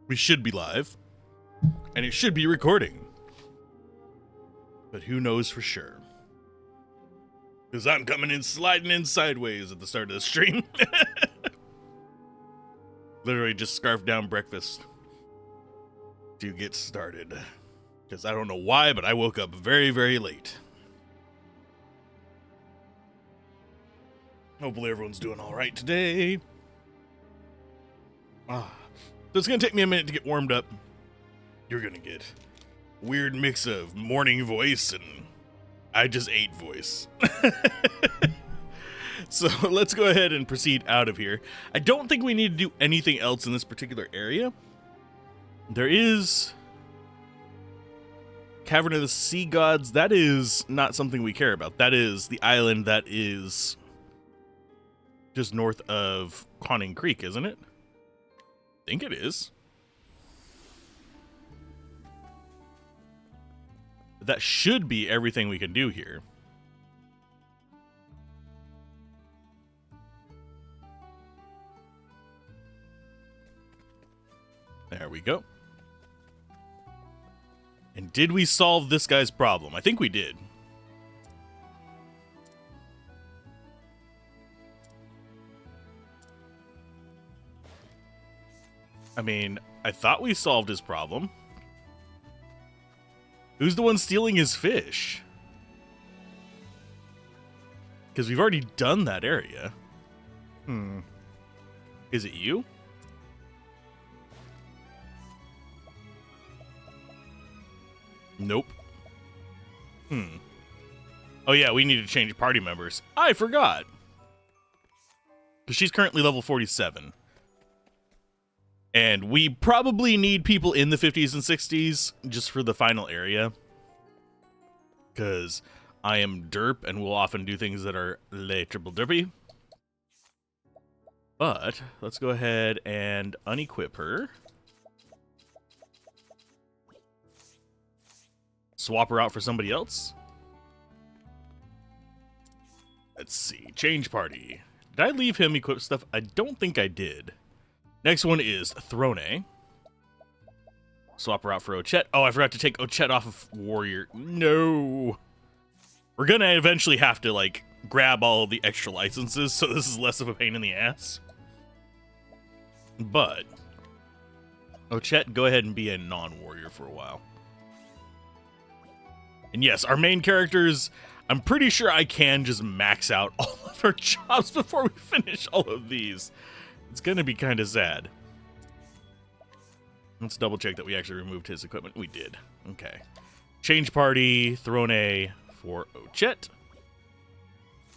We should be live, and it should be recording. But who knows for sure? Because I'm coming in sliding in sideways at the start of the stream. Literally just scarfed down breakfast to get started. Because I don't know why, but I woke up very, very late. Hopefully everyone's doing all right today. So it's going to take me a minute to get warmed up. You're going to get a weird mix of morning voice and I just ate voice. So let's go ahead and proceed out of here. I don't think we need to do anything else in this particular area. There is Cavern of the Sea Gods. That is not something we care about. That is the island that is just north of Conning Creek, isn't it? I think it is. That should be everything we can do here. There we go. And did we solve this guy's problem? I think we did. I mean, I thought we solved his problem. Who's the one stealing his fish? Because we've already done that area. Is it you? Nope. Oh yeah, we need to change party members. I forgot. Because she's currently level 47. And we probably need people in the 50s and 60s just for the final area. Because I am derp and will often do things that are le triple derpy. But let's go ahead and unequip her. Swap her out for somebody else. Let's see. Change party. Did I leave him equip stuff? I don't think I did. Next one is Throne. Swap her out for Ochette. Oh, I forgot to take Ochette off of Warrior. No. We're going to eventually have to, like, grab all of the extra licenses, so this is less of a pain in the ass. But Ochette, go ahead and be a non-warrior for a while. And yes, our main characters, I'm pretty sure I can just max out all of our jobs before we finish all of these. It's going to be kind of sad. Let's double check that we actually removed his equipment. We did. Okay. Change party, Throne for Ochette.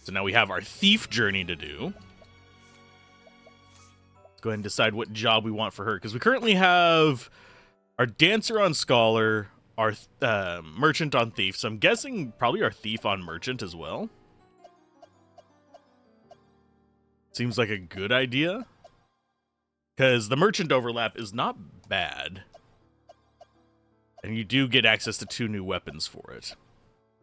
So now we have our thief journey to do. Let's go ahead and decide what job we want for her. Because we currently have our dancer on scholar, our merchant on thief. So I'm guessing probably our thief on merchant as well. Seems like a good idea. Because the merchant overlap is not bad. And you do get access to 2 new weapons for it.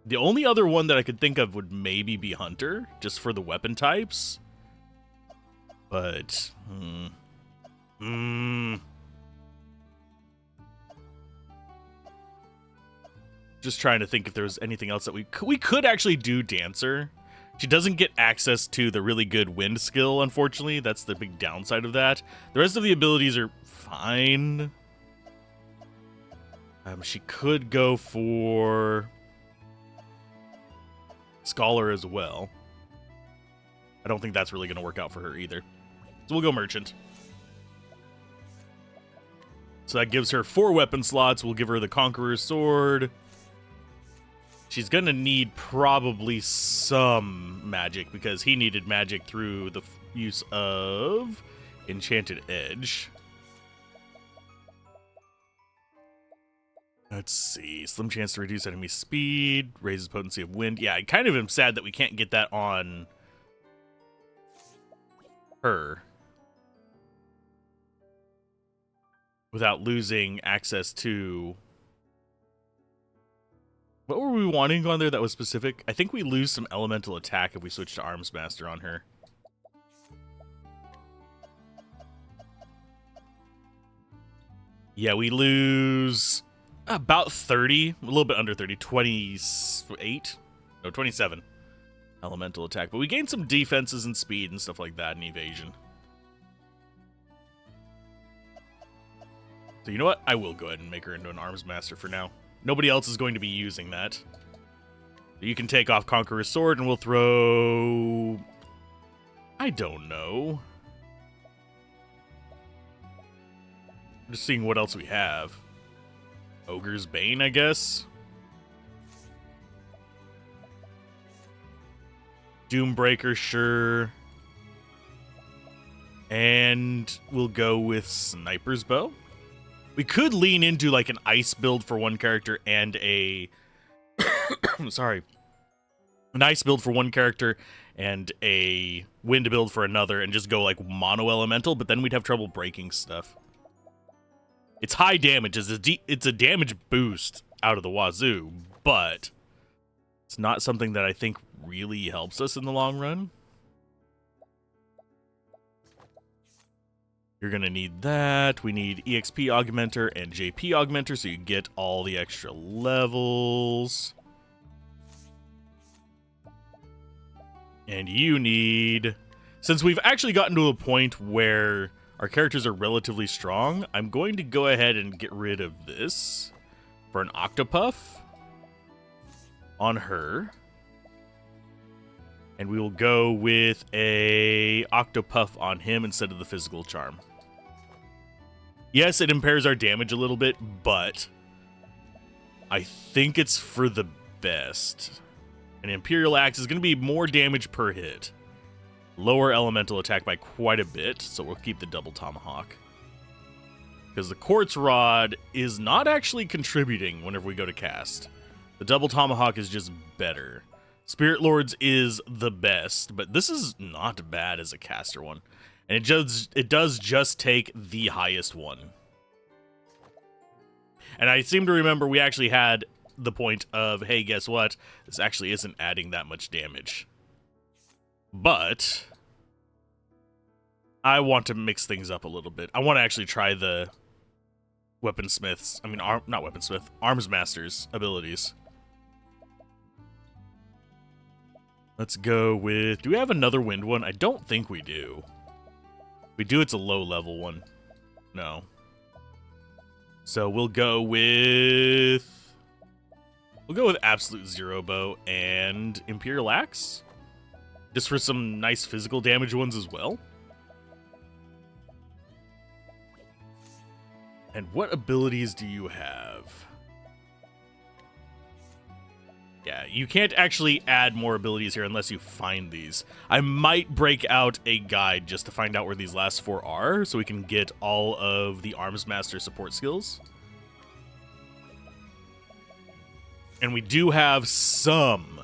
The only other one that I could think of would maybe be Hunter, just for the weapon types. But, just trying to think if there's anything else that we could actually do Dancer. She doesn't get access to the really good wind skill, unfortunately. That's the big downside of that. The rest of the abilities are fine. She could go for Scholar as well. I don't think that's really going to work out for her either. So we'll go Merchant. So that gives her 4 weapon slots. We'll give her the Conqueror's Sword. She's going to need probably some magic because he needed magic through the use of Enchanted Edge. Let's see. Slim chance to reduce enemy speed. Raises potency of wind. Yeah, I kind of am sad that we can't get that on her without losing access to... What were we wanting on there that was specific? I think we lose some elemental attack if we switch to Arms Master on her. Yeah, we lose about 30, a little bit under 30, 28, no, 27 elemental attack. But we gain some defenses and speed and stuff like that and evasion. So you know what? I will go ahead and make her into an Arms Master for now. Nobody else is going to be using that. You can take off Conqueror's Sword and we'll throw... I don't know. I'm just seeing what else we have. Ogre's Bane, I guess. Doombreaker, sure. And we'll go with Sniper's Bow. We could lean into like an ice build for one character and a... sorry. An ice build for one character and a wind build for another and just go like mono elemental, but then we'd have trouble breaking stuff. It's high damage. It's a damage boost out of the wazoo, but it's not something that I think really helps us in the long run. You're going to need that. We need EXP Augmenter and JP Augmenter so you get all the extra levels. And you need... Since we've actually gotten to a point where our characters are relatively strong, I'm going to go ahead and get rid of this for an Octopuff on her. And we will go with a Octopuff on him instead of the Physical Charm. Yes, it impairs our damage a little bit, but I think it's for the best. An Imperial Axe is going to be more damage per hit. Lower elemental attack by quite a bit, so we'll keep the Double Tomahawk. Because the Quartz Rod is not actually contributing whenever we go to cast. The Double Tomahawk is just better. Spirit Lords is the best, but this is not bad as a caster one. And it does just take the highest one. And I seem to remember we actually had the point of, hey, guess what? This actually isn't adding that much damage. But I want to mix things up a little bit. I want to actually try the Weaponsmith's, not Weaponsmith, Arms Master's abilities. Let's go with... Do we have another wind one? I don't think we do. If we do, it's a low level one. No. So we'll go with... We'll go with Absolute Zero Bow and Imperial Axe. Just for some nice physical damage ones as well. And what abilities do you have? Yeah, you can't actually add more abilities here unless you find these. I might break out a guide just to find out where these last four are, so we can get all of the Arms Master support skills. And we do have some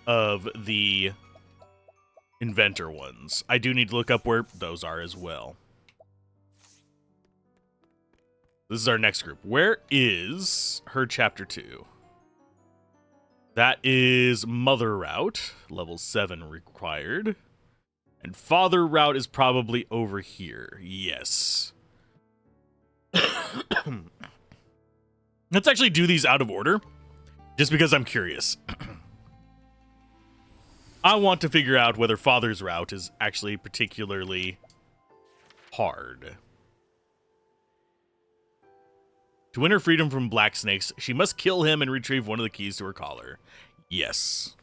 of the Inventor ones. I do need to look up where those are as well. This is our next group. Where is her Chapter 2? That is Mother Route, level 7 required. And Father Route is probably over here. Yes. Let's actually do these out of order, just because I'm curious. I want to figure out whether Father's Route is actually particularly hard. To win her freedom from Black Snakes, she must kill him and retrieve one of the keys to her collar. Yes.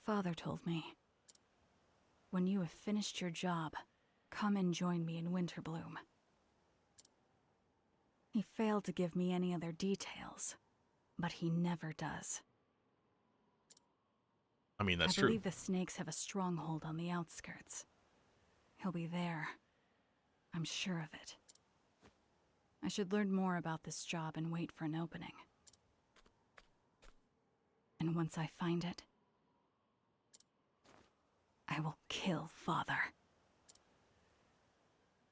Father told me, when you have finished your job, come and join me in Winterbloom. He failed to give me any other details, but he never does. I mean, that's true. I believe the snakes have a stronghold on the outskirts. He'll be there. I'm sure of it. I should learn more about this job and wait for an opening. And once I find it, I will kill Father.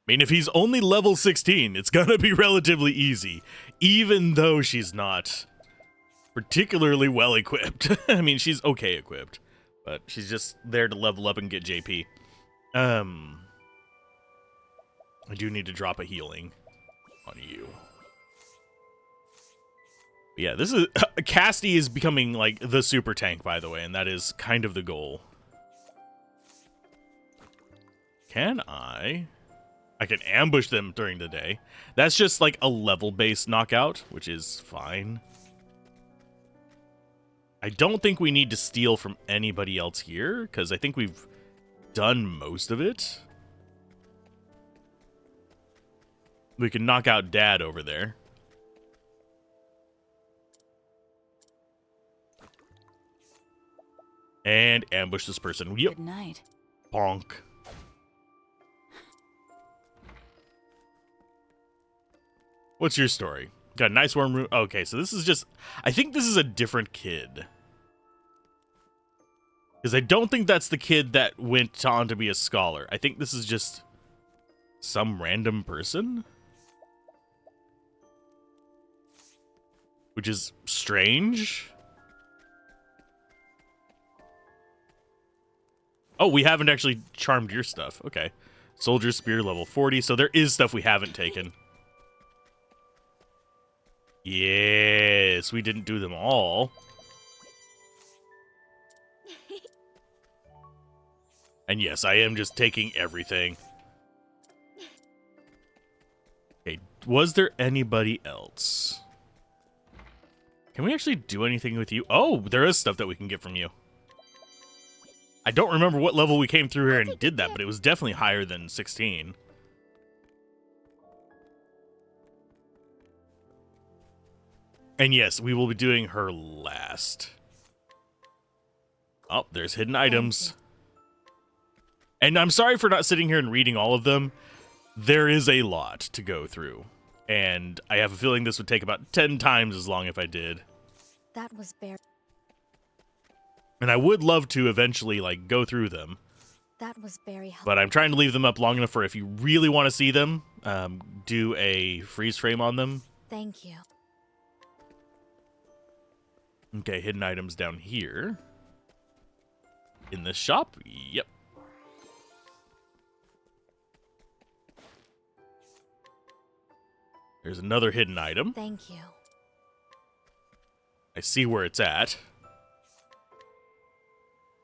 I mean, if he's only level 16, it's gonna be relatively easy, even though she's not particularly well equipped. I mean, she's okay equipped, but she's just there to level up and get JP. I do need to drop a healing on you. But yeah, this is Casty is becoming like the super tank, by the way, and that is kind of the goal. Can I can ambush them during the day. That's just like a level-based knockout, which is fine. I don't think we need to steal from anybody else here, because I think we've done most of it. We can knock out Dad over there. And ambush this person. Yep. Good night. Bonk. What's your story? Got a nice warm room. Okay, so this is just... I think this is a different kid. Because I don't think that's the kid that went on to be a scholar. I think this is just some random person. Which is strange. Oh, we haven't actually charmed your stuff. Okay. Soldier Spear level 40. So there is stuff we haven't taken. Yes, we didn't do them all. And yes, I am just taking everything. Okay, was there anybody else? Can we actually do anything with you? Oh, there is stuff that we can get from you. I don't remember what level we came through here and did that, but it was definitely higher than 16. And yes, we will be doing her last. Oh, there's hidden items. And I'm sorry for not sitting here and reading all of them. There is a lot to go through. And I have a feeling this would take about 10 times as long if I did. That was very... And I would love to eventually, like, go through them. That was very helpful. But I'm trying to leave them up long enough for if you really want to see them, do a freeze frame on them. Thank you. Okay, hidden items down here. In this shop? Yep. There's another hidden item. Thank you. I see where it's at.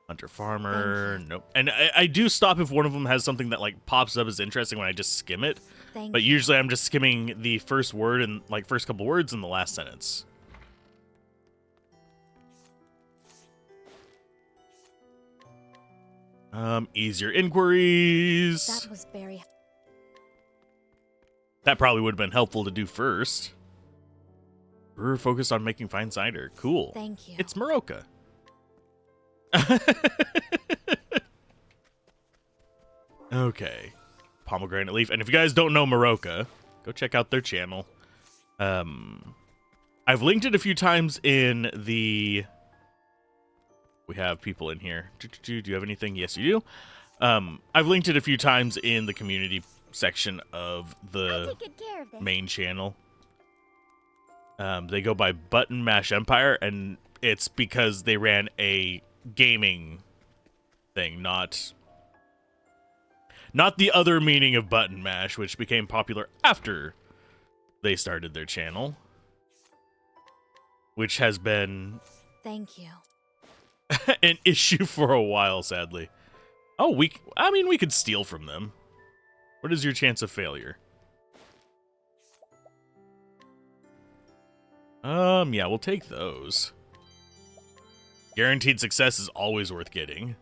Hunter Farmer. Nope. And I do stop if one of them has something that like pops up as interesting when I just skim it. But usually I'm just skimming the first word and like first couple words in the last sentence. Easier inquiries. That was very... That probably would have been helpful to do first. Brewer focused on making fine cider. Cool. Thank you. It's Maroka. Okay. Pomegranate leaf. And if you guys don't know Maroka, go check out their channel. I've linked it a few times in the... We have people in here. Do you have anything? Yes, you do. I've linked it a few times in the community section of the main channel. They go by Button Mash Empire, and it's because they ran a gaming thing, not the other meaning of Button Mash, which became popular after they started their channel, which has been Thank you. an issue for a while, sadly. Oh, we could steal from them. What is your chance of failure? Yeah, we'll take those. Guaranteed success is always worth getting.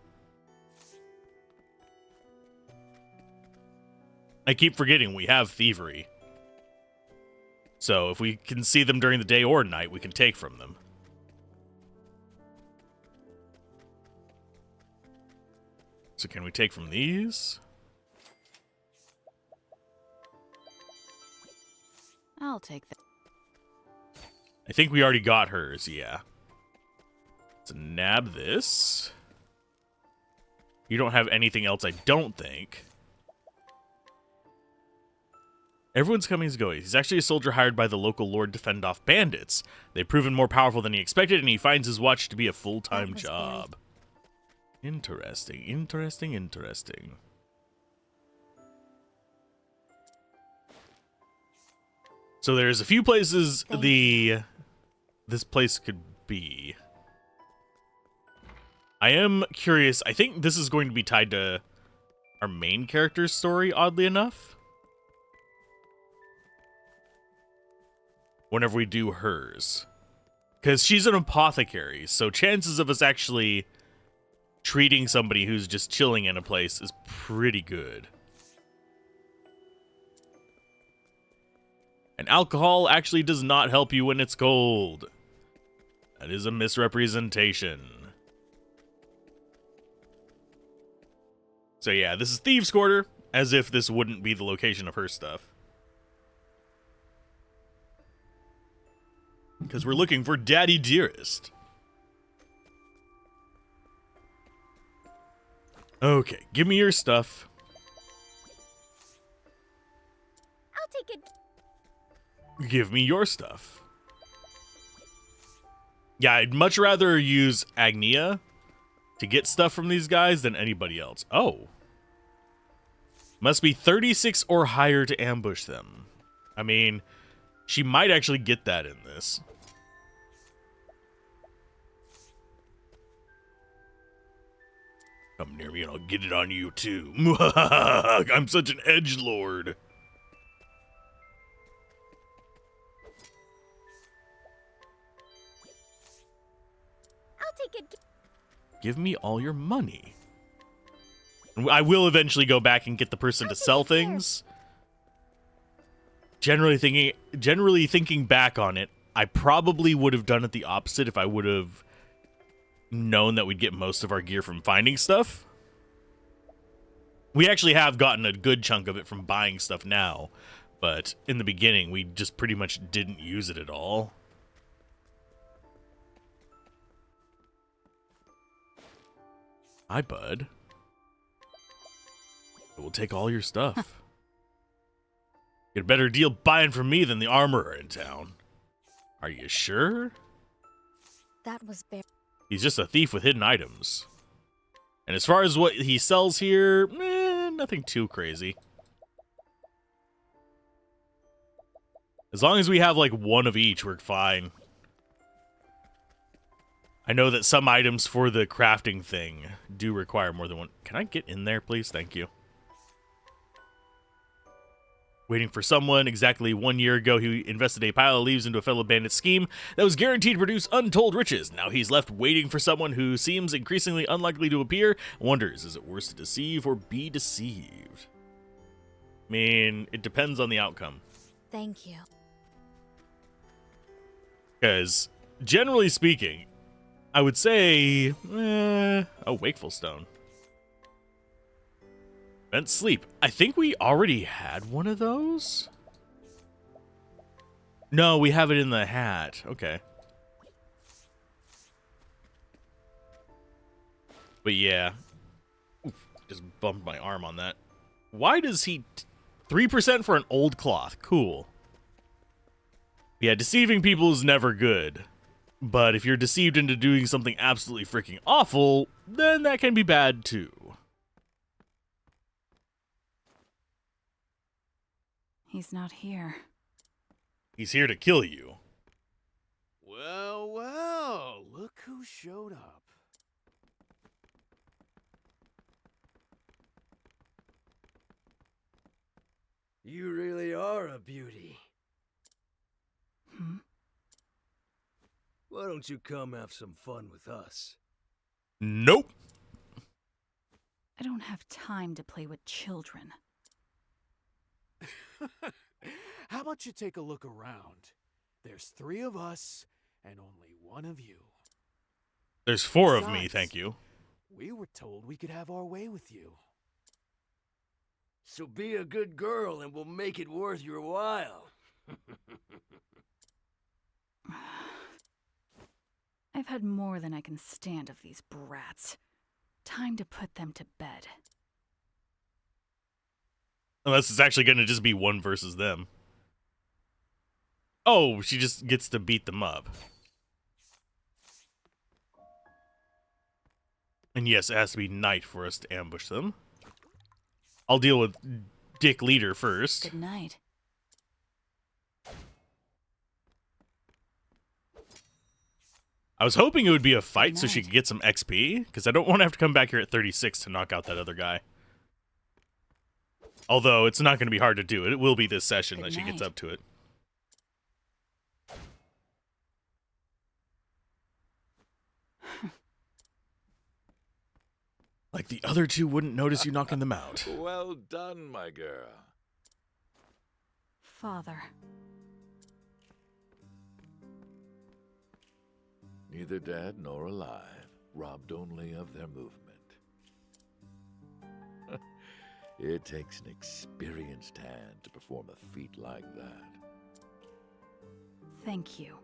I keep forgetting we have thievery. So if we can see them during the day or night, we can take from them. So can we take from these? I'll take that. I think we already got hers, yeah. So nab this. You don't have anything else, I don't think. Everyone's coming as going. He's actually a soldier hired by the local lord to fend off bandits. They've proven more powerful than he expected, and he finds his watch to be a full-time job. Interesting, interesting, interesting. So there's a few places this place could be. I am curious. I think this is going to be tied to our main character's story, oddly enough. Whenever we do hers. Because she's an apothecary, so chances of us actually treating somebody who's just chilling in a place is pretty good. And alcohol actually does not help you when it's cold. That is a misrepresentation. So yeah, this is Thieves' Quarter, as if this wouldn't be the location of her stuff. Because we're looking for Daddy Dearest. Okay, give me your stuff. I'll take it. Give me your stuff. Yeah, I'd much rather use Agnia to get stuff from these guys than anybody else. Oh. Must be 36 or higher to ambush them. I mean, she might actually get that in this. Come near me and I'll get it on you too. I'm such an edgelord. I'll take it. Give me all your money. I will eventually go back and get the person to sell things. Generally thinking back on it, I probably would have done it the opposite if I would have known that we'd get most of our gear from finding stuff. We actually have gotten a good chunk of it from buying stuff now, but in the beginning, we just pretty much didn't use it at all. Hi, bud. I will take all your stuff. Get a better deal buying from me than the armorer in town. Are you sure? That was very. He's just a thief with hidden items. And as far as what he sells here, nothing too crazy. As long as we have like one of each, we're fine. I know that some items for the crafting thing do require more than one. Can I get in there, please? Thank you. Waiting for someone. Exactly 1 year ago, he invested a pile of leaves into a fellow bandit scheme that was guaranteed to produce untold riches. Now he's left waiting for someone who seems increasingly unlikely to appear. Wonders, is it worse to deceive or be deceived? I mean, it depends on the outcome. Thank you. Because, generally speaking, I would say, a Wakeful Stone. Vent Sleep. I think we already had one of those? No, we have it in the hat. Okay. But yeah. Oof, just bumped my arm on that. Why does he... 3% for an old cloth. Cool. Yeah, deceiving people is never good. But if you're deceived into doing something absolutely freaking awful, then that can be bad too. He's not here. He's here to kill you. Well, well, look who showed up. You really are a beauty. Hmm? Why don't you come have some fun with us? Nope. I don't have time to play with children. How about you take a look around? There's 3 of us and only 1 of you. There's 4 of me, Besides, thank you. We were told we could have our way with you. So be a good girl and we'll make it worth your while. I've had more than I can stand of these brats. Time to put them to bed. Unless it's actually going to just be 1 versus them. Oh, she just gets to beat them up. And yes, it has to be night for us to ambush them. I'll deal with Dick Leader first. Good night. I was hoping it would be a fight so she night. could get some XP, because I don't want to have to come back here at 36 to knock out that other guy. Although, it's not going to be hard to do. It will be this session Good that she gets night. up to it. Like the other two wouldn't notice you knocking them out. Well done, my girl. Father. Neither dead nor alive, robbed only of their movement. It takes an experienced hand to perform a feat like that. Thank you.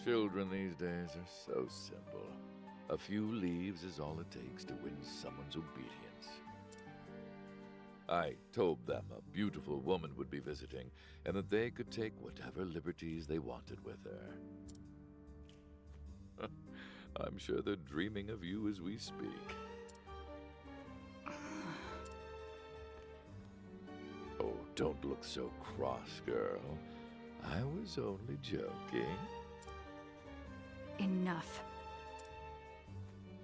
Children these days are so simple. A few leaves is all it takes to win someone's obedience. I told them a beautiful woman would be visiting, and that they could take whatever liberties they wanted with her. I'm sure they're dreaming of you as we speak. Oh, don't look so cross, girl. I was only joking. Enough.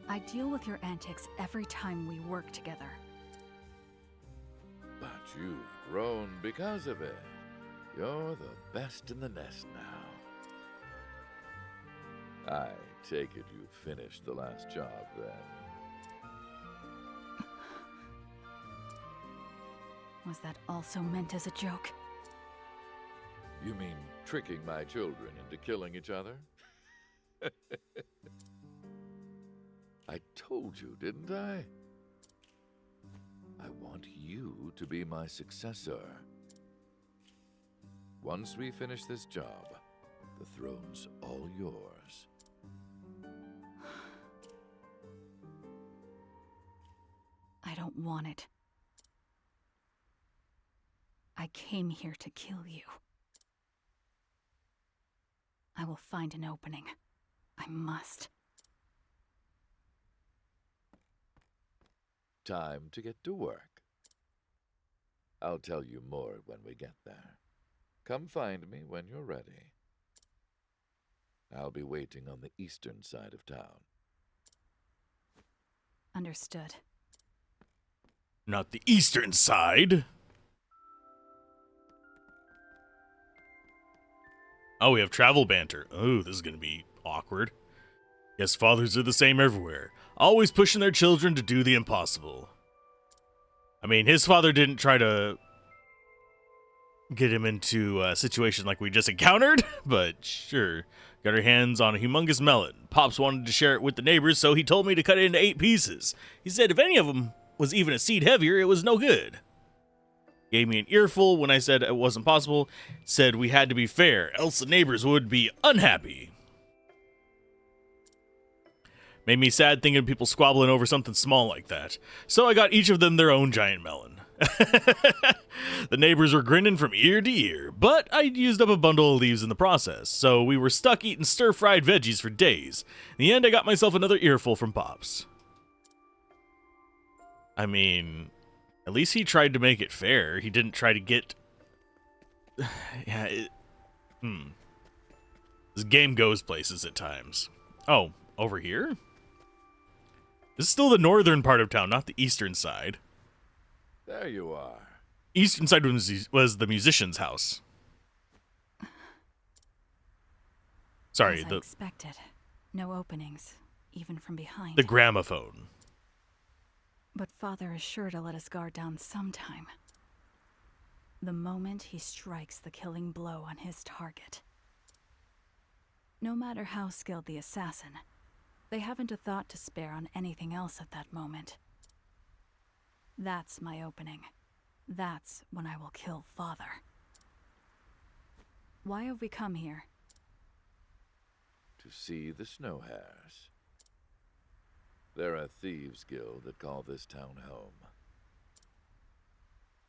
I deal with your antics every time we work together. But you've grown because of it. You're the best in the nest now. I take it you finished the last job, then. Was that also meant as a joke? You mean tricking my children into killing each other? I told you, didn't I? I want you to be my successor. Once we finish this job, the throne's all yours. I don't want it. I came here to kill you. I will find an opening. I must. Time to get to work. I'll tell you more when we get there. Come find me when you're ready. I'll be waiting on the eastern side of town. Understood. Not the eastern side. Oh, we have travel banter. Oh, this is going to be awkward. Guess fathers are the same everywhere. Always pushing their children to do the impossible. I mean, his father didn't try to get him into a situation like we just encountered, but sure. Got her hands on a humongous melon. Pops wanted to share it with the neighbors, so he told me to cut it into 8 pieces. He said if any of them was even a seed heavier, it was no good. Gave me an earful when I said it wasn't possible. Said we had to be fair, else the neighbors would be unhappy. Made me sad thinking of people squabbling over something small like that. So I got each of them their own giant melon. The neighbors were grinning from ear to ear, but I used up a bundle of leaves in the process, so we were stuck eating stir-fried veggies for days. In the end, I got myself another earful from Pops. I mean, at least he tried to make it fair. He didn't try to get... This game goes places at times. Oh, over here? This is still the northern part of town, not the eastern side. There you are. Eastern side was the musician's house. Sorry, As I expected. No openings, even from behind. the gramophone. But Father is sure to let us guard down sometime. The moment he strikes the killing blow on his target. No matter how skilled the assassin, they haven't a thought to spare on anything else at that moment. That's my opening. That's when I will kill Father. Why have we come here? To see the snow hares. They're a thieves' guild that call this town home.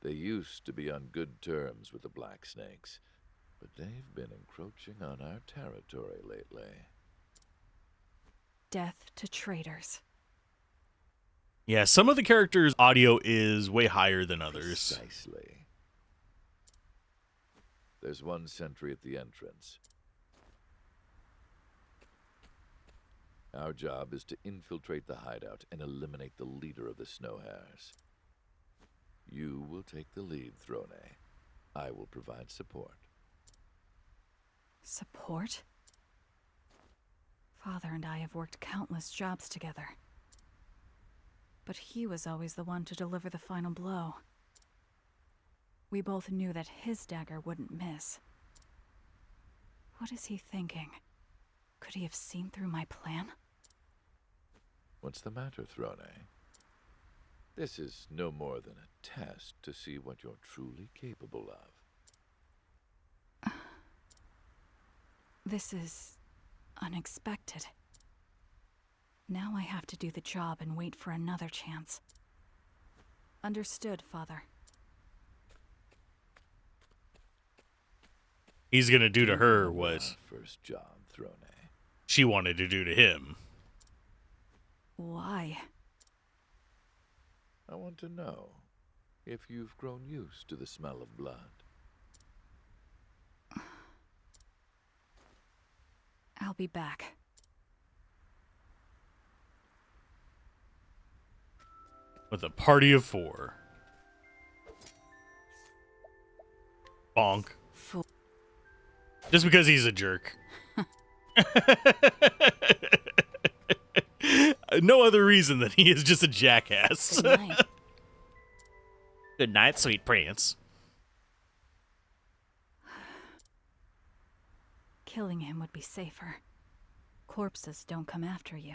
They used to be on good terms with the Black Snakes, but they've been encroaching on our territory lately. Death to traitors. Yeah, some of the characters' audio is way higher than others. Precisely. There's one sentry at the entrance. Our job is to infiltrate the hideout and eliminate the leader of the Snow Hares. You will take the lead, Throne. I will provide support. Support? Father and I have worked countless jobs together. But he was always the one to deliver the final blow. We both knew that his dagger wouldn't miss. What is he thinking? Could he have seen through my plan? What's the matter, Throne? This is no more than a test to see what you're truly capable of. This is unexpected. Now I have to do the job and wait for another chance. Understood, Father. He's gonna do to her Our what first job, Throne. she wanted to do to him. Why? I want to know if you've grown used to the smell of blood. I'll be back. With a party of 4. Bonk. Fool. Just because he's a jerk. No other reason than he is just a jackass. Good night. Good night, sweet prince. Killing him would be safer. Corpses don't come after you.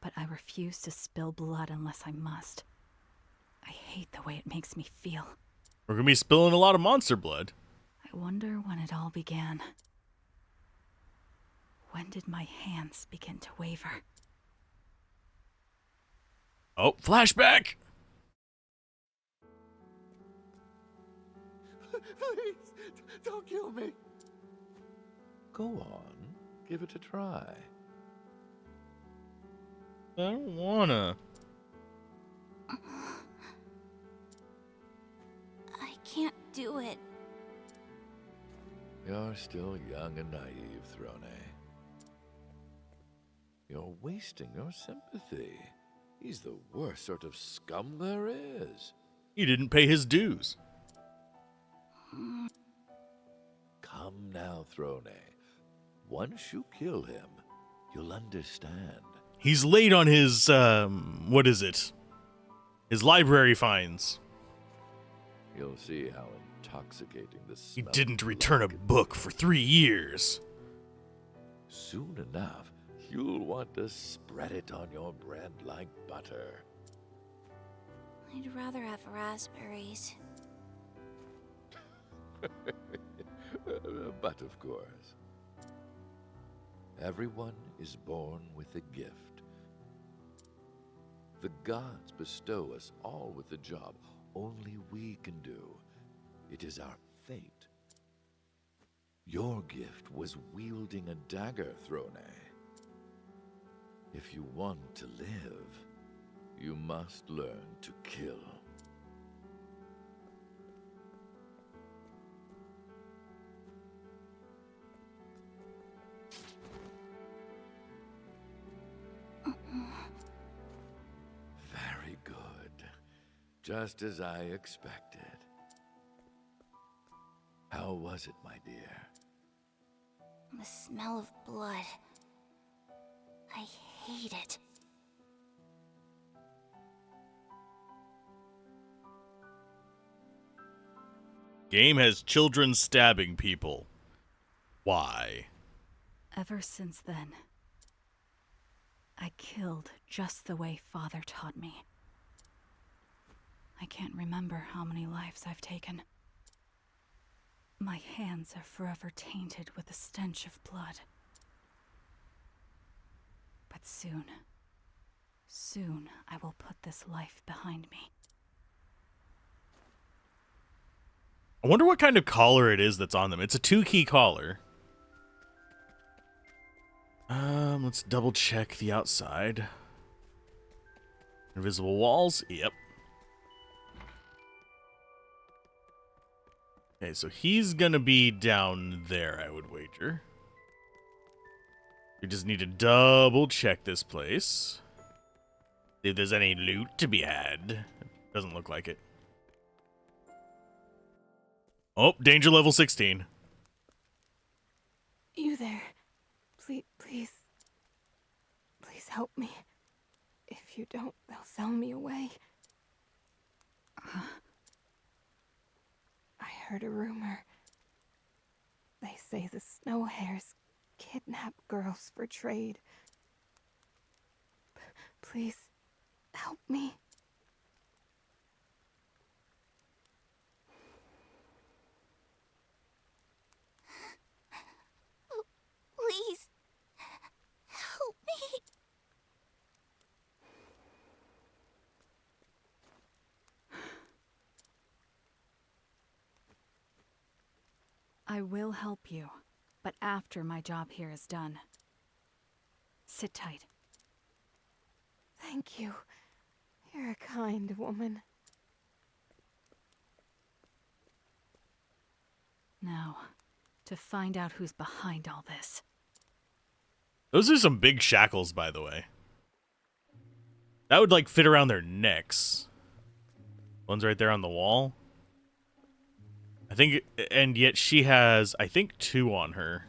But I refuse to spill blood unless I must. I hate the way it makes me feel. We're gonna be spilling a lot of monster blood. I wonder when it all began. When did my hands begin to waver? Oh, flashback! Please, don't kill me. Go on, give it a try. I don't wanna. I can't do it. You're still young and naive, Throne. You're wasting your sympathy. He's the worst sort of scum there is. He didn't pay his dues. Come now, Throne. Once you kill him, you'll understand. He's late on his, what is it? His library fines. You'll see how intoxicating the He smell didn't of return a blood can book be. for 3 years. Soon enough, you'll want to spread it on your bread like butter. I'd rather have raspberries. But of course, everyone is born with a gift. The gods bestow us all with a job only we can do. It is our fate. Your gift was wielding a dagger, Throne. If you want to live, you must learn to kill. Very good. Just as I expected. How was it, my dear? The smell of blood. I hate it. Game has children stabbing people. Why? Ever since then, I killed just the way Father taught me. I can't remember how many lives I've taken. My hands are forever tainted with the stench of blood. But soon I will put this life behind me. I wonder what kind of collar it is that's on them. It's a 2-key collar. Let's double check the outside. Invisible walls? Yep. Okay, so he's gonna be down there, I would wager. We just need to double check this place. See if there's any loot to be had. Doesn't look like it. Oh, danger level 16. You there. Please help me. If you don't, they'll sell me away. I heard a rumor. They say the Snow Hares kidnap girls for trade. Please, help me. Please, help me. I will help you, but after my job here is done. Sit tight. Thank you. You're a kind woman. Now, to find out who's behind all this. Those are some big shackles, by the way. That would, like, fit around their necks. One's right there on the wall. I think, and yet she has, I think, 2 on her.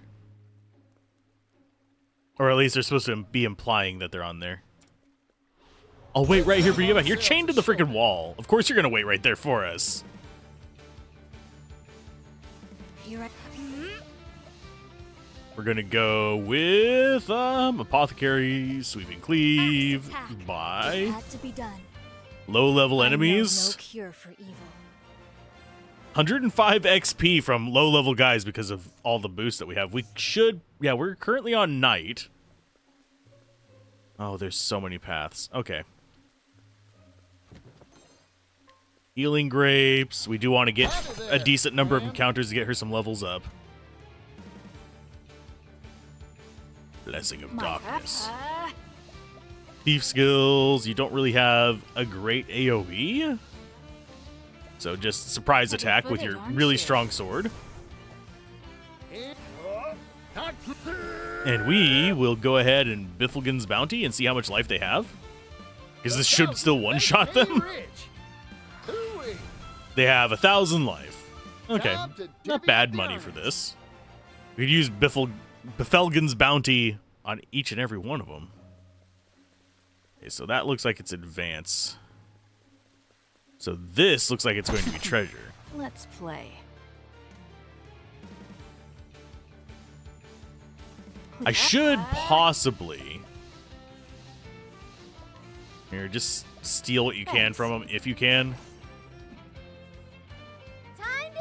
Or at least they're supposed to be implying that they're on there. I'll wait right here for you. You're chained to the freaking wall. Of course you're going to wait right there for us. We're going to go with Apothecary, Sweeping Cleave, by low-level enemies. No cure for evil. 105 XP from low-level guys because of all the boosts that we have. We should... Yeah, we're currently on night. Oh, there's so many paths. Okay. Healing Grapes. We do want to get a decent number of encounters to get her some levels up. Blessing of Darkness. Thief skills. You don't really have a great AoE. So just surprise attack with your really strong sword. And we will go ahead and Biffelgen's Bounty and see how much life they have. Because this should still one-shot them. They have 1,000 life. Okay, not bad money for this. We could use Biffelgen's Bounty on each and every one of them. Okay, so that looks like it's advance. So this looks like it's going to be treasure. Let's play. I should possibly... Here, just steal what you can from them, if you can.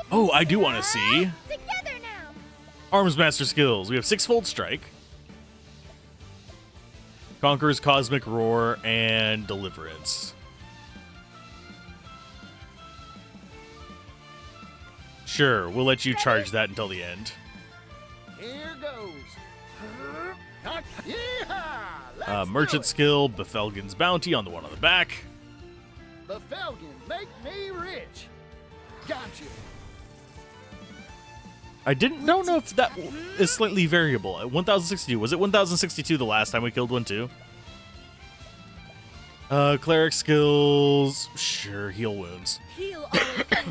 Oh, I do want to see... Together now. Arms Master skills. We have 6-fold Strike, Conqueror's Cosmic Roar, and Deliverance. Sure, we'll let you charge that until the end. Here goes. Merchant skill, Biffelgen's Bounty on the one on the back. Biffelgen, make me rich. Gotcha. I don't know if that is slightly variable. 1062. Was it 1062 the last time we killed one too? Cleric skills. Sure, heal wounds. Heal all wounds. I'm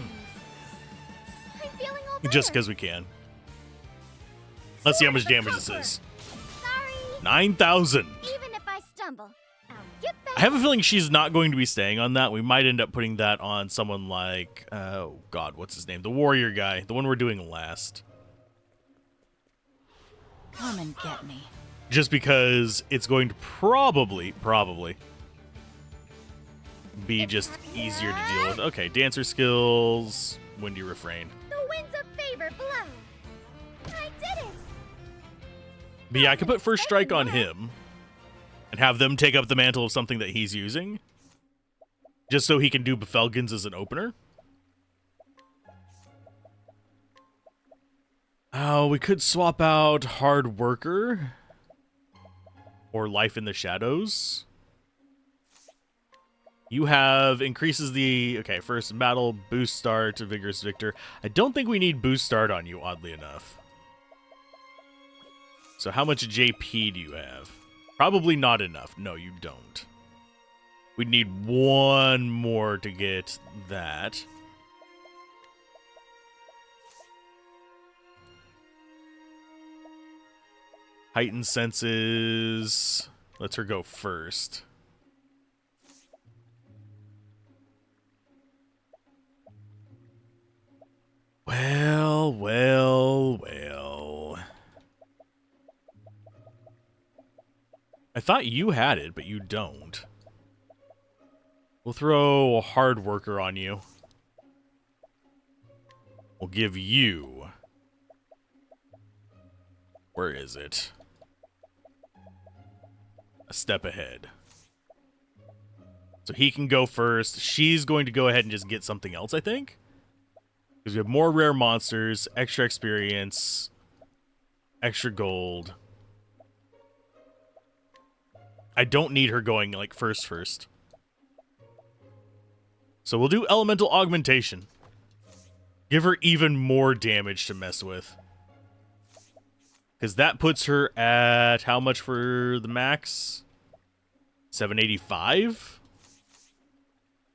feeling all better. Just because we can. Let's see how much damage this is. Sorry. 9,000. Even if I stumble, I'll get back. I have a feeling she's not going to be staying on that. We might end up putting that on someone like, oh god, what's his name? The warrior guy, the one we're doing last. Come and get me. Just because it's going to probably be just easier to deal with. Okay, dancer skills, windy refrain. The winds of favor blow. I did it. But yeah, I could put first strike on him and have them take up the mantle of something that he's using. Just so he can do Biffelgen's as an opener. Oh, we could swap out Hard Worker or Life in the Shadows. You have increases the, okay, first in battle, boost start to Vigorous Victor. I don't think we need boost start on you, oddly enough. So how much JP do you have? Probably not enough. No, you don't. We'd need one more to get that. Heightened senses. Let's her go first. Well. I thought you had it, but you don't. We'll throw a hard worker on you. We'll give you... Where is it? A step ahead. So he can go first. She's going to go ahead and just get something else, I think. Because we have more rare monsters, extra experience, extra gold. I don't need her going, like, first. So we'll do elemental augmentation. Give her even more damage to mess with. Because that puts her at how much for the max? 785?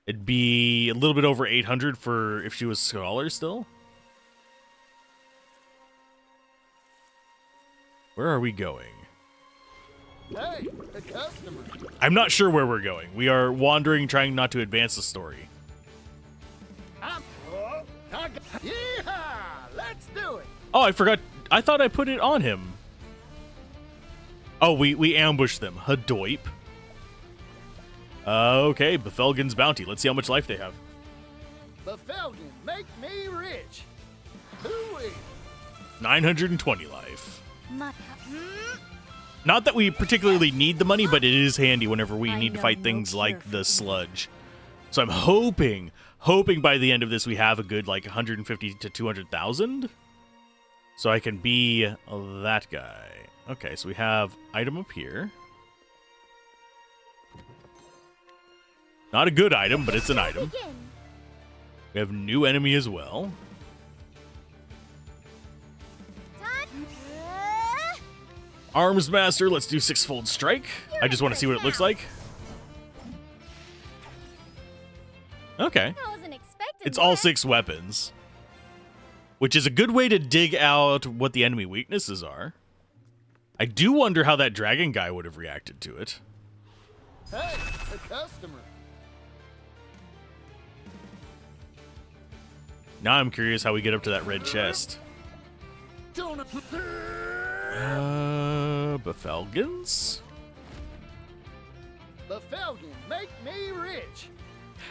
It'd be a little bit over 800 for if she was Scholar still. Where are we going? Hey, a customer. I'm not sure where we're going. We are wandering, trying not to advance the story. Yeehaw! Let's do it. Oh, I forgot. I thought I put it on him. Oh, we ambushed them. Hadoip. Okay, Befelgen's bounty. Let's see how much life they have. Befelgen, make me rich. Hooey! 920 life. Not that we particularly need the money, but it is handy whenever we need to fight things like the sludge. So I'm hoping by the end of this we have a good like 150 to 200,000. So I can be that guy. Okay, so we have item up here. Not a good item, but it's an item. We have new enemy as well. Arms Master, let's do six-fold strike. I just want to see what it looks like. Okay. It's all 6 weapons. Which is a good way to dig out what the enemy weaknesses are. I do wonder how that dragon guy would have reacted to it. Hey, a customer. Now I'm curious how we get up to that red chest. Befelgens? Befelgen, make me rich.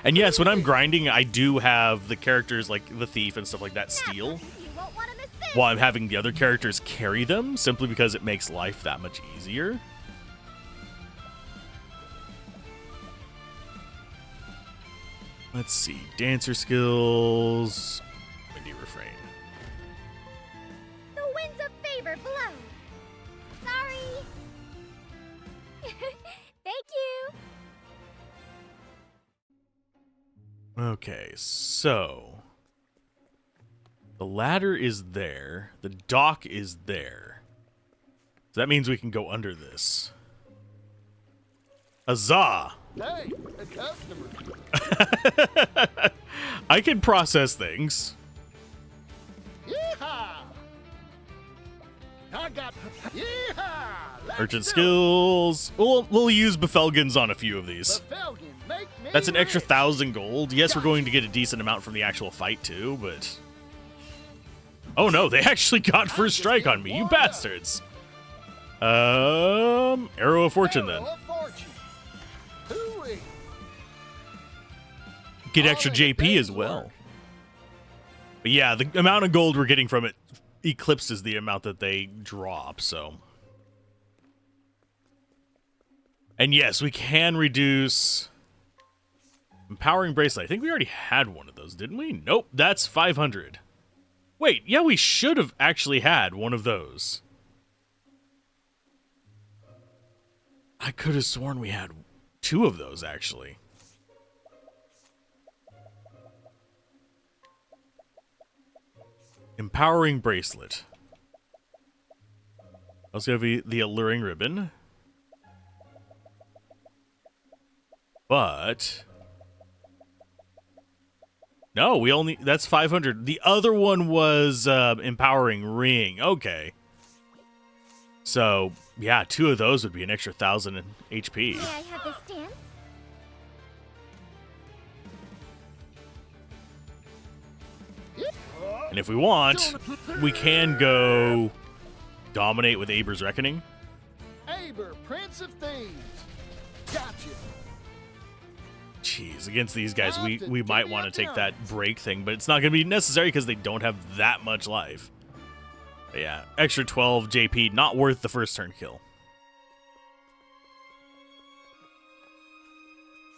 And yes, when I'm grinding, I do have the characters like the thief and stuff like that steal, while I'm having the other characters carry them, simply because it makes life that much easier. Let's see. Dancer skills. Windy refrain. The winds of favor blow. Sorry. Thank you. Okay, so the ladder is there. The dock is there. So that means we can go under this. Huzzah! Hey, a customer. I can process things. Yeehaw! I got yeehaw! Let's Merchant do it. skills. We'll use Befelgens on a few of these. Befelgen, make me That's an extra rich. 1,000 gold. Yes, we're going to get a decent amount from the actual fight too, but... Oh no, they actually got first strike on me, you bastards! Arrow of Fortune then. Arrow of Fortune. Hooey! Get extra JP as well. But yeah, the amount of gold we're getting from it eclipses the amount that they drop, so... And yes, we can reduce... Empowering Bracelet. I think we already had one of those, didn't we? Nope, that's 500. Wait, yeah, we should have actually had one of those. I could have sworn we had 2 of those, actually. Empowering Bracelet. Also have the alluring ribbon. But no, we only, that's 500. The other one was empowering ring. Okay. So, yeah, 2 of those would be an extra 1,000 in HP. May I have this dance? And if we want, we can go dominate with Aber's Reckoning. Aber, Prince of Thieves. Gotcha. Jeez, against these guys, we might want to take that break thing, but it's not going to be necessary because they don't have that much life. But yeah, extra 12 JP, not worth the first turn kill.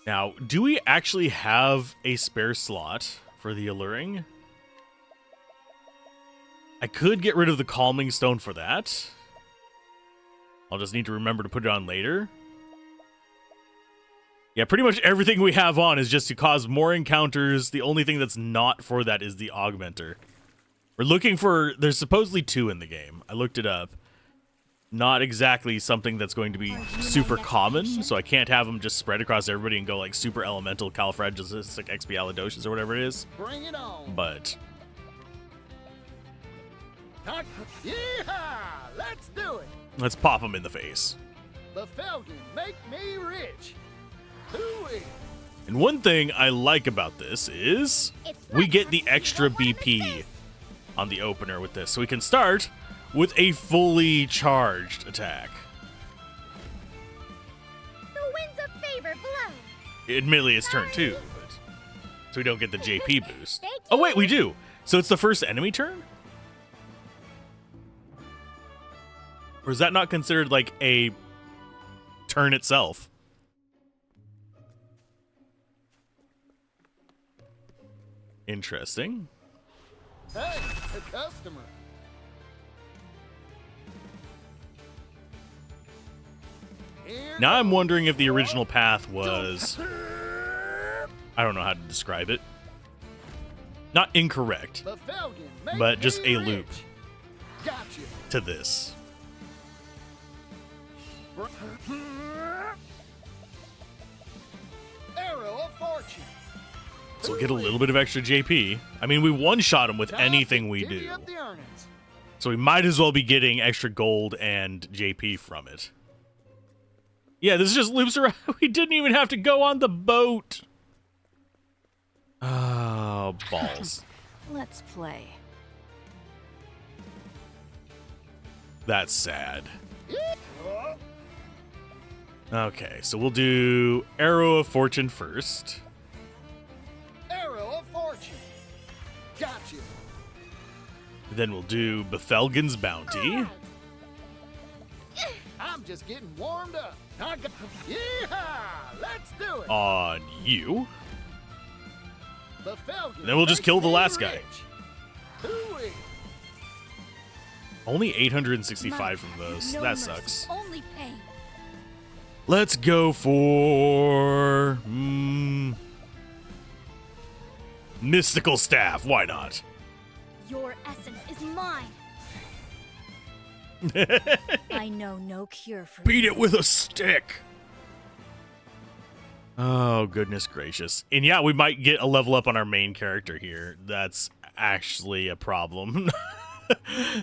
Now, do we actually have a spare slot for the alluring? I could get rid of the calming stone for that. I'll just need to remember to put it on later. Yeah, pretty much everything we have on is just to cause more encounters. The only thing that's not for that is the augmenter. We're looking for, there's supposedly 2 in the game. I looked it up. Not exactly something that's going to be super common, so I can't have them just spread across everybody and go like super elemental, califragilistic, expialidocious, or whatever it is. Bring it on. But Yeehaw! Let's do it. let's pop them in the face. The Felgen make me rich. Hooey! And one thing I like about this is we get the extra BP on the opener with this. So we can start with a fully charged attack. The winds of favor blow. Admittedly, it's turn 2, but so we don't get the JP boost. Thank Oh, wait, you. we do. So it's the first enemy turn? Or is that not considered like a turn itself? Interesting. Hey, a customer. Here Now I'm goes. wondering if the original path was, I don't know how to describe it. Not incorrect The Felgen make but just me a loop. rich. Gotcha. to this. Arrow of Fortune. So we'll get a little bit of extra JP. I mean, we one-shot him with anything we Divvy do. up the earnings. So we might as well be getting extra gold and JP from it. Yeah, this just loops around. We didn't even have to go on the boat. Oh, balls. Let's play. That's sad. Okay, so we'll do Arrow of Fortune first. Arrow of Fortune. Gotcha. Then we'll do Bethelgen's Bounty. I'm just getting warmed up. Yeehaw! Let's do it. On you. The Felgen Then we'll just make kill the me last guy. rich. Hooey! Only 865 from those. No That mercy, sucks. Only pain. Let's go for Mystical Staff. Why not? Your essence is mine. I know no cure for Beat it with a stick. Oh, goodness gracious. And yeah, we might get a level up on our main character here. That's actually a problem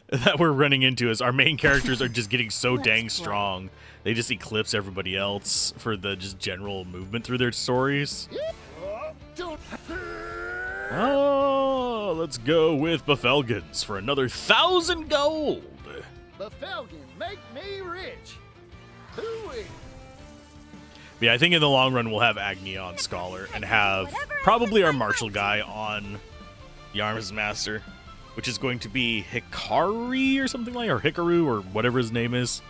that we're running into, is our main characters are just getting so dang Let's play. strong. They just eclipse everybody else for the just general movement through their stories. Don't. Oh, let's go with Bethelgen's for another 1,000 gold. The Felgen make me rich. Hooey! Yeah, I think in the long run we'll have Agni on Scholar and have probably our martial guy on the Arms Master, which is going to be Hikari or something like, or Hikaru or whatever his name is.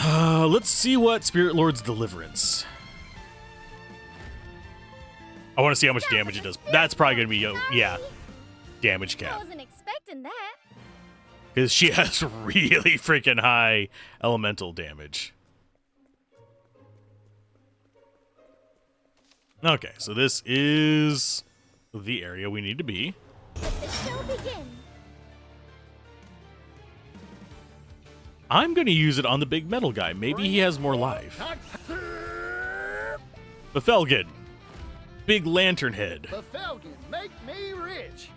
Let's see what Spirit Lord's Deliverance. I want to see how much damage it does. That's probably going to be, yeah, damage I cap. wasn't expecting that. Because she has really freaking high elemental damage. Okay, so this is the area we need to be. Let the show begin. I'm going to use it on the big metal guy. Maybe he has more life. Befelgen. Big lantern head. Befelgen, make me rich.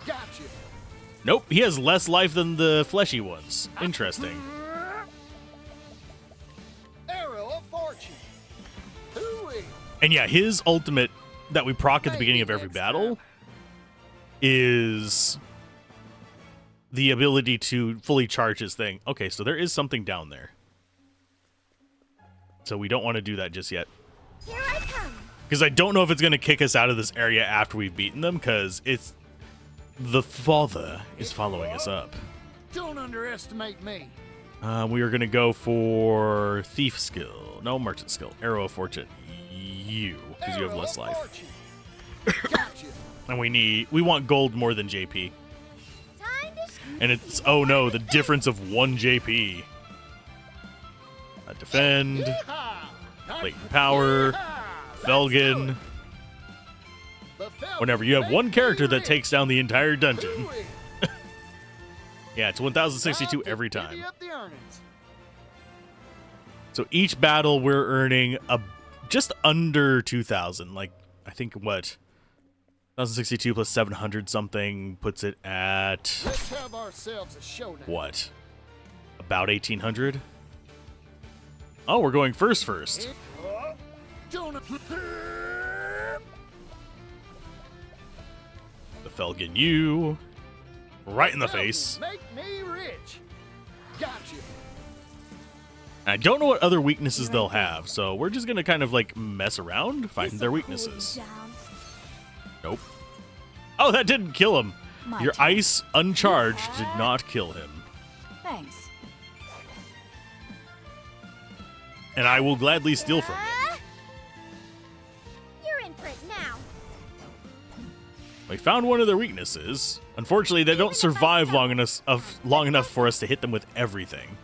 Gotcha. Nope, he has less life than the fleshy ones. Interesting. Arrow of fortune. Hooey. And yeah, his ultimate that we proc at the beginning of every battle is the ability to fully charge his thing. Okay, so there is something down there. So we don't want to do that just yet. Here I come. Because I don't know if it's going to kick us out of this area after we've beaten them, because it's... the father is following us up. Don't underestimate me. We are going to go for thief skill. No, merchant skill. Arrow of fortune. You, because you have Arrow less of life. fortune. Gotcha. And we want gold more than JP. Time to And it's, oh no, the difference of 1 JP. Defend, Yeehaw. latent power, Yeehaw. Felgen. Befelgen, Whenever you have make one me character that rich. takes down the entire dungeon. Hooey. Yeah, it's 1062 Time to every divvy time. up the earnings. So each battle we're earning just under 2,000. Like, I think what? 1062 plus 700 something puts it at Let's have ourselves a showdown. what? About 1,800? Oh, we're going first. Don't. The Felgen you. Right in the Befelgen, face. Make me rich. Gotcha. I don't know what other weaknesses they'll have, so we're just gonna kind of like mess around, finding their weaknesses. Nope. Oh, that didn't kill him. My Your turn. ice uncharged did not kill him. Thanks. And I will gladly steal from him. You're in for it now. We found one of their weaknesses. Unfortunately, they don't survive long enough for us to hit them with everything.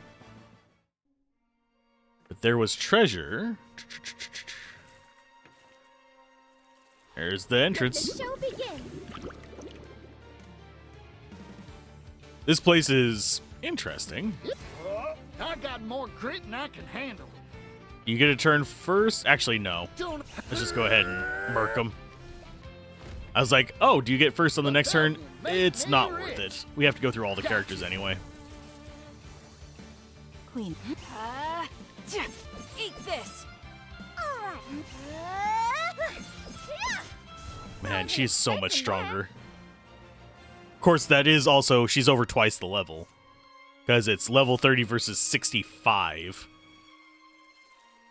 But there was treasure. There's the Let the entrance. show begin. This place is interesting. I got more grit than I can handle. You get a turn first. Actually, no. Don't. Let's just go ahead and murk them. I was like, oh, do you get first on the next turn? It's not worth it. We have to go through all the characters anyway. Queen. Eat this. All right. Man, she's so much stronger. Of course, that is also, she's over twice the level. Because it's level 30 versus 65.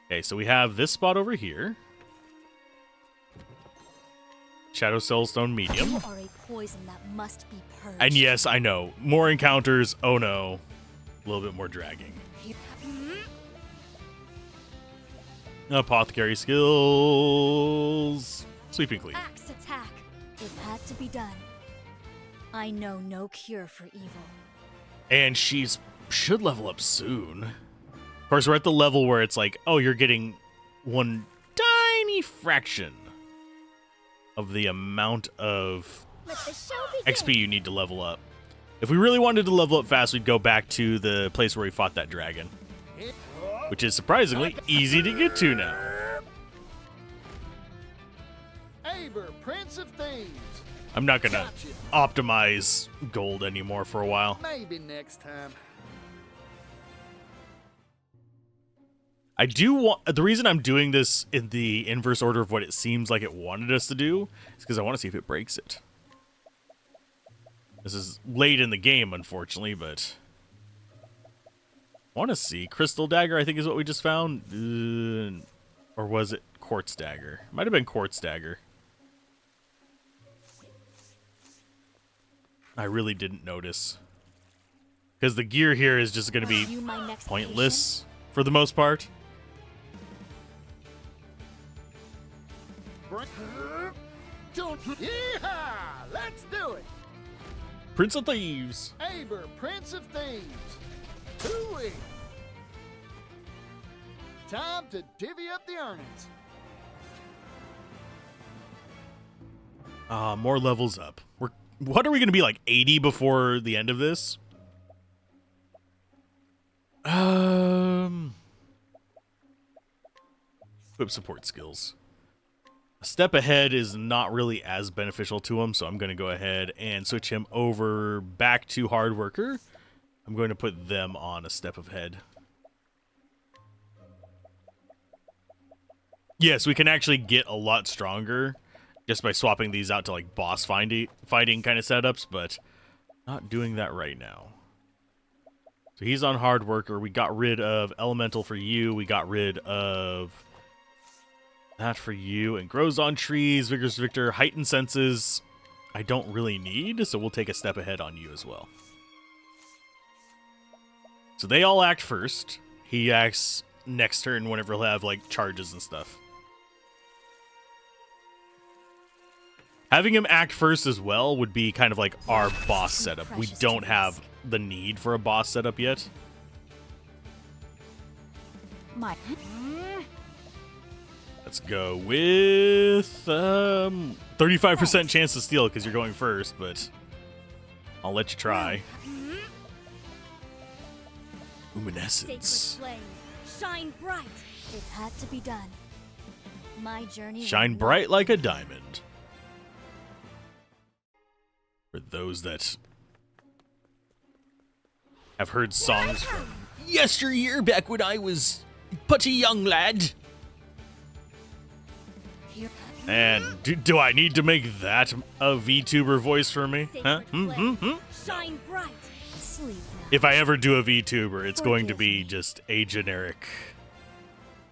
Okay, so we have this spot over here. Shadow Soulstone Medium. You are a poison that must be purged. And yes, I know. More encounters. Oh no. A little bit more dragging. Apothecary skills. Sweeping Cleave. Axe attack. It had to be done. I know no cure for evil. And she's should level up soon. Of course, we're at the level where it's like, oh, you're getting one tiny fraction of the amount of Let the show begin. XP you need to level up. If we really wanted to level up fast, we'd go back to the place where we fought that dragon, which is surprisingly easy to get to now. Aber, Prince of Thieves. I'm not gonna optimize gold anymore for a while. Maybe next time. I do want, the reason I'm doing this in the inverse order of what it seems like it wanted us to do is because I want to see if it breaks it. This is late in the game, unfortunately, but I want to see. Crystal Dagger, I think, is what we just found. Or was it Quartz Dagger? Might have been Quartz Dagger. I really didn't notice. Because the gear here is just going to be You my next pointless for the most part. Don't. Yeehaw! Let's do it. Prince of Thieves. Aber, Prince of Thieves. Hooey! Time to divvy up the earnings. More levels up. What are we going to be, like 80 before the end of this? Equip support skills. A step ahead is not really as beneficial to him, so I'm going to go ahead and switch him over back to hard worker. I'm going to put them on a step ahead. Yes, we can actually get a lot stronger just by swapping these out to like boss fighting kind of setups, but not doing that right now. So he's on hard worker. We got rid of elemental for you. We got rid of that for you. And grows on trees, vigorous victor, heightened senses. I don't really need, so we'll take a step ahead on you as well. So they all act first. He acts next turn whenever he'll have like charges and stuff. Having him act first as well would be kind of like our boss setup. We don't have the need for a boss setup yet. Let's go with 35% chance to steal because you're going first, but I'll let you try. Luminescence. Sacred flame, shine bright. It had to be done. My journey. Shine bright like a diamond. For those that have heard songs from yesteryear, back when I was but a young lad. And do I need to make that a VTuber voice for me? Huh? Shine bright. Sleep now. If I ever do a VTuber, it's going to be just a generic,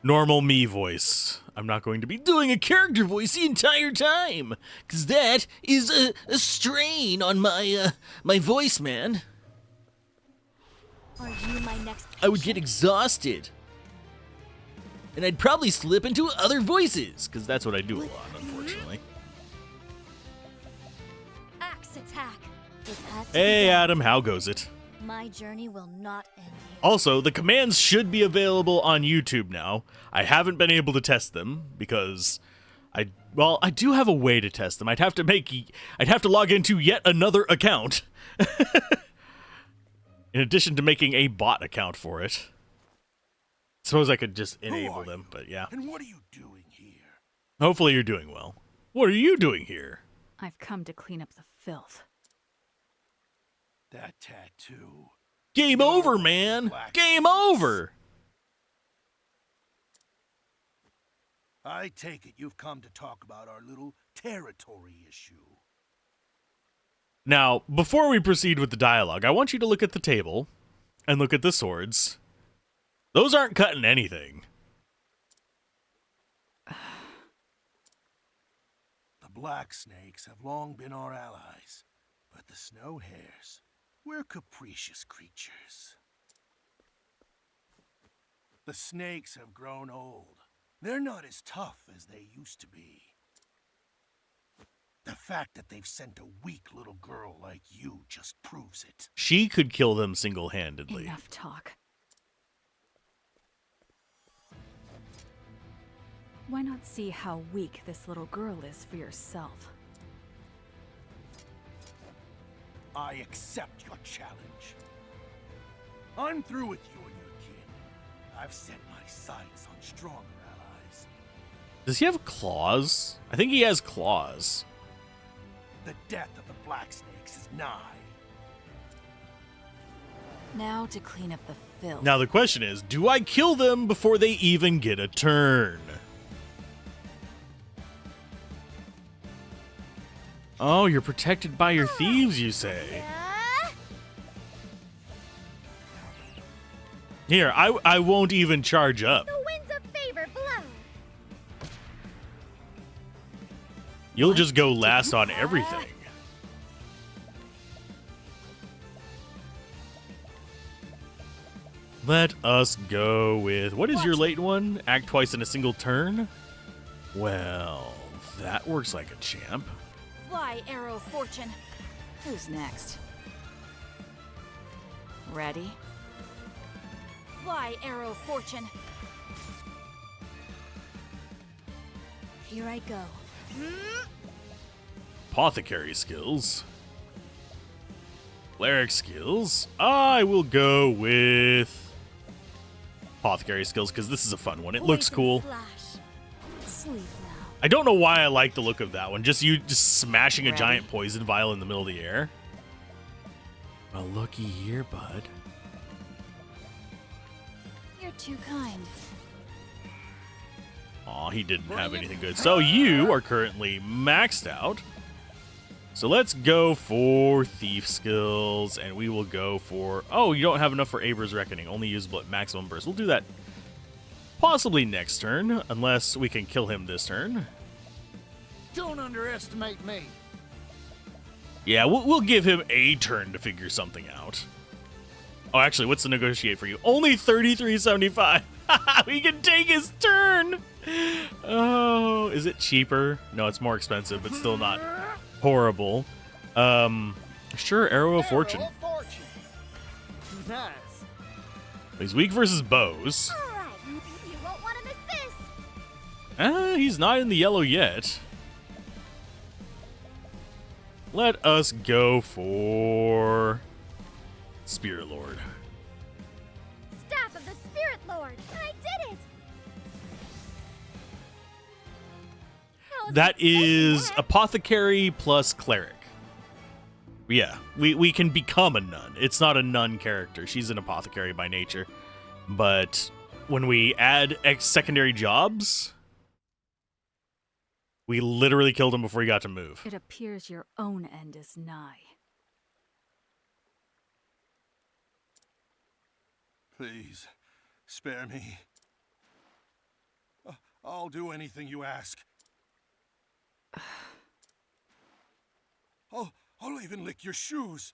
normal me voice. I'm not going to be doing a character voice the entire time, because that is a strain on my my voice, man. Are you my next I would get exhausted. And I'd probably slip into other voices, because that's what I do a lot, unfortunately. axe attack? It had to be Hey, done. Adam, how goes it? My journey will not end here. Also, the commands should be available on YouTube now. I haven't been able to test them, because I do have a way to test them. I'd have to log into yet another account. In addition to making a bot account for it. Suppose I could just enable them, but yeah. And what are you doing here? Hopefully you're doing well. What are you doing here? I've come to clean up the filth. That tattoo. Game over, man! Game over! I take it you've come to talk about our little territory issue. Now, before we proceed with the dialogue, I want you to look at the table and look at the swords. Those aren't cutting anything. The black snakes have long been our allies, but the snow hares, we're capricious creatures. The snakes have grown old. They're not as tough as they used to be. The fact that they've sent a weak little girl like you just proves it. She could kill them single-handedly. Enough talk. Why not see how weak this little girl is for yourself? I accept your challenge. I'm through with you and your kin. I've set my sights on stronger allies. Does he have claws? I think he has claws. The death of the black snakes is nigh. Now to clean up the filth. Now the question is, do I kill them before they even get a turn? Oh, you're protected by your thieves, you say? Here, I won't even charge up. The winds of favor blow. You'll just go last on everything. Let us go with... What is your late one? Act twice in a single turn? Well, that works like a champ. Fly, arrow of fortune. Who's next? Ready? Fly, arrow of fortune. Here I go. Apothecary skills. Cleric skills. I will go with apothecary skills because this is a fun one. It looks Poison cool. Flash. Sleep now. I don't know why I like the look of that one. Just you smashing a Ready? giant poison vial in the middle of the air. Well, looky here, bud. You're too kind. Aw, he didn't have anything good. So you are currently maxed out. So let's go for thief skills, and we will go for... Oh, you don't have enough for Abra's Reckoning. Only usable at maximum burst. We'll do that possibly next turn, unless we can kill him this turn. Don't underestimate me. Yeah, we'll give him a turn to figure something out. Oh, actually, what's the negotiate for you? Only 33.75. We can take his turn. Oh, is it cheaper? No, it's more expensive, but still not horrible. Sure, Arrow of Fortune. Arrow of Fortune. Nice. He's weak versus bows. All right, you won't want to miss this. He's not in the yellow yet. Let us go for Spirit Lord. Staff of the Spirit Lord. I did it. That is Apothecary plus Cleric. Yeah, we can become a nun. It's not a nun character. She's an apothecary by nature. But when we add secondary jobs, we literally killed him before he got to move. It appears your own end is nigh. Please, spare me. I'll do anything you ask. I'll even lick your shoes.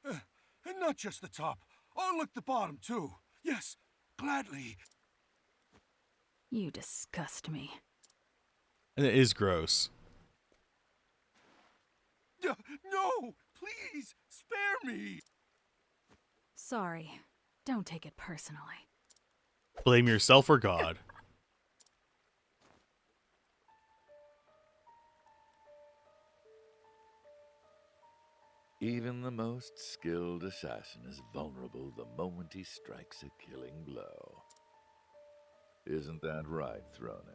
And not just the top. I'll lick the bottom, too. Yes, gladly. You disgust me. And it is gross. No, please, spare me. Sorry. Don't take it personally. Blame yourself or God. Even the most skilled assassin is vulnerable the moment he strikes a killing blow. Isn't that right, Throne?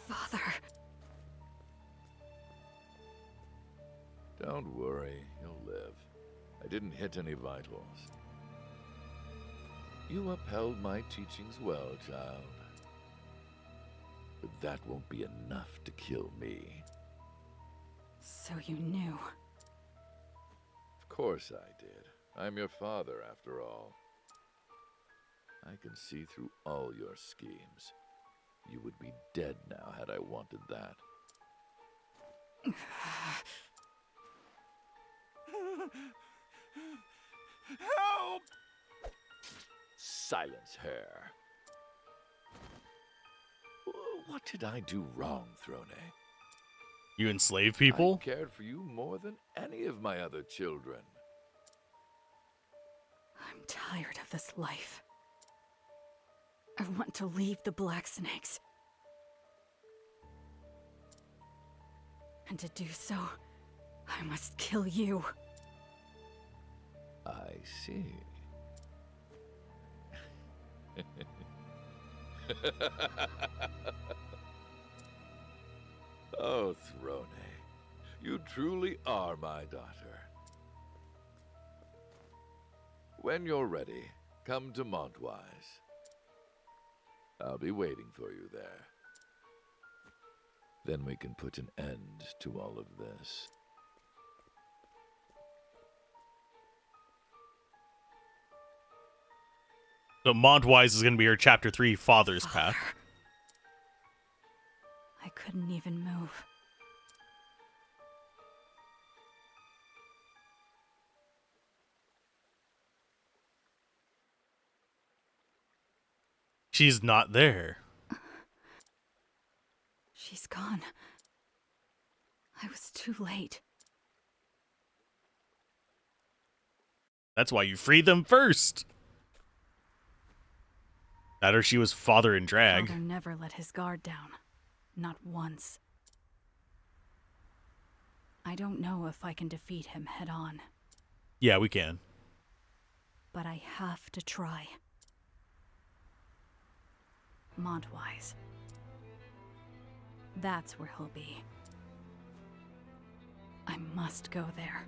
Father. Don't worry, you'll live. I didn't hit any vitals. You upheld my teachings well, child. But that won't be enough to kill me. So you knew. Of course I did. I'm your father, after all. I can see through all your schemes. You would be dead now had I wanted that. Help! Silence her. What did I do wrong, Throne? You enslave people? I cared for you more than any of my other children. I'm tired of this life. I want to leave the Black Snakes. And to do so, I must kill you. I see. Oh, Throne, you truly are my daughter. When you're ready, come to Montwise. I'll be waiting for you there. Then we can put an end to all of this. So Montwise is going to be her Chapter 3 Father's Path. I couldn't even move. She's not there. She's gone. I was too late. That's why you freed them first. That or she was father in drag. Father never let his guard down. Not once. I don't know if I can defeat him head on. Yeah, we can. but I have to try. Montwise. That's where he'll be. I must go there,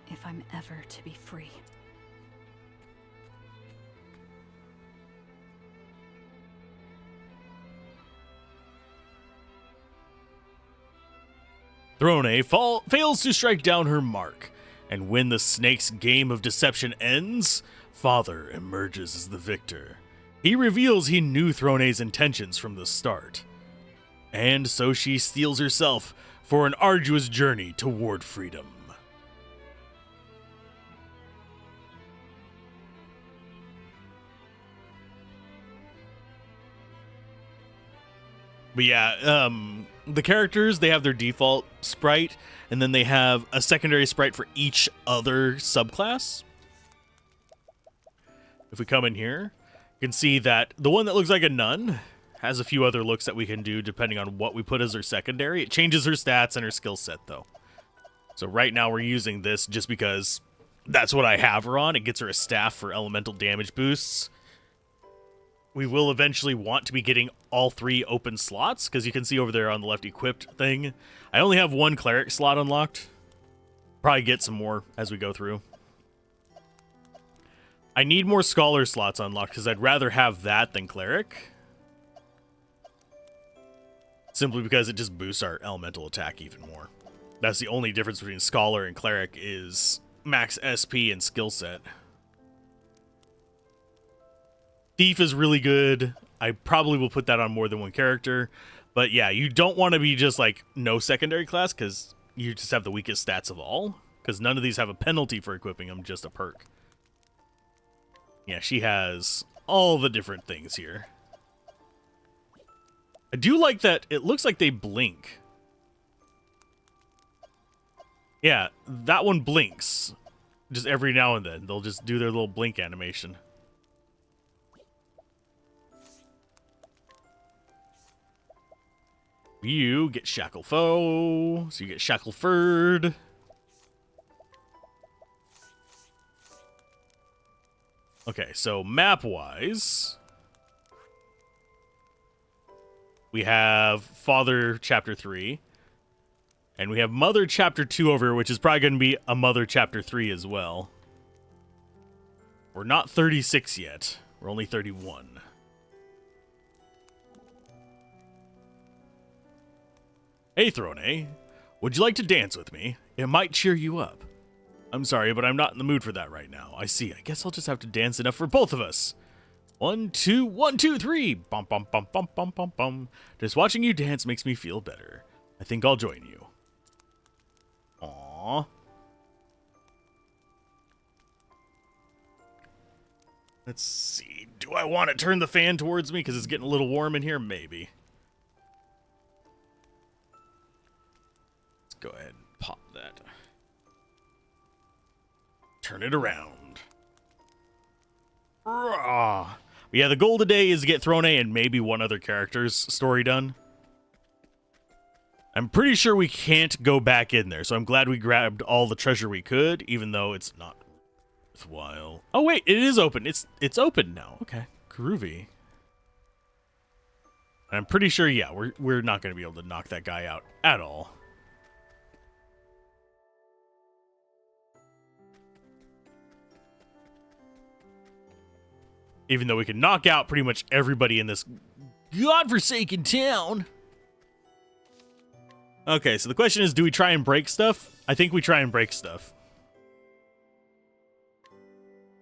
if I'm ever to be free. Throne fails to strike down her mark, and when the snake's game of deception ends, Father emerges as the victor. He reveals he knew Throne's intentions from the start. And so she steels herself for an arduous journey toward freedom. But yeah, the characters, they have their default sprite, and then they have a secondary sprite for each other subclass. If we come in here, you can see that the one that looks like a nun has a few other looks that we can do depending on what we put as her secondary. It changes her stats and her skill set, though. So right now we're using this just because that's what I have her on. It gets her a staff for elemental damage boosts. We will eventually want to be getting all 3 open slots, because you can see over there on the left equipped thing, I only have 1 cleric slot unlocked. Probably get some more as we go through. I need more scholar slots unlocked, because I'd rather have that than cleric. Simply because it just boosts our elemental attack even more. That's the only difference between scholar and cleric, is max SP and skill set. Thief is really good. I probably will put that on more than one character. But yeah, you don't want to be just like no secondary class, because you just have the weakest stats of all. Because none of these have a penalty for equipping them, just a perk. Yeah, she has all the different things here. I do like that it looks like they blink. Yeah, that one blinks. Just every now and then. They'll just do their little blink animation. You get Shacklefo, so you get Shackleford. Okay, so map-wise, we have Father Chapter 3, and we have Mother Chapter 2 over here, which is probably going to be a Mother Chapter 3 as well. We're not 36 yet. We're only 31. Hey, Throne, would you like to dance with me? It might cheer you up. I'm sorry, but I'm not in the mood for that right now. I see. I guess I'll just have to dance enough for both of us. 1, 2, 1, 2, 3. Bum, bum, bum, bum, bum, bum, bum. Just watching you dance makes me feel better. I think I'll join you. Aww. Let's see. Do I want to turn the fan towards me because it's getting a little warm in here? Maybe. Go ahead and pop that. Turn it around. Yeah, the goal today is to get Throne and maybe one other character's story done. I'm pretty sure we can't go back in there, so I'm glad we grabbed all the treasure we could, even though it's not worthwhile. Oh wait, it is open. It's open now. Okay, groovy. I'm pretty sure, yeah, we're not going to be able to knock that guy out at all. Even though we can knock out pretty much everybody in this godforsaken town. Okay, so the question is, do we try and break stuff? I think we try and break stuff.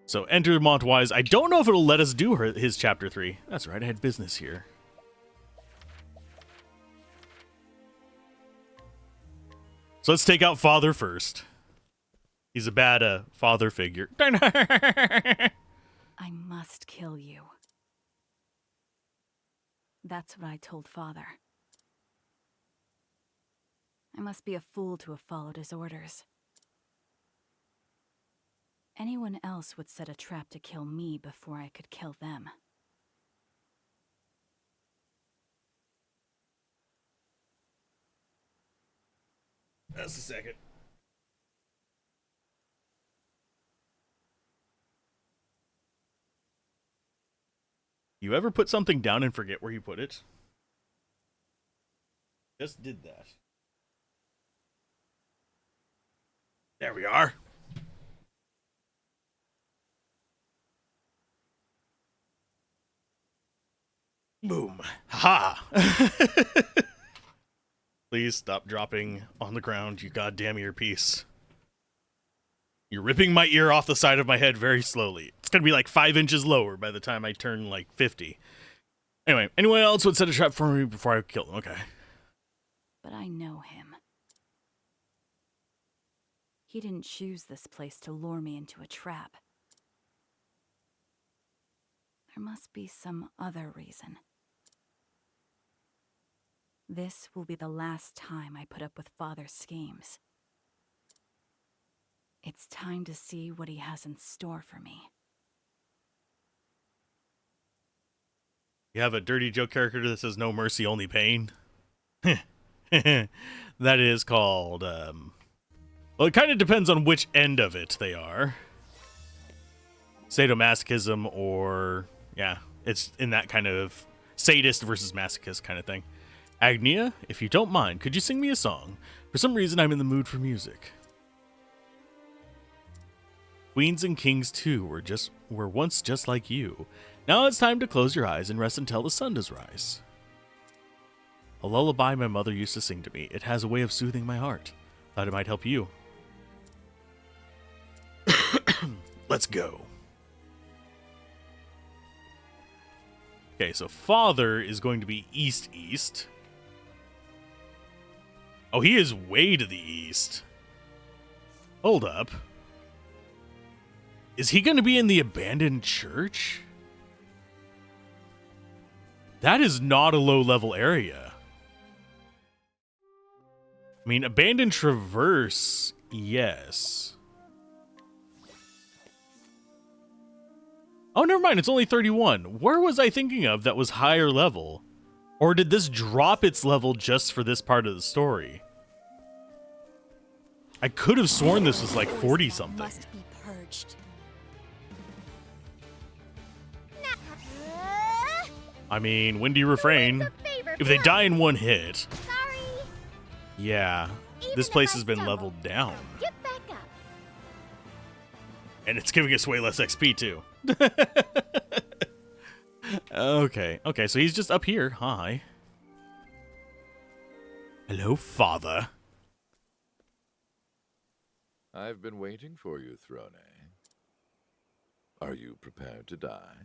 So enter Montwise. I don't know if it'll let us do his chapter 3. That's right, I had business here. So let's take out Father first. He's a bad father figure. I must kill you. That's what I told Father. I must be a fool to have followed his orders. Anyone else would set a trap to kill me before I could kill them. Just a second. You ever put something down and forget where you put it? Just did that. There we are. Boom. Ha! Please stop dropping on the ground, you goddamn earpiece. You're ripping my ear off the side of my head very slowly. It's gonna be like 5 inches lower by the time I turn like 50. Anyway, anyone else would set a trap for me before I kill them? Okay. But I know him. He didn't choose this place to lure me into a trap. There must be some other reason. This will be the last time I put up with Father's schemes. It's time to see what he has in store for me. You have a dirty joke character that says no mercy, only pain? That is called, well, it kind of depends on which end of it they are. Sadomasochism or, yeah, it's in that kind of sadist versus masochist kind of thing. Agnia, if you don't mind, could you sing me a song? For some reason, I'm in the mood for music. Queens and kings, too, were once just like you. Now it's time to close your eyes and rest until the sun does rise. A lullaby my mother used to sing to me. It has a way of soothing my heart. Thought it might help you. Let's go. Okay, so father is going to be east-east. Oh, he is way to the east. Hold up. Is he going to be in the abandoned church? That is not a low-level area. I mean, abandoned traverse, yes. Oh, never mind. It's only 31. Where was I thinking of that was higher level? Or did this drop its level just for this part of the story? I could have sworn this was like 40 something. Must be purged. I mean, when do you refrain? If they die in one hit, Sorry. yeah, this place has been leveled down. Get back up. And it's giving us way less XP too. Okay, so he's just up here. Hi. Hello, father. I've been waiting for you, Throne. Are you prepared to die?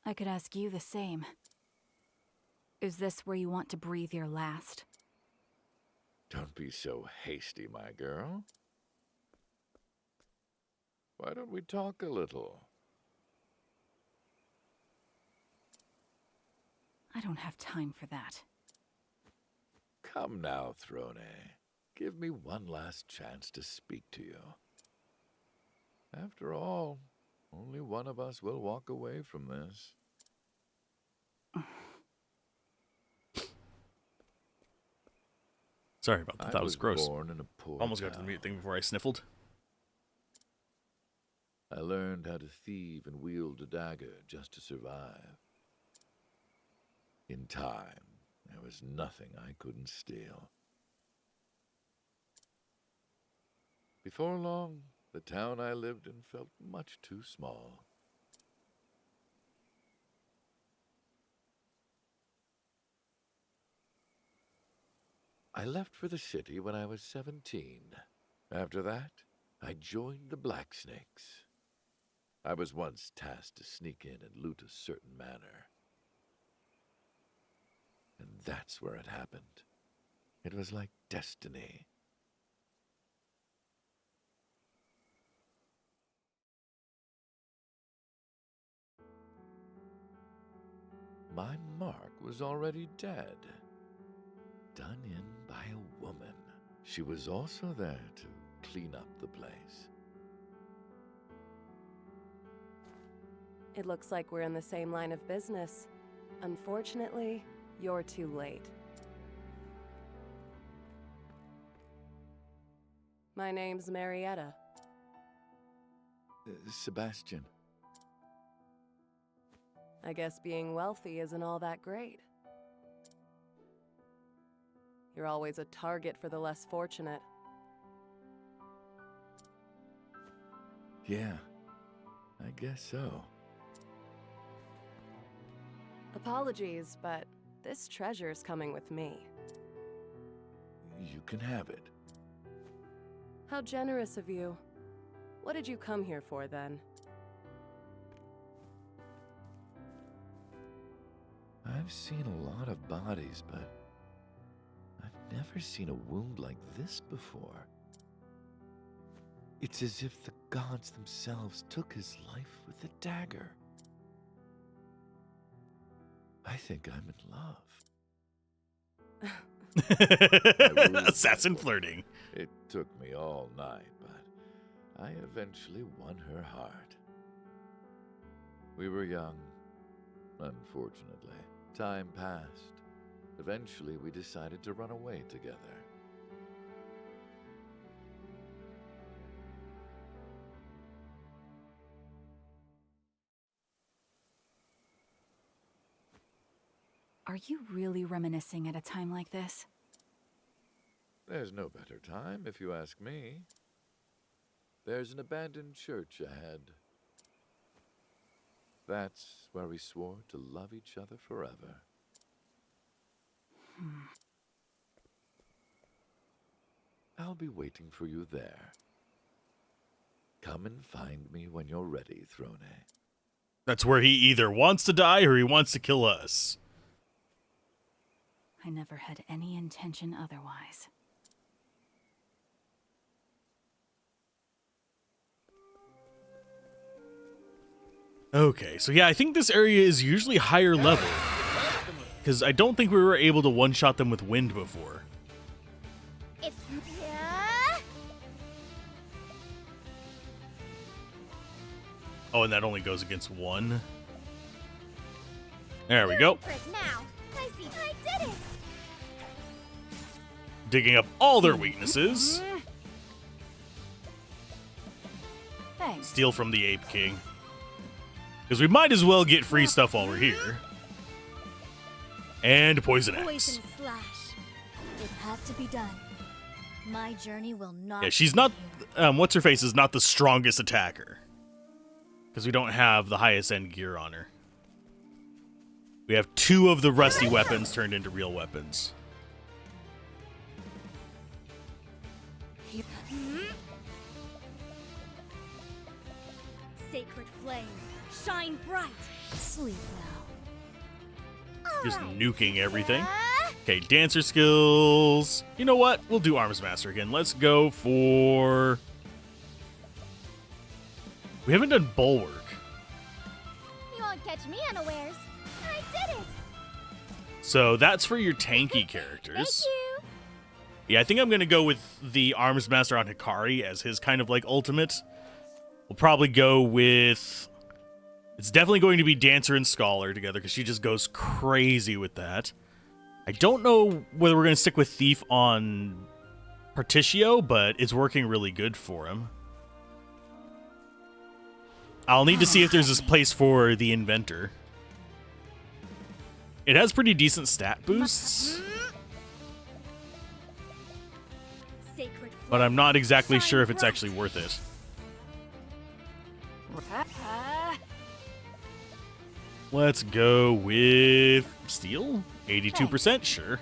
I could ask you the same. Is this where you want to breathe your last? Don't be so hasty, my girl. Why don't we talk a little? I don't have time for that. Come now, Throne. Give me one last chance to speak to you. After all, only one of us will walk away from this. Sorry about that. That was gross. Born in a poor Almost got to the town. mute thing before I sniffled. I learned how to thieve and wield a dagger just to survive. In time, there was nothing I couldn't steal. Before long, the town I lived in felt much too small. I left for the city when I was 17. After that, I joined the Blacksnakes. I was once tasked to sneak in and loot a certain manor. And that's where it happened. It was like destiny. My mark was already dead. Done in by a woman. She was also there to clean up the place. It looks like we're in the same line of business. Unfortunately, you're too late. My name's Marietta. Sebastian. I guess being wealthy isn't all that great. You're always a target for the less fortunate. Yeah, I guess so. Apologies, but this treasure's coming with me. You can have it. How generous of you. What did you come here for, then? I've seen a lot of bodies, but I've never seen a wound like this before. It's as if the gods themselves took his life with a dagger. I think I'm in love. Assassin flirting. It took me all night, but I eventually won her heart. We were young, unfortunately. Time passed. Eventually, we decided to run away together. Are you really reminiscing at a time like this? There's no better time, if you ask me. There's an abandoned church ahead. That's where we swore to love each other forever. I'll be waiting for you there. Come and find me when you're ready, Throne. That's where he either wants to die or he wants to kill us. I never had any intention otherwise. Okay, so yeah, I think this area is usually higher level. Because I don't think we were able to one-shot them with wind before. It's Oh, and that only goes against one. There we go. now. I see. I did it. Digging up all their weaknesses. Thanks. Steal from the Ape King. Because we might as well get free stuff while we're here. And Poison Axe. Poison slash. It had to be done. My journey will not. Yeah, she's not... What's-her-face is not the strongest attacker. Because we don't have the highest end gear on her. We have 2 of the rusty weapons turned into real weapons. Sacred flame, shine bright. Sleep now. Just nuking everything. Okay, dancer skills. You know what? We'll do Arms Master again. Let's go for... We haven't done Bulwark. You won't catch me unawares. I did it. So that's for your tanky characters. Thank you. Yeah, I think I'm going to go with the Arms Master on Hikari as his kind of like ultimate. We'll probably go with... It's definitely going to be Dancer and Scholar together because she just goes crazy with that. I don't know whether we're going to stick with Thief on Particio, but it's working really good for him. I'll need to see if there's this place for the Inventor. It has pretty decent stat boosts, but I'm not exactly sure if it's actually worth it. Let's go with Steel. 82%, sure.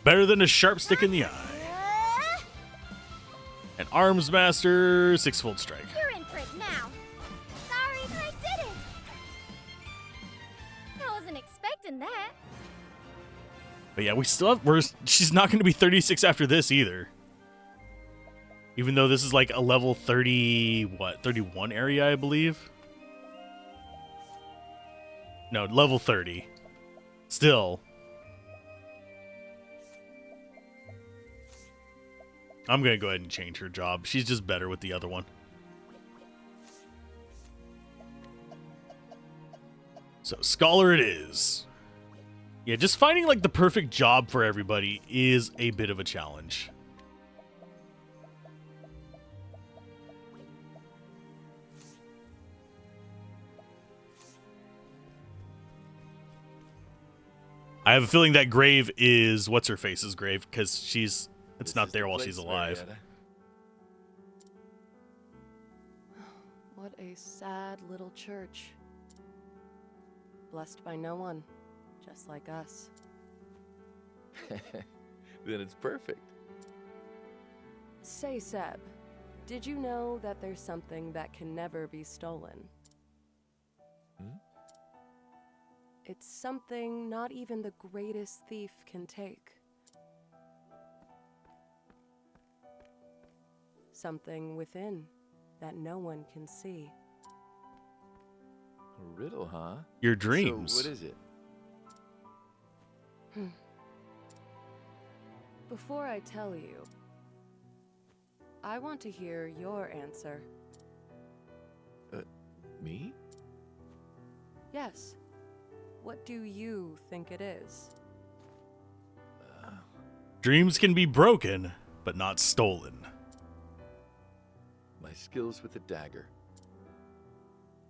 Better than a sharp stick in the eye. An Arms Master, 6-fold strike. You're in for it now. Sorry, I did it. I wasn't expecting that. But yeah, we still have, she's not going to be 36 after this either. Even though this is like a level 31 area, I believe. No, level 30. Still. I'm going to go ahead and change her job. She's just better with the other one. So, Scholar it is. Yeah, just finding like the perfect job for everybody is a bit of a challenge. I have a feeling that grave is what's her face's grave because it's This not is the there while place, she's alive. Marietta. What a sad little church. Blessed by no one, just like us. Then it's perfect. Say, Seb, did you know that there's something that can never be stolen? Hmm? It's something not even the greatest thief can take. Something within that no one can see. A riddle, huh? Your dreams. So what is it? Before I tell you, I want to hear your answer. Me? Yes. What do you think it is? Dreams can be broken, but not stolen. My skills with the dagger.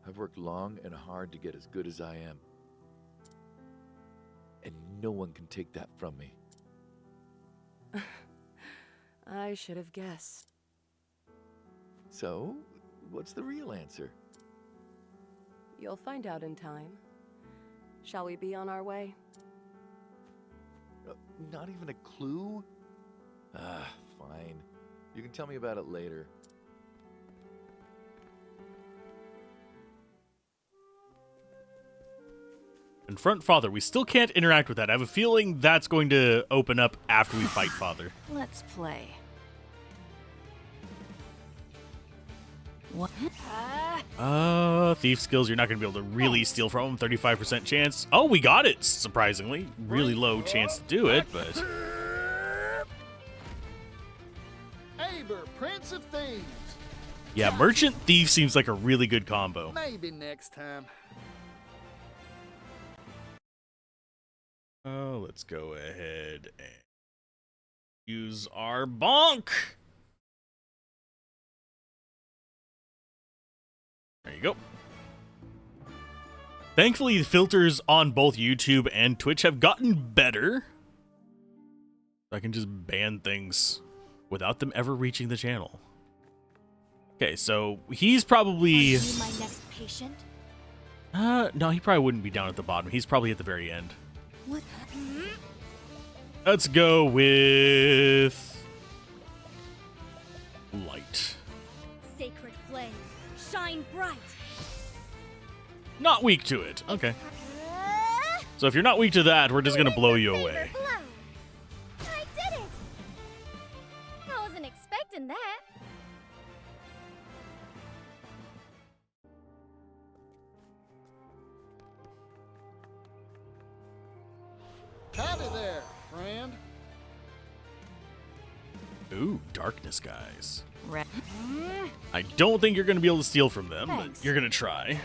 I've worked long and hard to get as good as I am. And no one can take that from me. I should have guessed. So, what's the real answer? You'll find out in time. Shall we be on our way? Not even a clue? Ah, fine. You can tell me about it later. Confront Father. We still can't interact with that. I have a feeling that's going to open up after we fight Father. Let's play. What? Thief skills, you're not going to be able to really steal from him. 35% chance. Oh, we got it, surprisingly. Really low chance to do it, but... Aber, Prince of Thieves. Yeah, Merchant Thief seems like a really good combo. Maybe next time. Let's go ahead and use our bonk. There you go. Thankfully, the filters on both YouTube and Twitch have gotten better. I can just ban things without them ever reaching the channel. Okay, so he's probably... Are you my next patient? No, he probably wouldn't be down at the bottom. He's probably at the very end. What? Let's go with... light. Sacred flame, shine bright. Not weak to it. Okay. So if you're not weak to that, we're just gonna blow you away. I did it! I wasn't expecting that. Howdy there, friend. Ooh, darkness guys. Re- I don't think you're gonna be able to steal from them, Thanks. but you're gonna try.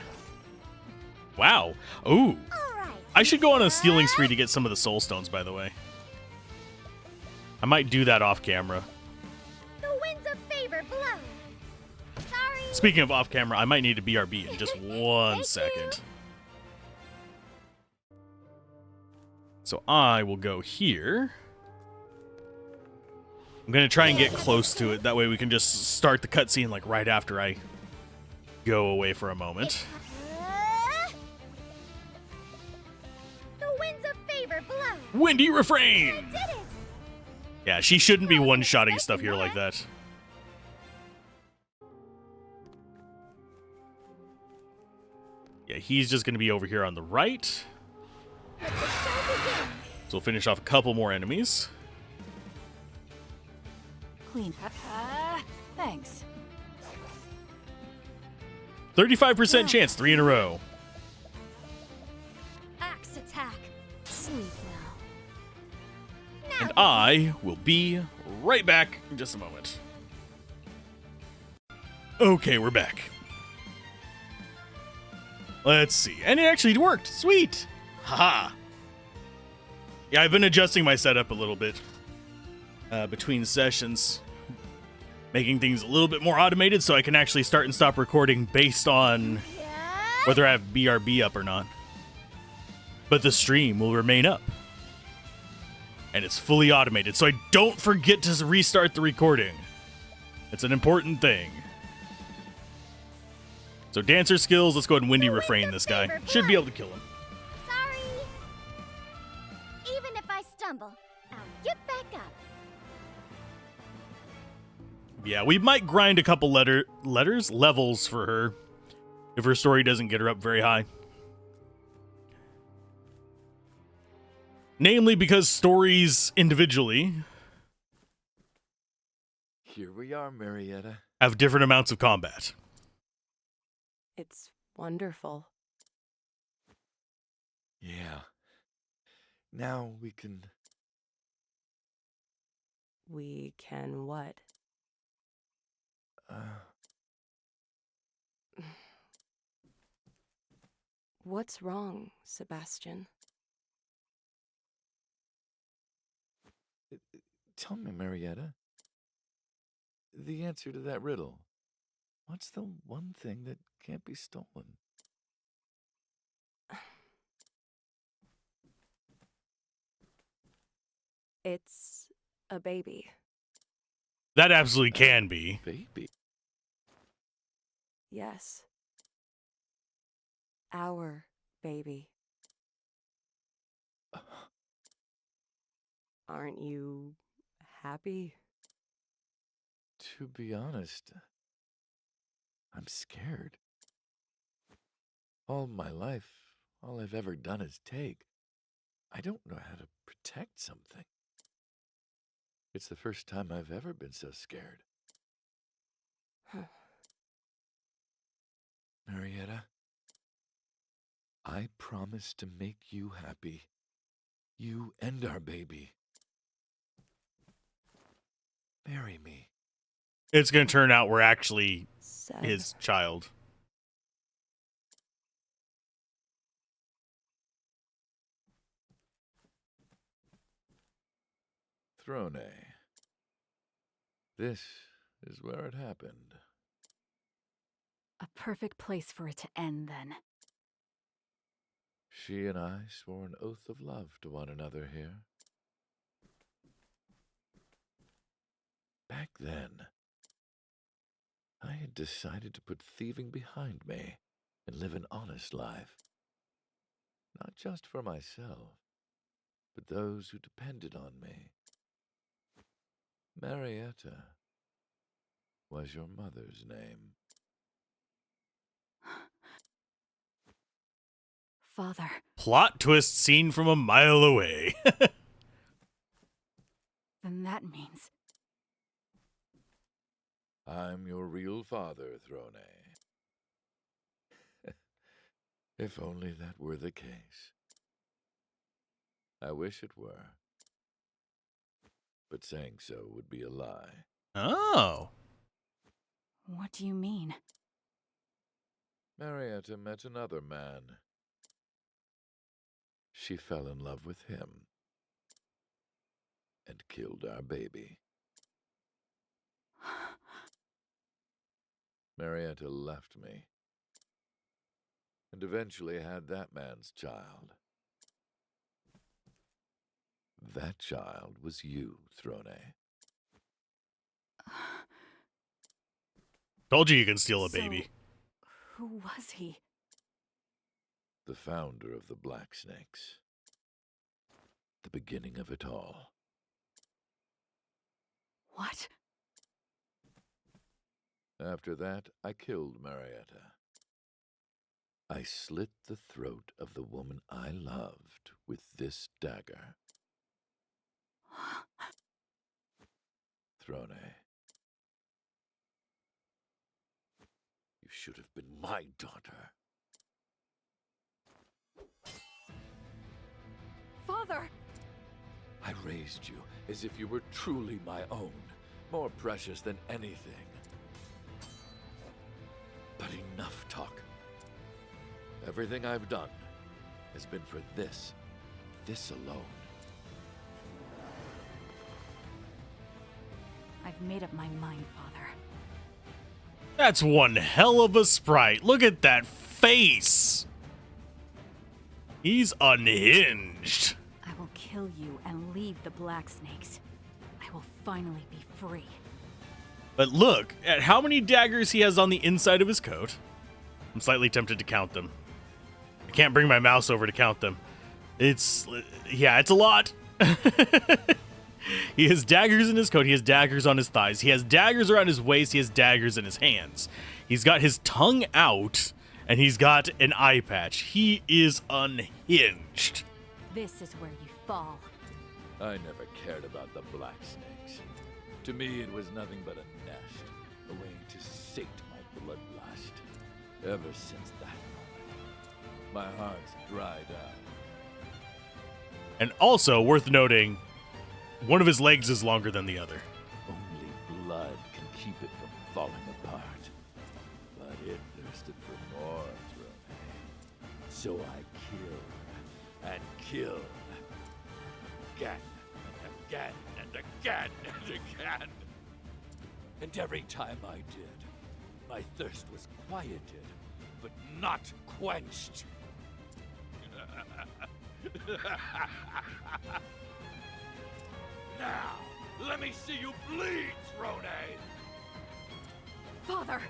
Wow. Ooh. All right. I should go on a stealing spree to get some of the soul stones, by the way. I might do that off camera. The winds of favor blow. Sorry. Speaking of off camera, I might need a BRB in just one Thank second. you. So I will go here. I'm going to try and get close to it. That way we can just start the cutscene like right after I go away for a moment. The winds of favor blow. Windy I refrain! did it. Yeah, she shouldn't be one-shotting stuff here like that. Yeah, he's just going to be over here on the right. Let the show begin. So we'll finish off a couple more enemies. Clean. Thanks. 35% chance, 3 in a row. Axe attack. Sleep now. And I will be right back in just a moment. Okay, we're back. Let's see. And it actually worked. Sweet. Haha. Yeah, I've been adjusting my setup a little bit between sessions, making things a little bit more automated so I can actually start and stop recording based on Yeah. whether I have BRB up or not. But the stream will remain up. And it's fully automated, so I don't forget to restart the recording. It's an important thing. So dancer skills, let's go ahead and windy refrain this guy. Should be able to kill him. Sorry. Even if I stumble, I'll get back up. Yeah, we might grind a couple levels for her if her story doesn't get her up very high. Namely because stories individually Here we are, Marietta. have different amounts of combat. It's wonderful. Yeah. Now we can... We can what? What's wrong, Sebastian? Tell me, Marietta. The answer to that riddle. What's the one thing that can't be stolen? It's a baby. That absolutely can be. Baby. Yes. Our baby. Aren't you happy? To be honest, I'm scared. All my life, all I've ever done is take. I don't know how to protect something. It's the first time I've ever been so scared. Marietta, I promise to make you happy. You and our baby. Marry me. It's going to turn out we're actually Seb. his child. Throne. This is where it happened. A perfect place for it to end, then. She and I swore an oath of love to one another here. Back then, I had decided to put thieving behind me and live an honest life. Not just for myself, but those who depended on me. Marietta was your mother's name. Father. Plot twist seen from a mile away. Then that means... I'm your real father, Throne. If only that were the case. I wish it were. But saying so would be a lie. Oh. What do you mean? Marietta met another man. She fell in love with him and killed our baby. Marietta left me and eventually had that man's child. That child was you, Throne. Told you can steal a baby. Who was he? The founder of the Black Snakes. The beginning of it all. What? After that, I killed Marietta. I slit the throat of the woman I loved with this dagger. Throne. You should have been my daughter. Father! I raised you as if you were truly my own, more precious than anything. But enough talk. Everything I've done has been for this alone. I've made up my mind, Father. That's one hell of a sprite. Look at that face. He's unhinged. I will kill kill you and leave the Black Snakes, I will finally be free. But look at how many daggers he has on the inside of his coat. I'm slightly tempted to count them. I can't bring my mouse over to count them. It's a lot. He has daggers in his coat. He has daggers on his thighs. He has daggers around his waist. He has daggers in his hands. He's got his tongue out, and he's got an eye patch. He is unhinged. This is where you fall. I never cared about the Black Snakes. To me, it was nothing but a nest, a way to sate my bloodlust. Ever since that moment, my heart's dried up. And also, worth noting, one of his legs is longer than the other. Only blood can keep it from falling apart. But it thirsted for more, Throne. So I killed and killed. Again and again and again and again. And every time I did, my thirst was quieted, but not quenched. Now, let me see you bleed, Throne. Father!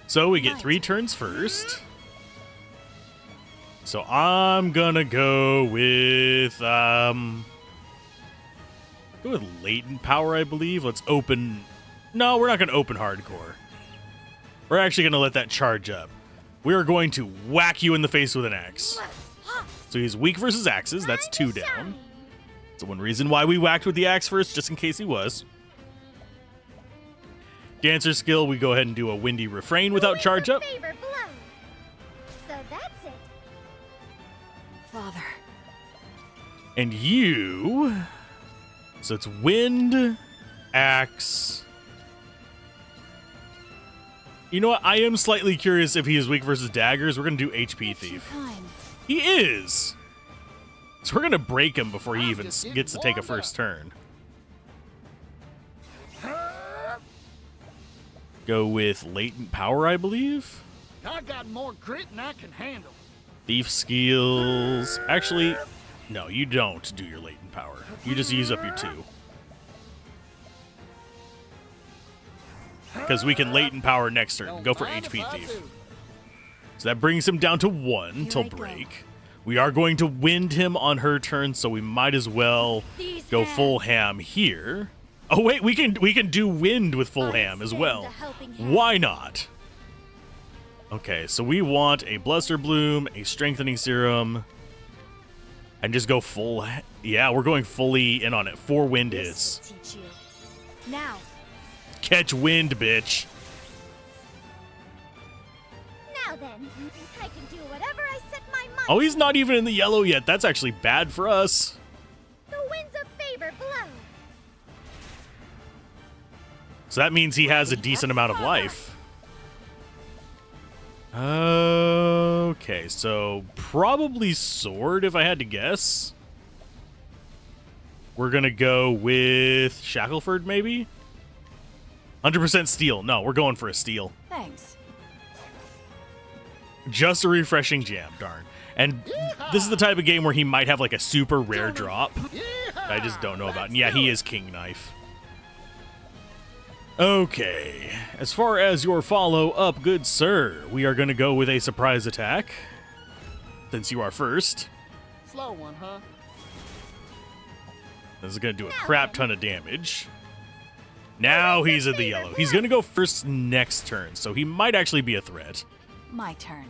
So we get 3 turns first. So I'm gonna go with latent power, I believe. Let's open. No, we're not gonna open hardcore. We're actually gonna let that charge up. We are going to whack you in the face with an axe. So he's weak versus axes. That's 2 down. So one reason why we whacked with the axe first, just in case he was. Dancer skill, we go ahead and do a windy refrain without charge up. So that's it. Father. And you... So it's wind, axe... You know what? I am slightly curious if he is weak versus daggers. We're going to do HP Thief. He is! So we're going to break him before he even gets to take a first turn. Go with latent power, I believe. I got more grit than I can handle. Thief skills. Actually, no, you don't do your latent power. You just use up your 2. Because we can latent power next turn. Go for HP Thief. So that brings him down to 1 till break. We are going to wind him on her turn, so we might as well go full ham here. Oh wait, we can do wind with full ham as well. Why not? Okay, so we want a Bluster Bloom, a Strengthening Serum, and just go full. Yeah, we're going fully in on it. 4 wind hits. Now. Catch wind, bitch. Now then, I can do whatever I set my mind. Oh, he's not even in the yellow yet. That's actually bad for us. The winds of favor blow. So that means he has a decent amount of life. Okay, so probably sword if I had to guess. We're going to go with Shackleford maybe? 100% steel. No, we're going for a steel. Thanks. Just a refreshing jam, darn. And this is the type of game where he might have like a super rare drop. I just don't know about. And yeah, he is King Knife. Okay. As far as your follow-up, good sir, we are going to go with a surprise attack. Since you are first. Slow one, huh? This is going to do a crap ton of damage. Now he's in the yellow. He's going to go first next turn, so he might actually be a threat. My turn.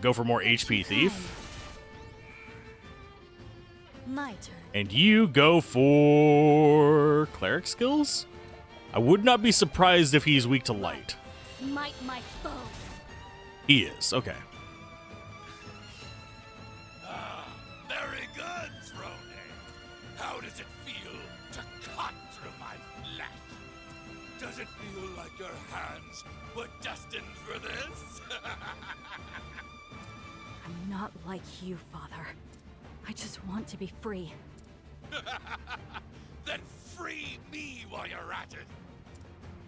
Go for more HP Thief. My turn. And you go for Cleric skills? I would not be surprised if he's weak to light. Smite my foe. He is, okay. Very good, Throne. How does it feel to cut through my flesh? Does it feel like your hands were destined for this? I'm not like you, Father. I just want to be free. Then free me while you're at it.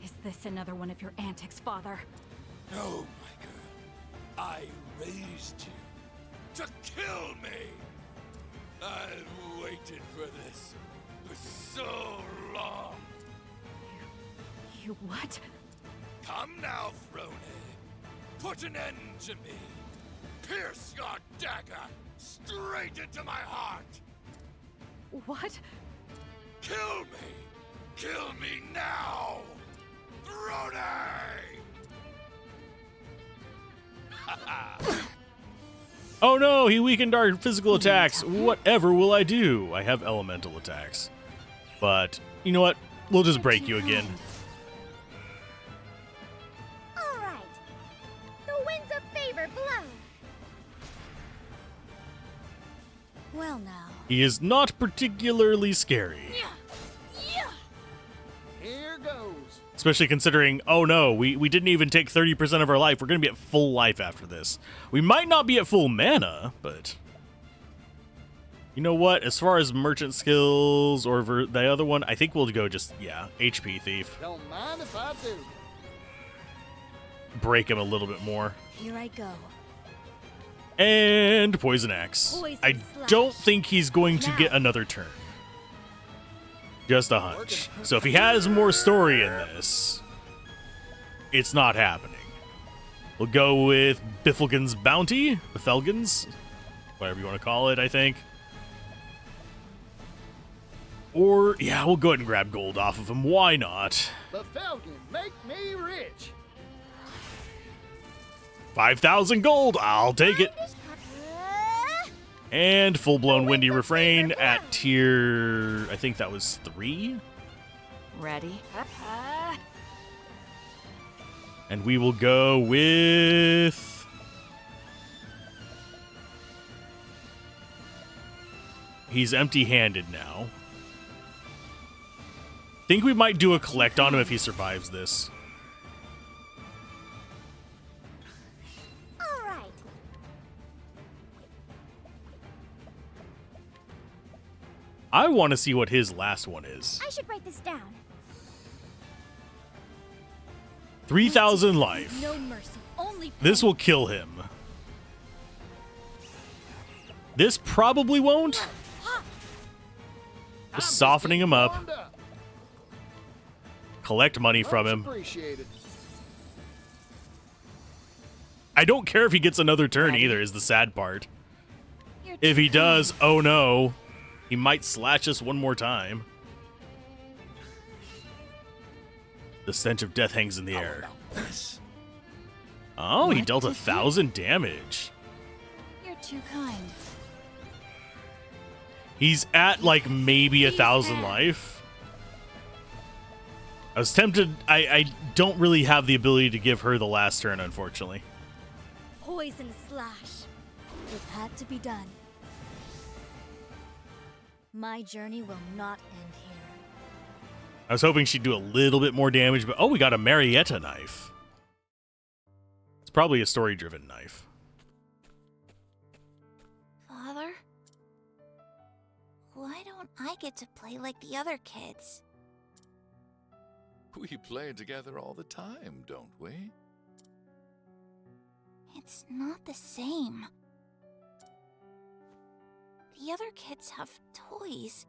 Is this another one of your antics, Father? No, my girl. I raised you to kill me. I've waited for this for so long. You what? Come now, Throne. Put an end to me. Pierce your dagger straight into my heart. What? Kill me! Kill me now! Throne! Oh no, he weakened our physical attacks. Whatever will I do? I have elemental attacks. But, you know what? We'll just break you again. All right. The winds of favor blow. Well now. He is not particularly scary. Here goes. Especially considering, oh no, we didn't even take 30% of our life. We're going to be at full life after this. We might not be at full mana, but... You know what? As far as merchant skills or the other one, I think we'll go just, yeah, HP Thief. Don't mind if I do. Break him a little bit more. Here I go. And Poison Axe. Poison I Slash. don't think he's going to Now. get another turn. Just a hunch. So if he has more story in this, it's not happening. We'll go with Biffelgen's Bounty. Biffelgen's? Whatever you want to call it, I think. Or, yeah, we'll go ahead and grab gold off of him. Why not? The Falcon make me rich. 5,000 gold. I'll take it. And full-blown Windy Refrain at tier... I think that was 3? Ready? And we will go with... He's empty-handed now. Think we might do a collect on him if he survives this. All right. I want to see what his last one is. I should write this down. 3,000 life. No mercy. Only This will kill him. This probably won't. Just softening him up. Warmed up. Collect money from Much him. appreciated. I don't care if he gets another turn either, is the sad part. If he does, oh no. He might slash us one more time. The stench of death hangs in the air. Oh, he dealt 1,000 damage. You're too kind. He's at like maybe 1,000 life. I was tempted. I don't really have the ability to give her the last turn, unfortunately. Poison slash. It had to be done. My journey will not end here. I was hoping she'd do a little bit more damage, but oh, we got a Marietta knife. It's probably a story-driven knife. Father? Why don't I get to play like the other kids? We play together all the time, don't we? It's not the same. The other kids have toys.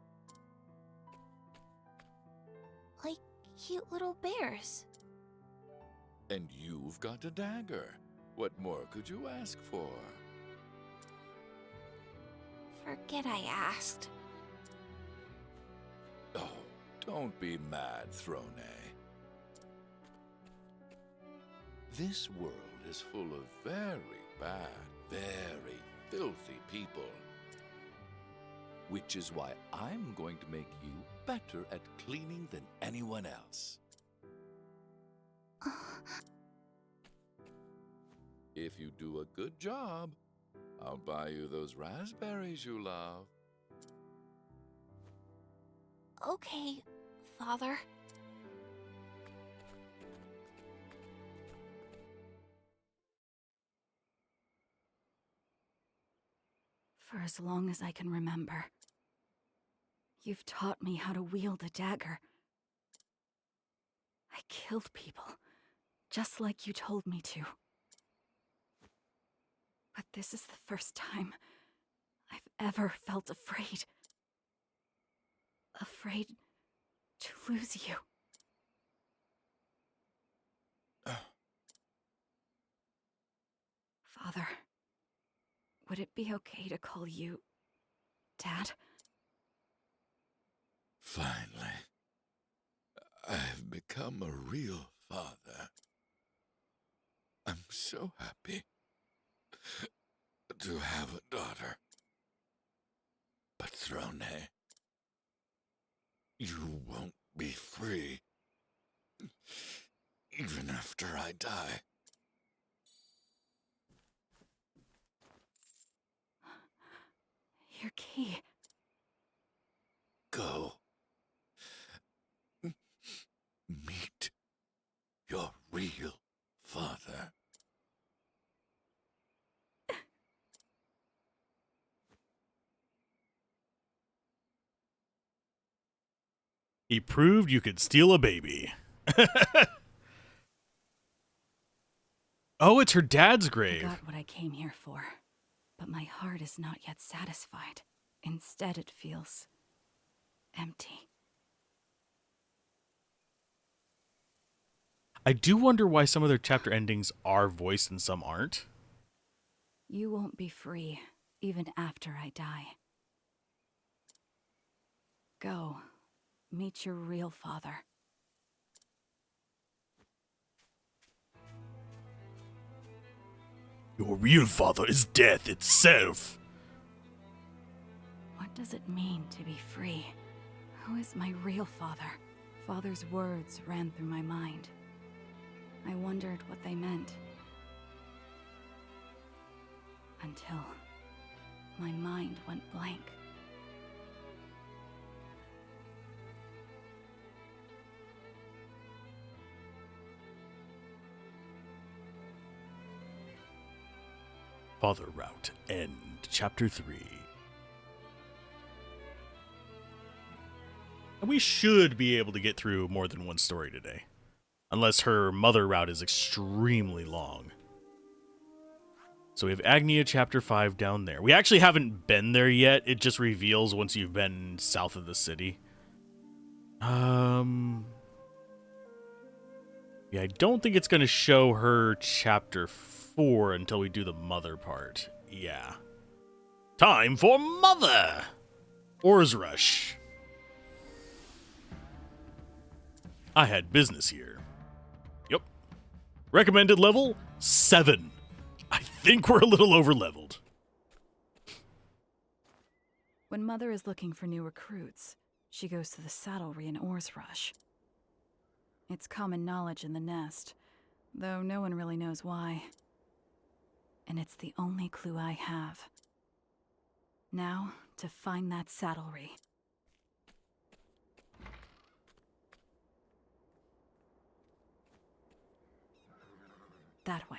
Like cute little bears. And you've got a dagger. What more could you ask for? Forget I asked. Oh, don't be mad, Throne. This world is full of very bad, very filthy people. Which is why I'm going to make you better at cleaning than anyone else. If you do a good job, I'll buy you those raspberries you love. Okay, Father. For as long as I can remember, you've taught me how to wield a dagger. I killed people, just like you told me to. This is the first time I've ever felt afraid. Afraid to lose you. Father, would it be okay to call you Dad? Finally, I've become a real father. I'm so happy to have a daughter. But Throne, you won't be free, even after I die. Your key. Go. Meet your real father. He proved you could steal a baby. Oh, it's her dad's I grave. got what I came here for, but my heart is not yet satisfied. Instead, it feels empty. I do wonder why some of their chapter endings are voiced and some aren't. You won't be free, even after I die. Go, meet your real father. Your real father is death itself. What does it mean to be free? Who is my real father? Father's words ran through my mind. I wondered what they meant. Until my mind went blank. Father Route, End, Chapter 3. And we should be able to get through more than one story today. Unless her mother route is extremely long. So we have Agnia Chapter 5 down there. We actually haven't been there yet. It just reveals once you've been south of the city. Yeah, I don't think it's going to show her Chapter 4 until we do the mother part. Yeah. Time for Mother! Ores Rush. I had business here. Yep. Recommended level 7. I think we're a little over-leveled. When Mother is looking for new recruits, she goes to the saddlery in Ores Rush. It's common knowledge in the nest, though no one really knows why. And it's the only clue I have. Now, to find that saddlery. That way.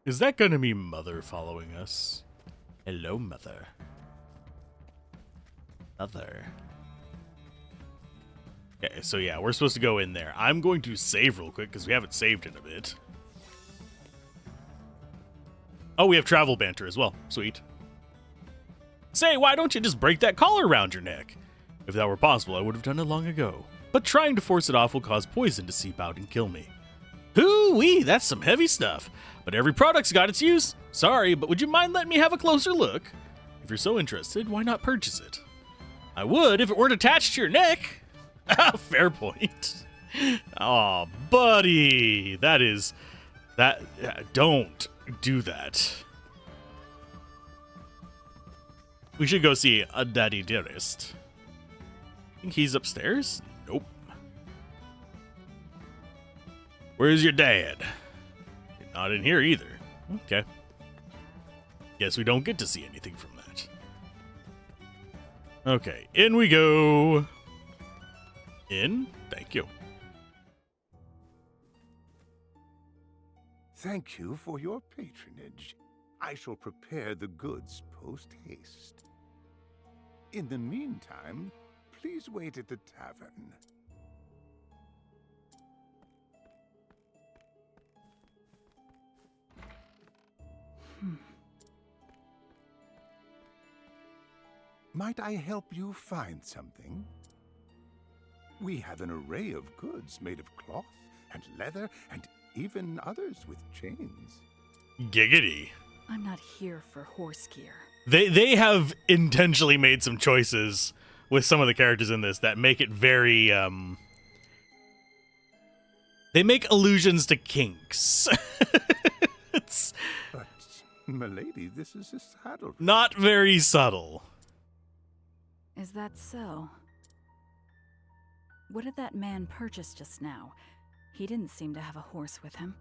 Is that going to be Mother following us? Hello, Mother. Mother. Okay, so yeah, we're supposed to go in there. I'm going to save real quick because we haven't saved in a bit. Oh, we have travel banter as well. Sweet. Say, why don't you just break that collar around your neck? If that were possible, I would have done it long ago. But trying to force it off will cause poison to seep out and kill me. Hoo-wee, that's some heavy stuff. But every product's got its use. Sorry, but would you mind letting me have a closer look? If you're so interested, why not purchase it? I would if it weren't attached to your neck. Fair point. Aw, buddy. Don't do that. We should go see a Daddy Dearest. Think he's upstairs? Nope. Where's your dad? Not in here either. Okay. Guess we don't get to see anything from that. Okay, in we go. In? Thank you. Thank you for your patronage. I shall prepare the goods post-haste. In the meantime, please wait at the tavern. Might I help you find something? We have an array of goods made of cloth and leather and even others with chains. Giggity. I'm not here for horse gear. They have intentionally made some choices with some of the characters in this that make it very they make allusions to kinks. It's But, milady, this is a saddle. not very subtle. Is that so? What did that man purchase just now? He didn't seem to have a horse with him.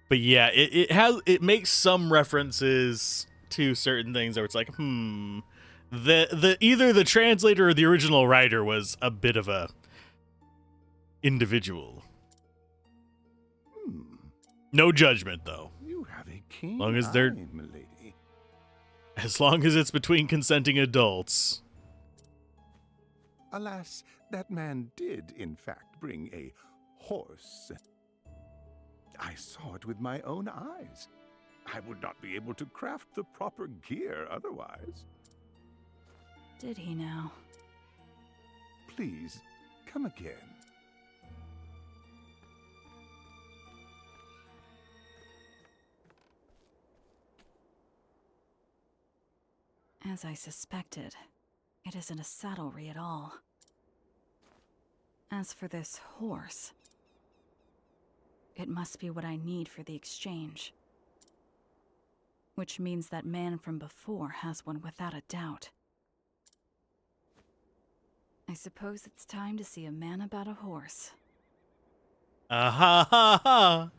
But yeah, it makes some references to certain things where it's like, the either the translator or the original writer was a bit of a individual. No judgment though. You have a keen Long as they're- eye, milady. As long as it's between consenting adults. Alas, that man did, in fact, bring a horse. I saw it with my own eyes. I would not be able to craft the proper gear otherwise. Did he now? Please, come again. As I suspected, it isn't a saddlery at all. As for this horse, it must be what I need for the exchange. Which means that man from before has one without a doubt. I suppose it's time to see a man about a horse. Ha ha.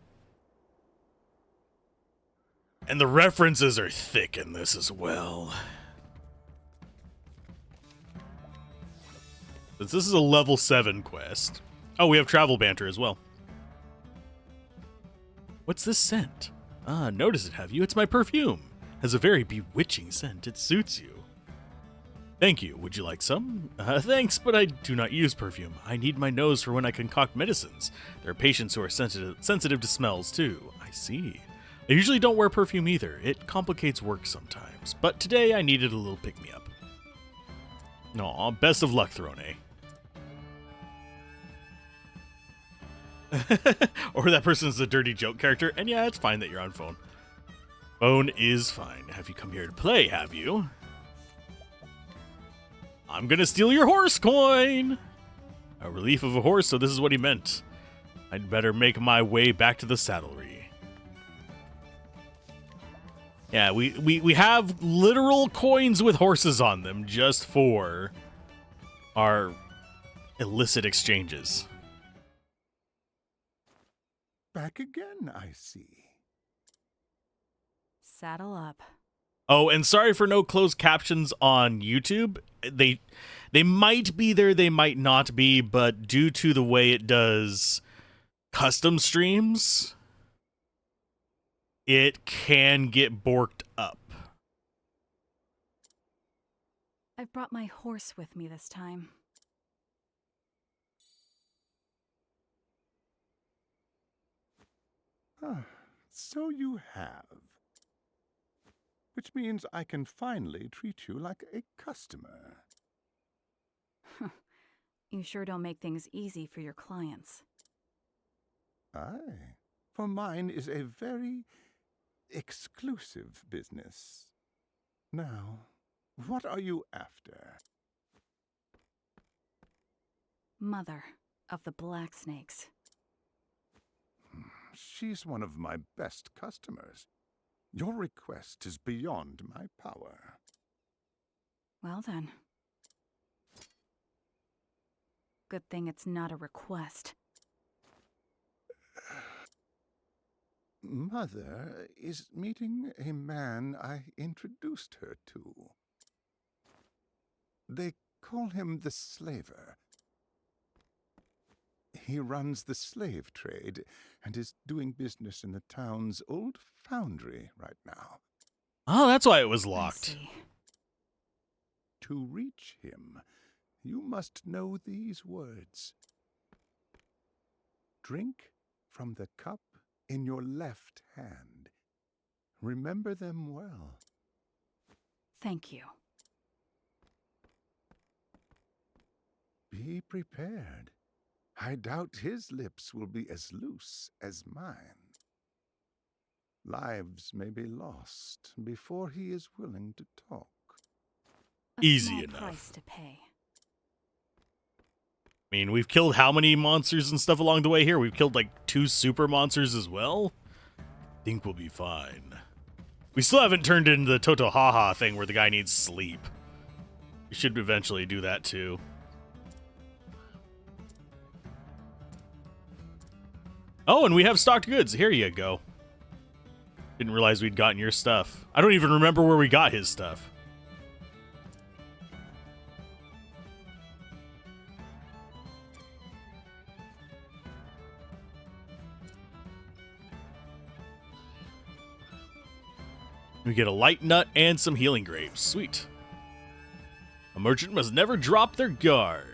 And the references are thick in this as well. This is a level 7 quest. Oh, we have travel banter as well. What's this scent? Ah, notice it, have you? It's my perfume. Has a very bewitching scent. It suits you. Thank you. Would you like some? Thanks, but I do not use perfume. I need my nose for when I concoct medicines. There are patients who are sensitive to smells, too. I see. I usually don't wear perfume either. It complicates work sometimes. But today I needed a little pick-me-up. Aw, best of luck, Throne. Or that person's a dirty joke character, and yeah, it's fine that you're on phone. Phone is fine. Have you come here to play, have you? I'm gonna steal your horse coin! A relief of a horse, so this is what he meant. I'd better make my way back to the saddlery. Yeah, we have literal coins with horses on them just for our illicit exchanges. Back again, I see. Saddle up. Oh, and sorry for no closed captions on YouTube. They might be there, they might not be, but due to the way it does custom streams, it can get borked up. I've brought my horse with me this time. So you have. Which means I can finally treat you like a customer. You sure don't make things easy for your clients. Aye, for mine is a very exclusive business. Now, what are you after? Mother of the Black Snakes. She's one of my best customers. Your request is beyond my power. Well then. Good thing it's not a request. Mother is meeting a man I introduced her to. They call him the Slaver. He runs the slave trade and is doing business in the town's old foundry right now. Oh, that's why it was I locked. see. To reach him, you must know these words. Drink from the cup in your left hand. Remember them well. Thank you. Be prepared. I doubt his lips will be as loose as mine. Lives may be lost before he is willing to talk. A Easy small enough. price to pay. I mean, we've killed how many monsters and stuff along the way here? We've killed like 2 super monsters as well? Think we'll be fine. We still haven't turned into the Totohaha thing where the guy needs sleep. We should eventually do that too. Oh, and we have stocked goods. Here you go. Didn't realize we'd gotten your stuff. I don't even remember where we got his stuff. We get a light nut and some healing grapes. Sweet. A merchant must never drop their guard.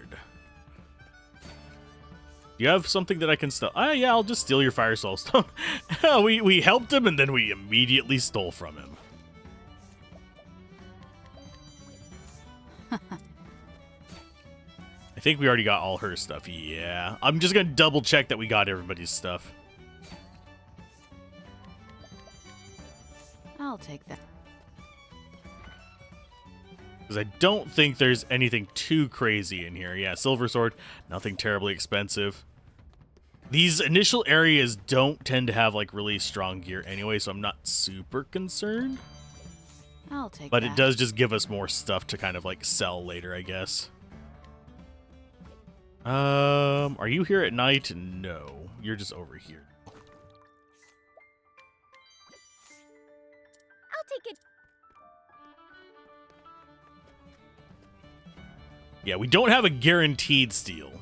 Do you have something that I can steal? Ah, yeah, I'll just steal your fire soul stone. we helped him and then we immediately stole from him. I think we already got all her stuff. Yeah. I'm just going to double check that we got everybody's stuff. I'll take that. Because I don't think there's anything too crazy in here. Yeah, silver sword, nothing terribly expensive. These initial areas don't tend to have like really strong gear anyway, so I'm not super concerned. I'll take But that. it does just give us more stuff to kind of like sell later, I guess. Are you here at night? No, you're just over here. I'll take it. Yeah, we don't have a guaranteed steal.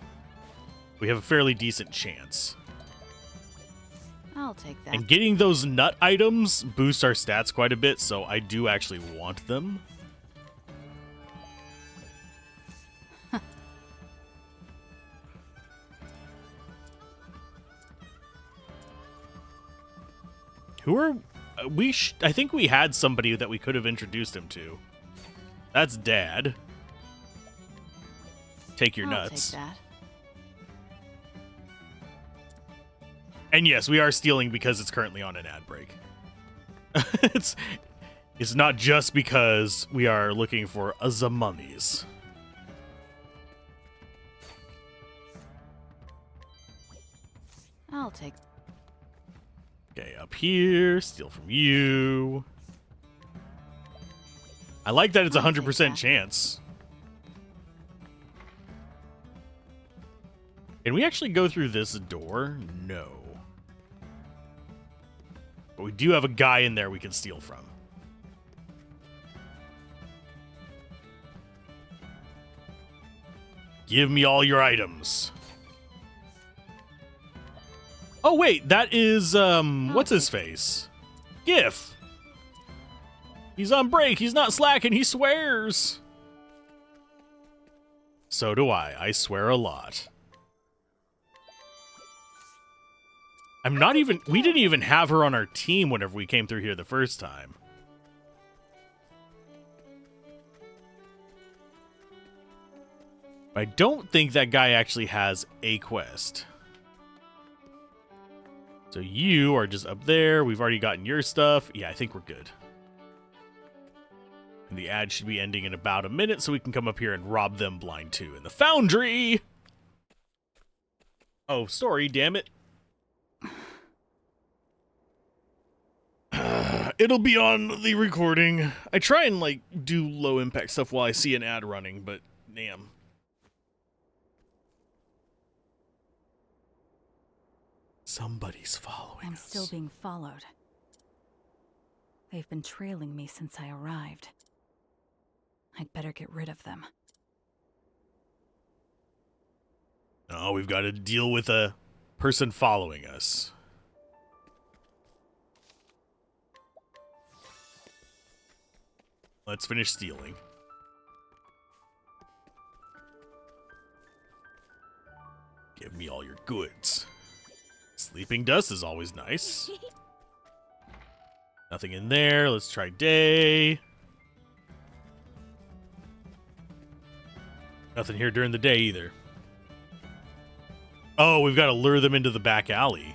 We have a fairly decent chance. I'll take that. And getting those nut items boosts our stats quite a bit, so I do actually want them. Who are we? I think we had somebody that we could have introduced him to. That's Dad. Take your I'll nuts. take that. And yes, we are stealing because it's currently on an ad break. it's not just because we are looking for the monies. I'll take. Okay, up here, steal from you. I like that it's a I'll take 100% that. chance. Can we actually go through this door? No. But we do have a guy in there we can steal from. Give me all your items. Oh, wait, that is, what's his face? Gif. He's on break. He's not slacking. He swears. So do I. I swear a lot. I'm not even... We didn't even have her on our team whenever we came through here the first time. I don't think that guy actually has a quest. So you are just up there. We've already gotten your stuff. Yeah, I think we're good. And the ad should be ending in about a minute, so we can come up here and rob them blind too. In the foundry! Oh, sorry, damn it. It'll be on the recording. I try and, like, do low impact stuff while I see an ad running, but damn. Somebody's following I'm us. still being followed. They've been trailing me since I arrived. I'd better get rid of them. Oh, we've got to deal with a person following us. Let's finish stealing. Give me all your goods. Sleeping dust is always nice. Nothing in there. Let's try day. Nothing here during the day either. Oh, we've got to lure them into the back alley.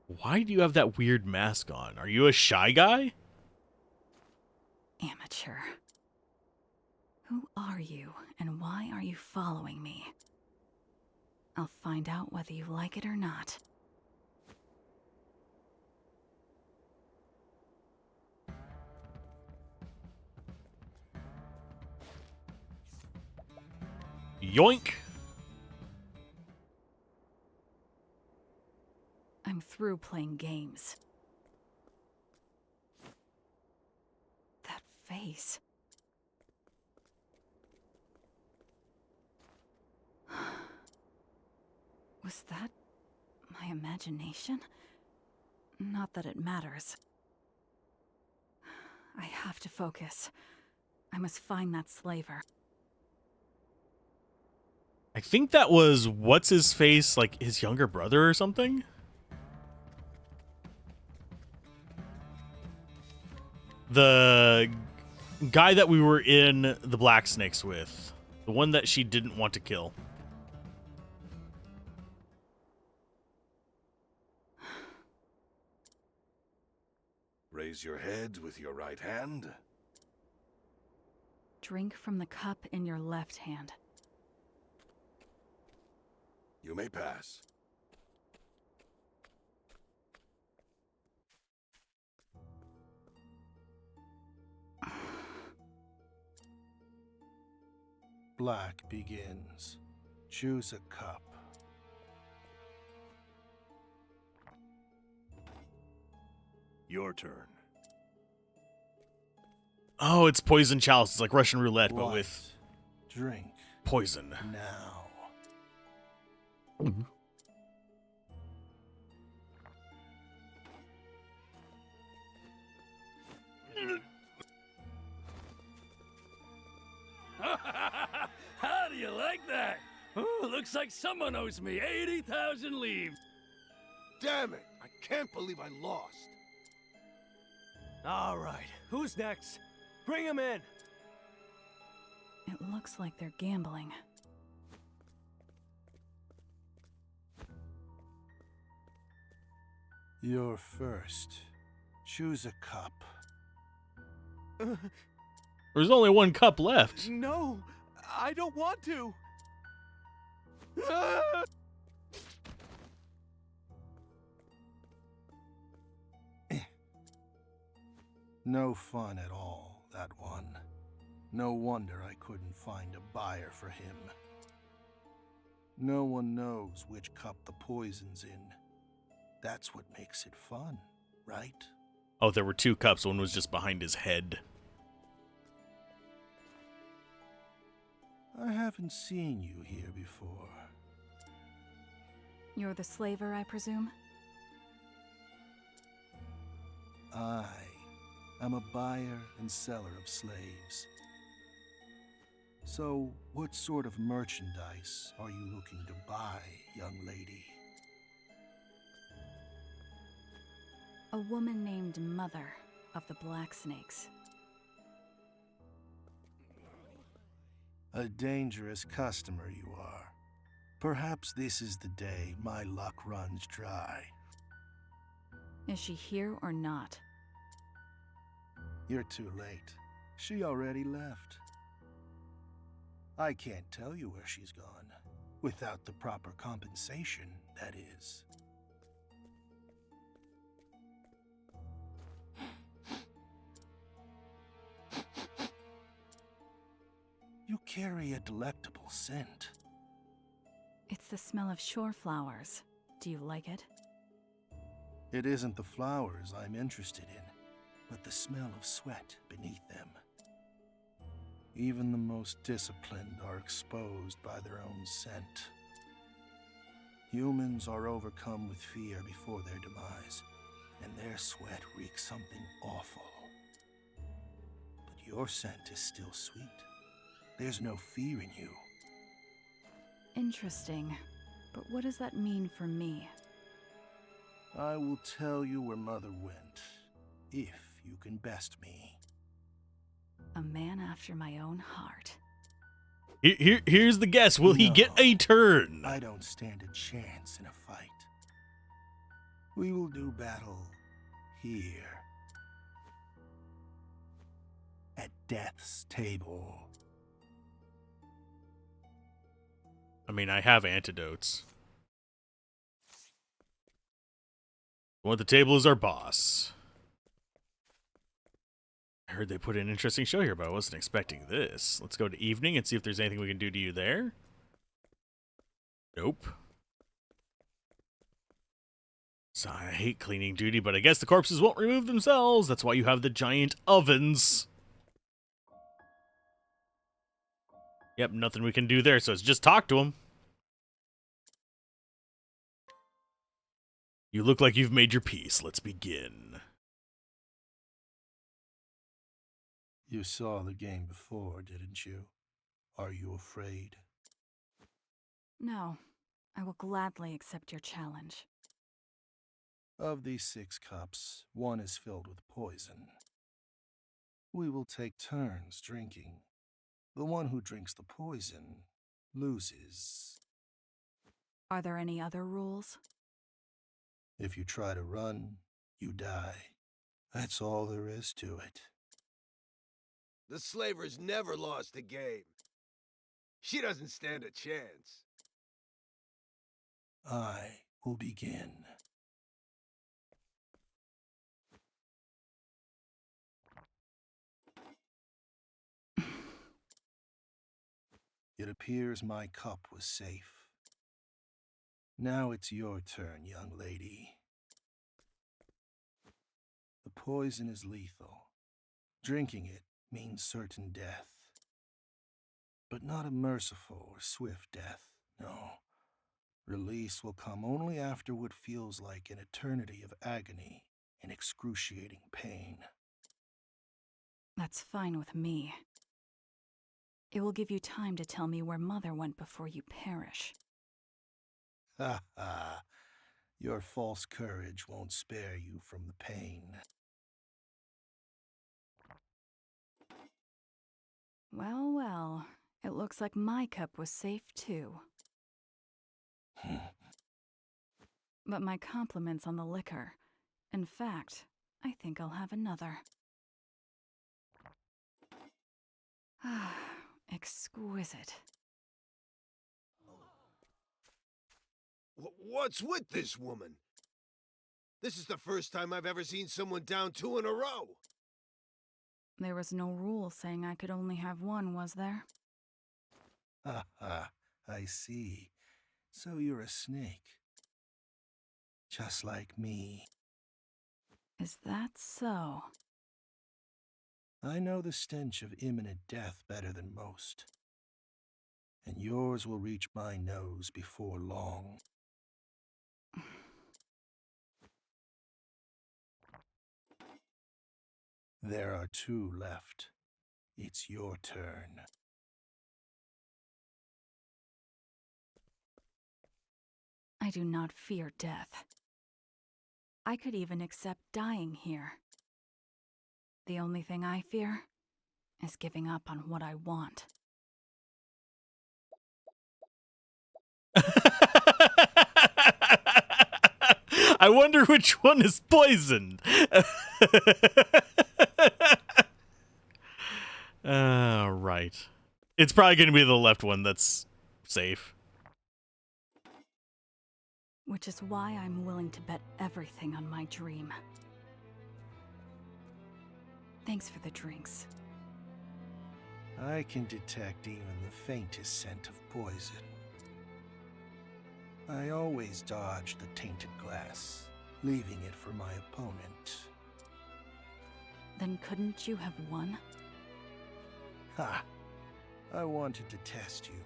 Why do you have that weird mask on? Are you a shy guy? Amateur. Who are you, and why are you following me? I'll find out whether you like it or not. Yoink! I'm through playing games. That face. Was that my imagination? Not that it matters. I have to focus. I must find that slaver. I think that was what's his face, like his younger brother or something? The guy that we were in the Black Snakes with. The one that she didn't want to kill. Raise your head with your right hand. Drink from the cup in your left hand. You may pass. Black begins. Choose a cup. Your turn. Oh, it's poison chalice. It's like Russian roulette, but White. with Drink poison. now. How do you like that? Oh, looks like someone owes me 80,000 leaves. Damn it! I can't believe I lost. All right, who's next? Bring him in. It looks like they're gambling. You're first. Choose a cup. There's only one cup left. No, I don't want to. No fun at all, that one. No wonder I couldn't find a buyer for him. No one knows which cup the poison's in. That's what makes it fun, right? Oh, there were two cups. One was just behind his head. I haven't seen you here before. You're the slaver, I presume? I am a buyer and seller of slaves. So, what sort of merchandise are you looking to buy, young lady? A woman named Mother of the Black Snakes. A dangerous customer you are. Perhaps this is the day my luck runs dry. Is she here or not? You're too late. She already left. I can't tell you where she's gone. Without the proper compensation, that is. You carry a delectable scent. It's the smell of shore flowers. Do you like it? It isn't the flowers I'm interested in, but the smell of sweat beneath them. Even the most disciplined are exposed by their own scent. Humans are overcome with fear before their demise, and their sweat reeks something awful. Your scent is still sweet. There's no fear in you. Interesting. But what does that mean for me? I will tell you where Mother went, if you can best me. A man after my own heart. Here's the guess. Will he get No, a turn? I don't stand a chance in a fight. We will do battle here. At death's table. I mean, I have antidotes. The one at the table is our boss. I heard they put an interesting show here, but I wasn't expecting this. Let's go to evening and see if there's anything we can do to you there. Nope. So I hate cleaning duty, but I guess the corpses won't remove themselves. That's why you have the giant ovens. Yep, nothing we can do there, so it's just talk to him. You look like you've made your peace. Let's begin. You saw the game before, didn't you? Are you afraid? No, I will gladly accept your challenge. Of these 6 cups, 1 is filled with poison. We will take turns drinking. The one who drinks the poison loses. Are there any other rules? If you try to run, you die. That's all there is to it. The slaver's never lost a game. She doesn't stand a chance. I will begin. It appears my cup was safe. Now it's your turn, young lady. The poison is lethal. Drinking it means certain death. But not a merciful or swift death, no. Release will come only after what feels like an eternity of agony and excruciating pain. That's fine with me. It will give you time to tell me where Mother went before you perish. Ha ha. Your false courage won't spare you from the pain. Well, well. It looks like my cup was safe too. But my compliments on the liquor. In fact, I think I'll have another. Exquisite. What's with this woman? This is the first time I've ever seen someone down 2 in a row. There was no rule saying I could only have one, was there? Ha ha. I see. So you're a snake. Just like me. Is that so? I know the stench of imminent death better than most. And yours will reach my nose before long. There are 2 left. It's your turn. I do not fear death. I could even accept dying here. The only thing I fear is giving up on what I want. I wonder which one is poisoned. Right. It's probably going to be the left one that's safe. Which is why I'm willing to bet everything on my dream. Thanks for the drinks. I can detect even the faintest scent of poison. I always dodge the tainted glass, leaving it for my opponent. Then couldn't you have won? Ha! I wanted to test you,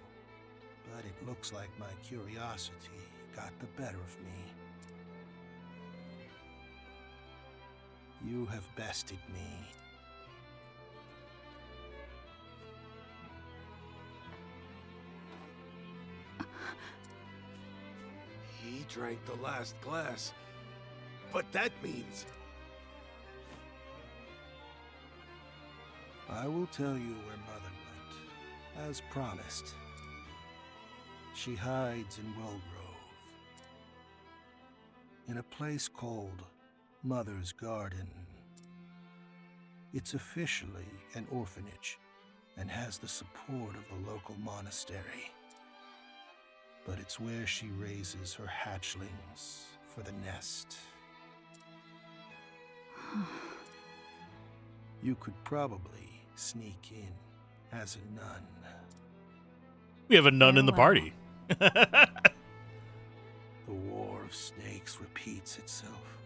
but it looks like my curiosity got the better of me. You have bested me. drank the last glass. But that means... I will tell you where Mother went, as promised. She hides in Wellgrove, in a place called Mother's Garden. It's officially an orphanage and has the support of the local monastery. But it's where she raises her hatchlings for the nest. You could probably sneak in as a nun. We have a nun in the party. The war of snakes repeats itself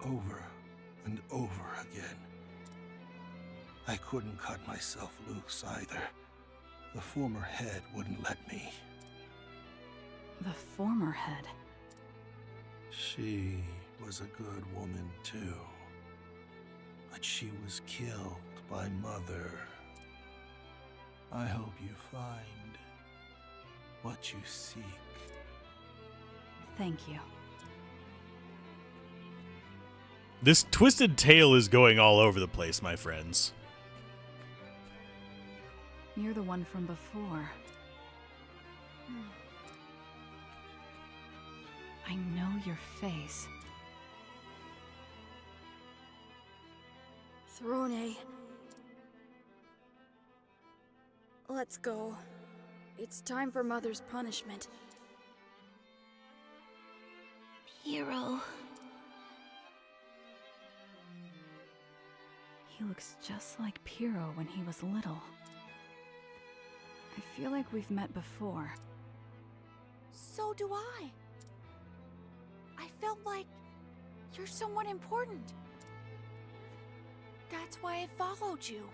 over and over again. I couldn't cut myself loose either. The former head wouldn't let me. The former head. She was a good woman too. But she was killed by Mother. I hope you find what you seek. Thank you. This twisted tale is going all over the place, my friends. You're the one from before. I know your face. Throne. Let's go. It's time for Mother's punishment. Hero. He looks just like Piero when he was little. I feel like we've met before. So do I. I felt like you're someone important. That's why I followed you.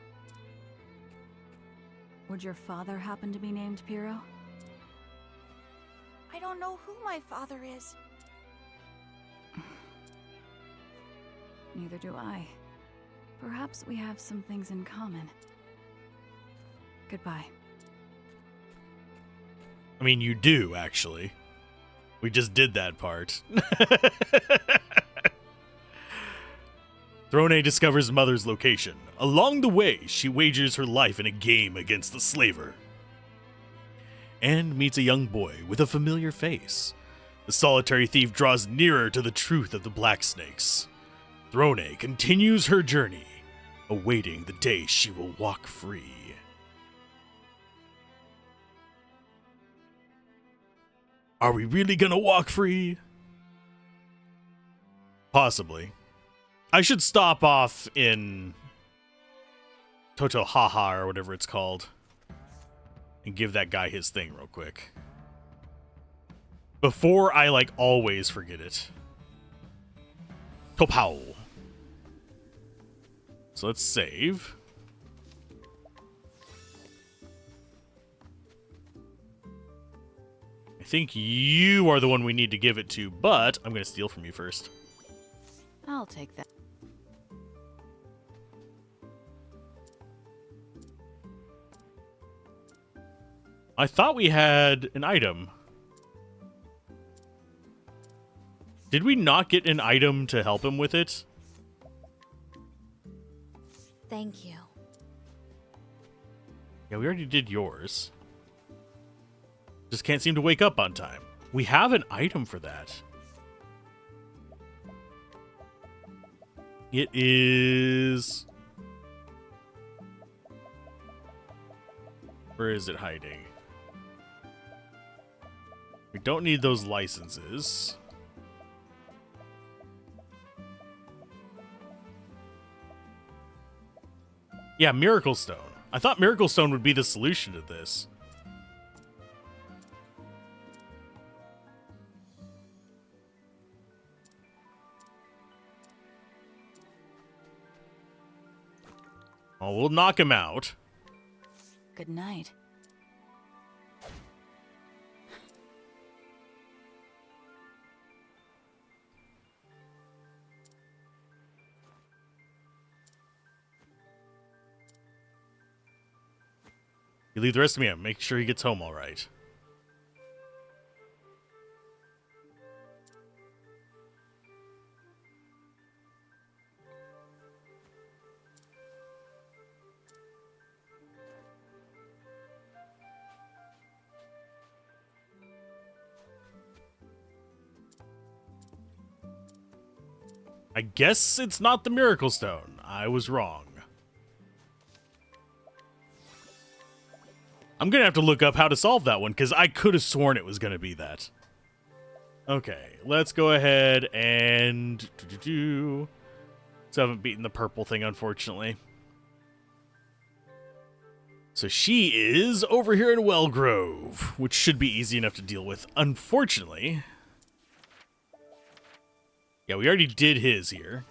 Would your father happen to be named Piero? I don't know who my father is. Neither do I. Perhaps we have some things in common. Goodbye. I mean, you do, actually. We just did that part. Throne discovers Mother's location. Along the way, she wagers her life in a game against the slaver. And meets a young boy with a familiar face. The solitary thief draws nearer to the truth of the Black Snakes. Throne continues her journey, awaiting the day she will walk free. Are we really gonna walk free? Possibly. I should stop off in Totohaha or whatever it's called and give that guy his thing real quick. Before I, always forget it. Topao. So let's save. I think you are the one we need to give it to, but I'm going to steal from you first. I'll take that. I thought we had an item. Did we not get an item to help him with it? Thank you. Yeah, we already did yours. Just can't seem to wake up on time. We have an item for that. It is... Where is it hiding? We don't need those licenses. Yeah, Miracle Stone. I thought Miracle Stone would be the solution to this. Oh, we'll knock him out. Good night. You leave the rest of me out. Make sure he gets home all right. I guess it's not the Miracle Stone. I was wrong. I'm going to have to look up how to solve that one, because I could have sworn it was going to be that. Okay, let's go ahead and... So I haven't beaten the purple thing, unfortunately. So she is over here in Wellgrove, which should be easy enough to deal with. Unfortunately... Yeah, we already did his here.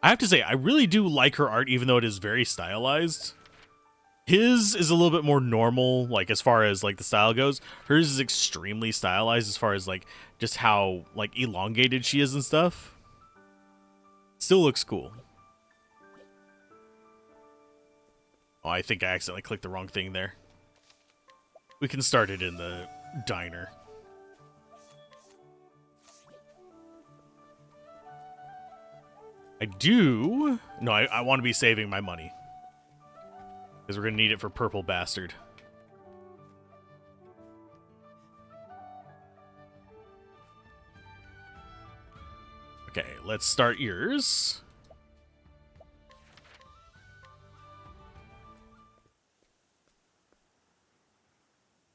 I have to say, I really do like her art, even though it is very stylized. His is a little bit more normal, like, as far as, like, the style goes. Hers is extremely stylized as far as, like, just how, like, elongated she is and stuff. Still looks cool. Oh, I think I accidentally clicked the wrong thing there. We can start it in the diner. I want to be saving my money. Because we're going to need it for Purple Bastard. Okay, let's start yours.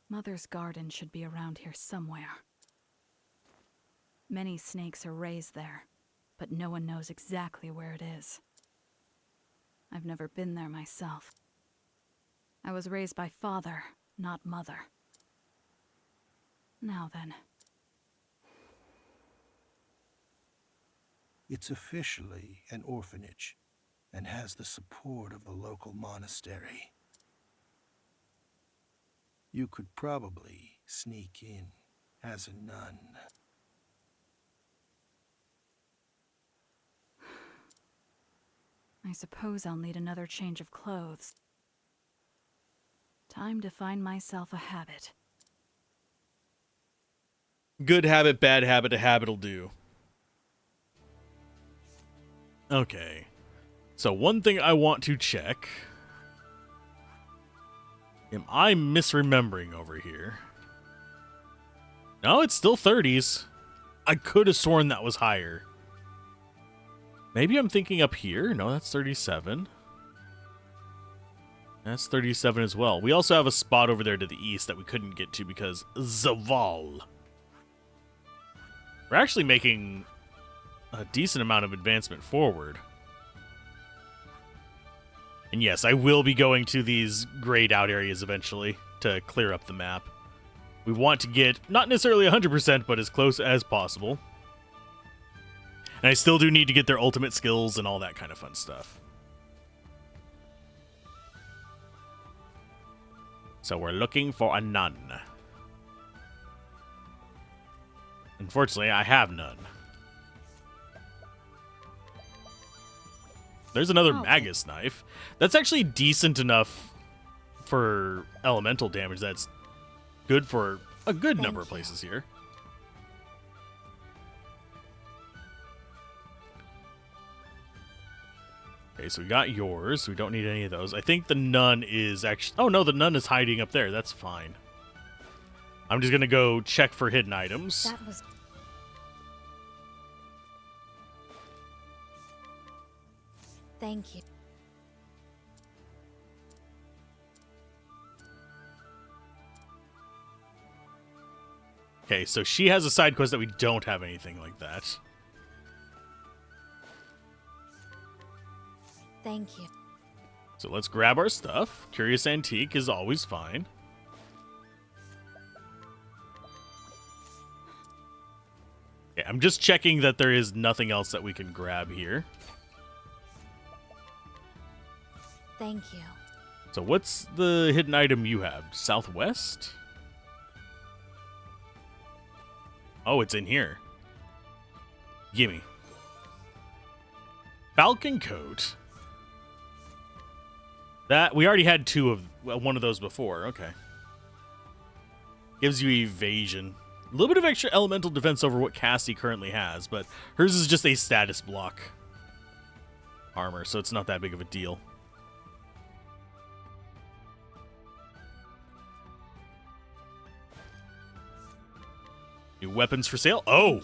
Mother's garden should be around here somewhere. Many snakes are raised there, but no one knows exactly where it is. I've never been there myself. I was raised by father, not mother. Now then. It's officially an orphanage and has the support of the local monastery. You could probably sneak in as a nun. I suppose I'll need another change of clothes. Time to find myself a habit. Good habit, bad habit, a habit'll do. Okay. So one thing I want to check. Am I misremembering over here? No, it's still 30s. I could have sworn that was higher. Maybe I'm thinking up here. No, that's 37. That's 37 as well. We also have a spot over there to the east that we couldn't get to because Zaval. We're actually making a decent amount of advancement forward. And yes, I will be going to these grayed out areas eventually to clear up the map. We want to get, not necessarily 100%, but as close as possible. And I still do need to get their ultimate skills and all that kind of fun stuff. So we're looking for a nun. Unfortunately, I have none. There's another Magus knife. That's actually decent enough for elemental damage. That's good for a good number of places here. Okay, so we got yours. We don't need any of those. I think the nun is actually... Oh, no, the nun is hiding up there. That's fine. I'm just going to go check for hidden items. That was... Thank you. Okay, so she has a side quest that we don't have anything like that. Thank you. So let's grab our stuff. Curious Antique is always fine. Okay, I'm just checking that there is nothing else that we can grab here. Thank you. So what's the hidden item you have? Southwest? Oh, it's in here. Gimme. Falcon Coat. That we already had one of those before. Okay. Gives you evasion. A little bit of extra elemental defense over what Cassie currently has, but hers is just a status block armor, so it's not that big of a deal. New weapons for sale. Oh!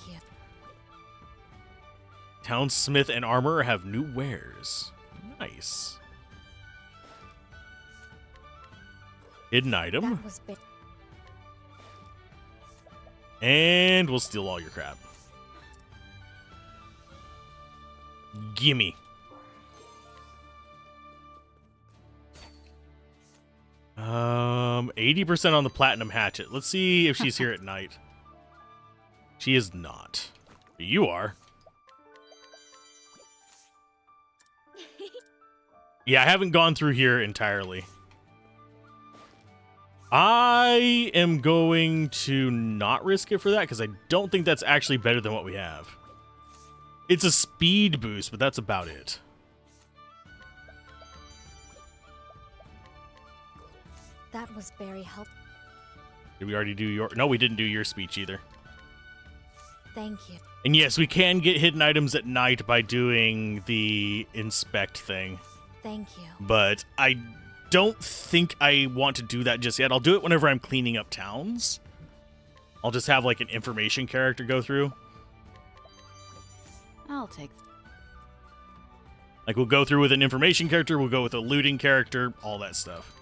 Townsmith and Armorer have new wares. Nice. Hidden item. That was big. And we'll steal all your crap. Gimme. Um, 80% on the platinum hatchet. Let's see if she's here at night. She is not. You are. Yeah, I haven't gone through here entirely. I am going to not risk it for that because I don't think that's actually better than what we have. It's a speed boost, but that's about it. That was very helpful. Did we already do your... No, we didn't do your speech either. Thank you. And yes, we can get hidden items at night by doing the inspect thing. Thank you. But I don't think I want to do that just yet. I'll do it whenever I'm cleaning up towns. I'll just have like an information character go through. I'll take. Like we'll go through with an information character, we'll go with a looting character, all that stuff.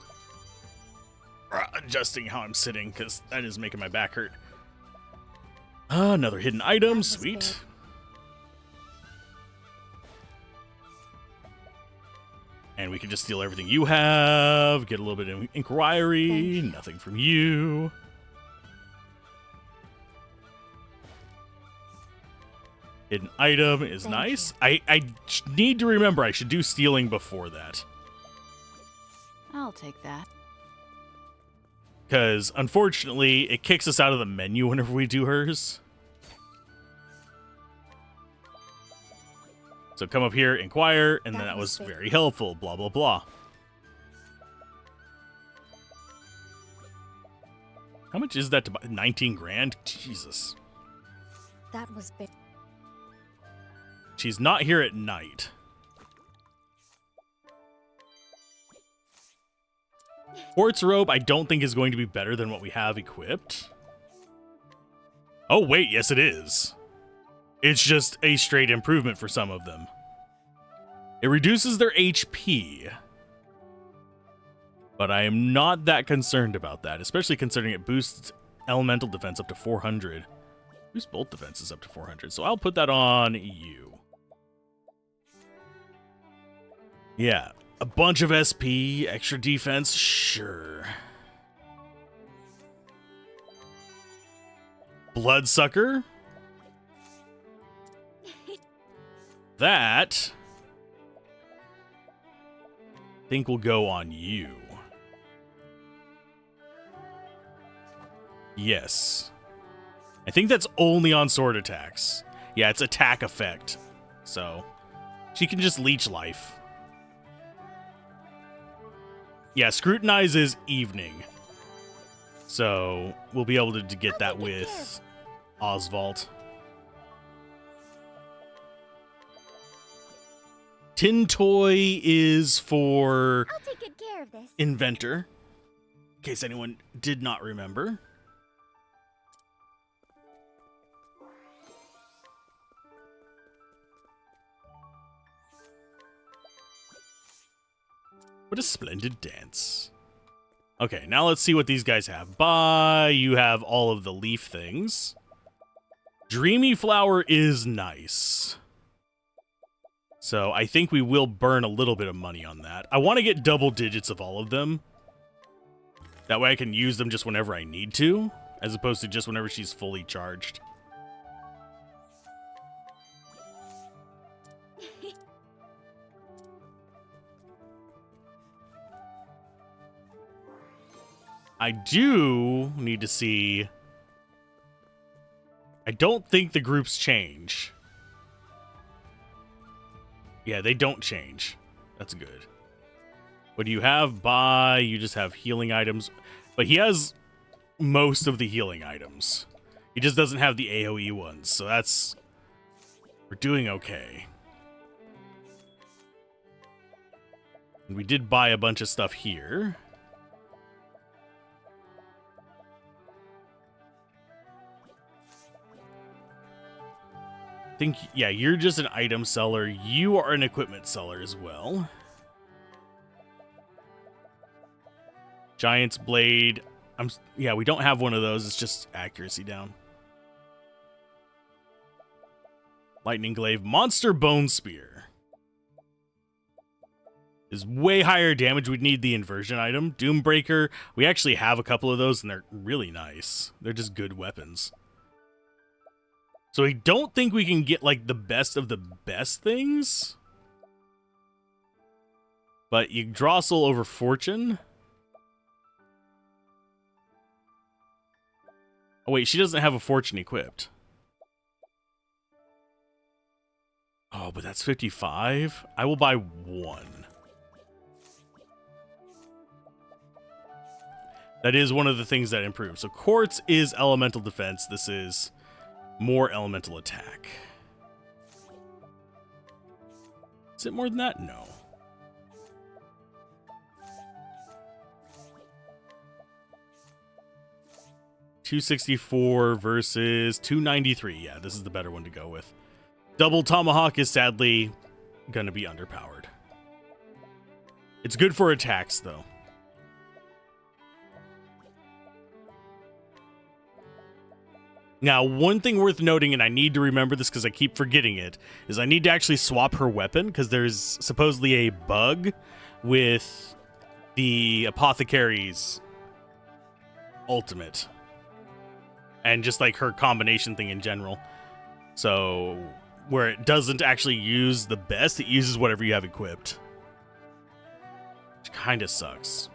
Adjusting how I'm sitting because that is making my back hurt. Another hidden item, sweet. And we can just steal everything you have, get a little bit of inquiry, nothing from you. Hidden item is nice. I need to remember I should do stealing before that. I'll take that. Because, unfortunately, it kicks us out of the menu whenever we do hers. So come up here, inquire, and then that was very helpful, blah, blah, blah. How much is that to buy? 19 grand? Jesus. That was big. She's not here at night. Quartz robe, I don't think is going to be better than what we have equipped. Oh, wait, yes it is. It's just a straight improvement for some of them. It reduces their HP. But I am not that concerned about that, especially considering it boosts elemental defense up to 400. Boosts bolt defenses up to 400, so I'll put that on you. Yeah, a bunch of SP, extra defense, sure. Bloodsucker. That, I think will go on you. Yes. I think that's only on sword attacks. Yeah, it's attack effect. So, she can just leech life. Yeah, scrutinize is evening. So, we'll be able to get that with Oswald. Tin Toy is for I'll take good care of this. Inventor, in case anyone did not remember. What a splendid dance. Okay, now let's see what these guys have. You have all of the leaf things. Dreamy Flower is nice. So I think we will burn a little bit of money on that. I want to get double digits of all of them. That way I can use them just whenever I need to, as opposed to just whenever she's fully charged. I do need to see... I don't think the groups change. Yeah, they don't change. That's good. What do you have? You just have healing items. But he has most of the healing items. He just doesn't have the AoE ones. So that's... We're doing okay. And we did buy a bunch of stuff here. think, yeah, you're just an item seller. You are an equipment seller as well. Giant's Blade. Yeah, we don't have one of those. It's just accuracy down. Lightning Glaive. Monster Bone Spear. Is way higher damage. We'd need the inversion item. Doombreaker. We actually have a couple of those, and they're really nice. They're just good weapons. So I don't think we can get, like, the best of the best things. But Yggdrasil over Fortune. Oh, wait, she doesn't have a Fortune equipped. Oh, but that's 55? I will buy one. That is one of the things that improves. So Quartz is elemental defense. This is more elemental attack. Is it more than that? No. $264 versus $293. Yeah, this is the better one to go with. Double Tomahawk is sadly gonna be underpowered. It's good for attacks, though. Now, one thing worth noting, and I need to remember this because I keep forgetting it, is I need to actually swap her weapon because there's supposedly a bug with the Apothecary's ultimate. And just like her combination thing in general. So, where it doesn't actually use the best, it uses whatever you have equipped. Which kind of sucks.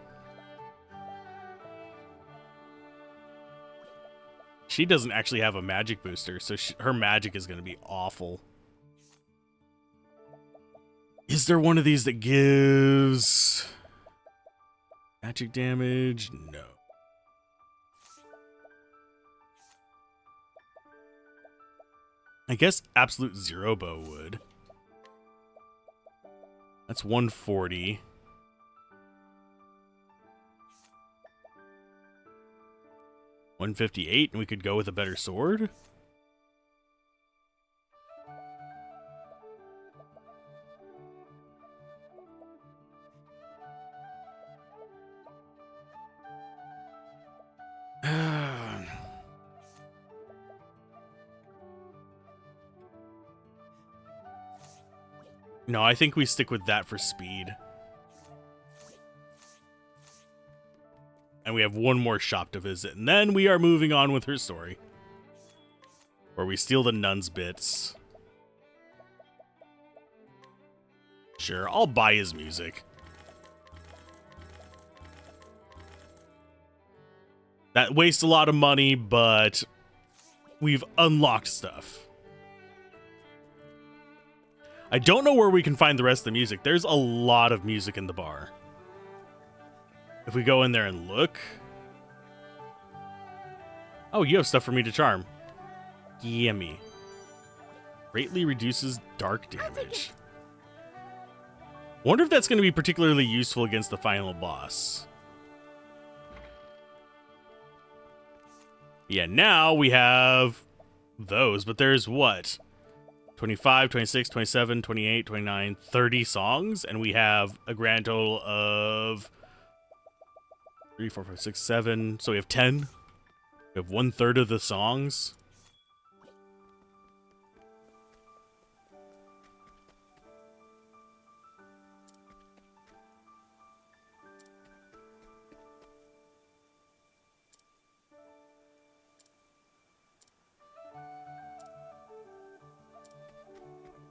She doesn't actually have a magic booster, so her magic is going to be awful. Is there one of these that gives magic damage? No. I guess Absolute Zero Bow would. That's 140. $158, and we could go with a better sword. No, I think we stick with that for speed. And we have one more shop to visit. And then we are moving on with her story. Where we steal the nun's bits. Sure, I'll buy his music. That wastes a lot of money, but we've unlocked stuff. I don't know where we can find the rest of the music. There's a lot of music in the bar. If we go in there and look. Oh, you have stuff for me to charm. Gimme. Greatly reduces dark damage. Wonder if that's going to be particularly useful against the final boss. Yeah, now we have those, but there's what? 25, 26, 27, 28, 29, 30 songs, and we have a grand total of 3, 4, 5, 6, 7. So we have 10. We have 1/3 of the songs.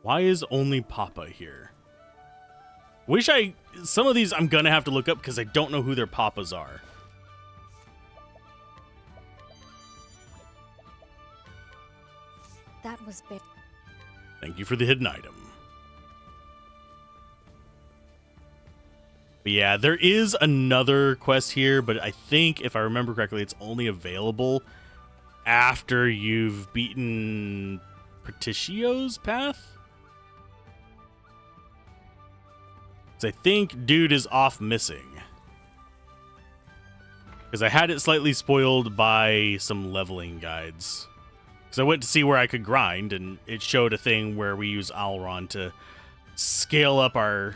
Why is only Papa here? Some of these I'm gonna have to look up because I don't know who their papas are. That was big. Thank you for the hidden item. But yeah, there is another quest here, but I think if I remember correctly, it's only available after you've beaten Petitio's path. So I think dude is off missing. Because I had it slightly spoiled by some leveling guides. Because I went to see where I could grind, and it showed a thing where we use Alzorath to scale up our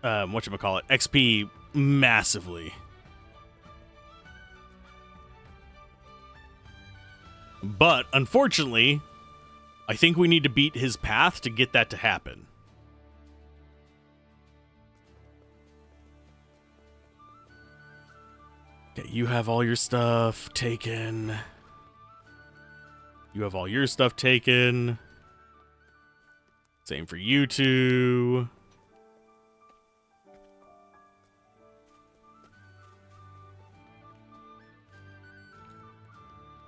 whatchamacallit, XP massively. But unfortunately, I think we need to beat his path to get that to happen. Okay, you have all your stuff taken. You have all your stuff taken. Same for you two.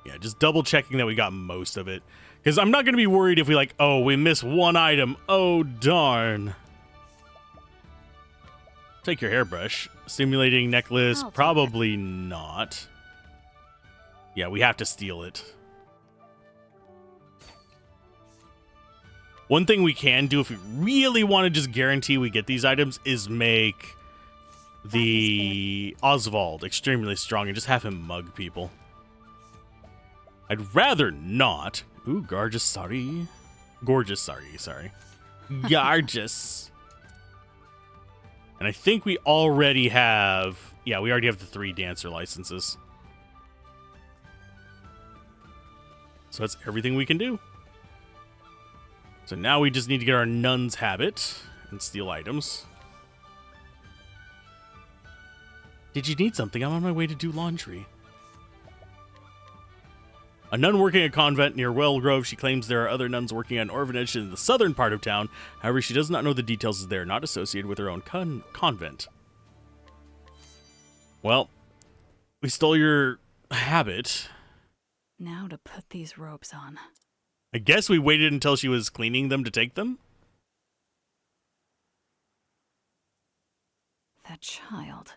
Yeah, just double checking that we got most of it. Because I'm not going to be worried if we we miss one item. Oh, darn. Take your hairbrush. Stimulating necklace, probably not. Yeah, we have to steal it. One thing we can do if we really want to just guarantee we get these items is make the Oswald extremely strong and just have him mug people. I'd rather not. Ooh, gorgeous, sorry. Gorgeous, sorry. Gorgeous. And I think we already have... Yeah, we already have the 3 dancer licenses. So that's everything we can do. So now we just need to get our nun's habit and steal items. Did you need something? I'm on my way to do laundry. A nun working at a convent near Wellgrove. She claims there are other nuns working at an orphanage in the southern part of town. However, she does not know the details as they are not associated with her own convent. Well, we stole your habit. Now to put these robes on. I guess we waited until she was cleaning them to take them? That child.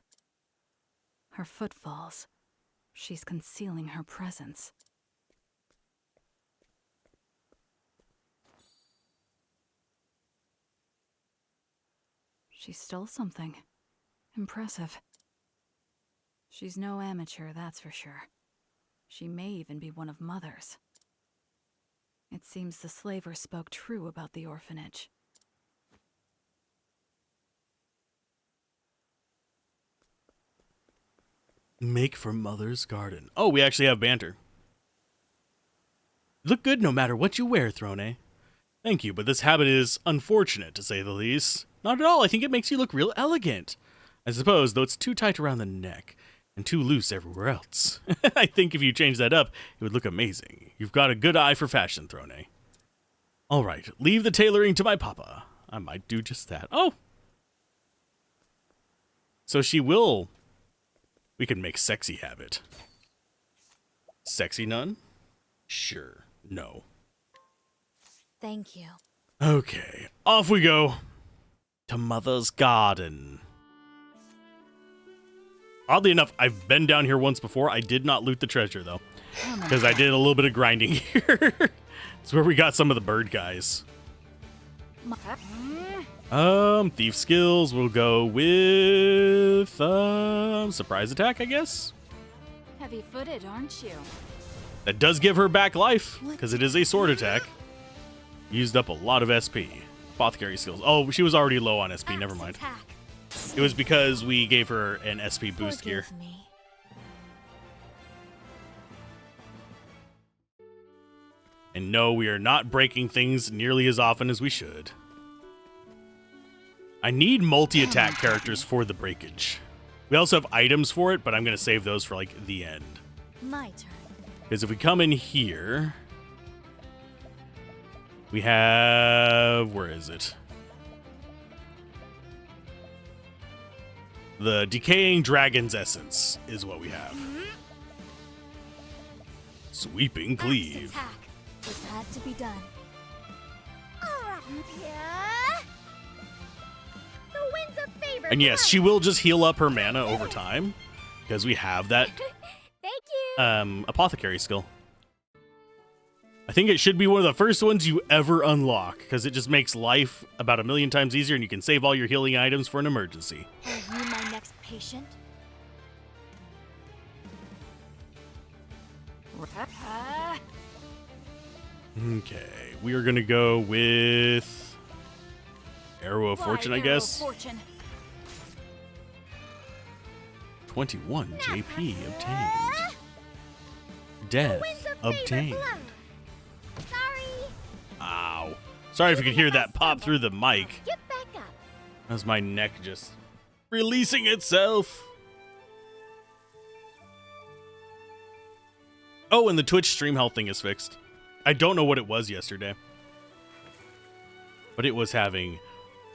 Her footfalls. She's concealing her presence. She stole something. Impressive. She's no amateur, that's for sure. She may even be one of Mother's. It seems the slaver spoke true about the orphanage. Make for Mother's garden. Oh, we actually have banter. Look good no matter what you wear, Throne. Thank you, but this habit is unfortunate, to say the least. Not at all, I think it makes you look real elegant. I suppose, though it's too tight around the neck, and too loose everywhere else. I think if you change that up, it would look amazing. You've got a good eye for fashion, Throne. All right, leave the tailoring to my papa. I might do just that. Oh! So she will... We can make sexy habit. Sexy nun? Sure. No. Thank you. Okay, off we go. To Mother's garden. Oddly enough, I've been down here once before. I did not loot the treasure, though. Because I did a little bit of grinding here. It's where we got some of the bird guys. Thief skills will go with surprise attack, I guess. Heavy-footed, aren't you? That does give her back life, because it is a sword attack. Used up a lot of SP. Apothecary skills. Oh, she was already low on SP, never mind. It was because we gave her an SP boost gear. And no, we are not breaking things nearly as often as we should. I need multi-attack characters for the breakage. We also have items for it, but I'm going to save those for, like, the end. My turn. Because if we come in here... We have... Where is it? The Decaying Dragon's Essence is what we have. Sweeping Cleave. This had to be done. The winds of favor. And yes, she will just heal up her mana over time. Because we have that Thank you. apothecary skill. I think it should be one of the first ones you ever unlock, because it just makes life about 1,000,000 times easier, and you can save all your healing items for an emergency. Are you my next patient? Okay, we are gonna go with Arrow of Fortune, I guess. 21 JP obtained. Death obtained. Sorry. Ow. Sorry if you could hear that pop through the mic. Get back up. That's my neck just releasing itself. Oh, and the Twitch stream health thing is fixed. I don't know what it was yesterday, but it was having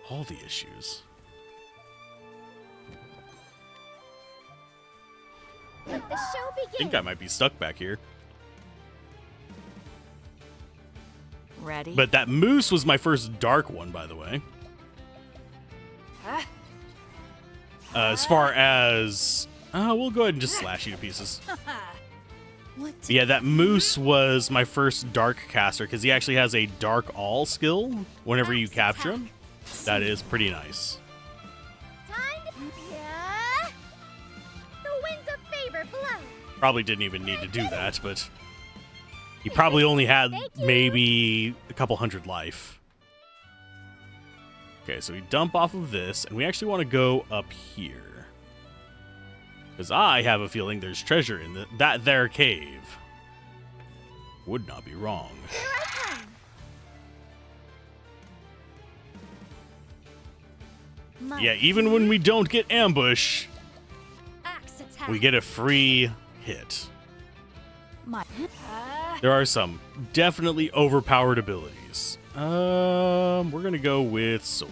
all the issues. Let the show begin. I think I might be stuck back here. Ready? But that moose was my first dark one, by the way. As far as... we'll go ahead and just slash you to pieces. Yeah, that moose was my first dark caster, because he actually has a dark all skill whenever you capture him. That is pretty nice. Yeah. The winds of favor blow. Probably didn't even need to do that, but he probably only had maybe a couple hundred life. Okay, so we dump off of this, and we actually want to go up here. Because I have a feeling there's treasure in that there cave. Would not be wrong. Here I come. Yeah, even when we don't get ambush, Axe attack. we get a free hit. My. There are some definitely overpowered abilities. We're gonna go with sword.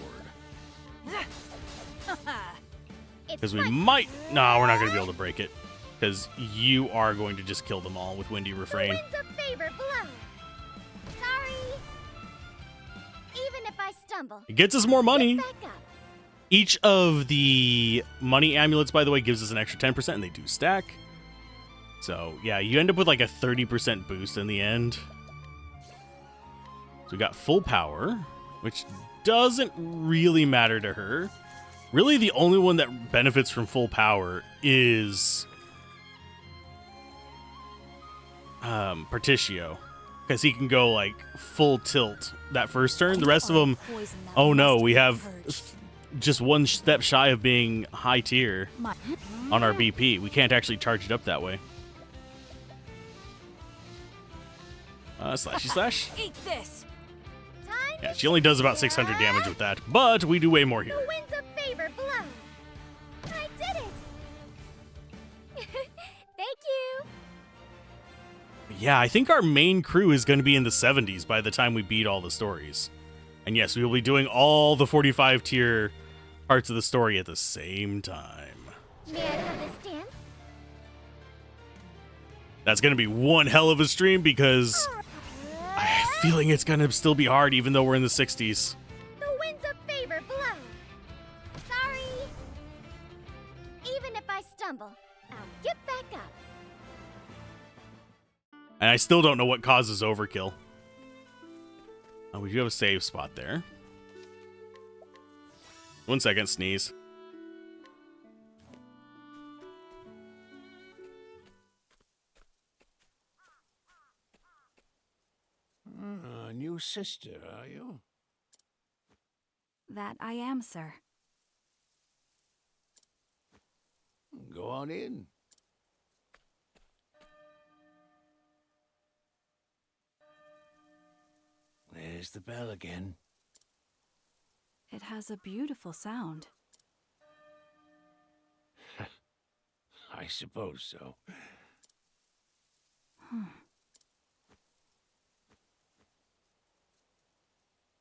Because we might... No, we're not going to be able to break it. Because you are going to just kill them all with Windy Refrain. The winds of favor blow. Sorry. Even if I stumble. It gets us more money. Get back up. Each of the money amulets, by the way, gives us an extra 10%, and they do stack. So, yeah, you end up with like a 30% boost in the end. So we got full power, which doesn't really matter to her. Really, the only one that benefits from full power is Particio, because he can go like full tilt that first turn. The rest of them, oh no, we have just one step shy of being high tier on our BP. We can't actually charge it up that way. Slashy slash. Eat this. Yeah, she only does about 600 damage with that, but we do way more here. The winds of favor blow. I did it. Thank you. Yeah, I think our main crew is going to be in the 70s by the time we beat all the stories. And yes, we will be doing all the 45 tier parts of the story at the same time. May I have this dance? That's going to be one hell of a stream because I have a feeling it's going to still be hard even though we're in the 60s. The winds of favor blow. Sorry. Even if I stumble, I'll get back up. And I still don't know what causes overkill. Oh, we do have a save spot there. 1 second, sneeze. New sister, are you? That I am, sir. Go on in. There's the bell again. It has a beautiful sound. I suppose so.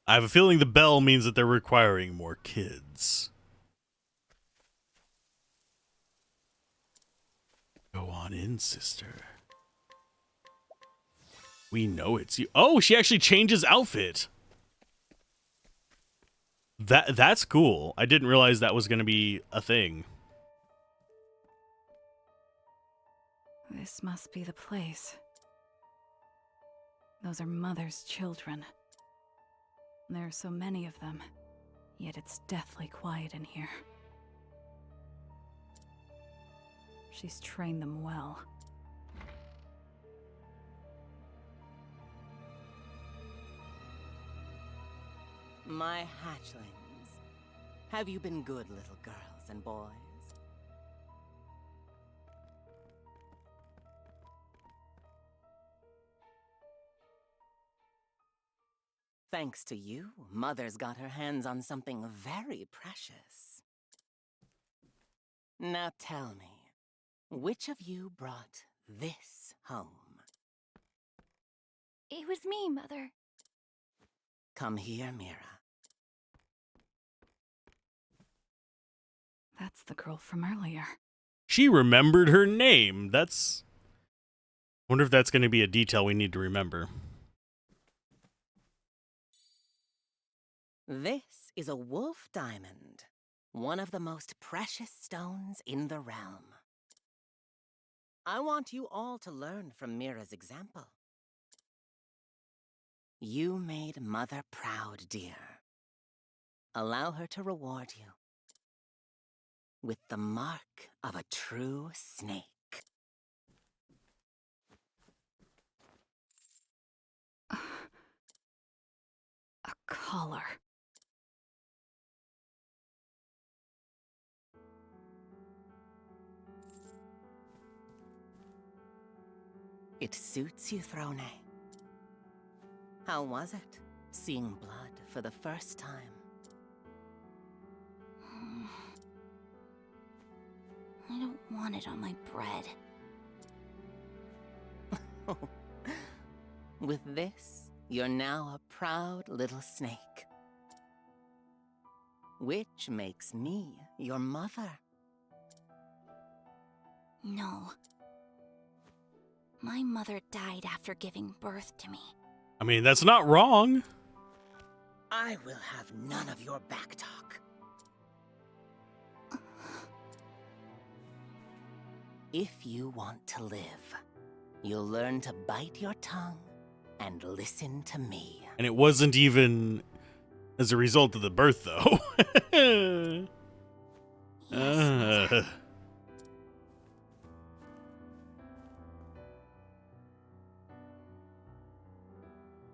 I have a feeling the bell means that they're requiring more kids. Go on in, sister. We know it's you. Oh, she actually changes outfit. That's cool. I didn't realize that was going to be a thing. This must be the place. Those are Mother's children. There are so many of them, yet it's deathly quiet in here. She's trained them well. My hatchlings. Have you been good little girls and boys? Thanks to you, Mother's got her hands on something very precious. Now tell me, which of you brought this home? It was me, Mother. Come here, Mira. That's the girl from earlier. She remembered her name. That's... Wonder if that's going to be a detail we need to remember. This is a wolf diamond, one of the most precious stones in the realm. I want you all to learn from Mira's example. You made Mother proud, dear. Allow her to reward you with the mark of a true snake. A collar. It suits you, Throne. How was it, seeing blood for the first time? I don't want it on my bread. With this, you're now a proud little snake. Which makes me your mother. No. My mother died after giving birth to me. I mean, that's not wrong. I will have none of your backtalk. If you want to live, you'll learn to bite your tongue and listen to me. And it wasn't even as a result of the birth, though. Yes,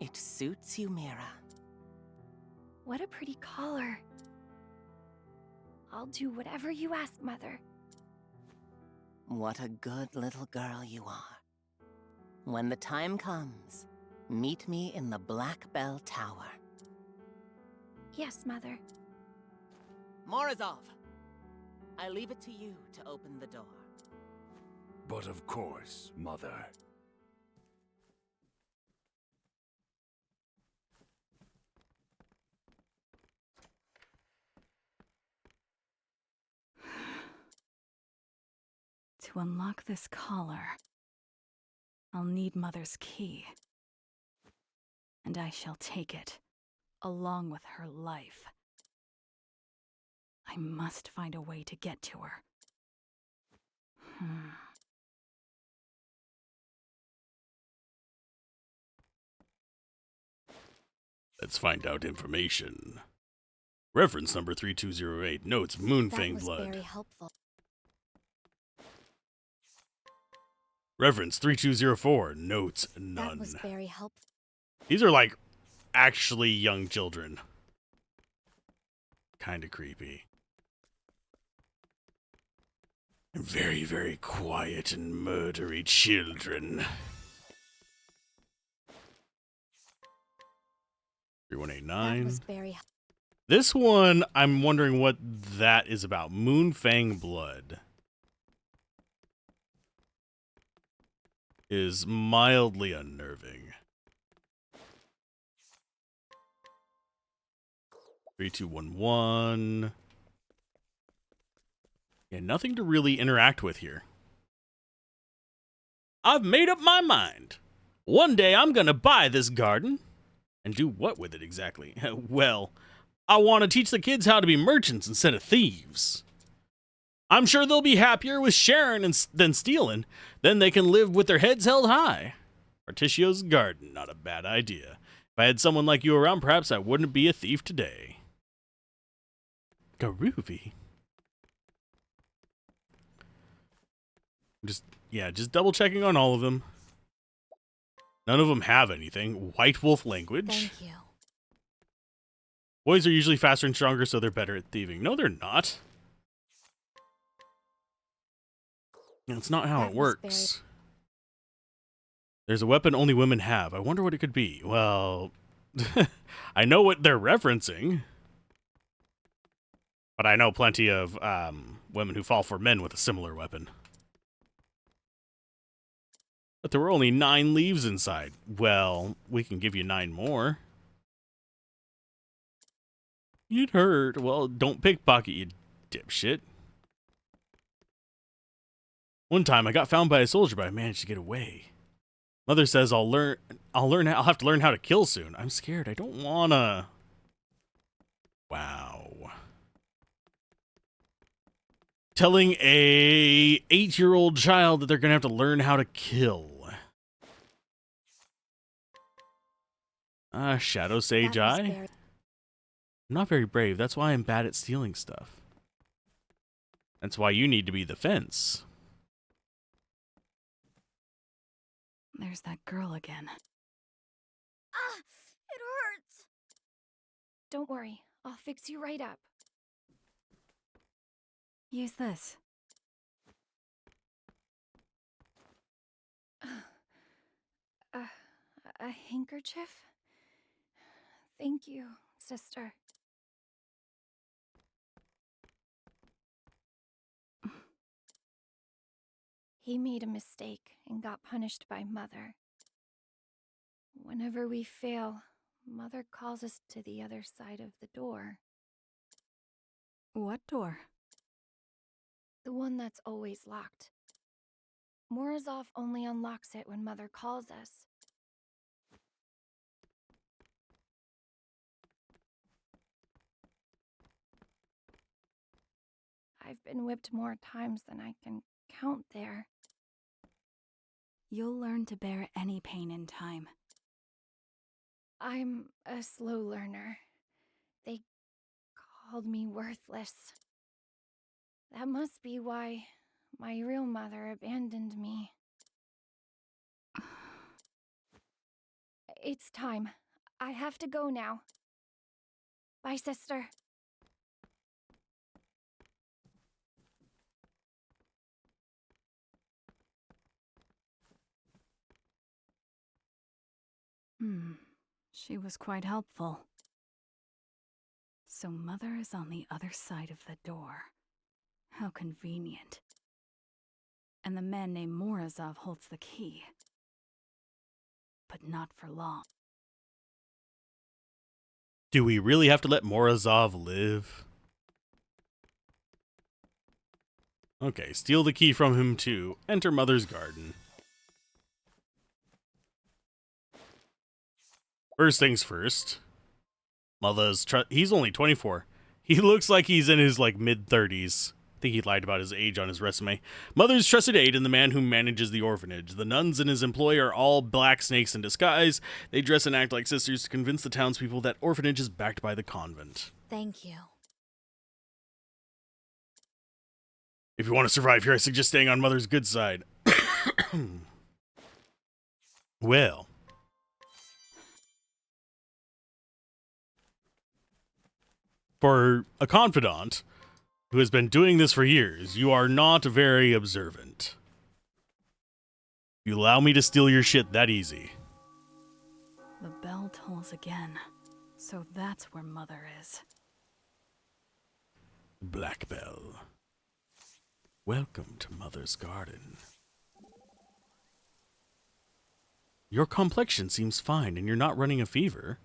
It suits you, Mira. What a pretty collar. I'll do whatever you ask, Mother. What a good little girl you are. When the time comes, meet me in the Black Bell Tower. Yes, Mother. Morozov, I leave it to you to open the door. But of course, Mother. To unlock this collar, I'll need Mother's key. And I shall take it, along with her life. I must find a way to get to her. Let's find out information. Reference number 3208 notes Moonfang That was blood. very helpful. Reference 3204 notes none. That was very helpful. These are like actually young children. Kind of creepy. Very, very quiet and murdery children. 3189. That was very This one, I'm wondering what that is about. Moonfang blood is mildly unnerving. 3211. Yeah, nothing to really interact with here. I've made up my mind. One day I'm gonna buy this garden. And do what with it exactly? Well, I want to teach the kids how to be merchants instead of thieves. I'm sure they'll be happier with sharing than stealing. Then they can live with their heads held high. Articio's garden, not a bad idea. If I had someone like you around, perhaps I wouldn't be a thief today. Groovy. Just double checking on all of them. None of them have anything. White Wolf language. Thank you. Boys are usually faster and stronger, so they're better at thieving. No, they're not. That's not how it works. There's a weapon only women have. I wonder what it could be. Well, I know what they're referencing. But I know plenty of women who fall for men with a similar weapon. But there were only 9 leaves inside. Well, we can give you 9 more. You'd hurt. Well, don't pickpocket, you dipshit. One time I got found by a soldier, but I managed to get away. Mother says I'll have to learn how to kill soon. I'm scared. I don't wanna. Wow. Telling a 8-year-old child that they're gonna have to learn how to kill. Shadow Sage Eye? I'm not very brave. That's why I'm bad at stealing stuff. That's why you need to be the fence. There's that girl again. Ah, it hurts. Don't worry, I'll fix you right up. Use this. A handkerchief? Thank you, sister. He made a mistake and got punished by Mother. Whenever we fail, Mother calls us to the other side of the door. What door? The one that's always locked. Morozov only unlocks it when Mother calls us. I've been whipped more times than I can count there. You'll learn to bear any pain in time. I'm a slow learner. They called me worthless. That must be why my real mother abandoned me. It's time. I have to go now. Bye, sister. She was quite helpful. So Mother is on the other side of the door. How convenient. And the man named Morozov holds the key. But not for long. Do we really have to let Morozov live? Okay, steal the key from him too. Enter Mother's garden. First things first. He's only 24. He looks like he's in his mid-30s. I think he lied about his age on his resume. Mother's trusted aide and the man who manages the orphanage. The nuns in his employ are all black snakes in disguise. They dress and act like sisters to convince the townspeople that orphanage is backed by the convent. Thank you. If you want to survive here, I suggest staying on Mother's good side. Well. For a confidant who has been doing this for years, you are not very observant. You allow me to steal your shit that easy. The bell tolls again. So that's where Mother is. Black Bell. Welcome to Mother's garden. Your complexion seems fine and you're not running a fever.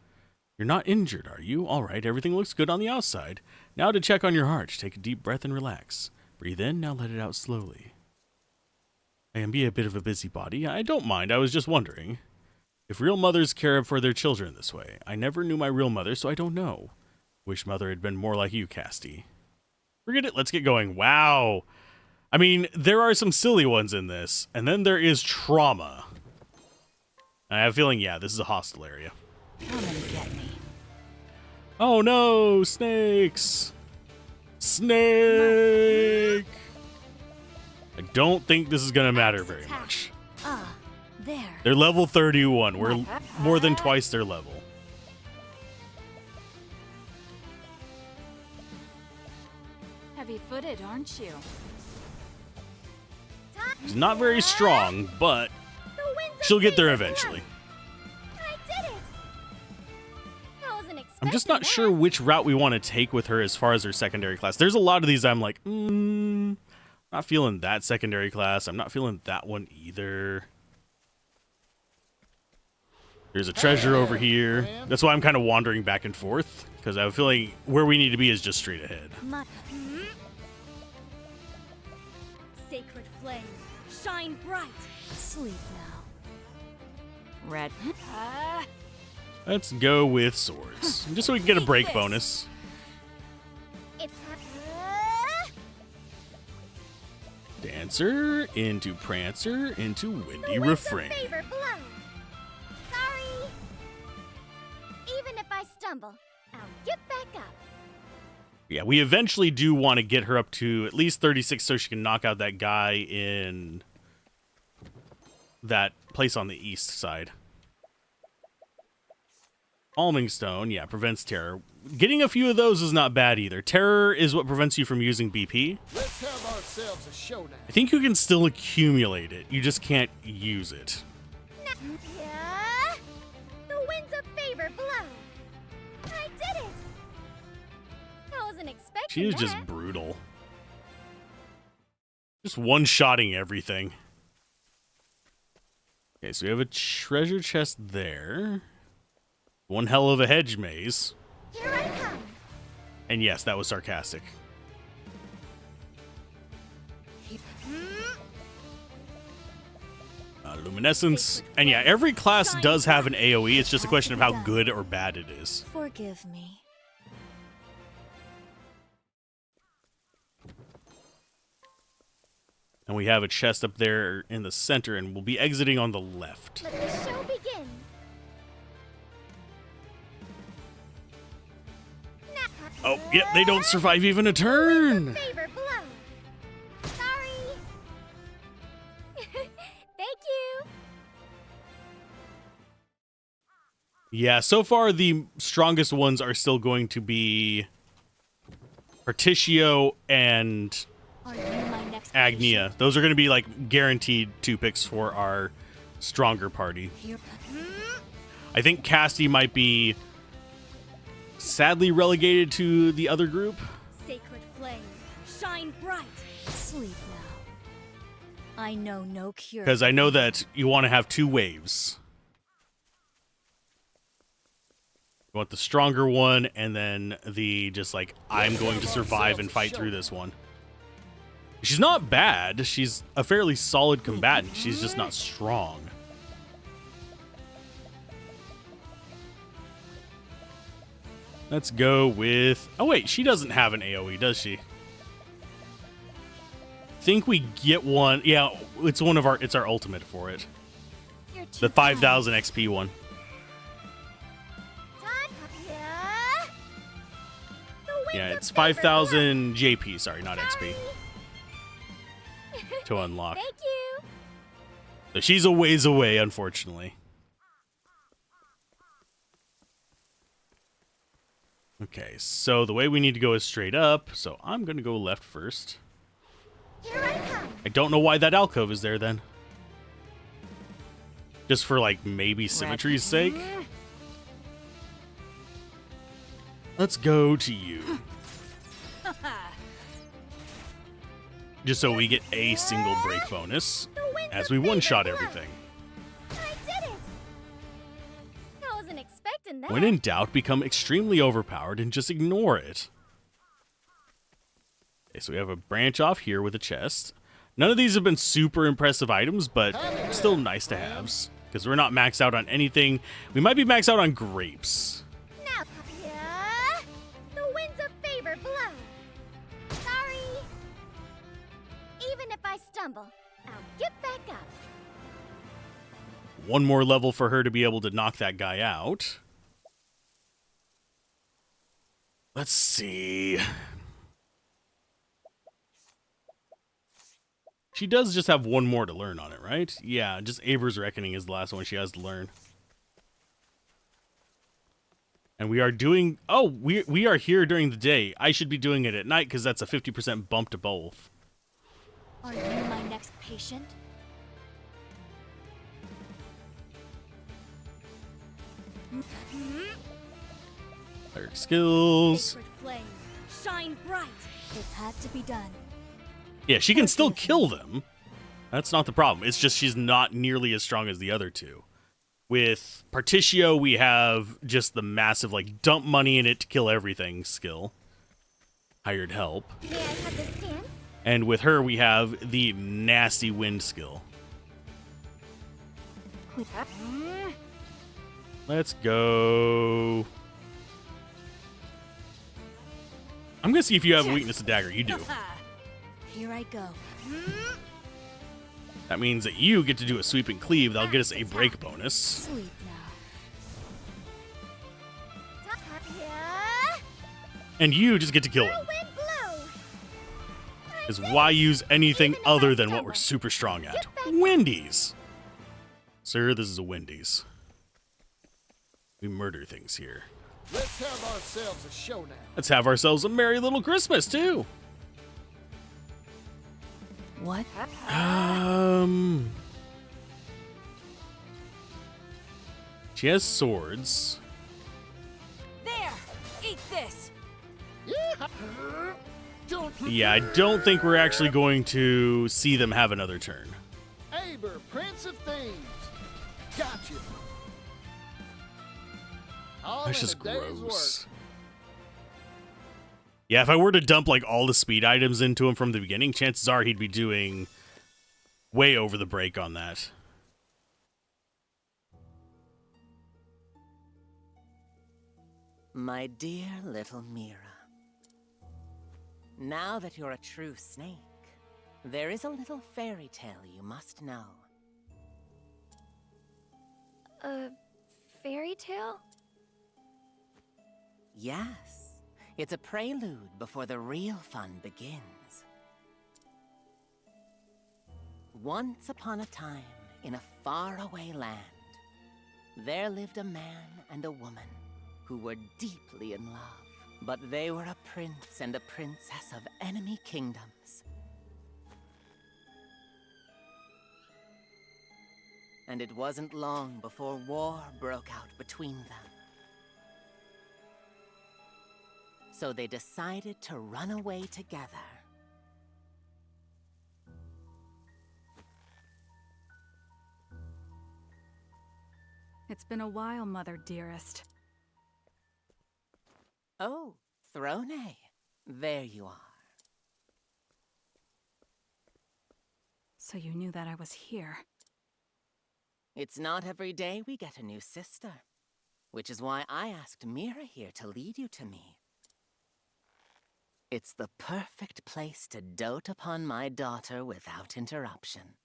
You're not injured, are you? All right, everything looks good on the outside. Now to check on your heart. Take a deep breath and relax. Breathe in, now let it out slowly. I can be a bit of a busybody. I don't mind, I was just wondering. If real mothers care for their children this way. I never knew my real mother, so I don't know. Wish Mother had been more like you, Casty. Forget it, let's get going. Wow. I mean, there are some silly ones in this, and then there is trauma. I have a feeling, yeah, this is a hostile area. Come and get me. Oh no, snakes! Snake! I don't think this is gonna matter very much. There. They're level 31. We're more than twice their level. heavy-footed, aren't you? She's not very strong, but she'll get there eventually. I did it! I wasn't I'm just not sure which route we want to take with her as far as her secondary class. There's a lot of these I'm like, not feeling that secondary class. I'm not feeling that one either. There's a treasure over here. That's why I'm kind of wandering back and forth, because I have a feeling where we need to be is just straight ahead. Sacred flame, shine bright. Sleep now. Red. Let's go with swords, just so we can get a break bonus. It's Dancer into Prancer into Windy Refrain. favor blow. Sorry. Even if I stumble, I'll get back up. Yeah, we eventually do want to get her up to at least 36 so she can knock out that guy in that place on the east side. Calming Stone, yeah, prevents terror. Getting a few of those is not bad either. Terror is what prevents you from using BP. Let's have ourselves a showdown. I think you can still accumulate it. You just can't use it. Yeah. The winds of favor blow. I did it. I wasn't expecting She is that. just brutal. Just one-shotting everything. Okay, so we have a treasure chest there. One hell of a hedge maze. Here I come. And yes, that was sarcastic. Luminescence. And yeah, every class does have an AoE. It's just a question of how good or bad it is. Forgive me. And we have a chest up there in the center, and we'll be exiting on the left. Let the show begin. Oh, yep, they don't survive even a turn. Favor blow. Sorry. Thank you. Yeah, so far the strongest ones are still going to be Particio and Are you my next Agnia. Those are going to be like guaranteed 2 picks for our stronger party. Here. I think Casty might be sadly relegated to the other group. Sacred flame, shine bright. Sleep now. I know no cure. Because I know that you want to have 2 waves. You want the stronger one, and then the just like, I'm going to survive and fight through this one. She's not bad. She's a fairly solid combatant. She's just not strong. Let's go with... Oh, wait. She doesn't have an AoE, does she? Think we get one. Yeah, it's one of our... It's our ultimate for it. The 5,000 XP one. Yeah, it's 5,000 JP. Sorry, not XP. To unlock. Thank you. So she's a ways away, unfortunately. Okay, so the way we need to go is straight up, so I'm going to go left first. Here I come. I don't know why that alcove is there, then. Just for, like, maybe symmetry's sake? Let's go to you. Just so we get a single break bonus as we one-shot everything. I did it. I wasn't expecting that. When in doubt, become extremely overpowered and just ignore it. Okay, so we have a branch off here with a chest. None of these have been super impressive items, but still nice to haves. Because we're not maxed out on anything. We might be maxed out on grapes. Now, yeah. The winds of favor blow. Sorry. Even if I stumble, I'll get back up. One more level for her to be able to knock that guy out. Let's see. She does just have one more to learn on it, right? Yeah, just Aber's Reckoning is the last one she has to learn. And we are doing... Oh, we are here during the day. I should be doing it at night because that's a 50% bump to both. Are you my next patient? Cleric skills. Sacred flame, shine bright. It had to be done. Yeah, she can still kill them. That's not the problem. It's just she's not nearly as strong as the other two. With Particio, we have just the massive, like, dump money in it to kill everything skill. Hired help. May I have this dance? And with her, we have the nasty wind skill. Let's go. I'm going to see if you have a weakness to dagger. You do. Here I go. That means that you get to do a sweep and cleave. That'll get us a break bonus. Sleep now. Yeah. And you just get to kill him. Wind blow. Is why use anything other than what we're super strong at? Wendy's. Sir, this is a Wendy's. We murder things here. Let's have ourselves a showdown. Let's have ourselves a merry little Christmas, too. What? She has swords. There! Eat this! Yeah, I don't think we're actually going to see them have another turn. Aber, Prince of Thieves. Gotcha. All That's in just a day's gross. work. Yeah, if I were to dump like all the speed items into him from the beginning, chances are he'd be doing way over the break on that. My dear little Mira, now that you're a true snake, there is a little fairy tale you must know. A fairy tale? Yes, it's a prelude before the real fun begins. Once upon a time, in a faraway land, there lived a man and a woman who were deeply in love. But they were a prince and a princess of enemy kingdoms. And it wasn't long before war broke out between them. So they decided to run away together. It's been a while, Mother dearest. Oh, Throne. There you are. So you knew that I was here. It's not every day we get a new sister, which is why I asked Mira here to lead you to me. It's the perfect place to dote upon my daughter without interruption,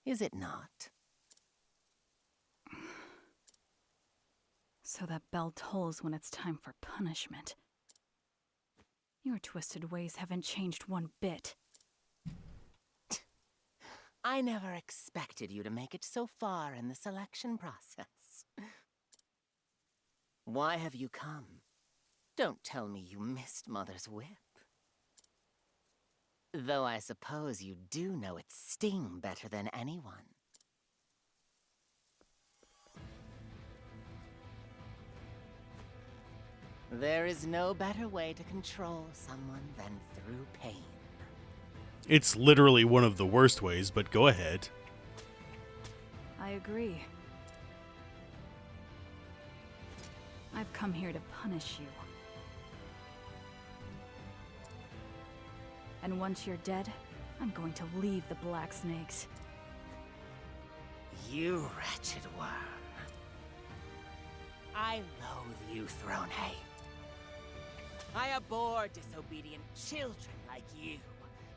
is it not? So that bell tolls when it's time for punishment. Your twisted ways haven't changed one bit. I never expected you to make it so far in the selection process. Why have you come? Don't tell me you missed Mother's whip. Though I suppose you do know its sting better than anyone. There is no better way to control someone than through pain. It's literally one of the worst ways, but go ahead. I agree. I've come here to punish you. And once you're dead, I'm going to leave the Black Snakes. You wretched worm. I loathe you, Throne. I abhor disobedient children like you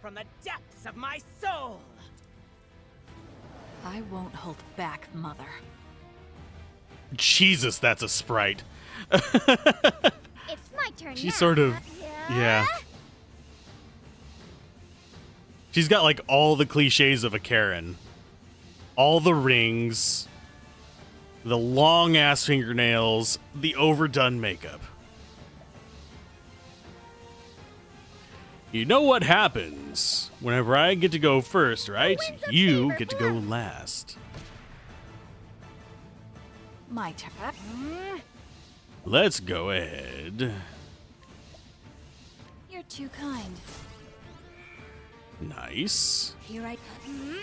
from the depths of my soul. I won't hold back, Mother. Jesus, that's a sprite. It's my turn She now. sort of... Yeah. She's got like all the cliches of a Karen. All the rings. The long-ass fingernails, the overdone makeup. You know what happens whenever I get to go first, right? You get to go last. My turn. Let's go ahead. You're too kind. Nice. Here I come.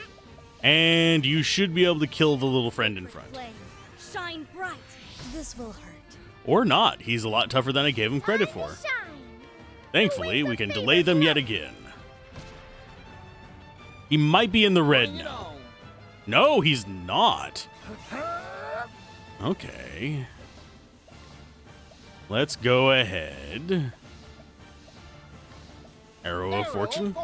And you should be able to kill the little friend in front. Flame, shine bright. This will hurt. Or not. He's a lot tougher than I gave him credit for. Thankfully, we can delay them yet again. He might be in the red now. No, he's not. Okay. Let's go ahead. Arrow of Fortune.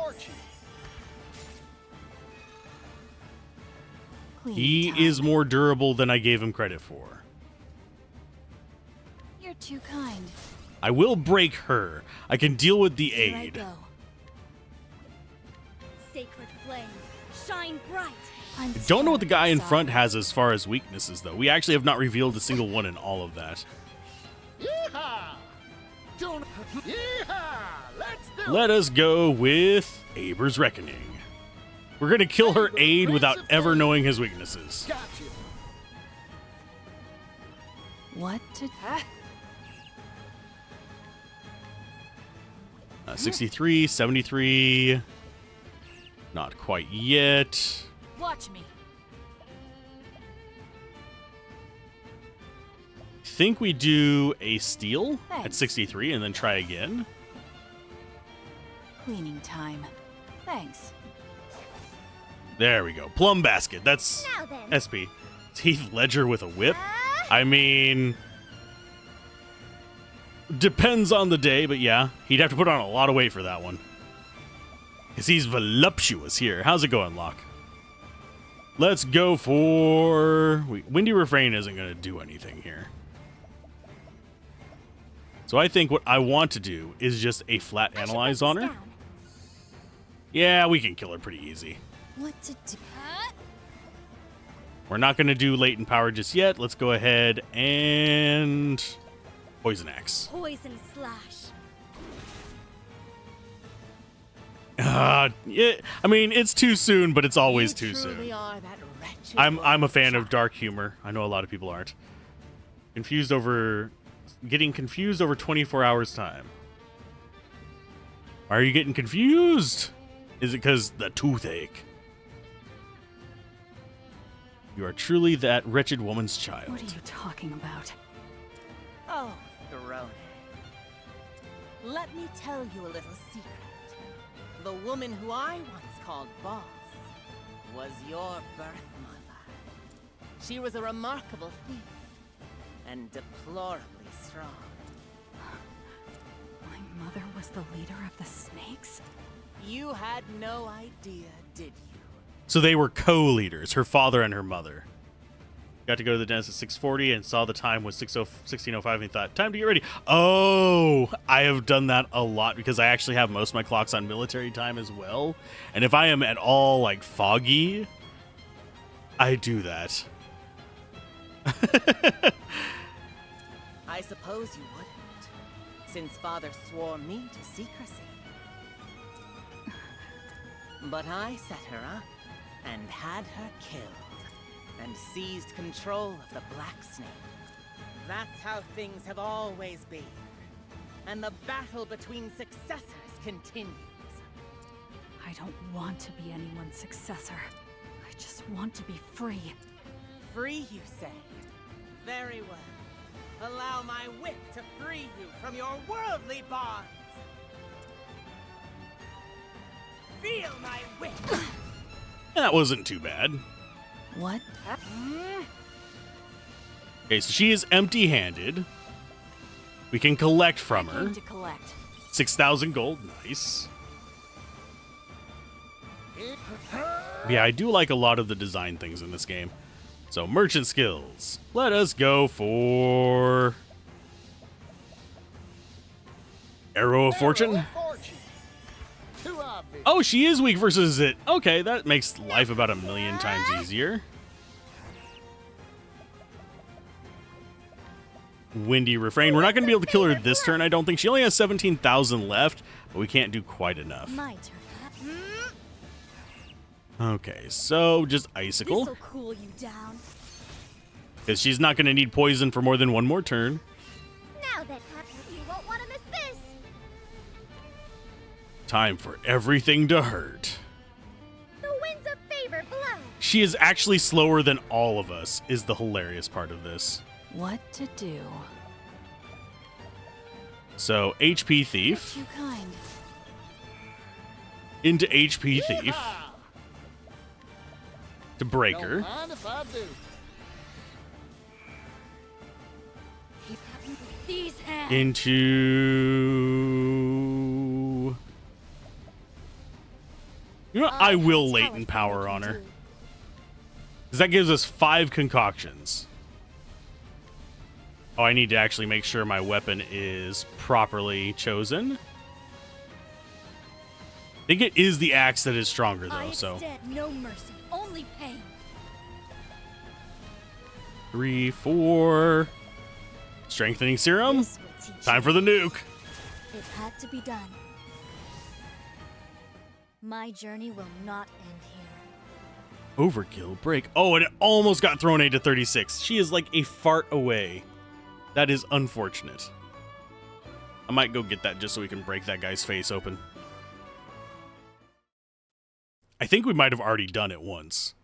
He is more durable than I gave him credit for. You're too kind. I will break her. I can deal with the Here I aid. go. Sacred flame, shine bright. I don't know what the guy in front has as far as weaknesses, though. We actually have not revealed a single one in all of that. Yeehaw! Don't. Yeehaw! Let's do Let us go with Aber's Reckoning. We're going to kill her aid without ever knowing his weaknesses. Gotcha. What to... 63, 73. Not quite yet. Watch me. Think we do a steal at Thanks. 63 and then try again. Cleaning time. Thanks. There we go. Plum basket. That's Now then. SP. Heath Ledger with a whip. I mean, depends on the day, but yeah, he'd have to put on a lot of weight for that one. Because he's voluptuous here. How's it going, Locke? Let's go for... Windy Refrain isn't going to do anything here. So I think what I want to do is just a flat analyze on her. Yeah, we can kill her pretty easy. What to do? We're not going to do latent power just yet. Let's go ahead and poison axe. Poison slash. Yeah, I mean, it's too soon, but it's always too truly soon. are that wretched I'm a fan of dark humor. I know a lot of people aren't. Getting confused over 24 hours time. Why are you getting confused? Is it because the toothache? You are truly that wretched woman's child. What are you talking about? Oh, Throne. Let me tell you a little secret. The woman who I once called boss was your birth mother. She was a remarkable thief and deplorably strong. My mother was the leader of the snakes? You had no idea, did you? So they were co-leaders, her father and her mother. Got to go to the dentist at 6:40 and saw the time was 16:05 and thought, time to get ready. Oh, I have done that a lot because I actually have most of my clocks on military time as well. And if I am at all like foggy, I do that. I suppose you wouldn't, since Father swore me to secrecy. But I set her up and had her killed, and seized control of the Black Snake. That's how things have always been. And the battle between successors continues. I don't want to be anyone's successor. I just want to be free. Free, you say? Very well. Allow my whip to free you from your worldly bonds. Feel my whip! That wasn't too bad. What? Okay, so she is empty-handed. We can collect from her. Came to collect. 6,000 gold, nice. Yeah, I do like a lot of the design things in this game. So, merchant skills. Let us go for... Arrow of Fortune? Oh, she is weak versus it. Okay, that makes life about 1,000,000 times easier. windy refrain. We're not going to be able to kill her this turn, I don't think. She only has 17,000 left, but we can't do quite enough. My turn. Okay, so just Icicle. This'll cool you down. Because she's not going to need poison for more than one more turn. Now that happens, you won't want to miss this. Time for everything to hurt. The winds of favor blow. She is actually slower than all of us, is the hilarious part of this. What to do? So, HP Thief. Too kind. Into HP Thief. To Breaker. Don't mind if I do. These hands. Into... You know what? I will latent power on her. Because that gives us 5 concoctions. Oh, I need to actually make sure my weapon is properly chosen. I think it is the axe that is stronger, though, so... No mercy, only pain. 3, 4... Strengthening Serum. Time for the nuke. It had to be done. My journey will not end here. Overkill, break. Oh, and it almost got thrown to 36. She is like a fart away. That is unfortunate. I might go get that just so we can break that guy's face open. I think we might have already done it once.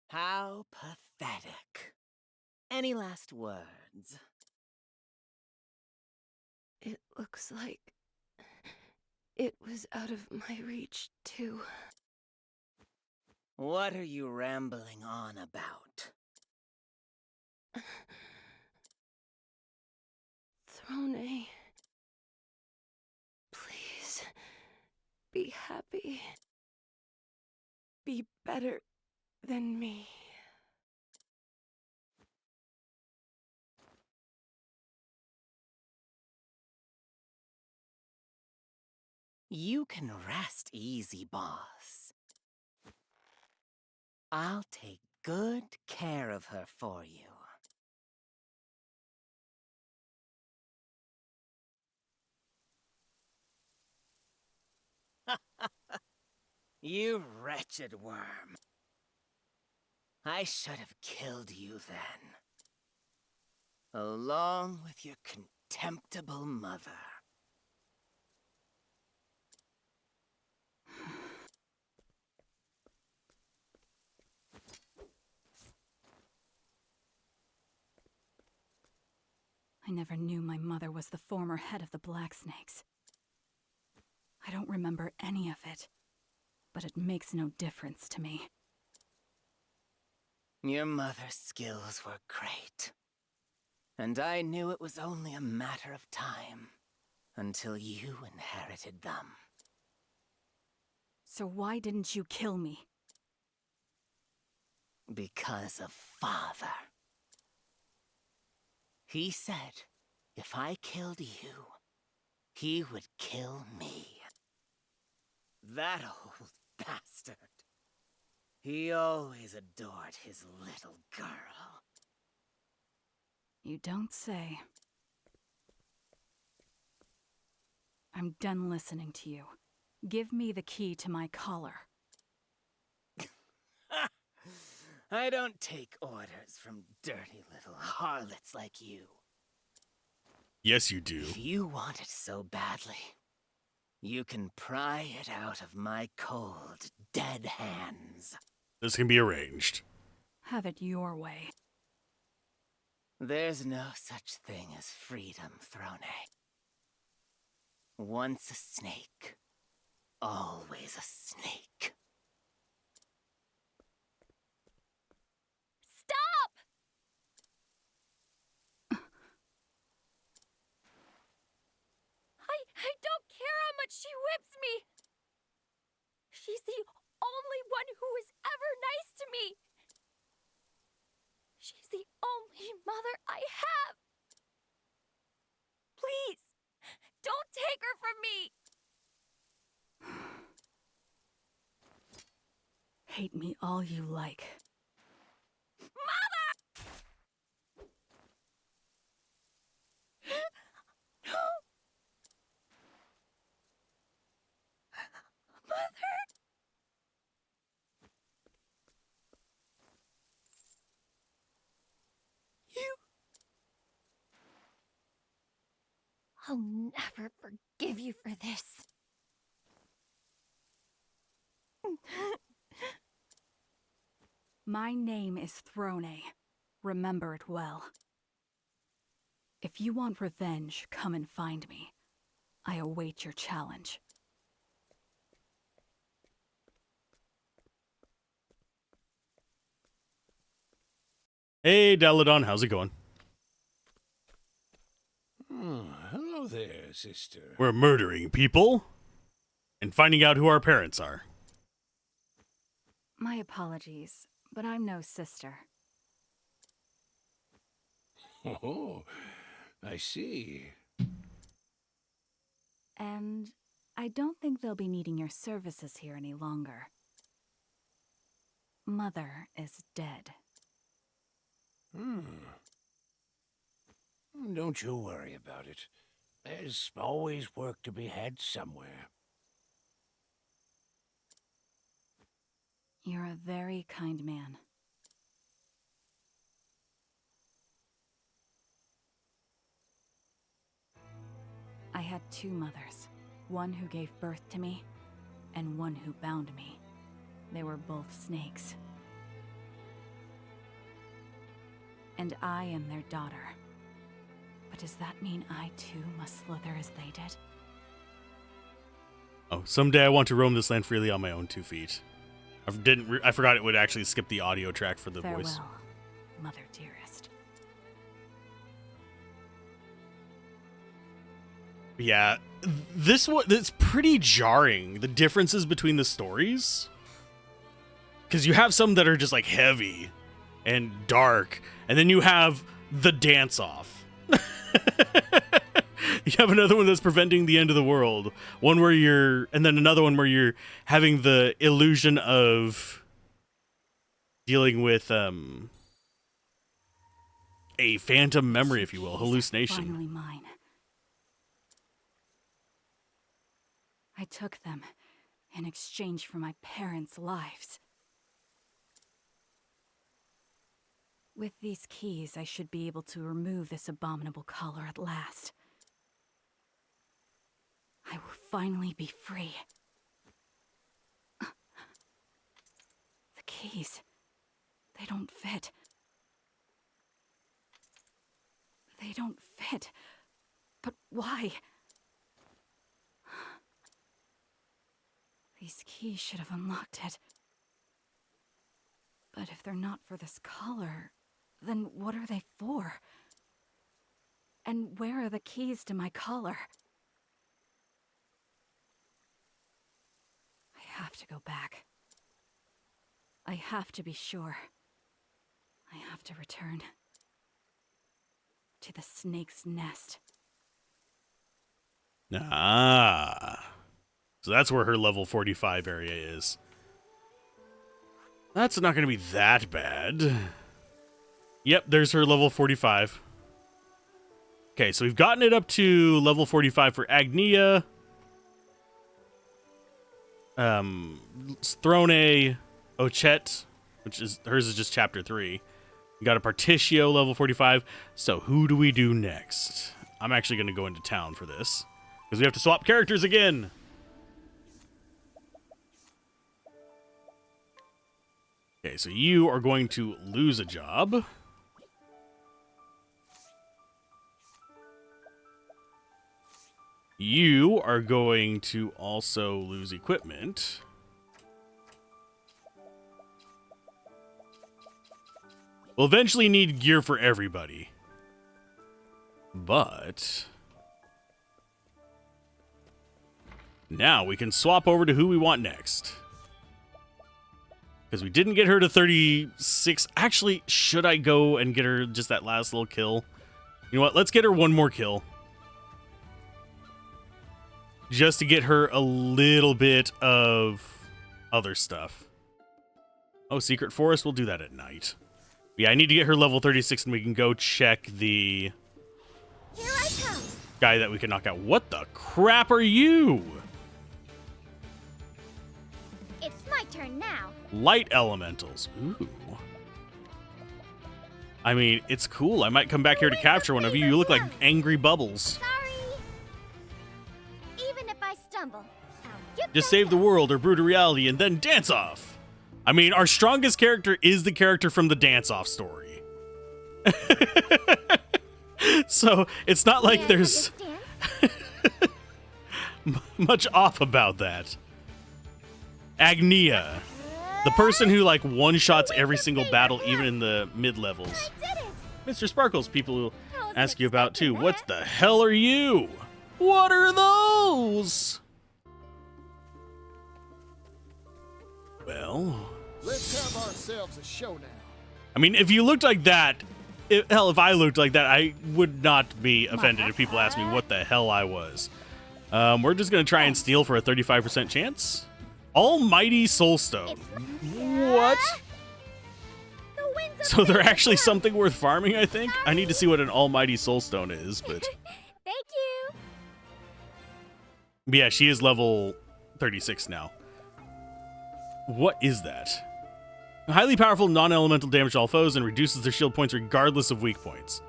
How pathetic. Any last words? It looks like it was out of my reach, too. What are you rambling on about? Throne, please be happy. Be better than me. You can rest easy, boss. I'll take good care of her for you. You wretched worm. I should have killed you then. Along with your contemptible mother. I never knew my mother was the former head of the Black Snakes. I don't remember any of it, but it makes no difference to me. Your mother's skills were great. And I knew it was only a matter of time until you inherited them. So why didn't you kill me? Because of Father. He said, if I killed you, he would kill me. That old bastard. He always adored his little girl. You don't say. I'm done listening to you. Give me the key to my collar. I don't take orders from dirty little harlots like you. Yes, you do. If you want it so badly, you can pry it out of my cold, dead hands. This can be arranged. Have it your way. There's no such thing as freedom, Throne. Once a snake, always a snake. Stop! I don't care how much she whips me. She's the only one who has mother I have. Please, don't take her from me. Hate me all you like. Mother! No! Mother! You... I'll never forgive you for this. My name is Throne. Remember it well. If you want revenge, come and find me. I await your challenge. Hey, Daladon, how's it going? Hello there, sister. We're murdering people and finding out who our parents are. My apologies, but I'm no sister. Oh, I see. And I don't think they'll be needing your services here any longer. Mother is dead. Don't you worry about it. There's always work to be had somewhere. You're a very kind man. I had two mothers. One who gave birth to me, and one who bound me. They were both snakes. And I am their daughter. But does that mean I too must slither as they did? Oh, someday I want to roam this land freely on my own 2 feet. I forgot it would actually skip the audio track for the Farewell, voice. mother dearest. Yeah, this one, it's pretty jarring, the differences between the stories. Because you have some that are just like heavy and dark, and then you have the dance-off. You have another one that's preventing the end of the world. One where and then another one where you're having the illusion of dealing with a phantom memory, if you will, hallucination. Finally mine. I took them in exchange for my parents' lives. With these keys, I should be able to remove this abominable collar at last. I will finally be free. The keys, they don't fit. They don't fit. But why? These keys should have unlocked it. But if they're not for this collar, then what are they for? And where are the keys to my collar? I have to go back. I have to be sure. I have to return to the snake's nest. Ah. So that's where her level 45 area is. That's not going to be that bad. Yep, there's her level 45. Okay, so we've gotten it up to level 45 for Agnia. Throne, Ochet, which is hers is just chapter 3. We got a Partitio level 45. So who do we do next? I'm actually going to go into town for this because we have to swap characters again. Okay, so you are going to lose a job. You are going to also lose equipment. We'll eventually need gear for everybody. But now we can swap over to who we want next. Because we didn't get her to 36. Actually, should I go and get her just that last little kill? You know what? Let's get her one more kill. Just to get her a little bit of other stuff. Oh, Secret Forest. We'll do that at night. Yeah, I need to get her level 36 and we can go check the guy that we can knock out. What the crap are you? It's my turn now. Light elementals. Ooh. I mean, it's cool. I might come back here to capture one of you. You look like angry bubbles. Sorry. Even if I stumble, I'll get Just save the world or brew to reality and then dance off. I mean, our strongest character is the character from the dance off story. So it's not like there's much off about that. Agnia. The person who like one-shots every single battle, even in the mid-levels. Mr. Sparkles, people will ask you about too. What the hell are you? What are those? Well, let's have ourselves a show now. I mean, if you looked like that, if I looked like that, I would not be offended if people asked me what the hell I was. We're just going to try and steal for a 35% chance. Almighty Soulstone. What? So they're actually something worth farming, I think? I need to see what an Almighty Soulstone is, but... Thank you. Yeah, she is level 36 now. What is that? Highly powerful non-elemental damage to all foes and reduces their shield points regardless of weak points.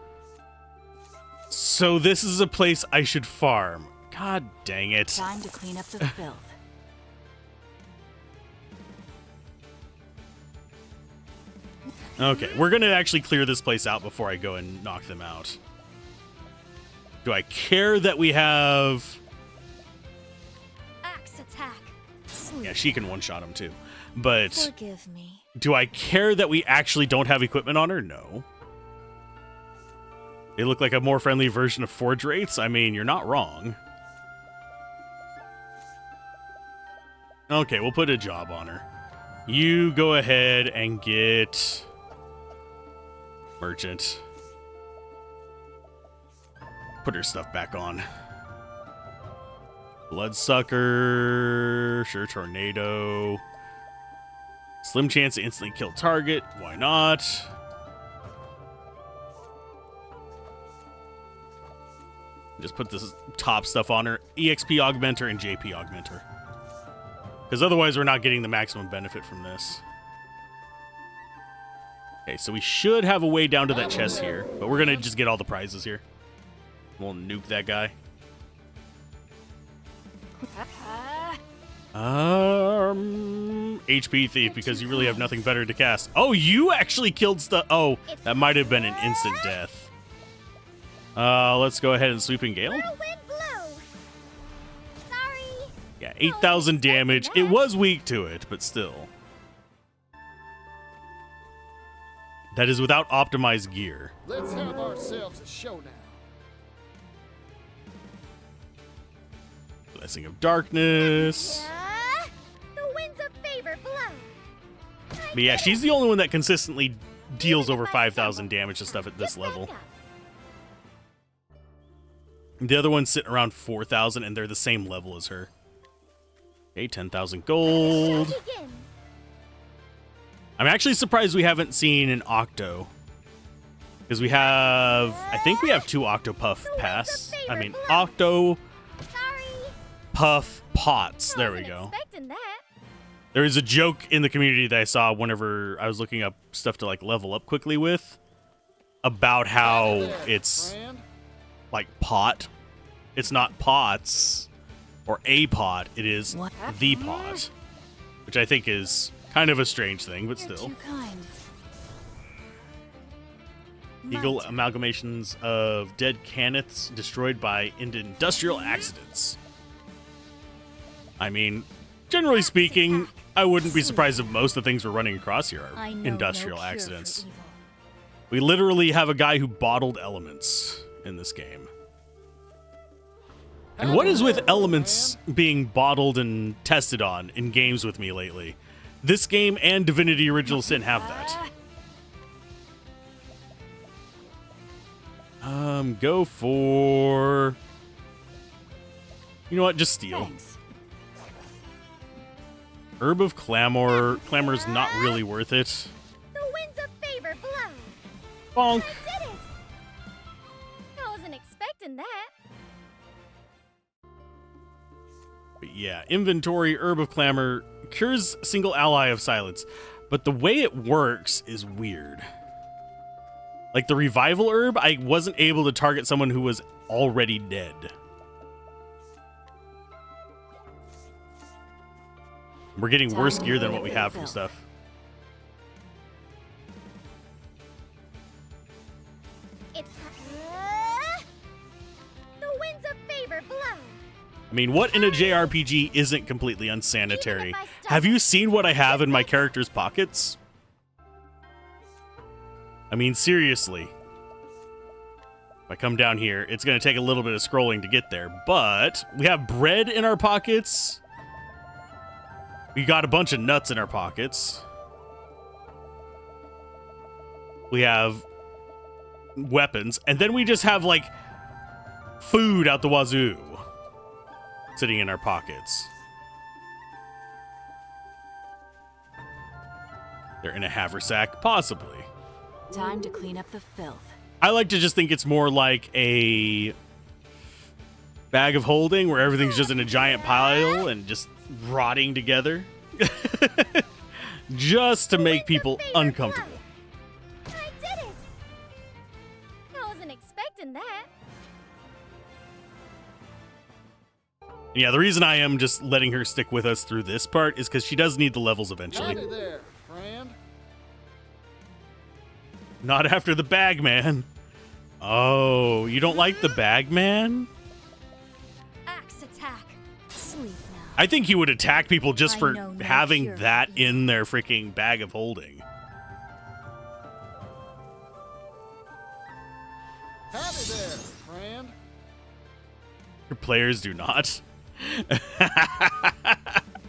So this is a place I should farm. God dang it. Time to clean up the filth. Okay, we're going to actually clear this place out before I go and knock them out. Do I care that we have... Axe attack. Yeah, she can one-shot him too. But Forgive me. Do I care that we actually don't have equipment on her? No. They look like a more friendly version of Forge Wraiths. I mean, you're not wrong. Okay, we'll put a job on her. You go ahead and get... Merchant. Put her stuff back on. Bloodsucker. Sure, Tornado. Slim chance to instantly kill target. Why not? Just put this top stuff on her. EXP Augmenter and JP Augmenter. Because otherwise we're not getting the maximum benefit from this. Okay, so we should have a way down to that chest here. But we're going to just get all the prizes here. We'll nuke that guy. HP Thief, because you really have nothing better to cast. Oh, you actually killed stuff. Oh, that might have been an instant death. Let's go ahead and Sweeping Gale. Yeah, 8,000 damage. It was weak to it, but still. That is without optimized gear. Let's have ourselves a show now. Blessing of Darkness. The winds of favor blow. But yeah, she's the only one that consistently deals over 5,000 damage to stuff at this level. The other ones sit around 4,000, and they're the same level as her. Okay, 10,000 gold. I'm actually surprised we haven't seen an Octo. Because we have... I think we have 2 Octopuff Pass. I mean, Octopuff Pots. There we go. There is a joke in the community that I saw whenever I was looking up stuff to like level up quickly with. About how it's like pot. It's not pots or a pot. It is the pot. Which I think is kind of a strange thing, but still. Eagle amalgamations of dead Caniths destroyed by industrial accidents. I mean, generally speaking, I wouldn't be surprised if most of the things we're running across here are industrial accidents. We literally have a guy who bottled elements in this game. And what is with elements being bottled and tested on in games with me lately? This game and Divinity Original Sin have that. Go for... You know what? Just steal. Thanks. Herb of Clamor. Clamor's not really worth it. The winds of favor blow. Bonk. I did it. I wasn't expecting that. But yeah, inventory, Herb of Clamor, cures single ally of silence. But the way it works is weird. Like the revival herb, I wasn't able to target someone who was already dead. We're getting worse gear than what we have from stuff. It's the winds of favor blow. I mean, what in a JRPG isn't completely unsanitary? Have you seen what I have in my character's pockets? I mean, seriously. If I come down here, it's going to take a little bit of scrolling to get there, but we have bread in our pockets. We got a bunch of nuts in our pockets. We have weapons, and then we just have, like, food out the wazoo sitting in our pockets. They're in a haversack, possibly. Time to clean up the filth. I like to just think it's more like a bag of holding where everything's just in a giant pile and just rotting together. Just to make people uncomfortable. I did it. I wasn't expecting that. Yeah, the reason I am just letting her stick with us through this part is because she does need the levels eventually. Howdy there, friend. Not after the bag man. Oh, you don't like the bag man? Axe attack. Sleep now. I think he would attack people just I for know no having cure for that evil. in their freaking bag of holding. Howdy there, friend. Your players do not.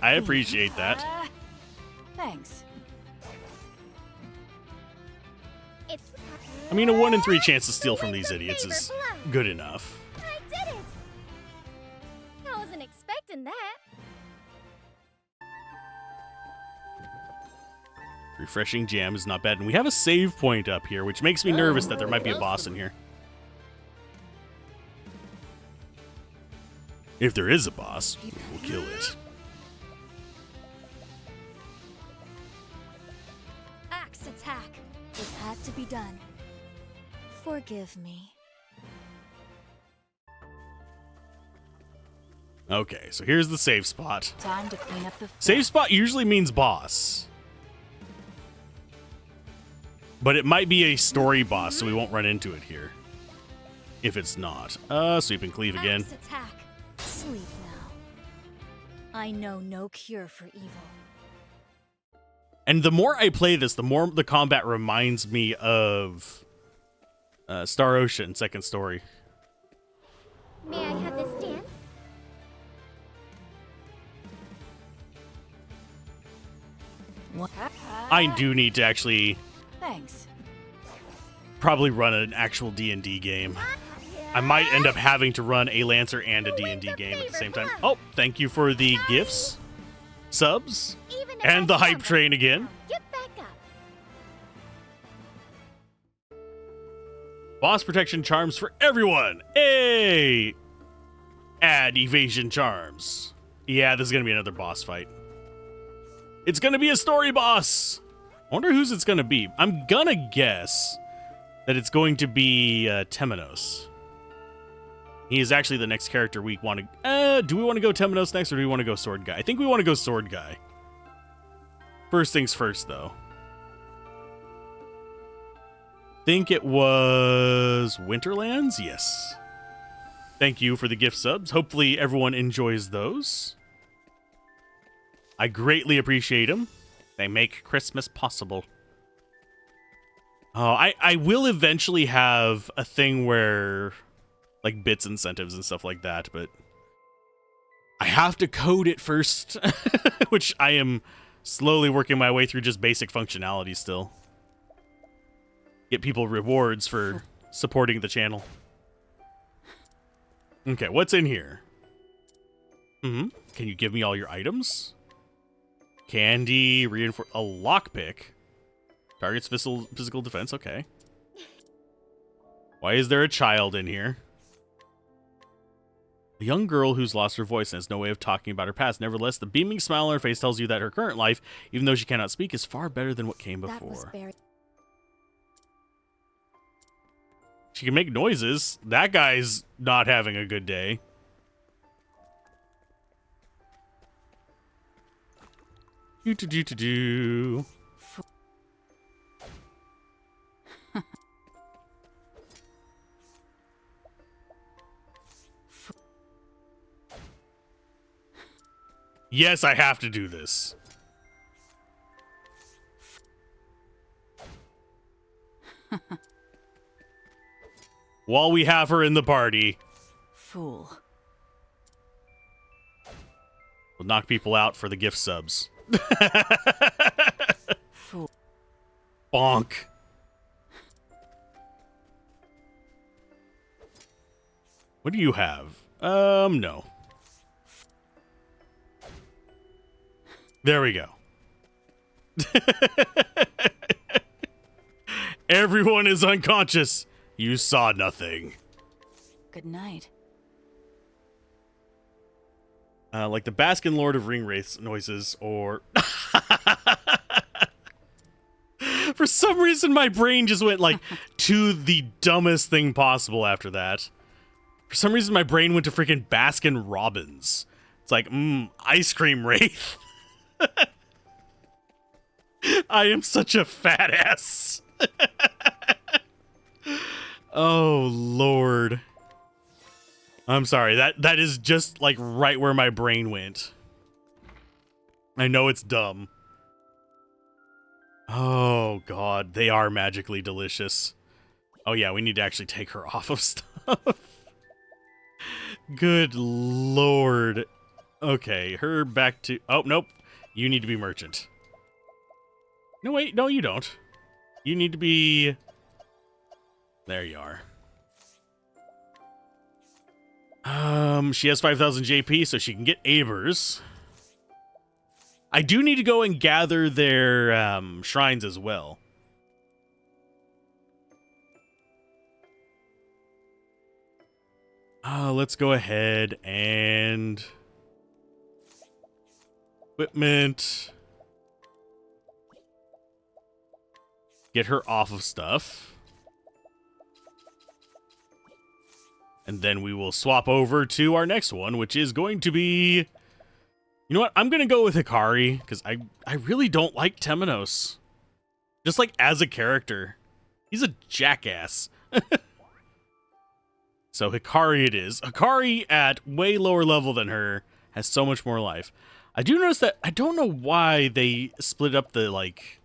I appreciate that. Thanks. It's I mean, a 1 in 3 chance to steal from these idiots is good enough. I did it. I wasn't expecting that. Refreshing jam is not bad. And we have a save point up here, which makes me nervous that there might be a boss in here. If there is a boss, we'll kill it. Axe attack. It had to be done. Forgive me. Okay, so here's the save spot. Time to clean up the filth. Save spot usually means boss. But it might be a story boss, so we won't run into it here. If it's not. Sweep and cleave again. Axe attack. Sleep now. I know no cure for evil. And the more I play this, the more the combat reminds me of Star Ocean, second story. May I have this dance? What? I do need to actually Thanks. probably run an actual D&D game. I might end up having to run a Lancer and a D&D game at the same time. Oh, thank you for the gifts, subs, Even if and I the hype stumble, train again. Get back up. Boss protection charms for everyone. Hey! Add evasion charms. Yeah, this is going to be another boss fight. It's going to be a story boss. I wonder whose it's going to be. I'm going to guess that it's going to be Temenos. He is actually the next character we want to... do we want to go Temenos next, or do we want to go Sword Guy? I think we want to go Sword Guy. First things first, though. Think it was Winterlands? Yes. Thank you for the gift subs. Hopefully everyone enjoys those. I greatly appreciate them. They make Christmas possible. Oh, I will eventually have a thing where... like bits incentives and stuff like that, but I have to code it first, which I am Slowly working my way through just basic functionality still. Get people rewards for supporting the channel. Okay, what's in here? Can you give me all your items? Candy, reinforce a lockpick. Target's physical defense, okay. Why is there a child in here? A young girl who's lost her voice and has no way of talking about her past. Nevertheless, the beaming smile on her face tells you that her current life, even though she cannot speak, is far better than what came before. She can make noises. That guy's not having a good day. Do. Yes, I have to do this. While we have her in the party. Fool. We'll knock people out for the gift subs. Fool. Bonk. What do you have? No. There we go. Everyone is unconscious. You saw nothing. Good night. Like the Baskin Lord of Ring Wraiths noises, or... For some reason, my brain just went, like, to the dumbest thing possible after that. For some reason, my brain went to freaking Baskin Robbins. It's like, ice cream wraith. I am such a fat ass. Oh, Lord. I'm sorry. That is just, like, right where my brain went. I know it's dumb. Oh, God. They are magically delicious. Oh, yeah. We need to actually take her off of stuff. Good Lord. Okay. Her back to... Oh, nope. You need to be merchant. No, wait. No, you don't. You need to be... There you are. She has 5,000 JP, so she can get Abers. I do need to go and gather their shrines as well. Let's go ahead and... Equipment. Get her off of stuff. And then we will swap over to our next one, which is going to be... You know what? I'm going to go with Hikari, because I really don't like Temenos. Just like as a character. He's a jackass. So Hikari it is. Hikari at way lower level than her has so much more life. I do notice that I don't know why they split up the, like...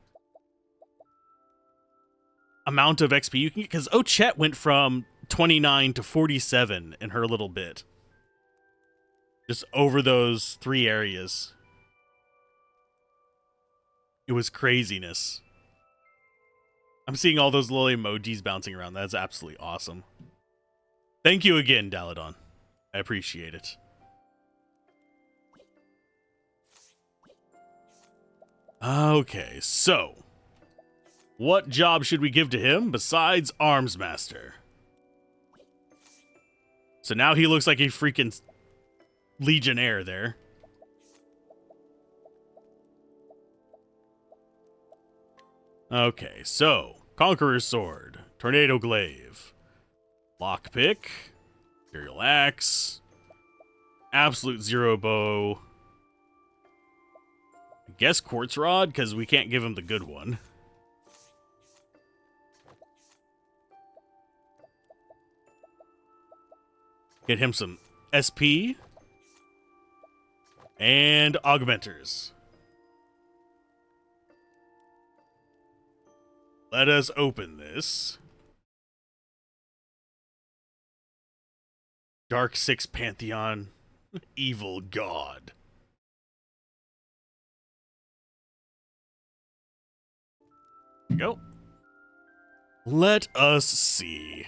amount of XP you can get, because Ochette went from 29 to 47 in her little bit. Just over those 3 areas. It was craziness. I'm seeing all those little emojis bouncing around. That's absolutely awesome. Thank you again, Daladon. I appreciate it. Okay, so... what job should we give to him besides Arms Master? So now he looks like a freaking legionnaire there. Okay, so Conqueror's Sword, Tornado Glaive, Lockpick, Imperial Axe, Absolute Zero Bow, I guess Quartz Rod, because we can't give him the good one. Get him some SP and augmenters. Let us open this. Dark Six Pantheon, Evil God. Go. Let us see.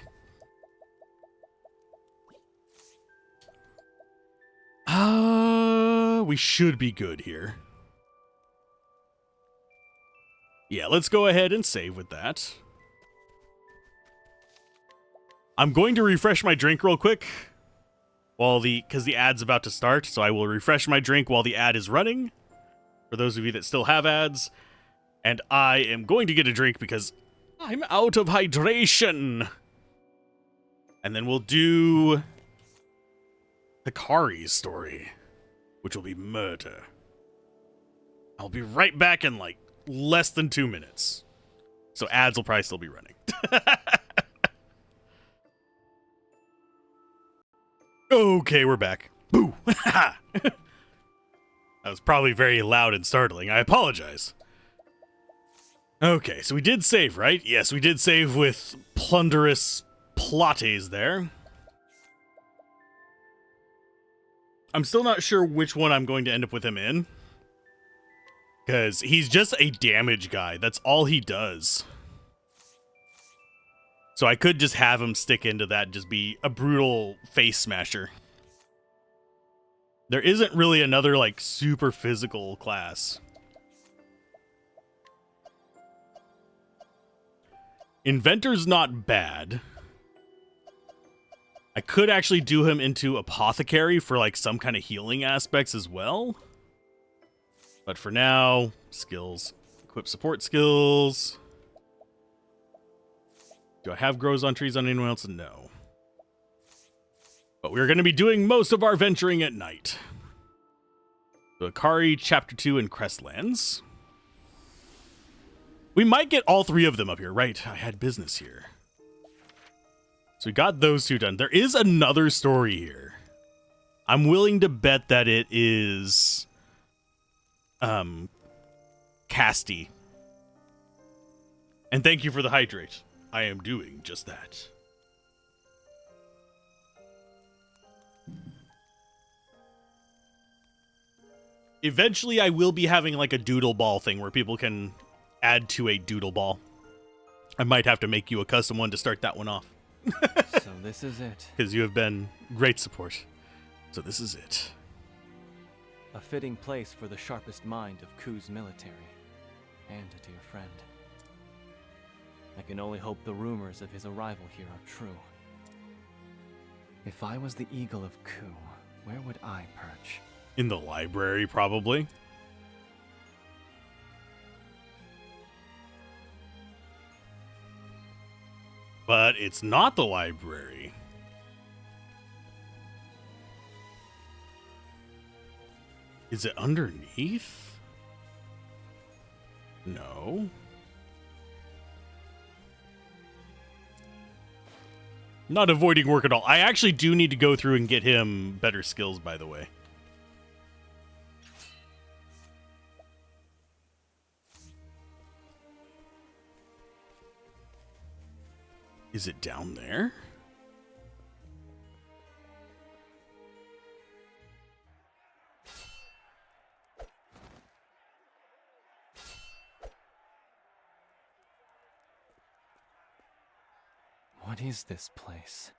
We should be good here. Yeah, let's go ahead and save with that. I'm going to refresh my drink real quick because the ad's about to start, so I will refresh my drink while the ad is running. For those of you that still have ads. And I am going to get a drink because I'm out of hydration. And then we'll do Hikari's story, which will be murder. I'll be right back in like less than 2 minutes. So ads will probably still be running. Okay, we're back. Boo! That was probably very loud and startling. I apologize. Okay, so we did save, right? Yes, we did save with Plunderous Plates there. I'm still not sure which one I'm going to end up with him in. Because he's just a damage guy. That's all he does. So I could just have him stick into that and just be a brutal face smasher. There isn't really another, like, super physical class. Inventor's not bad. I could actually do him into Apothecary for, like, some kind of healing aspects as well. But for now, skills. Equip support skills. Do I have grows on trees on anyone else? No. But we're going to be doing most of our venturing at night. So Hikari, Chapter 2, and Crestlands. We might get all three of them up here. Right, I had business here. So we got those two done. There is another story here. I'm willing to bet that it is... Casty. And thank you for the hydrate. I am doing just that. Eventually, I will be having like a doodle ball thing where people can add to a doodle ball. I might have to make you a custom one to start that one off. So this is it. Because you have been great support. So this is it. A fitting place for the sharpest mind of Ku's military. And a dear friend. I can only hope the rumors of his arrival here are true. If I was the Eagle of Ku, where would I perch? In the library, probably. But it's not the library. Is it underneath? No. Not avoiding work at all. I actually do need to go through and get him better skills, by the way. Is it down there? What is this place?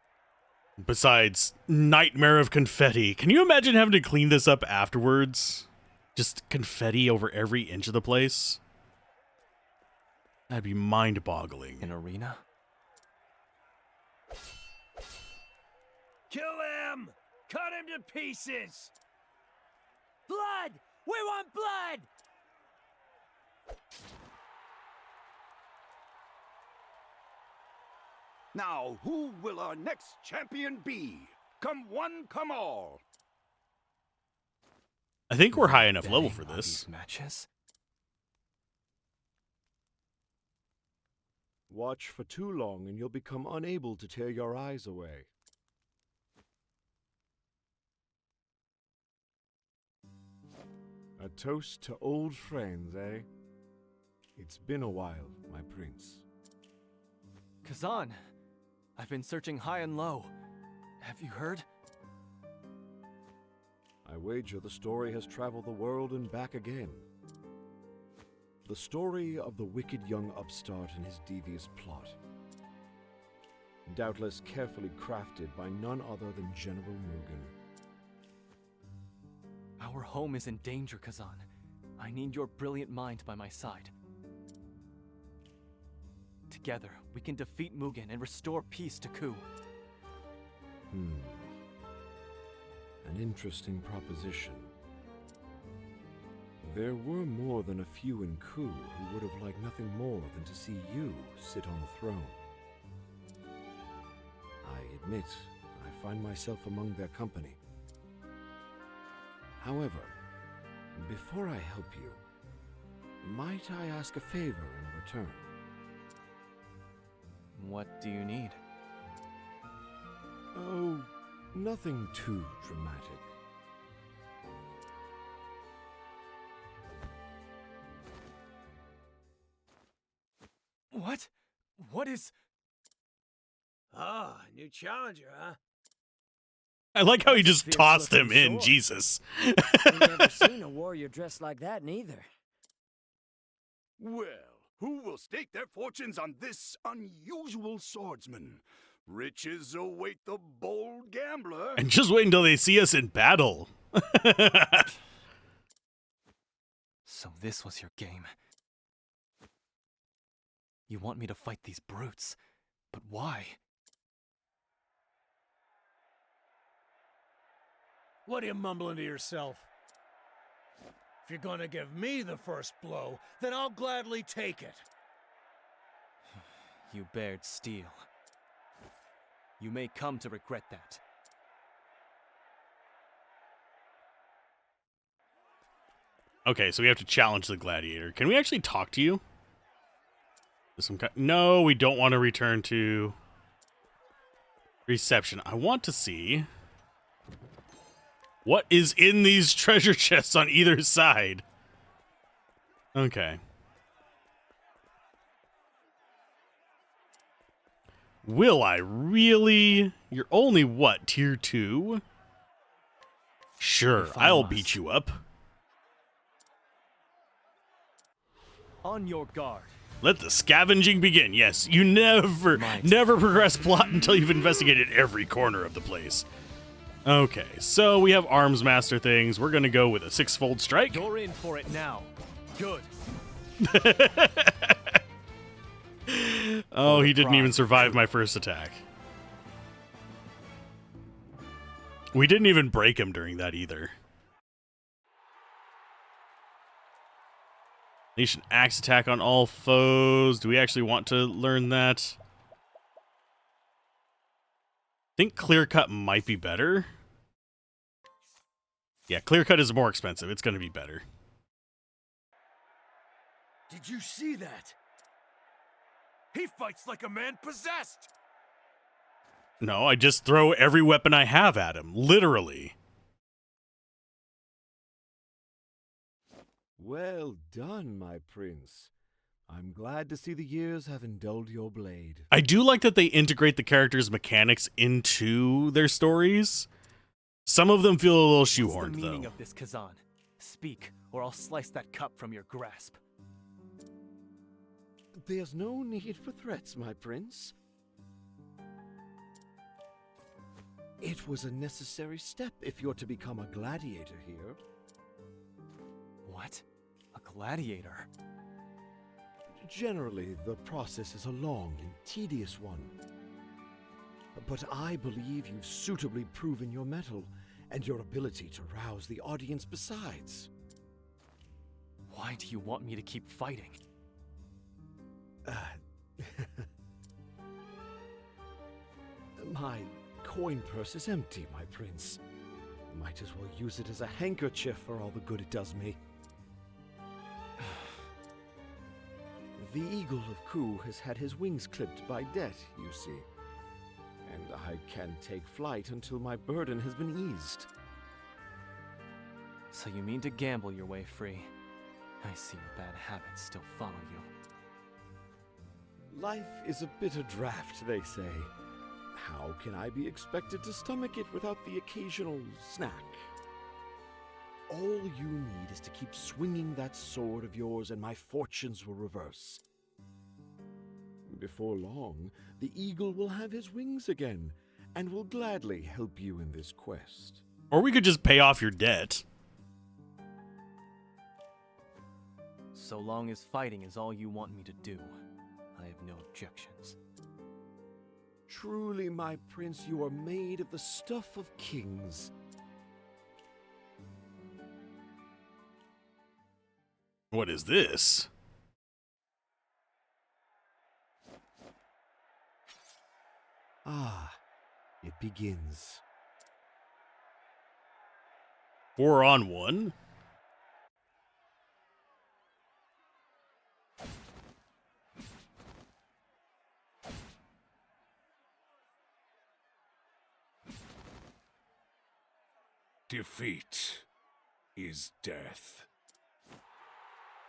Besides nightmare of confetti. Can you imagine having to clean this up afterwards? Just confetti over every inch of the place? That'd be mind-boggling. An arena? Kill him! Cut him to pieces! Blood! We want blood! Now, who will our next champion be? Come one, come all. I think we're high enough level for this. Matches? Watch for too long and you'll become unable to tear your eyes away. A toast to old friends, eh? It's been a while, my prince. Kazan! I've been searching high and low. Have you heard? I wager the story has traveled the world and back again. the story of the wicked young upstart and his devious plot. Doubtless carefully crafted by none other than General Mugen. Our home is in danger, Kazan. I need your brilliant mind by my side. Together, we can defeat Mugen and restore peace to Ku. An interesting proposition. There were more than a few in Ku who would have liked nothing more than to see you sit on the throne. I admit, I find myself among their company. However, before I help you, might I ask a favor in return? What do you need? Oh, nothing too dramatic. What? What is... Ah, new challenger, huh? I like how he just Fierce tossed him looking in, sword. Jesus. I've never seen a warrior dressed like that, neither. Well, who will stake their fortunes on this unusual swordsman? Riches await the bold gambler. And just wait until they see us in battle. So this was your game. You want me to fight these brutes, but why? What are you mumbling to yourself? If you're gonna give me the first blow, then I'll gladly take it. You bared steel. You may come to regret that. Okay, so we have to challenge the gladiator. Can we actually talk to you? No, we don't want to return to reception. I want to see what is in these treasure chests on either side. Okay. Will I really? You're only what, tier 2? Sure, I'll beat you up. On your guard. Let the scavenging begin. Yes, you never progress plot until you've investigated every corner of the place. Okay, so we have arms master things. We're gonna go with a 6-fold strike. You're in for it now. Good. Oh, he didn't even survive my first attack. We didn't even break him during that either. Unleash an axe attack on all foes. Do we actually want to learn that? I think clear cut might be better. Yeah, clear cut is more expensive. It's going to be better. Did you see that? He fights like a man possessed. No, I just throw every weapon I have at him. Literally. Well done, my prince. I'm glad to see the years have dulled your blade. I do like that they integrate the characters' mechanics into their stories. Some of them feel a little shoehorned, What's the meaning though. of this, Kazan? Speak, or I'll slice that cup from your grasp. There's no need for threats, my prince. It was a necessary step if you're to become a gladiator here. What? A gladiator? Generally, the process is a long and tedious one. But I believe you've suitably proven your mettle and your ability to rouse the audience besides. Why do you want me to keep fighting? My coin purse is empty, my prince. Might as well use it as a handkerchief for all the good it does me. The Eagle of Ku has had his wings clipped by debt, you see. And I can't take flight until my burden has been eased. So you mean to gamble your way free? I see your bad habits still follow you. Life is a bitter draught, they say. How can I be expected to stomach it without the occasional snack? all you need is to keep swinging that sword of yours and my fortunes will reverse. Before long, the eagle will have his wings again and will gladly help you in this quest. Or we could just pay off your debt. So long as fighting is all you want me to do, I have no objections. Truly, my prince, you are made of the stuff of kings. What is this? Ah, it begins. 4-on-1? Defeat is death.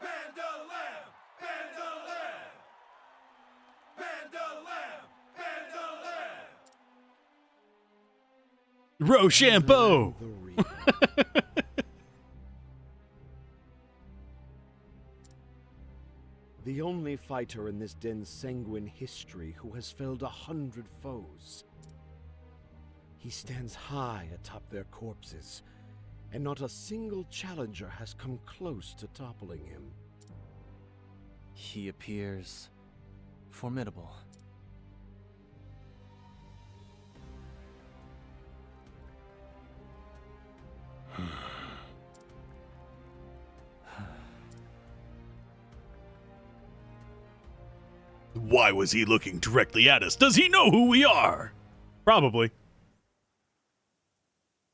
Pandalam! Pandalam! Pandalam! Pandalam! Rochambeau! The only fighter in this den's sanguine history who has felled 100 foes. He stands high atop their corpses, and not a single challenger has come close to toppling him. He appears formidable. Why was he looking directly at us? Does he know who we are? Probably.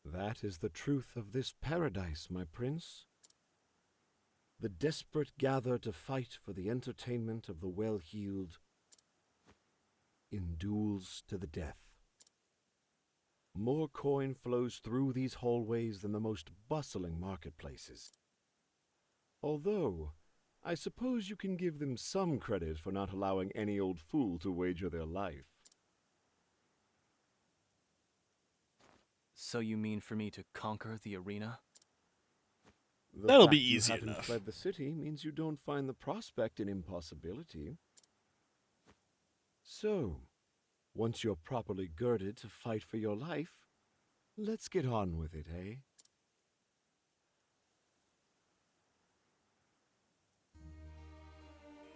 That is the truth of this paradise, my prince. The desperate gather to fight for the entertainment of the well-heeled in duels to the death. More coin flows through these hallways than the most bustling marketplaces. Although, I suppose you can give them some credit for not allowing any old fool to wager their life. So you mean for me to conquer the arena? That'll be The fact easy you haven't enough. fled the city means you don't find the prospect an impossibility. So, once you're properly girded to fight for your life, let's get on with it, eh?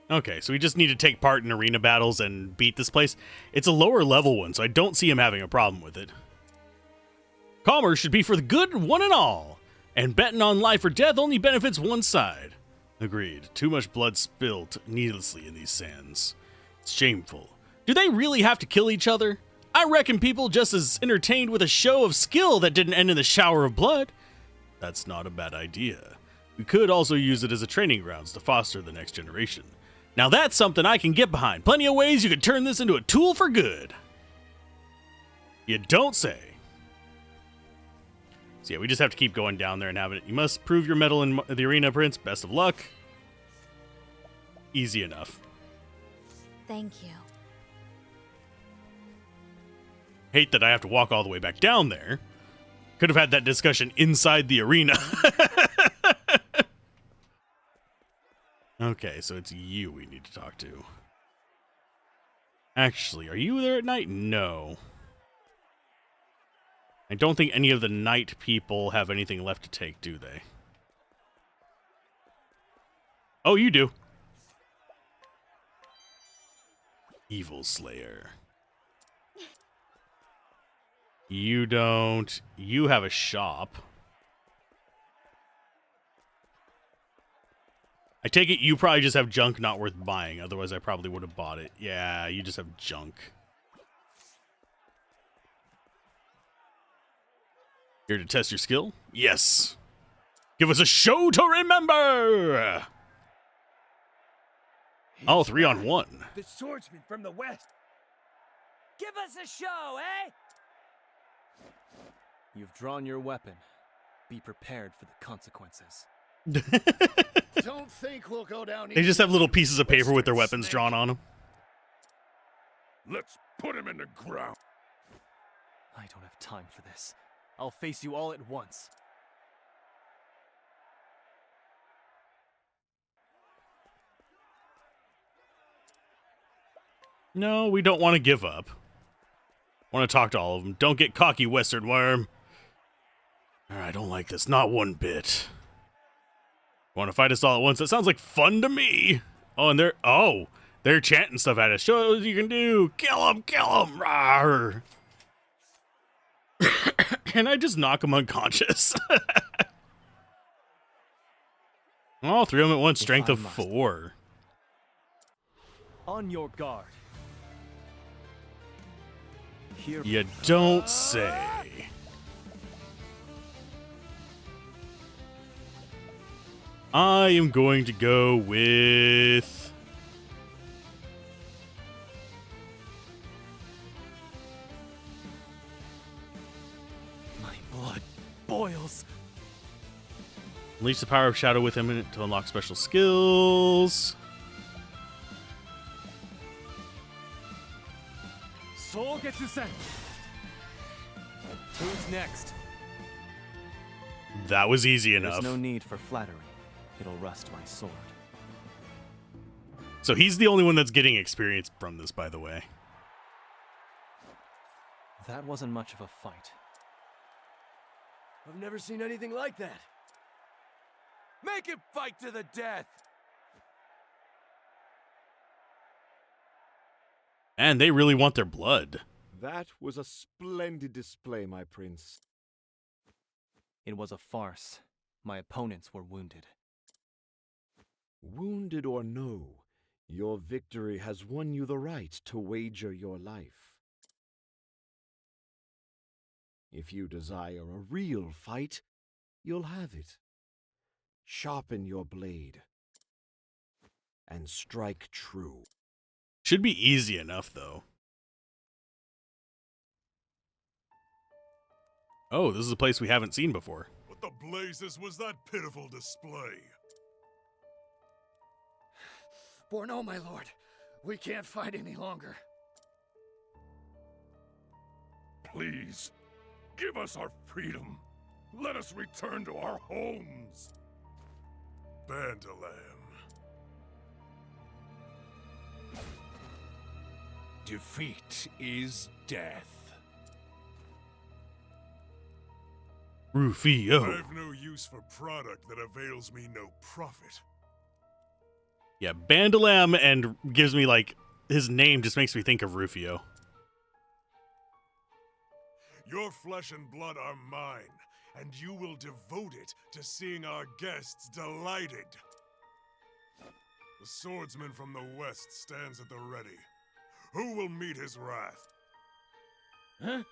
Okay, so we just need to take part in arena battles and beat this place. It's a lower level one, so I don't see him having a problem with it. Commerce should be for the good one and all, and betting on life or death only benefits one side. Agreed. Too much blood spilled needlessly in these sands. It's shameful. Do they really have to kill each other? I reckon people just as entertained with a show of skill that didn't end in the shower of blood. That's not a bad idea. We could also use it as a training grounds to foster the next generation. Now that's something I can get behind. Plenty of ways you could turn this into a tool for good. You don't say. So yeah, we just have to keep going down there and having it. You must prove your mettle in the arena, Prince. Best of luck. Easy enough. Thank you. Hate that I have to walk all the way back down there. Could have had that discussion inside the arena. Okay, so it's you we need to talk to. Actually, are you there at night? No. I don't think any of the night people have anything left to take, do they? Oh, you do. Evil Slayer. You don't. You have a shop. I take it you probably just have junk not worth buying. Otherwise, I probably would have bought it. Yeah, you just have junk. Here to test your skill? Yes. Give us a show to remember! Oh, 3-on-1. The swordsman from the west. Give us a show, eh? You've drawn your weapon. Be prepared for the consequences. Don't think we'll go down They just have little pieces of paper with their weapons drawn on them. Let's put him in the ground. I don't have time for this. I'll face you all at once. No, we don't want to give up. Want to talk to all of them. Don't get cocky, Western Worm. I don't like this. Not one bit. Want to fight us all at once? That sounds like fun to me. Oh, and they're chanting stuff at us. Show us what you can do. Kill him, kill him. Rawr. Can I just knock him unconscious? All three of them at once. Strength of 4. On your guard. Here. You don't say. I am going to go with... My blood boils. Unleash the power of Shadow with him to unlock special skills. Soul gets you sent. Who's next? That was easy enough. There's no need for flattery. It'll rust my sword. So he's the only one that's getting experience from this, by the way. That wasn't much of a fight. I've never seen anything like that. Make it fight to the death! And they really want their blood. That was a splendid display, my prince. It was a farce. My opponents were wounded. Wounded or no, your victory has won you the right to wager your life. If you desire a real fight, you'll have it. Sharpen your blade and strike true. Should be easy enough, though. Oh, this is a place we haven't seen before. What the blazes was that pitiful display? Borno, my lord, we can't fight any longer. Please, give us our freedom. Let us return to our homes. Bandalam. Defeat is death. Rufio. I've no use for product that avails me no profit. Yeah, Bandalam and gives me, like, his name just makes me think of Rufio. Your flesh and blood are mine, and you will devote it to seeing our guests delighted. The swordsman from the west stands at the ready. Who will meet his wrath? Huh?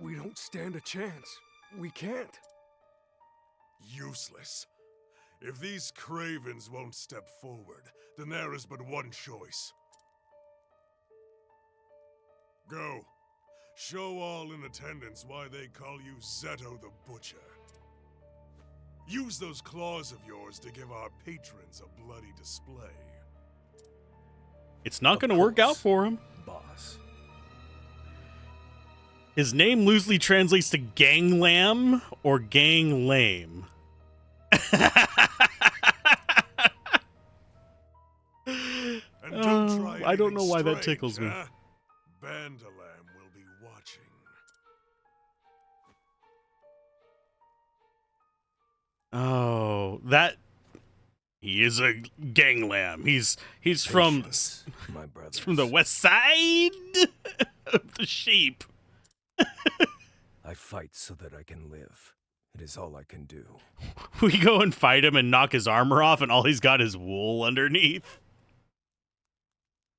We don't stand a chance. We can't. Useless. If these cravens won't step forward, then there is but one choice. Go. Show all in attendance why they call you Zeto the Butcher. Use those claws of yours to give our patrons a bloody display. It's not going to work out for him. Boss. His name loosely translates to Gang Lamb or Gang Lame. I don't know why that tickles me. Bandalam will be watching. Oh, that he is a gang lamb. He's from my brother. He's from the west side of the sheep. I fight so that I can live. It is all I can do. We go and fight him and knock his armor off, and all he's got is wool underneath.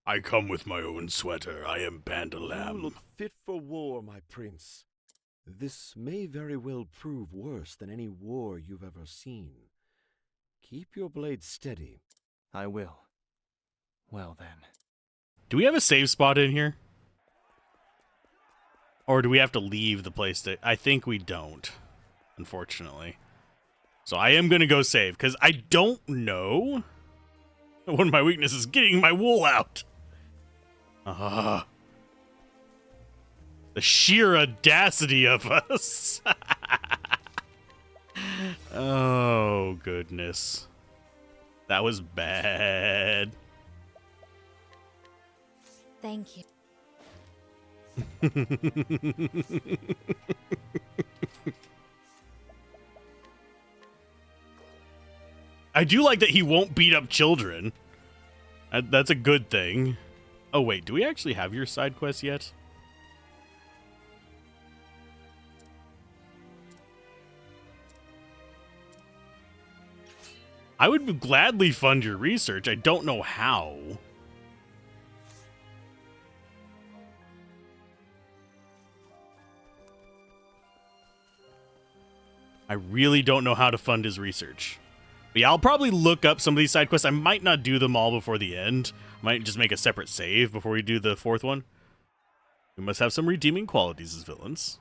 I come with my own sweater. I am Bandalam. You look fit for war, my prince. This may very well prove worse than any war you've ever seen. Keep your blade steady. I will. Well then. Do we have a save spot in here? Or do we have to leave the place to... I think we don't, unfortunately. So I am going to go save, because I don't know. One of my weaknesses is getting my wool out. The sheer audacity of us. Oh, goodness. That was bad. Thank you. I do like that he won't beat up children. That's a good thing. Oh, wait. Do we actually have your side quest yet? I would gladly fund your research. I don't know how. I really don't know how to fund his research. But yeah, I'll probably look up some of these side quests. I might not do them all before the end. Might just make a separate save before we do the fourth one. We must have some redeeming qualities as villains.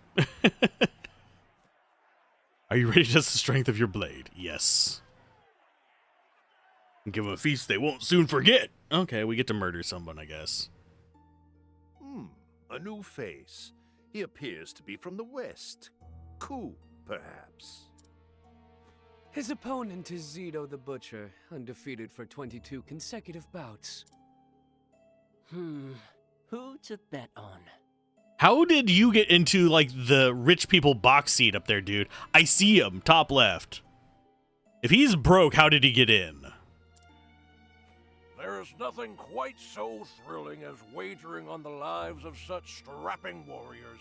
Are you ready to test the strength of your blade? Yes. Give them a feast they won't soon forget. Okay, we get to murder someone, I guess. A new face. He appears to be from the west. Cool, perhaps. His opponent is Zito the Butcher, undefeated for 22 consecutive bouts. Who to bet on? How did you get into, like, the rich people box seat up there, dude? I see him, top left. If he's broke, how did he get in? There is nothing quite so thrilling as wagering on the lives of such strapping warriors.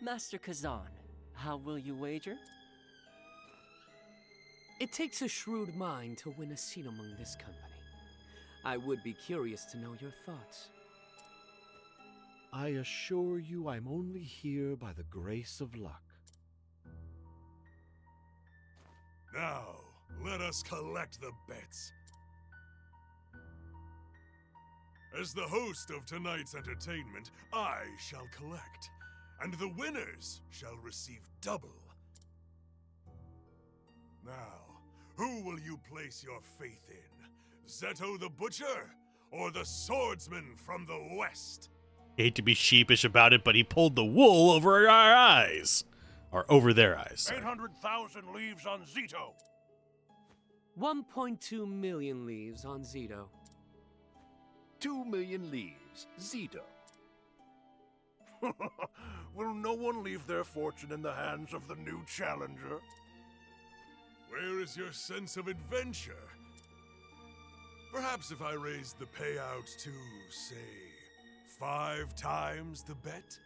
Master Kazan, how will you wager? It takes a shrewd mind to win a seat among this company. I would be curious to know your thoughts. I assure you I'm only here by the grace of luck. Now, let us collect the bets. As the host of tonight's entertainment, I shall collect, and the winners shall receive double. Now, who will you place your faith in? Zeto the Butcher, or the swordsman from the west? Hate to be sheepish about it, but he pulled the wool over our eyes. Or over their eyes. Sorry. 800,000 leaves on Zito. 1.2 million leaves on Zito. 2 million leaves, Zito. Will no one leave their fortune in the hands of the new challenger? Where is your sense of adventure? Perhaps if I raised the payout to, say, 5 times the bet?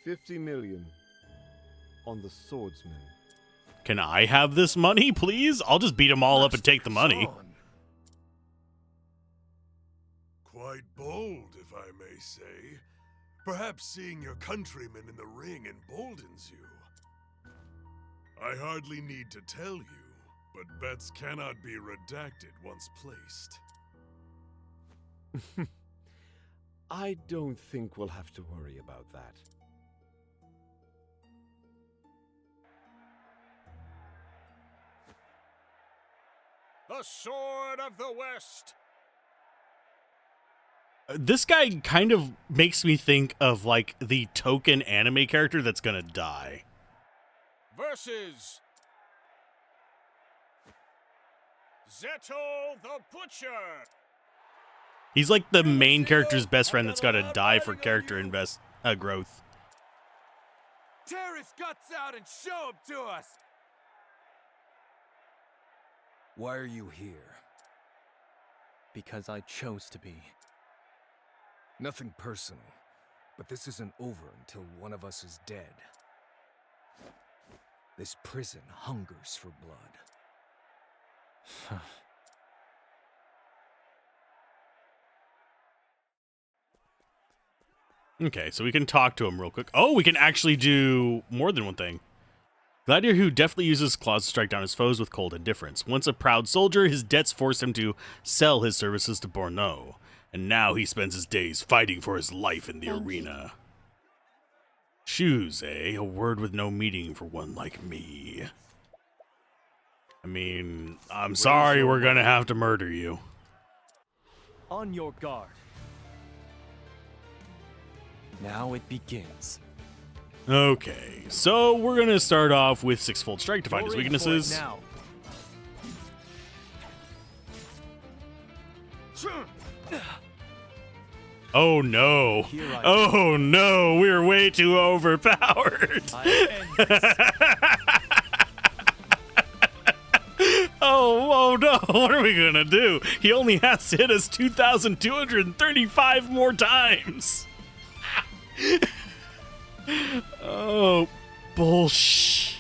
50 million on the swordsman. Can I have this money, please? I'll just beat them all up and take the money. Quite bold, if I may say. Perhaps seeing your countrymen in the ring emboldens you. I hardly need to tell you, but bets cannot be redacted once placed. I don't think we'll have to worry about that. The Sword of the West! This guy kind of makes me think of, like, the token anime character that's gonna die. Versus Zeto the Butcher! He's like the main character's best friend that's gotta die for character growth. Tear his guts out and show him to us! Why are you here? Because I chose to be. Nothing personal, but this isn't over until one of us is dead. This prison hungers for blood. Okay, so we can talk to him real quick. Oh, we can actually do more than one thing. Gladiator who deftly uses claws to strike down his foes with cold indifference. Once a proud soldier, his debts forced him to sell his services to Borneau. And now he spends his days fighting for his life in the arena. Shoes, eh? A word with no meaning for one like me. I mean, I'm sorry we're gonna have to murder you. On your guard. Now it begins. Okay, so we're gonna start off with Sixfold Strike to find his weaknesses. Oh no. Oh no, we're way too overpowered. Oh no, what are we gonna do? He only has to hit us 2,235 more times. Oh, bullshit.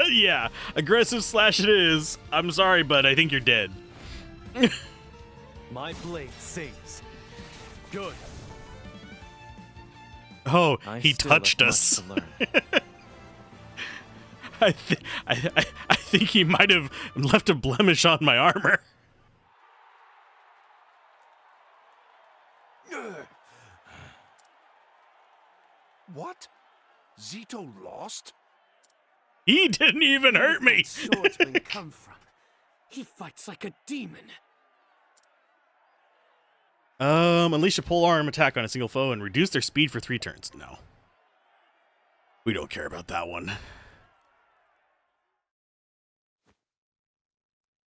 Yeah, aggressive slash it is. I'm sorry, but I think you're dead. My blade sings. Good. Oh, I he still have touched much us. to learn. I think he might have left a blemish on my armor. What? Zito lost? He didn't even hurt me. Swordsman come from? He fights like a demon. Unleash a polearm attack on a single foe and reduce their speed for 3 turns. No. We don't care about that one.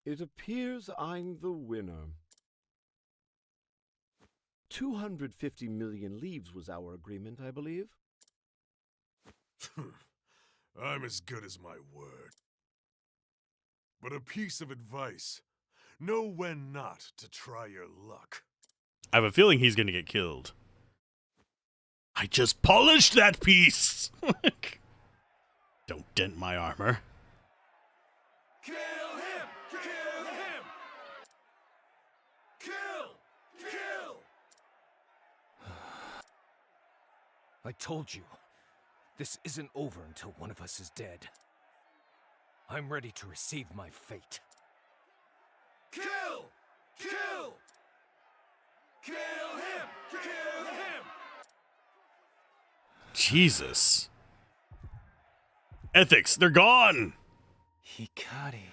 It appears I'm the winner. 250 million leaves was our agreement, I believe. I'm as good as my word. But a piece of advice. Know when not to try your luck. I have a feeling he's going to get killed. I just polished that piece. Don't dent my armor. Kill him! Kill him! Kill! I told you, this isn't over until one of us is dead. I'm ready to receive my fate. Kill! Kill! Kill him! Kill him! Jesus. Ethics, they're gone. Hikari.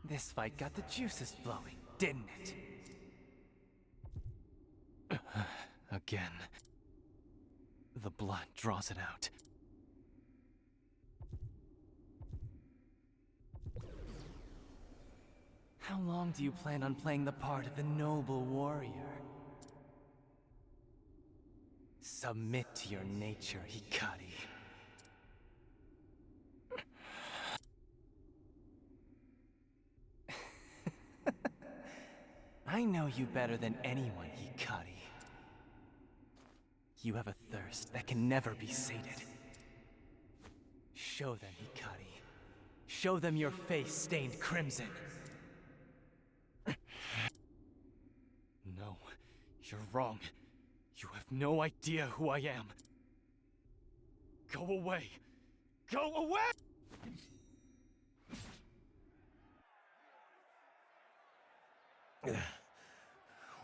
This fight got the juices flowing, didn't it? Again. The blood draws it out. How long do you plan on playing the part of the noble warrior? Submit to your nature, Hikari. I know you better than anyone, Hikari. You have a thirst that can never be sated. Show them, Hikari. Show them your face stained crimson. No, you're wrong. You have no idea who I am. Go away. Go away!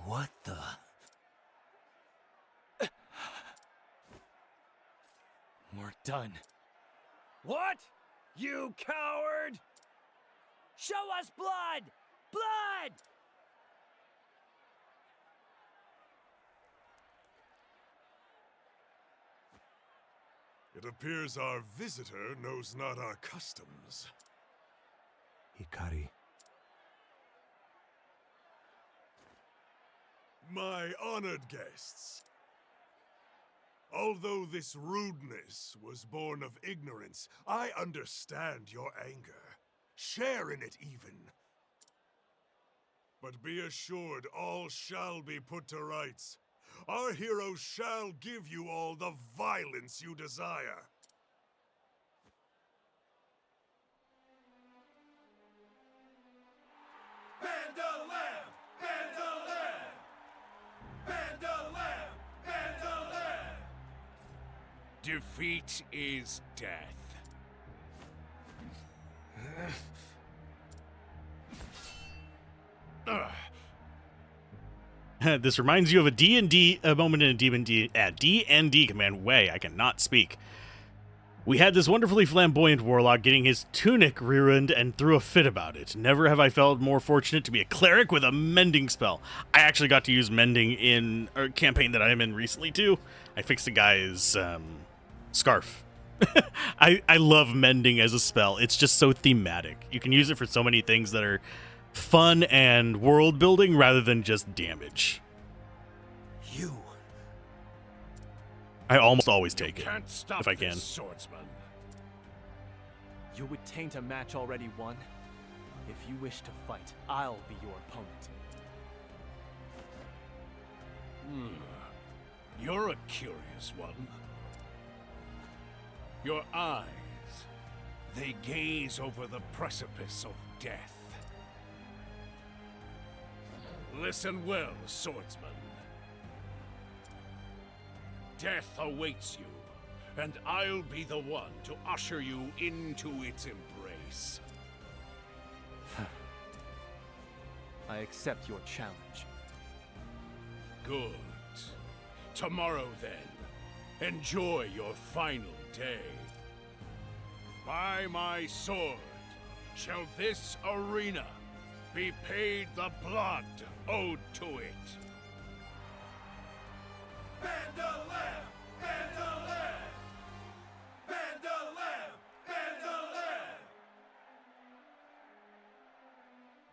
What the? We're done. What? You coward! Show us blood! Blood! It appears our visitor knows not our customs. Hikari. My honored guests. Although this rudeness was born of ignorance, I understand your anger. Share in it even. But be assured all shall be put to rights. Our heroes shall give you all the violence you desire. Bandolam! Bandolam! Bandolam! Bandolam! Defeat is death. This reminds you of a D&D moment in a D&D command. Way, I cannot speak. We had this wonderfully flamboyant warlock getting his tunic ruined and threw a fit about it. Never have I felt more fortunate to be a cleric with a mending spell. I actually got to use mending in a campaign that I'm in recently too. I fixed a guy's scarf I love mending as a spell. It's just so thematic. You can use it for so many things that are fun and world building rather than just damage. You. I almost always take it Can't stop if I this can. swordsman. You would taint a match already won? If you wish to fight, I'll be your opponent. You're a curious one. Your eyes, they gaze over the precipice of death. Listen well, swordsman. Death awaits you, and I'll be the one to usher you into its embrace. I accept your challenge. Good. Tomorrow, then, enjoy your final day. By my sword shall this arena be paid the blood owed to it. Bandolam! Bandolam! Bandolam! Bandolam!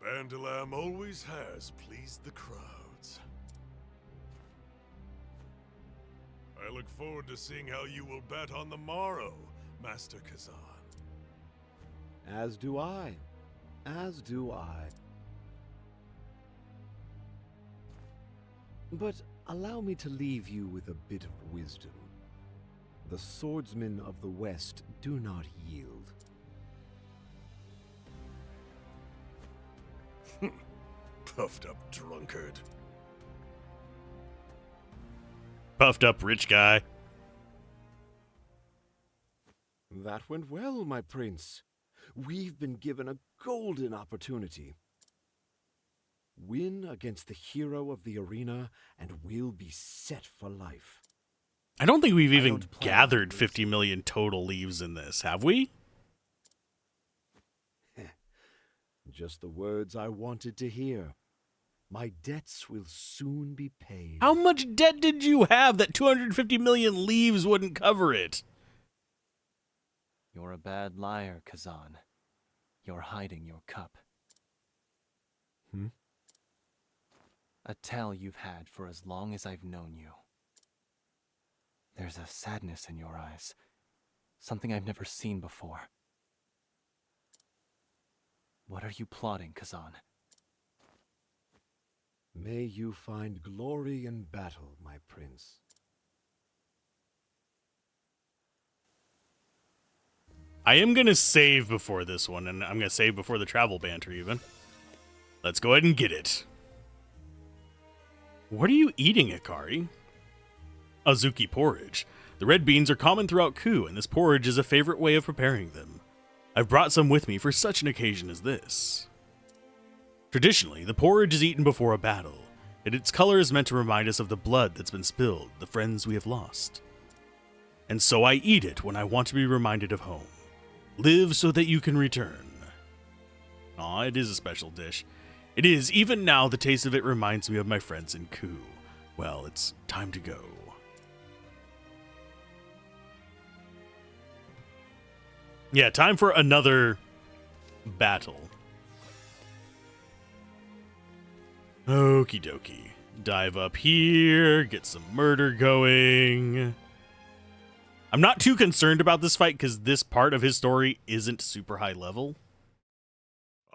Bandolam always has pleased the crowds. I look forward to seeing how you will bet on the morrow, Master Kazan. As do I. As do I. But allow me to leave you with a bit of wisdom. The swordsmen of the West do not yield. Puffed up drunkard. Puffed up rich guy. That went well, my prince. We've been given a golden opportunity. Win against the hero of the arena, and we'll be set for life. I don't think we've even gathered 50 million total leaves in this, have we? Just the words I wanted to hear. My debts will soon be paid. How much debt did you have that 250 million leaves wouldn't cover it? You're a bad liar, Kazan. You're hiding your cup. A tale you've had for as long as I've known you. There's a sadness in your eyes. Something I've never seen before. What are you plotting, Kazan? May you find glory in battle, my prince. I am going to save before this one, and I'm going to save before the travel banter even. Let's go ahead and get it. What are you eating, Ikari? Azuki porridge. The red beans are common throughout Ku, and this porridge is a favorite way of preparing them. I've brought some with me for such an occasion as this. Traditionally, the porridge is eaten before a battle, and its color is meant to remind us of the blood that's been spilled, the friends we have lost. And so I eat it when I want to be reminded of home. Live so that you can return. Aw, it is a special dish. It is. Even now, the taste of it reminds me of my friends in Ku. Well, it's time to go. Yeah, time for another battle. Okie dokie. Dive up here, get some murder going. I'm not too concerned about this fight because this part of his story isn't super high level.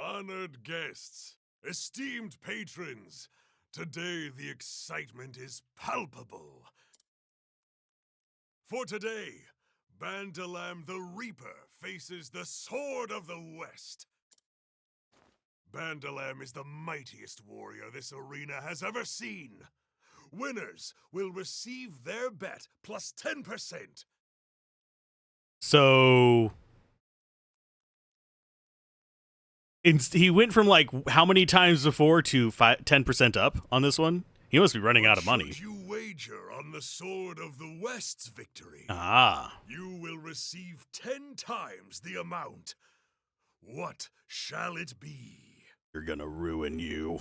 Honored guests, esteemed patrons, today the excitement is palpable. For today, Bandolam the Reaper faces the Sword of the West. Bandolam is the mightiest warrior this arena has ever seen. Winners will receive their bet plus 10%. So he went from like how many times before to 10% up on this one? He must be running out of money. Should you wager on the Sword of the West's victory, you will receive 10 times the amount. What shall it be? You're gonna ruin you.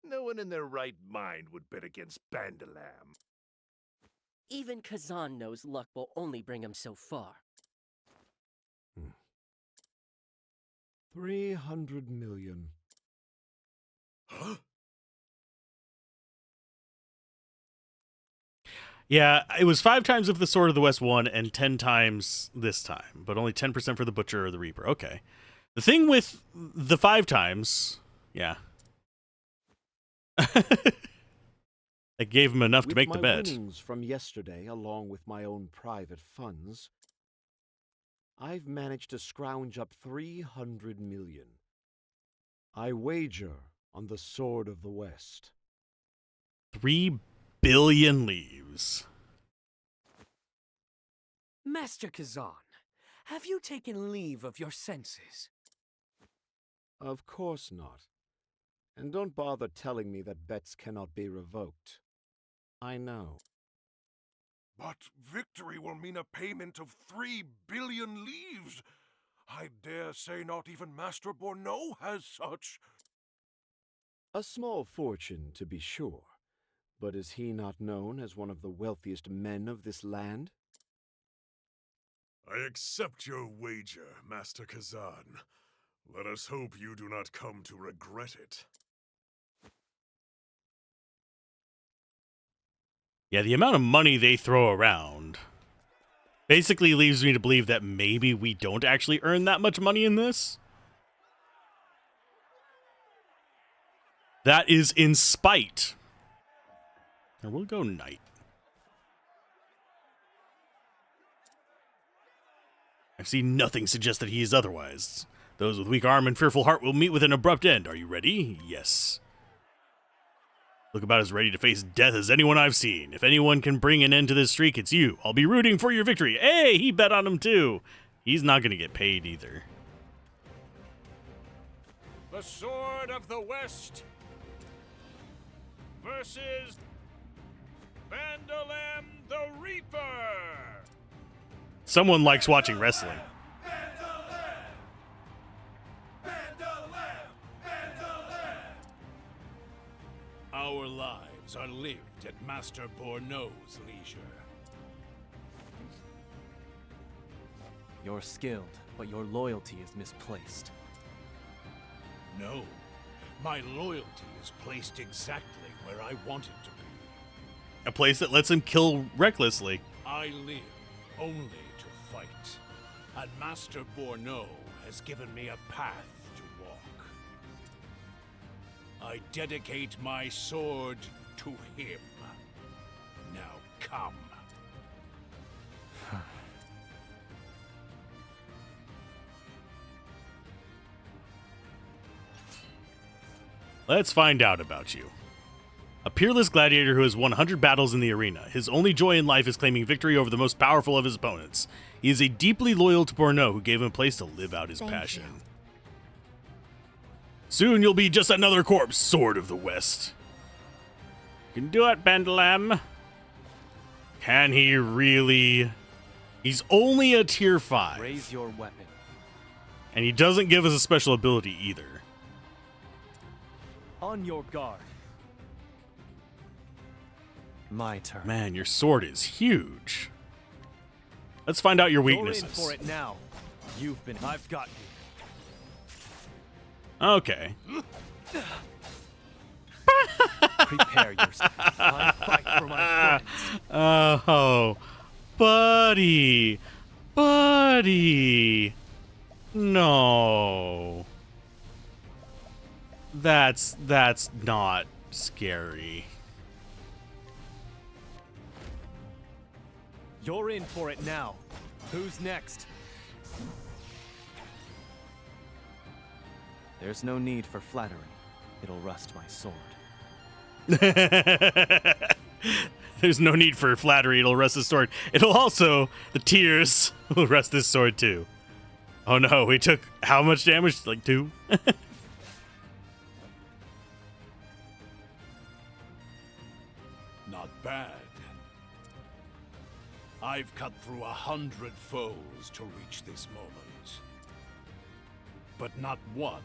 No one in their right mind would bet against Bandolam. Even Kazan knows luck will only bring him so far. 300 million. Huh? Yeah, it was 5 times if the Sword of the West won and 10 times this time, but only 10% for the Butcher or the Reaper. Okay. The thing with the 5 times, yeah. I gave him enough to make the bet. With my winnings from yesterday, along with my own private funds, I've managed to scrounge up 300 million. I wager on the Sword of the West. 3 billion leaves. Master Kazan, have you taken leave of your senses? Of course not. And don't bother telling me that bets cannot be revoked. I know. But victory will mean a payment of 3 billion leaves. I dare say not even Master Borneau has such. A small fortune, to be sure. But is he not known as one of the wealthiest men of this land? I accept your wager, Master Kazan. Let us hope you do not come to regret it. Yeah, the amount of money they throw around basically leaves me to believe that maybe we don't actually earn that much money in this. That is in spite. Or we'll go knight. I've seen nothing suggest that he is otherwise. Those with weak arm and fearful heart will meet with an abrupt end. Are you ready? Yes. Look about as ready to face death as anyone I've seen. If anyone can bring an end to this streak, it's you. I'll be rooting for your victory. Hey, he bet on him too. He's not going to get paid either. The Sword of the West versus Bandolem the Reaper. Someone likes watching wrestling. Our lives are lived at Master Borneau's leisure. You're skilled, but your loyalty is misplaced. No, my loyalty is placed exactly where I want it to be. A place that lets him kill recklessly. I live only to fight, and Master Borneau has given me a path to walk. I dedicate my sword to him. Now come. Let's find out about you. A peerless gladiator who has won 100 battles in the arena. His only joy in life is claiming victory over the most powerful of his opponents. He is a deeply loyal to Borneau, who gave him a place to live out his passion. Soon you'll be just another corpse, Sword of the West. You can do it, Bandolem. Can he really? He's only a tier 5. Raise your weapon. And he doesn't give us a special ability either. On your guard. My turn. Man, your sword is huge. Let's find out your weaknesses. Go in for it now. I've got you. Okay. Prepare yourself. I fight for my friends. Oh, buddy. Buddy. No. That's not scary. You're in for it now. Who's next? There's no need for flattery. It'll rust my sword. There's no need for flattery. It'll rust his sword. It'll also, the tears will rust his sword too. Oh no, we took how much damage? Like 2? Not bad. I've cut through 100 foes to reach this moment. But not one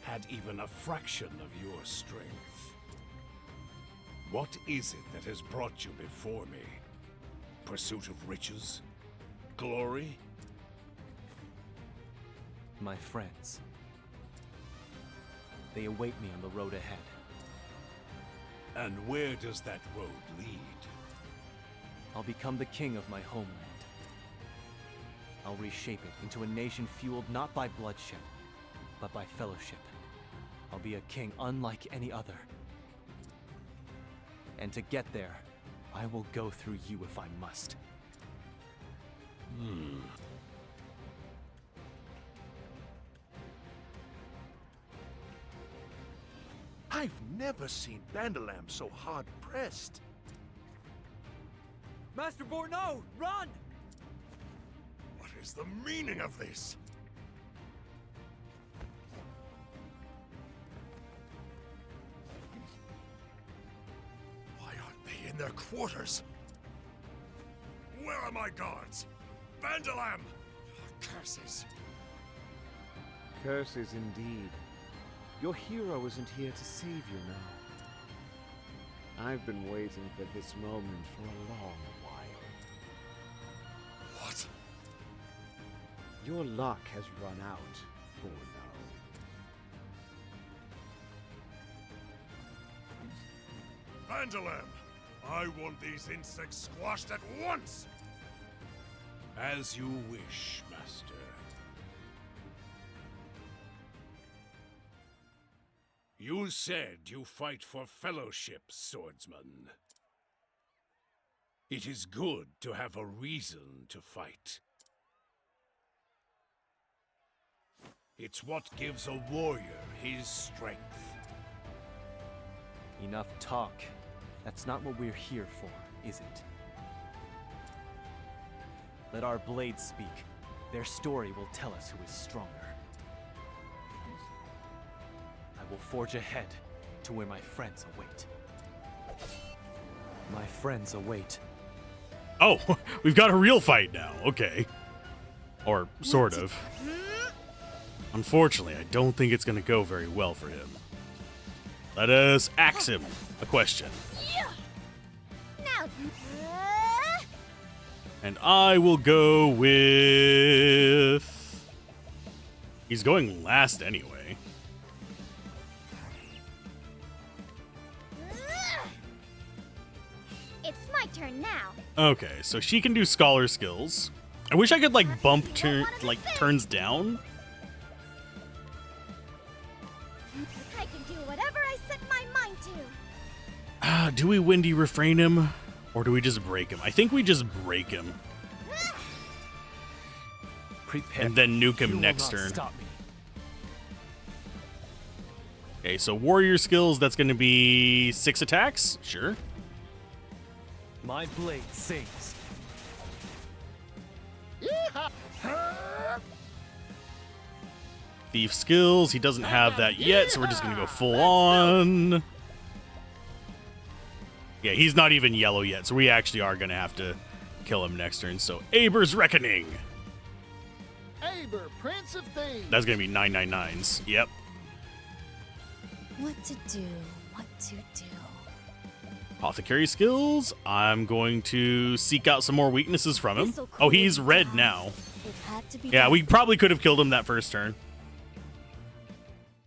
had even a fraction of your strength. What is it that has brought you before me? Pursuit of riches? Glory? My friends. They await me on the road ahead. And where does that road lead? I'll become the king of my homeland. I'll reshape it into a nation fueled not by bloodshed, but by fellowship. I'll be a king unlike any other. And to get there, I will go through you if I must. I've never seen Bandalam so hard-pressed. Master Borno, run! What is the meaning of this? Why aren't they in their quarters? Where are my guards? Bandalam! Curses! Curses indeed. Your hero isn't here to save you now. I've been waiting for this moment for a long while. What? Your luck has run out, Borno. Bandalam! I want these insects squashed at once! As you wish, Master. You said you fight for fellowship, swordsman. It is good to have a reason to fight. It's what gives a warrior his strength. Enough talk. That's not what we're here for, is it? Let our blades speak. Their story will tell us who is stronger. I will forge ahead to where my friends await. My friends await. Oh, we've got a real fight now. Okay. Or sort of. Unfortunately, I don't think it's going to go very well for him. Let us ask him a question. Now, And I will go with... He's going last anyway. it's my turn now. Okay, so she can do scholar skills. I wish I could like bump turns down. I can do whatever I set my mind to. Do we windy refrain him? Or do we just break him? I think we just break him. Prepare. And then nuke You him will next not turn. stop me. Okay, so warrior skills, that's going to be 6 attacks? Sure. My blade sings. Thief skills, he doesn't have that yet, so we're just going to go full on. Yeah, he's not even yellow yet, so we actually are going to have to kill him next turn. So, Aber's Reckoning. Aber, Prince of Thieves. That's going to be 999s. Yep. What to do? What to do? Apothecary skills, I'm going to seek out some more weaknesses from him. Oh, he's red now. It had to be Yeah, done. we probably could have killed him that first turn.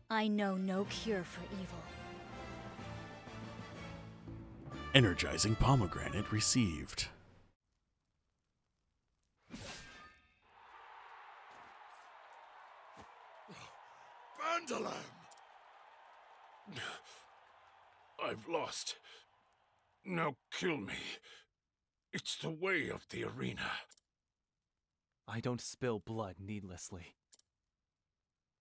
I know no cure for evil. Energizing pomegranate received. Bandalam! I've lost. Now kill me. It's the way of the arena. I don't spill blood needlessly.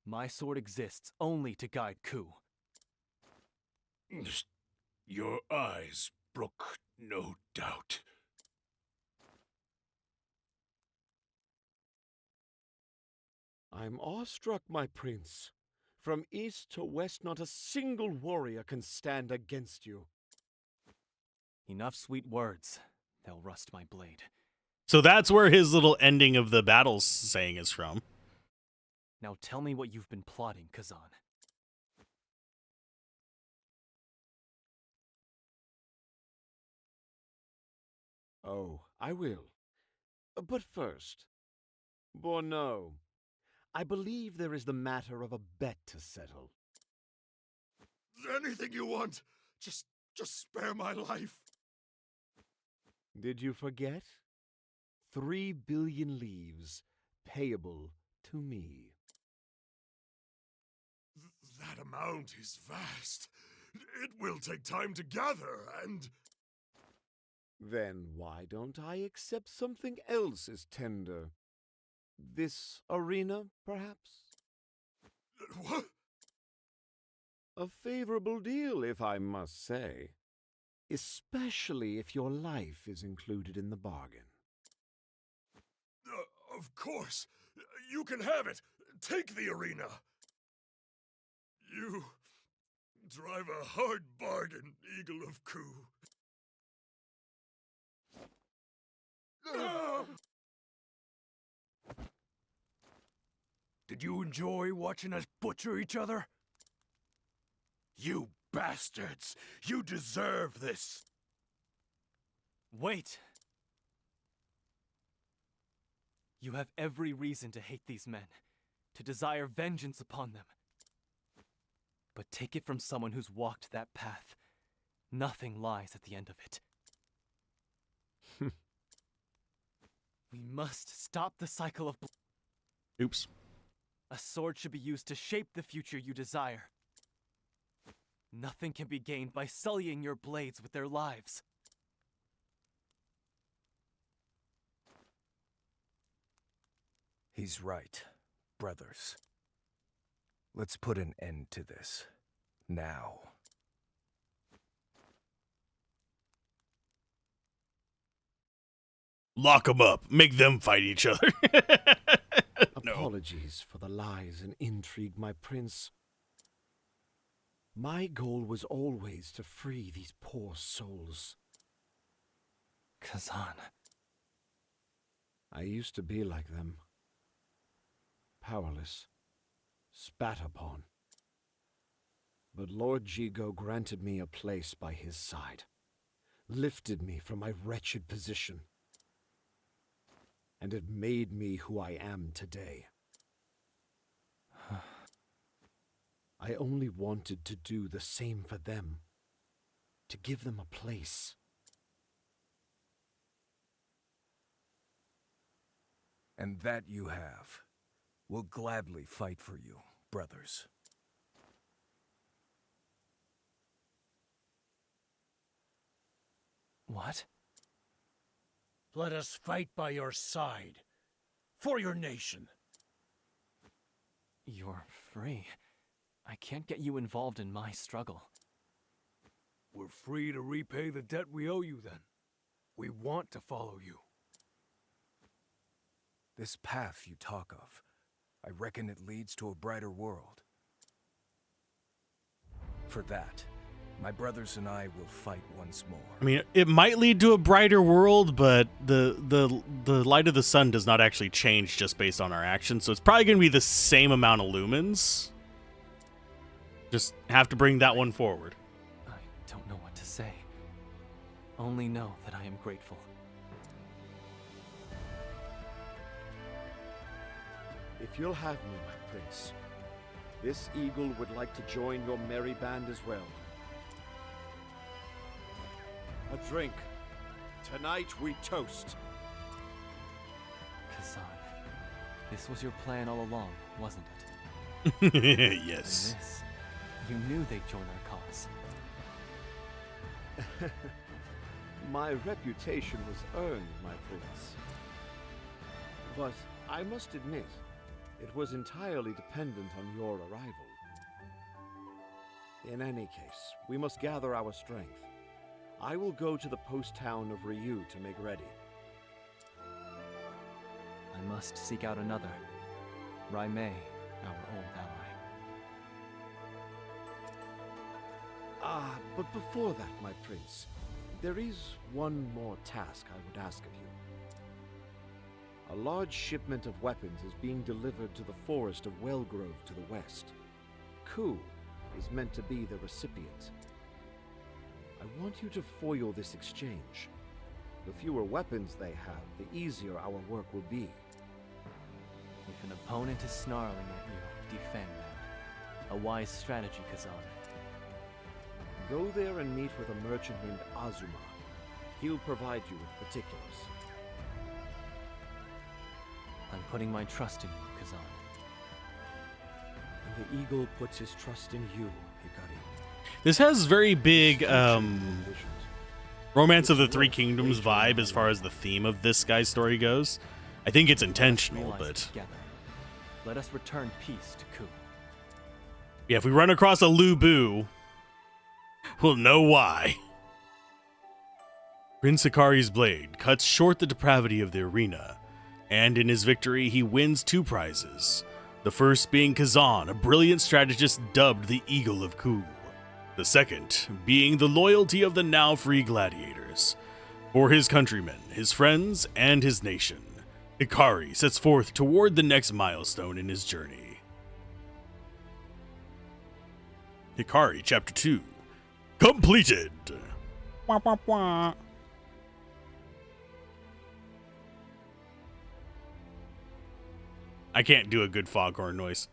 My sword exists only to guide Ku. Your eyes brook no doubt. I'm awestruck, my prince. From east to west, not a single warrior can stand against you. Enough sweet words. They'll rust my blade. So that's where his little ending of the battle saying is from. Now tell me what you've been plotting, Kazan. Oh, I will. But first, Borno, I believe there is the matter of a bet to settle. Anything you want. Just spare my life. Did you forget? 3 billion leaves, payable to me. That amount is vast. It will take time to gather, and... Then why don't I accept something else as tender? This arena, perhaps? What? A favorable deal, if I must say. Especially if your life is included in the bargain. Of course. You can have it. Take the arena. You drive a hard bargain, Eagle of Ku. Did you enjoy watching us butcher each other? You bastards! You deserve this! Wait! You have every reason to hate these men, to desire vengeance upon them. But take it from someone who's walked that path. Nothing lies at the end of it. We must stop the cycle of Oops. A sword should be used to shape the future you desire. Nothing can be gained by sullying your blades with their lives. He's right, brothers. Let's put an end to this. Now. Lock them up. Make them fight each other. No. Apologies for the lies and intrigue, my prince. My goal was always to free these poor souls. Kazan. I used to be like them. Powerless. Spat upon. But Lord Jigo granted me a place by his side. Lifted me from my wretched position. And it made me who I am today. I only wanted to do the same for them. To give them a place. And that you have. We'll gladly fight for you, brothers. What? Let us fight by your side. For your nation. You're free. I can't get you involved in my struggle. We're free to repay the debt we owe you then. We want to follow you. This path you talk of, I reckon it leads to a brighter world. For that, my brothers and I will fight once more. I mean, it might lead to a brighter world, but the light of the sun does not actually change just based on our actions, so it's probably going to be the same amount of lumens. Just have to bring that one forward. I don't know what to say. Only know that I am grateful. If you'll have me, my prince, this eagle would like to join your merry band as well. A drink. Tonight we toast. Kazan, this was your plan all along, wasn't Yes. it? And this, you knew they'd join our cause. My reputation was earned, my prince. But I must admit, it was entirely dependent on your arrival. In any case, we must gather our strength. I will go to the post town of Ryu to make ready. I must seek out another. Raimei, our old ally. But before that, my prince, there is one more task I would ask of you. A large shipment of weapons is being delivered to the forest of Wellgrove to the west. Ku is meant to be the recipient. I want you to foil this exchange. The fewer weapons they have, the easier our work will be. If an opponent is snarling at you, defend them. A wise strategy, Kazan. Go there and meet with a merchant named Azuma. He'll provide you with particulars. I'm putting my trust in you, Kazan. And the eagle puts his trust in you, Hikari. This has very big Romance of the Three Kingdoms vibe as far as the theme of this guy's story goes. I think it's intentional, but together. Let us return peace to Ku. Yeah, if we run across a Lu-Bu, we'll know why. Prince Hikari's blade cuts short the depravity of the arena, and in his victory he wins 2 prizes. The first being Kazan, a brilliant strategist dubbed the Eagle of Ku. The second being the loyalty of the now free gladiators. For his countrymen, his friends, and his nation, Hikari sets forth toward the next milestone in his journey. Hikari Chapter 2 Completed! Wah, wah, wah. I can't do a good foghorn noise.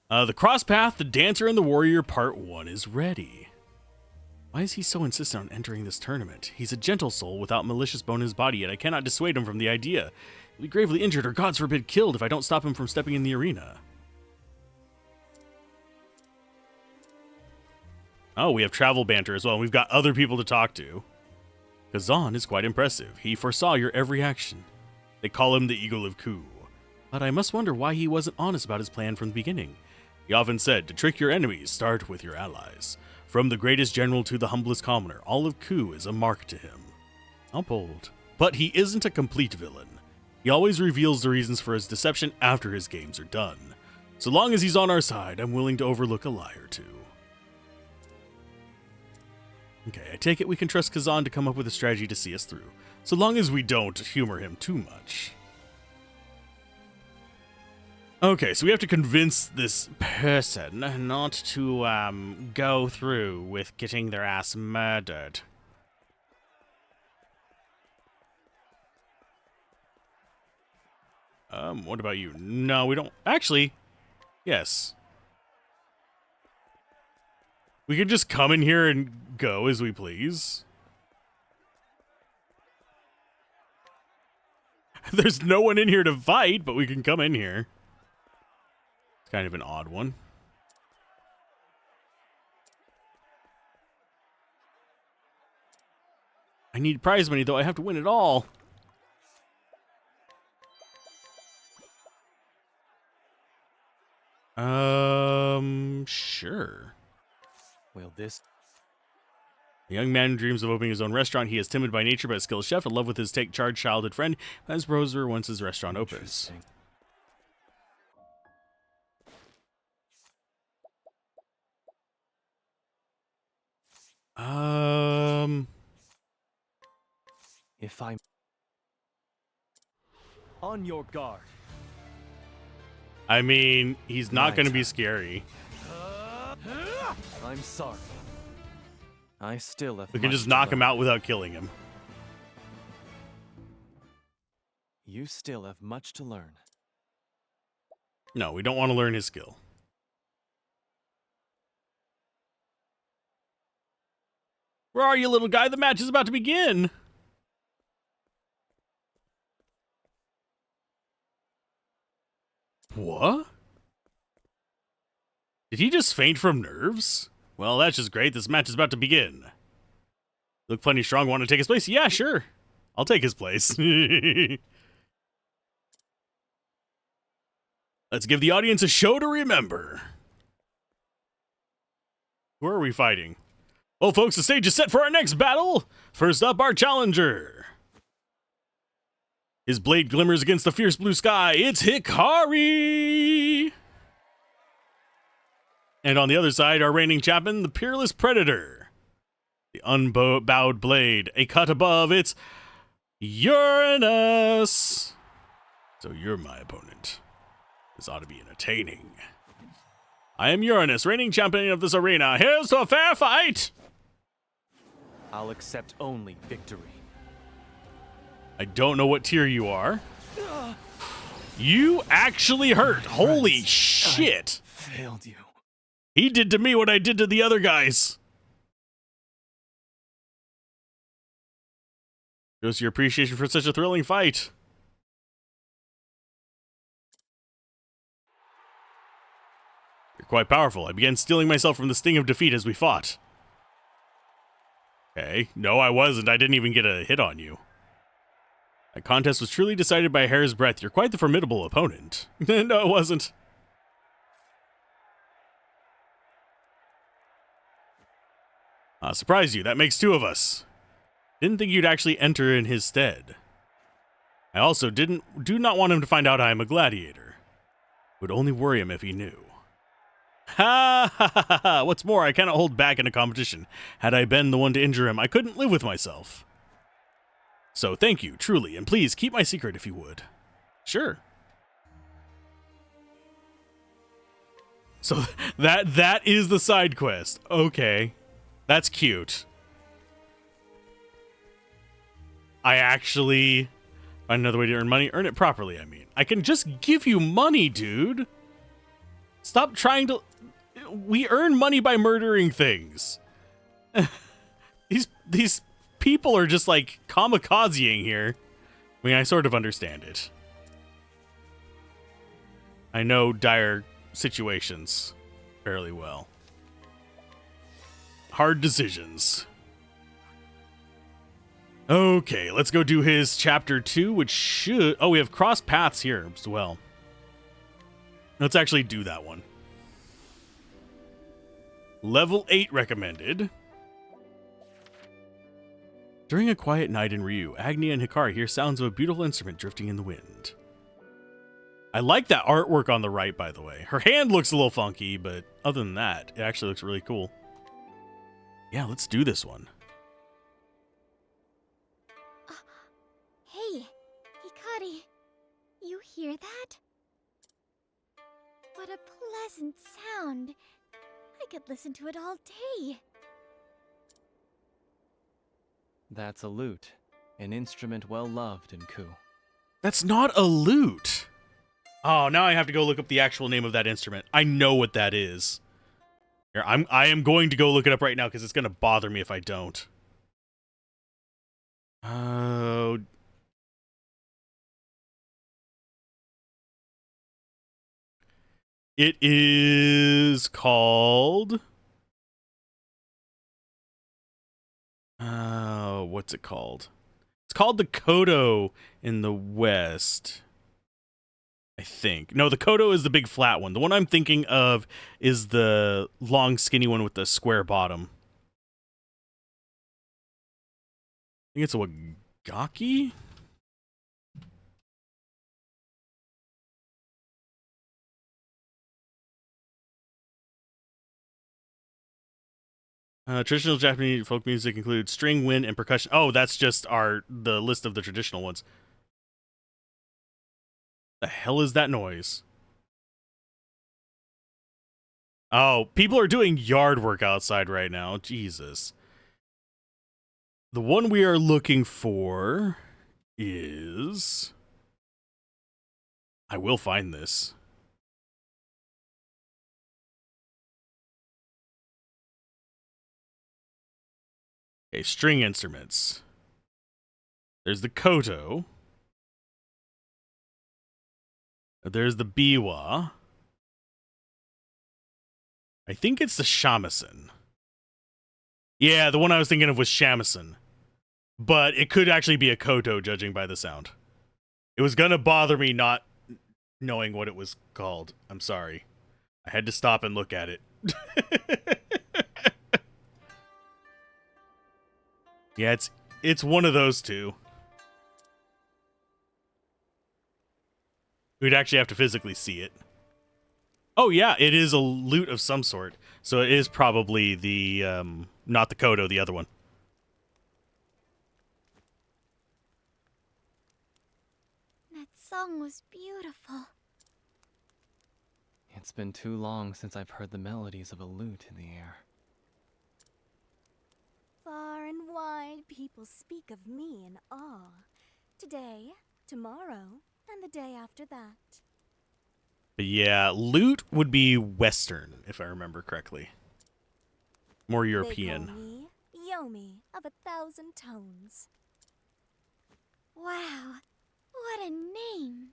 The Crosspath, the Dancer, and the Warrior Part 1 is ready. Why is he so insistent on entering this tournament? He's a gentle soul without malicious bone in his body, and I cannot dissuade him from the idea. He'll be gravely injured or, gods forbid, killed if I don't stop him from stepping in the arena. Oh, we have travel banter as well, and we've got other people to talk to. Kazan is quite impressive. He foresaw your every action. They call him the Eagle of Ku. But I must wonder why he wasn't honest about his plan from the beginning. He often said, to trick your enemies, start with your allies. From the greatest general to the humblest commoner, all of Ku is a mark to him. How bold. But he isn't a complete villain. He always reveals the reasons for his deception after his games are done. So long as he's on our side, I'm willing to overlook a lie or two. Okay, I take it we can trust Kazan to come up with a strategy to see us through, so long as we don't humor him too much. Okay, so we have to convince this person not to go through with getting their ass murdered. What about you? No, we don't. Actually, yes. We could just come in here and go as we please. There's no one in here to fight, but we can come in here. It's kind of an odd one. I need prize money, though. I have to win it all. Sure. Well, this... The young man dreams of opening his own restaurant. He is timid by nature, but a skilled chef, in love with his take-charge childhood friend, as Roser once his restaurant opens. If I'm... On your guard. I mean, he's not going to be scary. I'm sorry. I still have... We can just knock him out without killing him. You still have much to learn. No, we don't want to learn his skill. Where are you, little guy? The match is about to begin. What? Did he just faint from nerves? Well, that's just great. This match is about to begin. Look plenty strong. Want to take his place? Yeah, sure. I'll take his place. Let's give the audience a show to remember. Who are we fighting? Well, folks, the stage is set for our next battle. First up, our challenger. His blade glimmers against the fierce blue sky. It's Hikari! And on the other side, our reigning champion, the peerless predator. The unbowed blade, a cut above, it's Uranus! So you're my opponent. This ought to be entertaining. I am Uranus, reigning champion of this arena. Here's to a fair fight! I'll accept only victory. I don't know what tier you are. You actually hurt. Holy shit. Failed you. He did to me what I did to the other guys. Shows your appreciation for such a thrilling fight. You're quite powerful. I began steeling myself from the sting of defeat as we fought. Okay. No, I wasn't. I didn't even get a hit on you. That contest was truly decided by a hair's breadth. You're quite the formidable opponent. No, it wasn't. Surprise you. That makes 2 of us. Didn't think you'd actually enter in his stead. I also do not want him to find out I am a gladiator. It would only worry him if he knew. Ha ha ha ha! What's more, I cannot hold back in a competition. Had I been the one to injure him, I couldn't live with myself. So thank you, truly, and please keep my secret if you would. Sure. So that is the side quest. Okay. That's cute. I actually find another way to earn money. Earn it properly, I mean. I can just give you money, dude. Stop trying to... We earn money by murdering things. These people are just like kamikazeing here. I mean, I sort of understand it. I know dire situations fairly well. Hard decisions. Okay, let's go do his chapter 2, which should... Oh, we have cross paths here as well. Let's actually do that one. Level 8 recommended. During a quiet night in Ryu, Agni and Hikari hear sounds of a beautiful instrument drifting in the wind. I like that artwork on the right, by the way. Her hand looks a little funky, but other than that, it actually looks really cool. Yeah, let's do this one. Hey, Hikari, you hear that? What a pleasant sound. I could listen to it all day. That's a lute, an instrument well loved in Ku. That's not a lute. Oh, now I have to go look up the actual name of that instrument. I know what that is. Here, I am going to go look it up right now because it's going to bother me if I don't. Oh. It is called... what's it called? It's called the Kodo in the West. I think. No, the Kodo is the big flat one. The one I'm thinking of is the long, skinny one with the square bottom. I think it's a Wagaki? Traditional Japanese folk music includes string, wind, and percussion. Oh, that's just the list of the traditional ones. The hell is that noise? Oh, people are doing yard work outside right now. Jesus. The one we are looking for is... I will find this. Okay, string instruments. There's the koto. There's the biwa. I think it's the shamisen. Yeah, the one I was thinking of was shamisen. But it could actually be a koto, judging by the sound. It was gonna bother me not knowing what it was called. I'm sorry. I had to stop and look at it. Yeah, it's one of those two. We'd actually have to physically see it. Oh yeah, it is a lute of some sort. So it is probably the, not the koto, the other one. That song was beautiful. It's been too long since I've heard the melodies of a lute in the air. Far and wide, people speak of me in awe. Today, tomorrow, and the day after that. But yeah, loot would be Western, if I remember correctly. More European. They call me Yomi of 1,000 tones. Wow, what a name!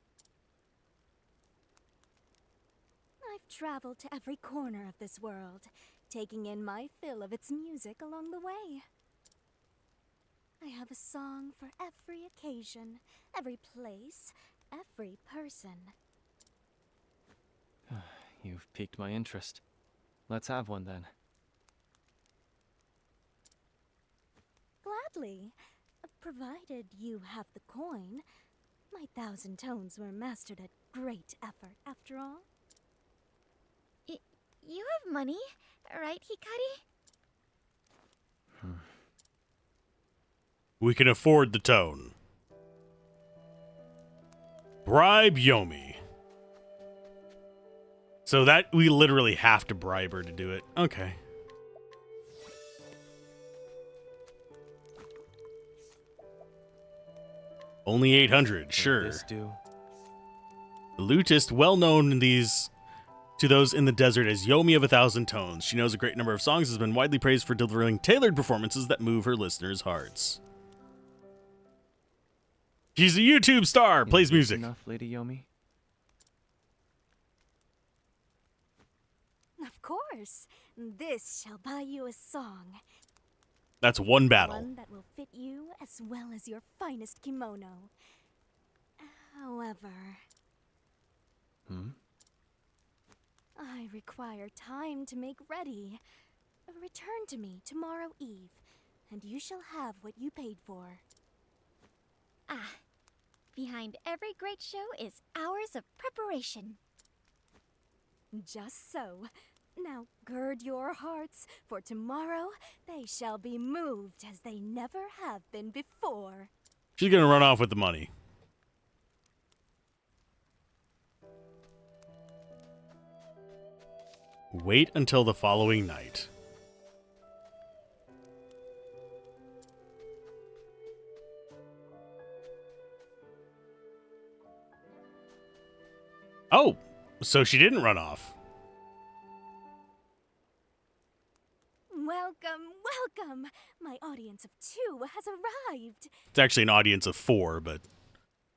I've traveled to every corner of this world, taking in my fill of its music along the way. I have a song for every occasion, every place, every person. You've piqued my interest. Let's have one then. Gladly, provided you have the coin. My 1,000 tones were mastered at great effort, after all. You have money, right, Hikari? We can afford the tone. Bribe Yomi. So that we literally have to bribe her to do it. Okay. Only 800, sure. This do? The lutist, well known in these to those in the desert as Yomi of 1,000 tones. She knows a great number of songs, has been widely praised for delivering tailored performances that move her listeners' hearts. She's a YouTube star, plays music. Enough, Lady Yomi? Of course, this shall buy you a song. That's one battle. One that will fit you as well as your finest kimono. However... I require time to make ready. Return to me tomorrow eve, and you shall have what you paid for. Ah, behind every great show is hours of preparation. Just so. Now gird your hearts, for tomorrow they shall be moved as they never have been before. She's gonna run off with the money. Wait until the following night. Oh, so she didn't run off. Welcome, welcome! My audience of 2 has arrived. It's actually an audience of 4, but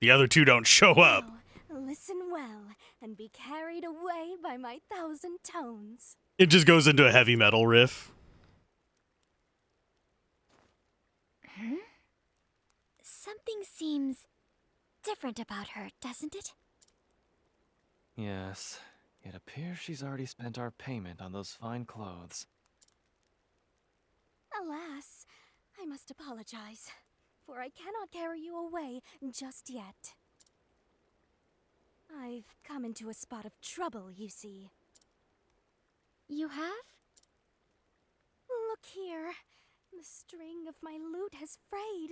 the other 2 don't show up. Now, listen well and be carried away by my 1,000 tones. It just goes into a heavy metal riff. Something seems different about her, doesn't it? Yes. It appears she's already spent our payment on those fine clothes. Alas, I must apologize, for I cannot carry you away just yet. I've come into a spot of trouble, you see. You have? Look here. The string of my lute has frayed.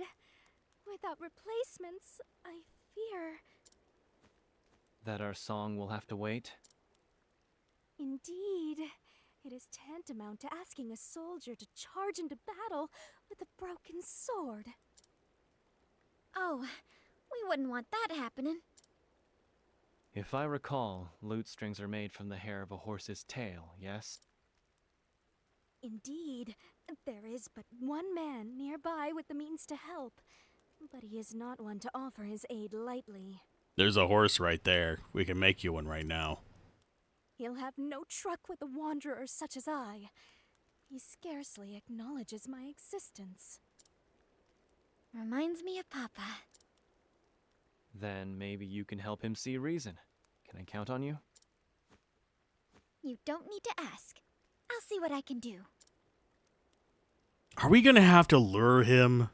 Without replacements, I fear... That our song will have to wait? Indeed. It is tantamount to asking a soldier to charge into battle with a broken sword. Oh, we wouldn't want that happening. If I recall, lute strings are made from the hair of a horse's tail, yes? Indeed. There is but one man nearby with the means to help, but he is not one to offer his aid lightly. There's a horse right there. We can make you one right now. He'll have no truck with a wanderer such as I. He scarcely acknowledges my existence. Reminds me of Papa. Then maybe you can help him see reason. Can I count on you? You don't need to ask. I'll see what I can do. Are we gonna have to lure him?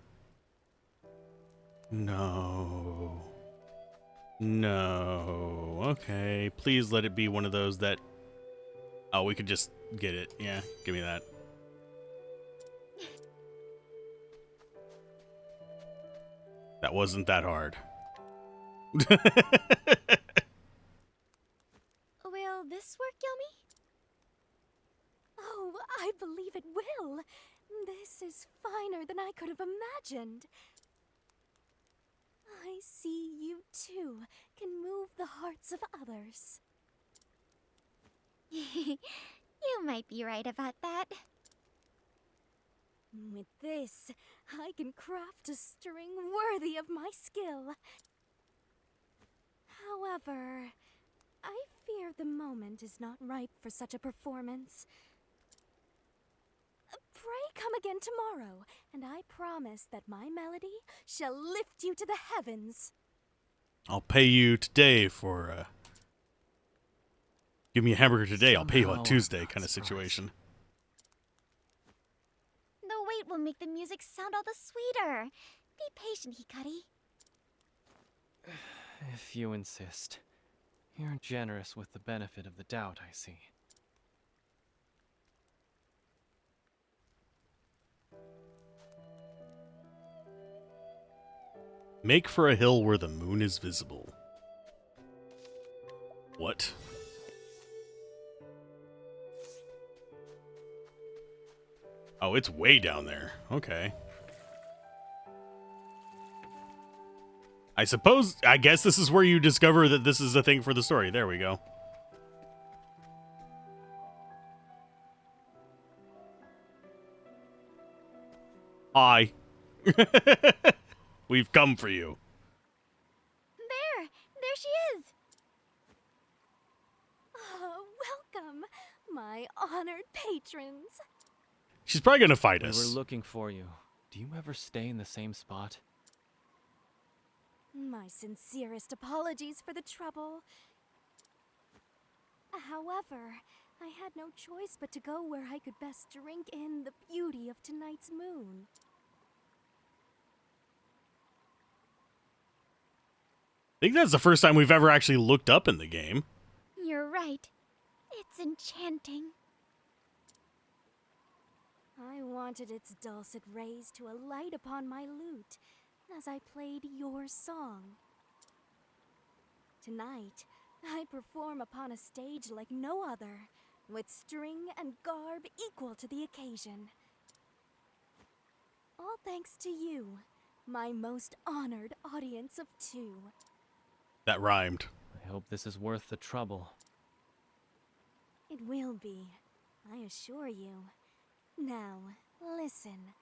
No. No. Okay. Please let it be one of those that... Oh, we could just get it. Yeah, give me that. That wasn't that hard. Will this work, Yomi? Oh, I believe it will. This is finer than I could have imagined. I see you too can move the hearts of others. You might be right about that. With this, I can craft a string worthy of my skill. However, I fear the moment is not ripe for such a performance. Pray come again tomorrow, and I promise that my melody shall lift you to the heavens. I'll pay you today for, give me a hamburger today, I'll pay you on Somehow Tuesday I'm not kind of situation. The wait will make the music sound all the sweeter. Be patient, Hikari. If you insist. You're generous with the benefit of the doubt, I see. Make for a hill where the moon is visible. What? Oh, it's way down there. Okay. I guess this is where you discover that this is a thing for the story. There we go. Hi. We've come for you. There she is. Oh, welcome, my honored patrons. She's probably gonna fight We us. were looking for you. Do you ever stay in the same spot? My sincerest apologies for the trouble. However, I had no choice but to go where I could best drink in the beauty of tonight's moon. I think that's the first time we've ever actually looked up in the game. You're right. It's enchanting. I wanted its dulcet rays to alight upon my lute as I played your song. Tonight, I perform upon a stage like no other, with string and garb equal to the occasion. All thanks to you, my most honored audience of two. That rhymed. I hope this is worth the trouble. It will be, I assure you. Now, listen.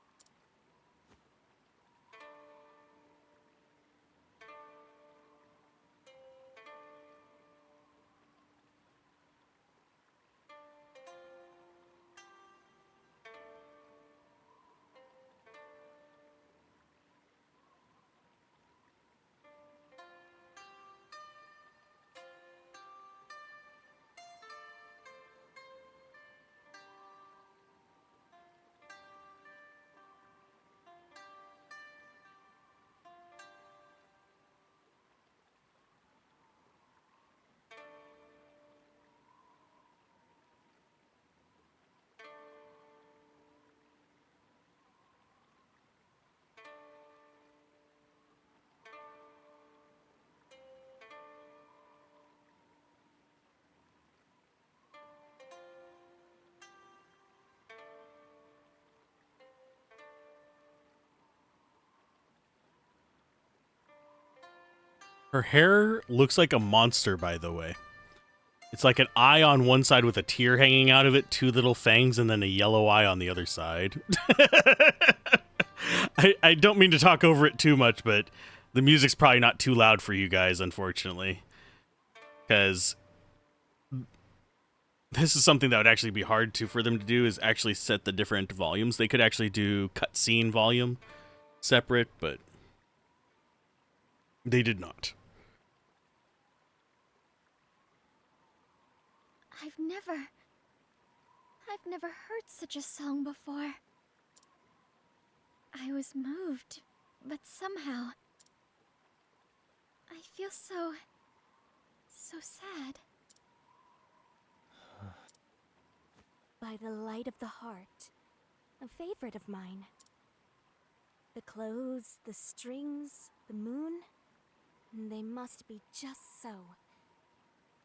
Her hair looks like a monster, by the way. It's like an eye on one side with a tear hanging out of it, two little fangs, and then a yellow eye on the other side. I don't mean to talk over it too much, but the music's probably not too loud for you guys, unfortunately. Because this is something that would actually be hard for them to do, is actually set the different volumes. They could actually do cutscene volume separate, but they did not. I've never heard such a song before. I was moved, but somehow I feel so sad. By the light of the heart, a favorite of mine. The clothes, the strings, the moon, they must be just so.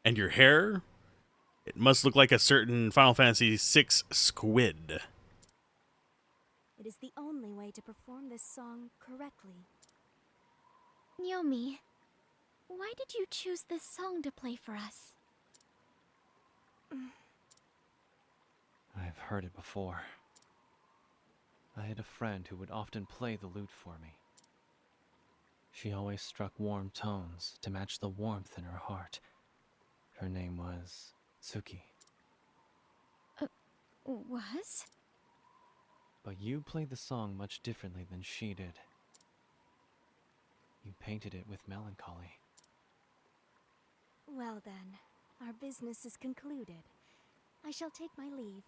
And your hair? It must look like a certain Final Fantasy VI squid. It is the only way to perform this song correctly. Yomi, why did you choose this song to play for us? I've heard it before. I had a friend who would often play the lute for me. She always struck warm tones to match the warmth in her heart. Her name was Tsuki. Was? But you played the song much differently than she did. You painted it with melancholy. Well then, our business is concluded. I shall take my leave.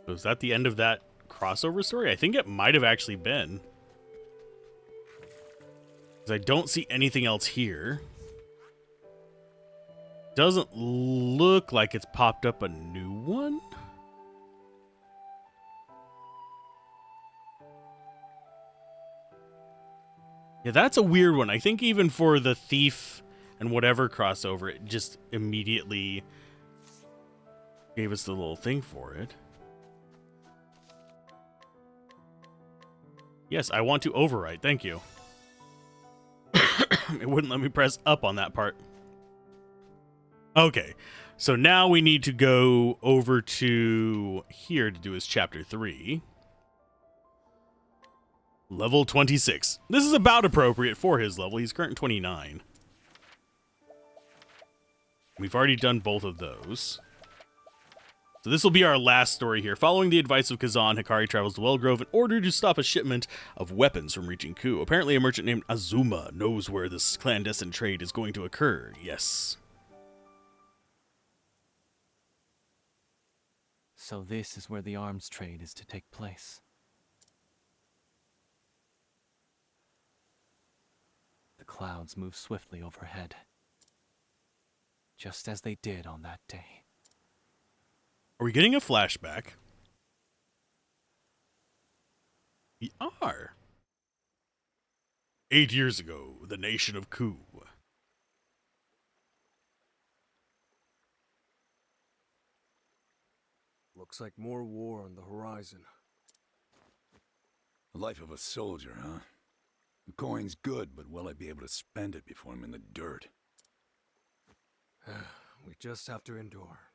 Was that the end of that crossover story? I think it might have actually been. 'Cause I don't see anything else here. Doesn't look like it's popped up a new one. Yeah, that's a weird one. I think even for the Thief and whatever crossover, it just immediately gave us the little thing for it. Yes, I want to overwrite. Thank you. It wouldn't let me press up on that part. Okay, so now we need to go over to here to do his chapter 3. Level 26. This is about appropriate for his level. He's current 29. We've already done both of those. So this will be our last story here. Following the advice of Kazan, Hikari travels to Wellgrove in order to stop a shipment of weapons from reaching Ku. Apparently a merchant named Azuma knows where this clandestine trade is going to occur. Yes. So this is where the arms trade is to take place. The clouds move swiftly overhead, just as they did on that day. Are we getting a flashback? We are. 8 years ago, the nation of Ku. Looks like more war on the horizon. The life of a soldier, huh? The coin's good, but will I be able to spend it before I'm in the dirt? We just have to endure.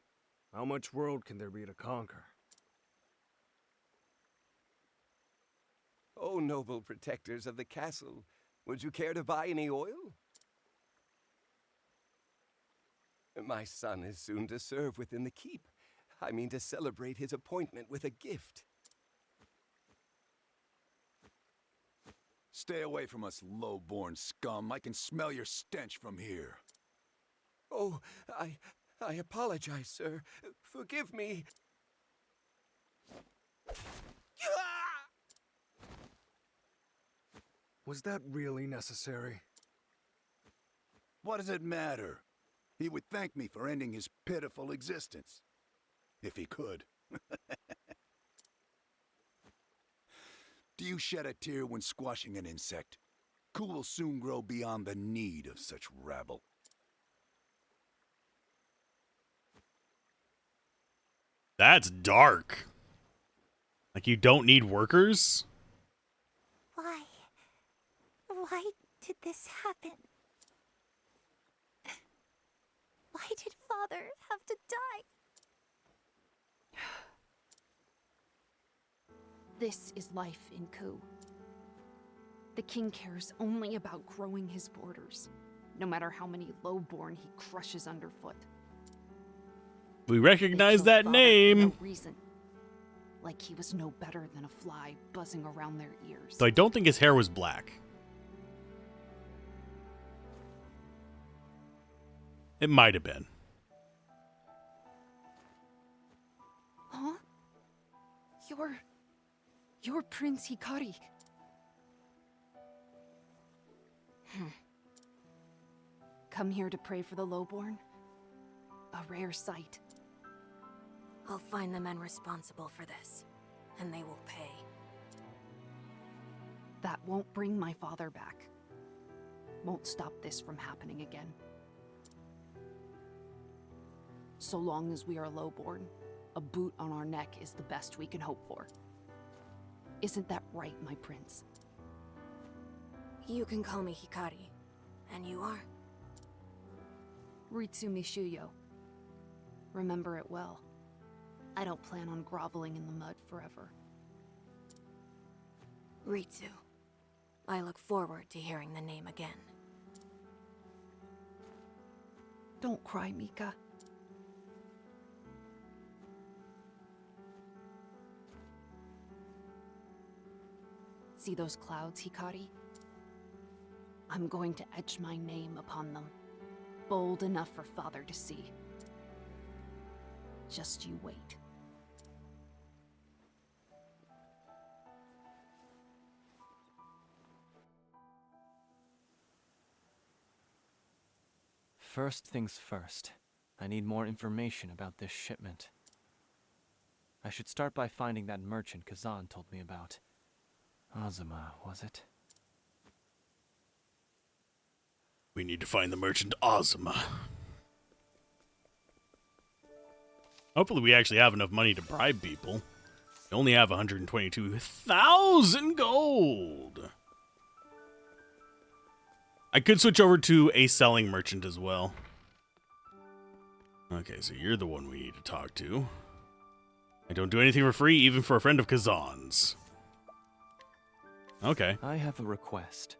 How much world can there be to conquer? Oh, noble protectors of the castle, would you care to buy any oil? My son is soon to serve within the keep. I mean to celebrate his appointment with a gift. Stay away from us low-born scum. I can smell your stench from here. Oh, I apologize, sir. Forgive me. Was that really necessary? What does it matter? He would thank me for ending his pitiful existence. If he could. Do you shed a tear when squashing an insect? Ku will soon grow beyond the need of such rabble. That's dark. Like you don't need workers? Why? Why did this happen? Why did Father have to die? This is life in Ku. The king cares only about growing his borders, no matter how many lowborn he crushes underfoot. We recognize that Father name. For no reason. Like he was no better than a fly buzzing around their ears. So I don't think his hair was black. It might have been. Huh? You're Prince Hikari. Come here to pray for the lowborn? A rare sight. I'll find the men responsible for this, and they will pay. That won't bring my father back. Won't stop this from happening again. So long as we are lowborn, a boot on our neck is the best we can hope for. Isn't that right, my prince? You can call me Hikari. And you are? Ritsu Mishuyo. Remember it well. I don't plan on groveling in the mud forever. Ritsu. I look forward to hearing the name again. Don't cry, Mika. See those clouds, Hikari? I'm going to etch my name upon them. Bold enough for Father to see. Just you wait. First things first. I need more information about this shipment. I should start by finding that merchant Kazan told me about. Azuma, was it? We need to find the merchant Azuma. Hopefully we actually have enough money to bribe people. We only have 122,000 gold. I could switch over to a selling merchant as well. Okay, so you're the one we need to talk to. I don't do anything for free, even for a friend of Kazan's. Okay. I have a request.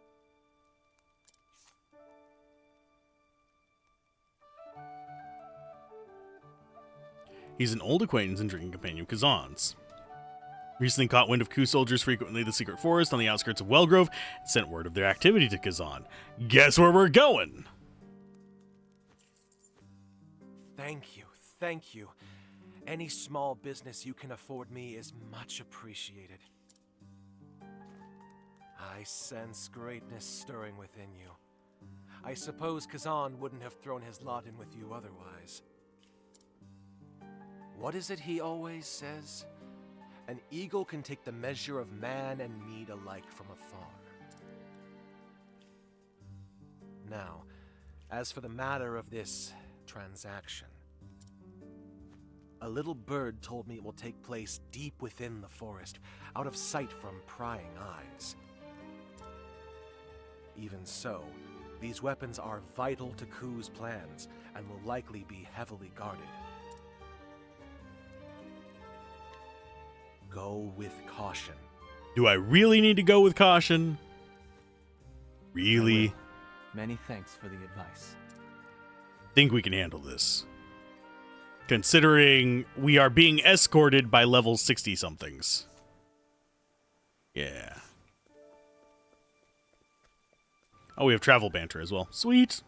He's an old acquaintance and drinking companion of Kazan's. Recently caught wind of Ku soldiers frequently the secret forest on the outskirts of Wellgrove and sent word of their activity to Kazan. Guess where we're going? Thank you, thank you. Any small business you can afford me is much appreciated. I sense greatness stirring within you. I suppose Kazan wouldn't have thrown his lot in with you otherwise. What is it he always says? An eagle can take the measure of man and mead alike from afar. Now, as for the matter of this transaction, a little bird told me it will take place deep within the forest, out of sight from prying eyes. Even so, these weapons are vital to Ku's plans and will likely be heavily guarded. Go with caution. Do I really need to go with caution? Really? Many thanks for the advice. Think we can handle this. Considering we are being escorted by level 60-somethings. Yeah. Oh, we have travel banter as well. Sweet.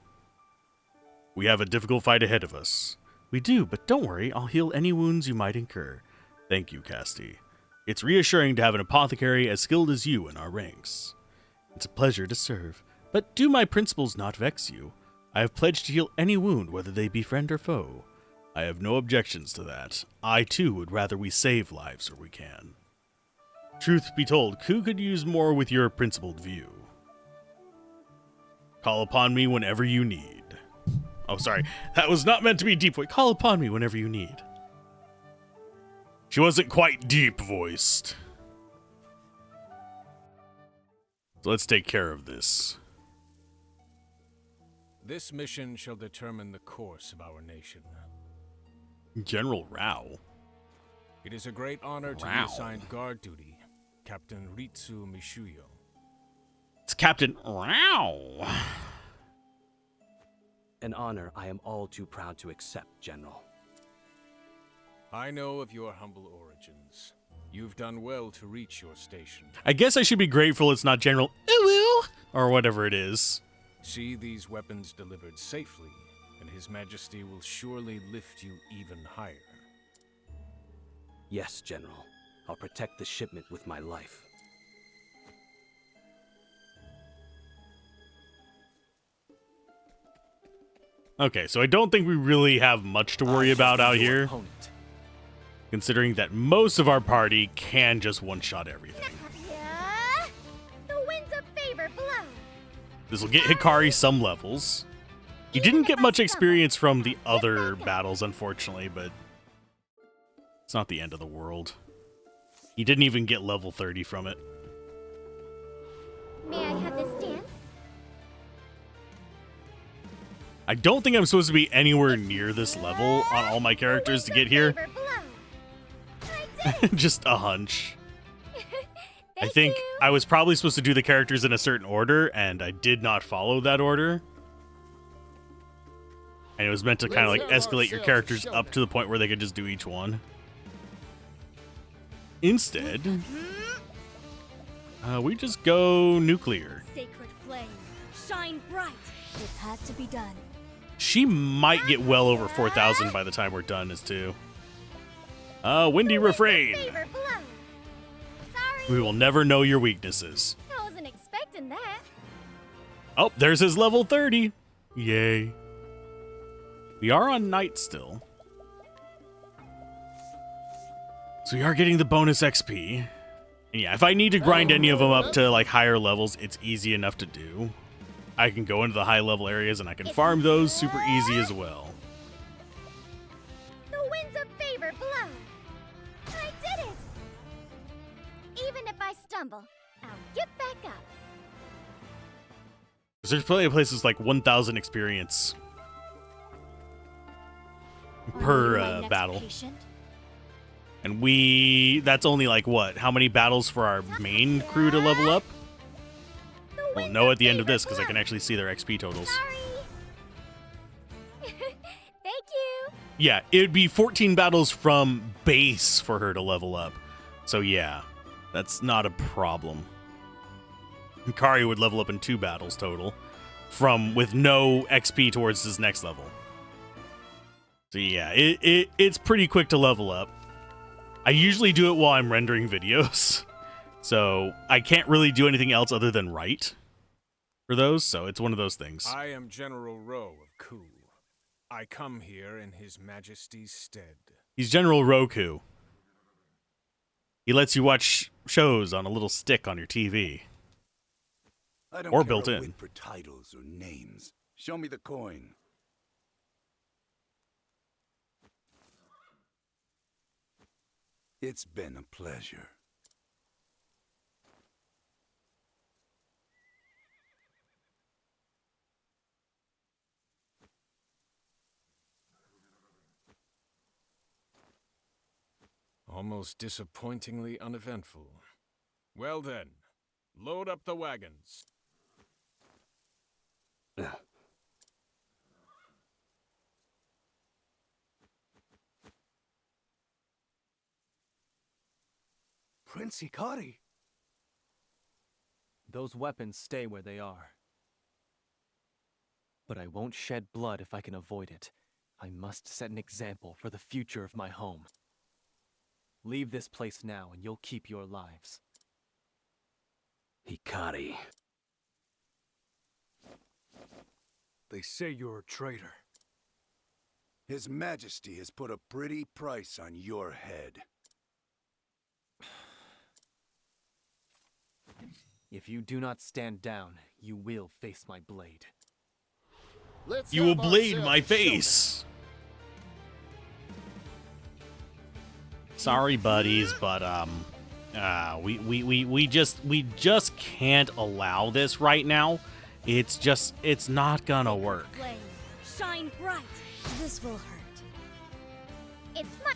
We have a difficult fight ahead of us. We do, but don't worry. I'll heal any wounds you might incur. Thank you, Casti. It's reassuring to have an apothecary as skilled as you in our ranks. It's a pleasure to serve, but do my principles not vex you? I have pledged to heal any wound, whether they be friend or foe. I have no objections to that. I, too, would rather we save lives where we can. Truth be told, Ku could use more with your principled view. Call upon me whenever you need. Oh, sorry. That was not meant to be deep voice. Call upon me whenever you need. She wasn't quite deep-voiced. So let's take care of this. This mission shall determine the course of our nation. General Rao. It is a great honor to be assigned guard duty, Captain Ritsu Mishuyo. It's Captain Rao. An honor I am all too proud to accept, General. I know of your humble origins. You've done well to reach your station. I guess I should be grateful it's not General Ooh, or whatever it is. See these weapons delivered safely, and His Majesty will surely lift you even higher. Yes, General. I'll protect the shipment with my life. Okay, so I don't think we really have much to worry about out here. Considering that most of our party can just one-shot everything. Yeah? The This will get Hikari some levels. He didn't get much experience from the other battles, unfortunately, but it's not the end of the world. He didn't even get level 30 from it. May I have this dance? I don't think I'm supposed to be anywhere near this level on all my characters to get here. Just a hunch. I think I was probably supposed to do the characters in a certain order, and I did not follow that order. And it was meant to kind of like escalate your characters up to the point where they could just do each one. Instead, we just go nuclear. Sacred flame, shine bright. It had to be done. She might get well over 4,000 by the time we're done as two. Windy refrain. We will never know your weaknesses. I wasn't expecting that. Oh, there's his level 30. Yay. We are on night still. So we are getting the bonus XP. And yeah, if I need to grind any of them up to like higher levels, it's easy enough to do. I can go into the high level areas and I can farm those super easy as well. The winds of favor blow. I did it. Even if I stumble, I'll get back up. There's plenty of places like 1,000 experience per battle. Patient? And that's only like what? How many battles for our main crew to level up? We'll know at the end of this because I can actually see their XP totals. Thank you. Yeah, it would be 14 battles from base for her to level up. So yeah, that's not a problem. Hikari would level up in 2 battles total, with no XP towards his next level. So yeah, it's pretty quick to level up. I usually do it while I'm rendering videos, so I can't really do anything else other than write for those, so it's one of those things. I am General Rowe of Ku. I come here in His Majesty's stead. He's General Roku. He lets you watch shows on a little stick on your TV. I don't or care built a in. whit for titles or names. Show me the coin. It's been a pleasure. Almost disappointingly uneventful. Well then, load up the wagons. Prince Hikari. Those weapons stay where they are. But I won't shed blood if I can avoid it. I must set an example for the future of my home. Leave this place now and you'll keep your lives. Hikari. They say you're a traitor. His Majesty has put a pretty price on your head. If you do not stand down, you will face my blade. You will blade my face. Sorry, buddies, but we just can't allow this right now. It's not gonna work. Flame, shine bright. This will hurt. It's my.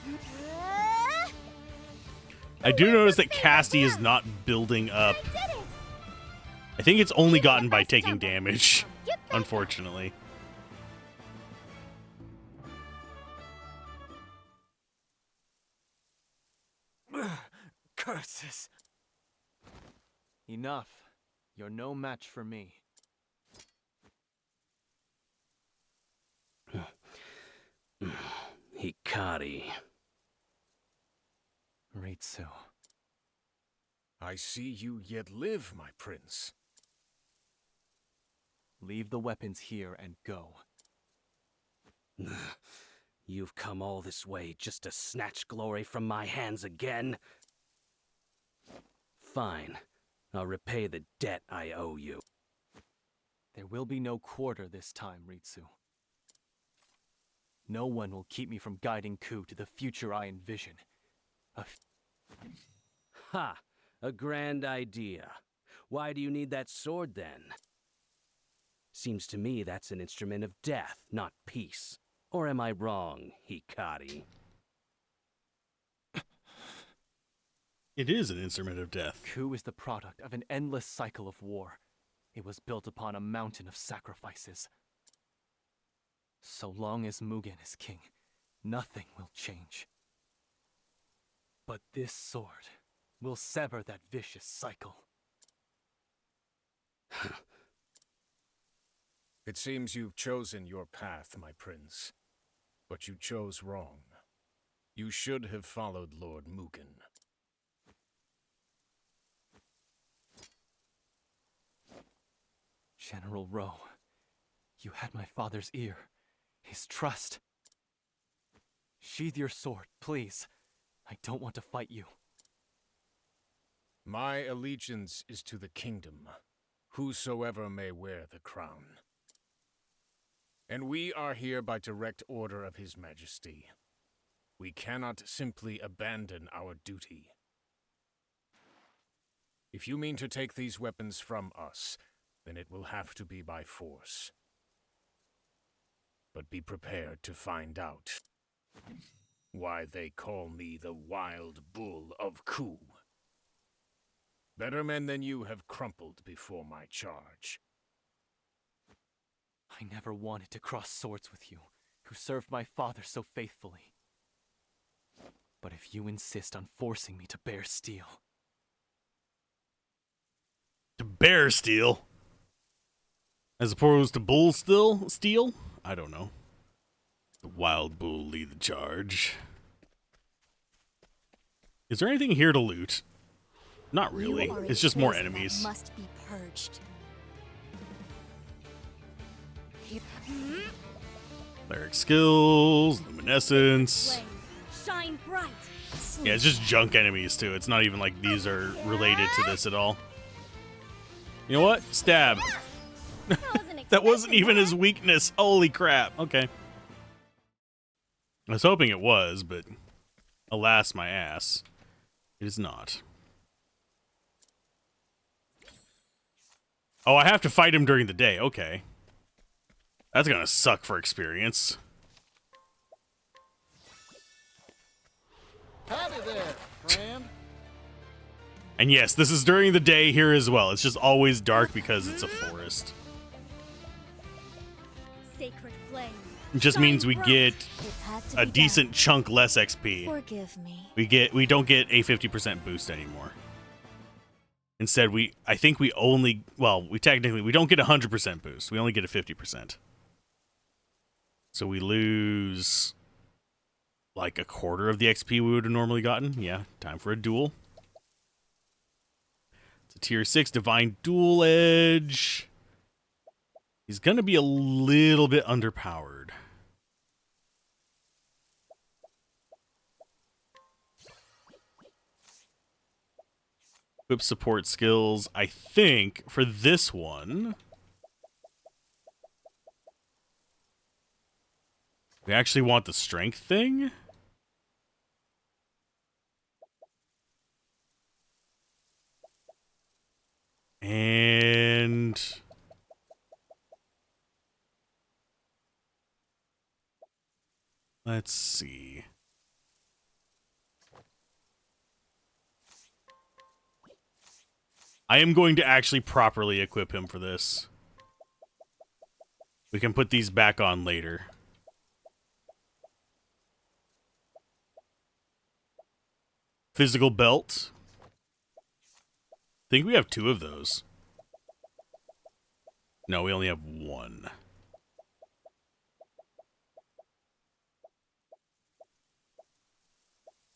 I do notice that Casty is not building up. I think it's only gotten by taking damage, unfortunately. Curses. Enough. You're no match for me. Hikari. Ritsu. I see you yet live, my prince. Leave the weapons here and go. You've come all this way just to snatch glory from my hands again? Fine. I'll repay the debt I owe you. There will be no quarter this time, Ritsu. No one will keep me from guiding Ku to the future I envision. Ha! A grand idea. Why do you need that sword, then? Seems to me that's an instrument of death, not peace. Or am I wrong, Hikari? It is an instrument of death. Ku is the product of an endless cycle of war. It was built upon a mountain of sacrifices. So long as Mugen is king, nothing will change. But this sword will sever that vicious cycle. It seems you've chosen your path, my prince. But you chose wrong. You should have followed Lord Mugen. General Rowe, you had my father's ear, his trust. Sheathe your sword, please. I don't want to fight you. My allegiance is to the kingdom, whosoever may wear the crown. And we are here by direct order of His Majesty. We cannot simply abandon our duty. If you mean to take these weapons from us, then it will have to be by force. But be prepared to find out why they call me the Wild Bull of Ku. Better men than you have crumpled before my charge. I never wanted to cross swords with you, who served my father so faithfully. But if you insist on forcing me to bear steel... To bear steel? As opposed to bull steel? I don't know. The wild bull lead the charge. Is there anything here to loot? Not really. It's just more enemies. Must be purged. Cleric skills, luminescence. Shine bright. Yeah, it's just junk enemies too. It's not even like these are related to this at all. You know what? Stab. That wasn't even his weakness. Holy crap. Okay. I was hoping it was, but alas my ass. It is not. Oh, I have to fight him during the day. Okay. That's gonna suck for experience. Howdy there, friend. And yes, this is during the day here as well. It's just always dark because it's a forest. Sacred flame. It just means we get a decent chunk less XP. Forgive me. We don't get a 50% boost anymore. Instead, I think we only, well, we don't get a 100% boost. We only get a 50%. So we lose like a quarter of the XP we would have normally gotten. Yeah, time for a duel. It's a tier 6 Divine Dual Edge. He's going to be a little bit underpowered. Equip support skills. I think for this one, we actually want the strength thing. And let's see. I am going to actually properly equip him for this. We can put these back on later. Physical belt. I think we have 2 of those. No, we only have 1.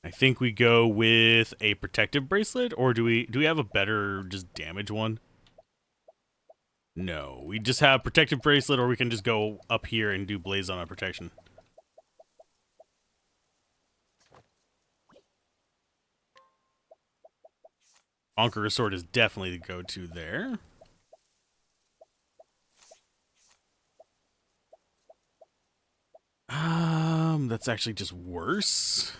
I think we go with a protective bracelet, or do we have a better just damage one? No, we just have protective bracelet, or we can just go up here and do blaze on our protection. Conqueror sword is definitely the go-to there. That's actually just worse.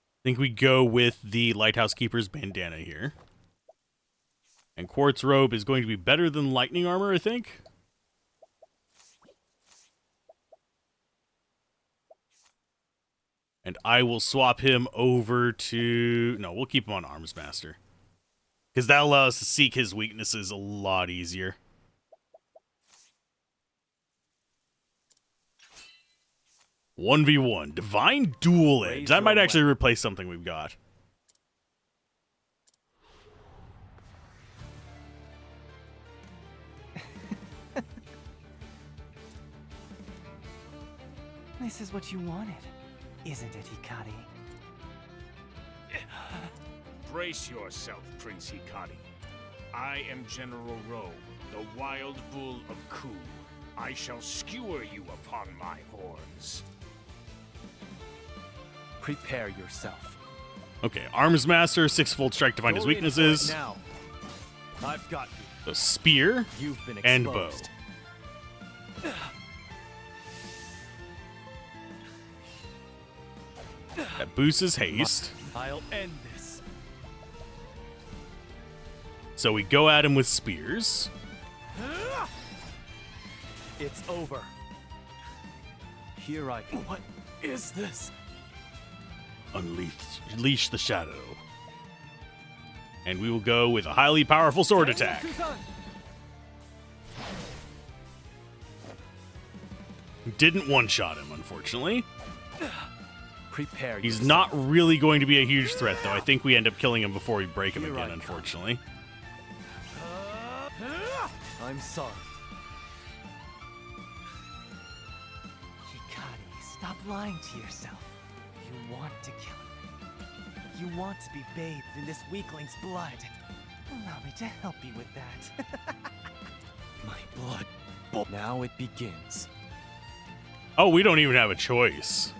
I think we go with the Lighthouse Keeper's bandana here. And Quartz Robe is going to be better than Lightning Armor, I think. And I will swap him over to... No, we'll keep him on Arms Master. Because that allows us to seek his weaknesses a lot easier. One v one. Divine Dual Edge. That might actually replace something we've got. This is what you wanted, isn't it, Hikari? Brace yourself, Prince Hikari. I am General Rowe, the Wild Bull of Ku. I shall skewer you upon my horns. Prepare yourself. Okay, Arms Master, six-fold strike to find his weaknesses. Now. I've got you. So spear You've been and bow. exposed. That boosts his haste. I'll end this. So we go at him with spears. It's over. Here I... What is this? Unleash the shadow. And we will go with a highly powerful sword attack. Didn't one-shot him, unfortunately. Prepare He's yourself. not really going to be a huge threat, though. I think we end up killing him before we break him again, unfortunately. I'm sorry. Hikari, stop lying to yourself. You want to kill him. You want to be bathed in this weakling's blood. Allow me to help you with that. My blood. Now it begins. Oh, we don't even have a choice.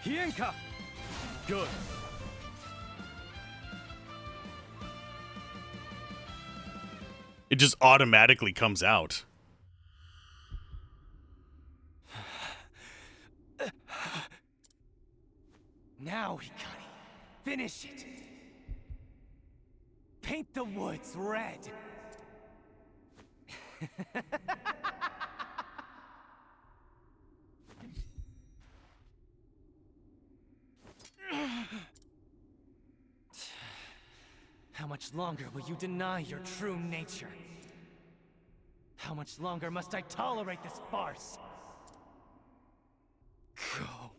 Hienka! Good. It just automatically comes out. Now, Hikari, finish it. Paint the woods red. How much longer will you deny your true nature? How much longer must I tolerate this farce? Go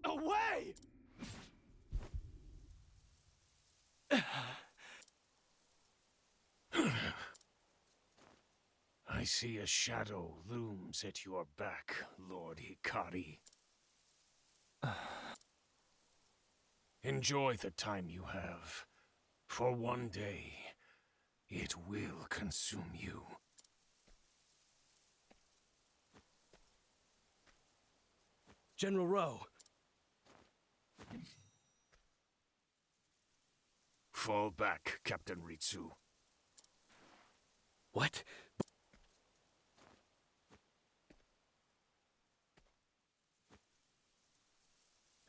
away! I see a shadow looms at your back, Lord Hikari. Enjoy the time you have, for one day it will consume you. General Rowe. Fall back, Captain Ritsu. What?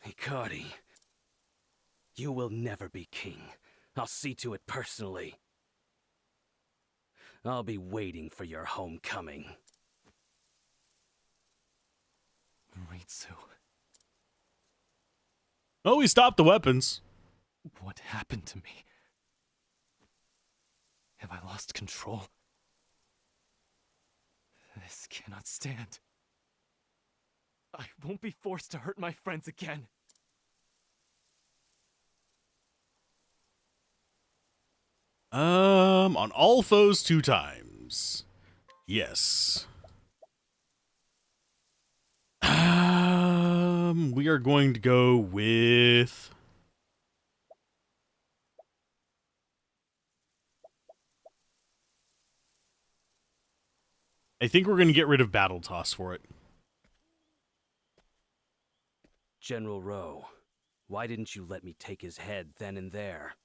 Hikari, you will never be king. I'll see to it personally. I'll be waiting for your homecoming. Ritsu. Oh, we stopped the weapons. What happened to me? Have I lost control? This cannot stand. I won't be forced to hurt my friends again. On all foes 2 times. Yes. We are going to go with... I think we're going to get rid of Battle Toss for it. General Rowe, why didn't you let me take his head then and there?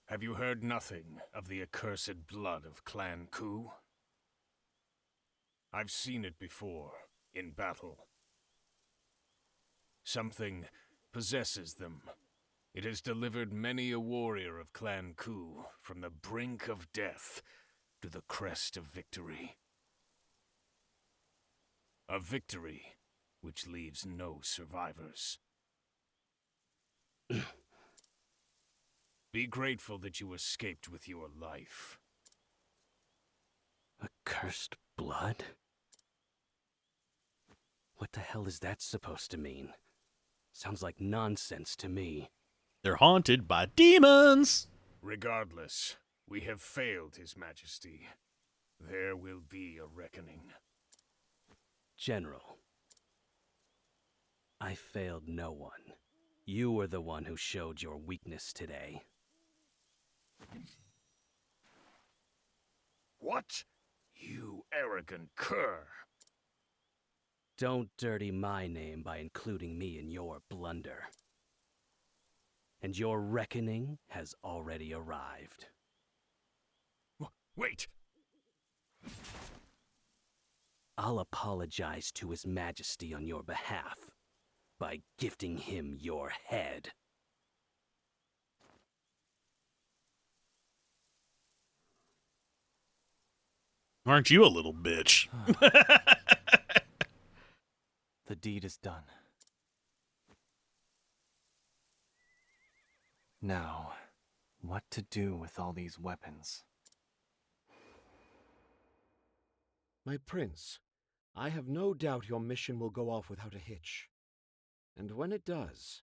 Have you heard nothing of the accursed blood of Clan Ku? I've seen it before, in battle. Something possesses them. It has delivered many a warrior of Clan Ku from the brink of death to the crest of victory. A victory which leaves no survivors. Be grateful that you escaped with your life. Accursed blood? What the hell is that supposed to mean? Sounds like nonsense to me. They're haunted by demons! Regardless, we have failed His Majesty. There will be a reckoning. General, I failed no one. You were the one who showed your weakness today. What? You arrogant cur! Don't dirty my name by including me in your blunder. And your reckoning has already arrived. Wait! I'll apologize to His Majesty on your behalf by gifting him your head. Aren't you a little bitch? The deed is done. Now, what to do with all these weapons? My prince, I have no doubt your mission will go off without a hitch. And when it does,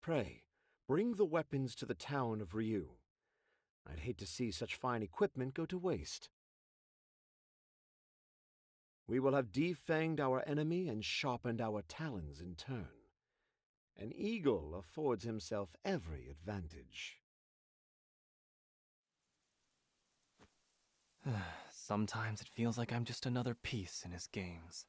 pray, bring the weapons to the town of Ryu. I'd hate to see such fine equipment go to waste. We will have defanged our enemy and sharpened our talons in turn. An eagle affords himself every advantage. Sometimes it feels like I'm just another piece in his games.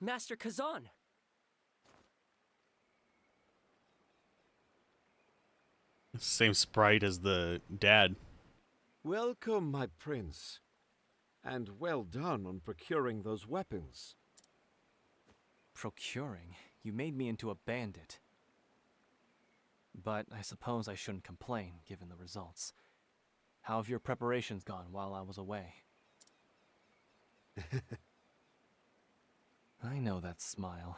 Master Kazan! Same sprite as the dad. Welcome, my prince. And well done on procuring those weapons. Procuring? You made me into a bandit. But I suppose I shouldn't complain, given the results. How have your preparations gone while I was away? I know that smile.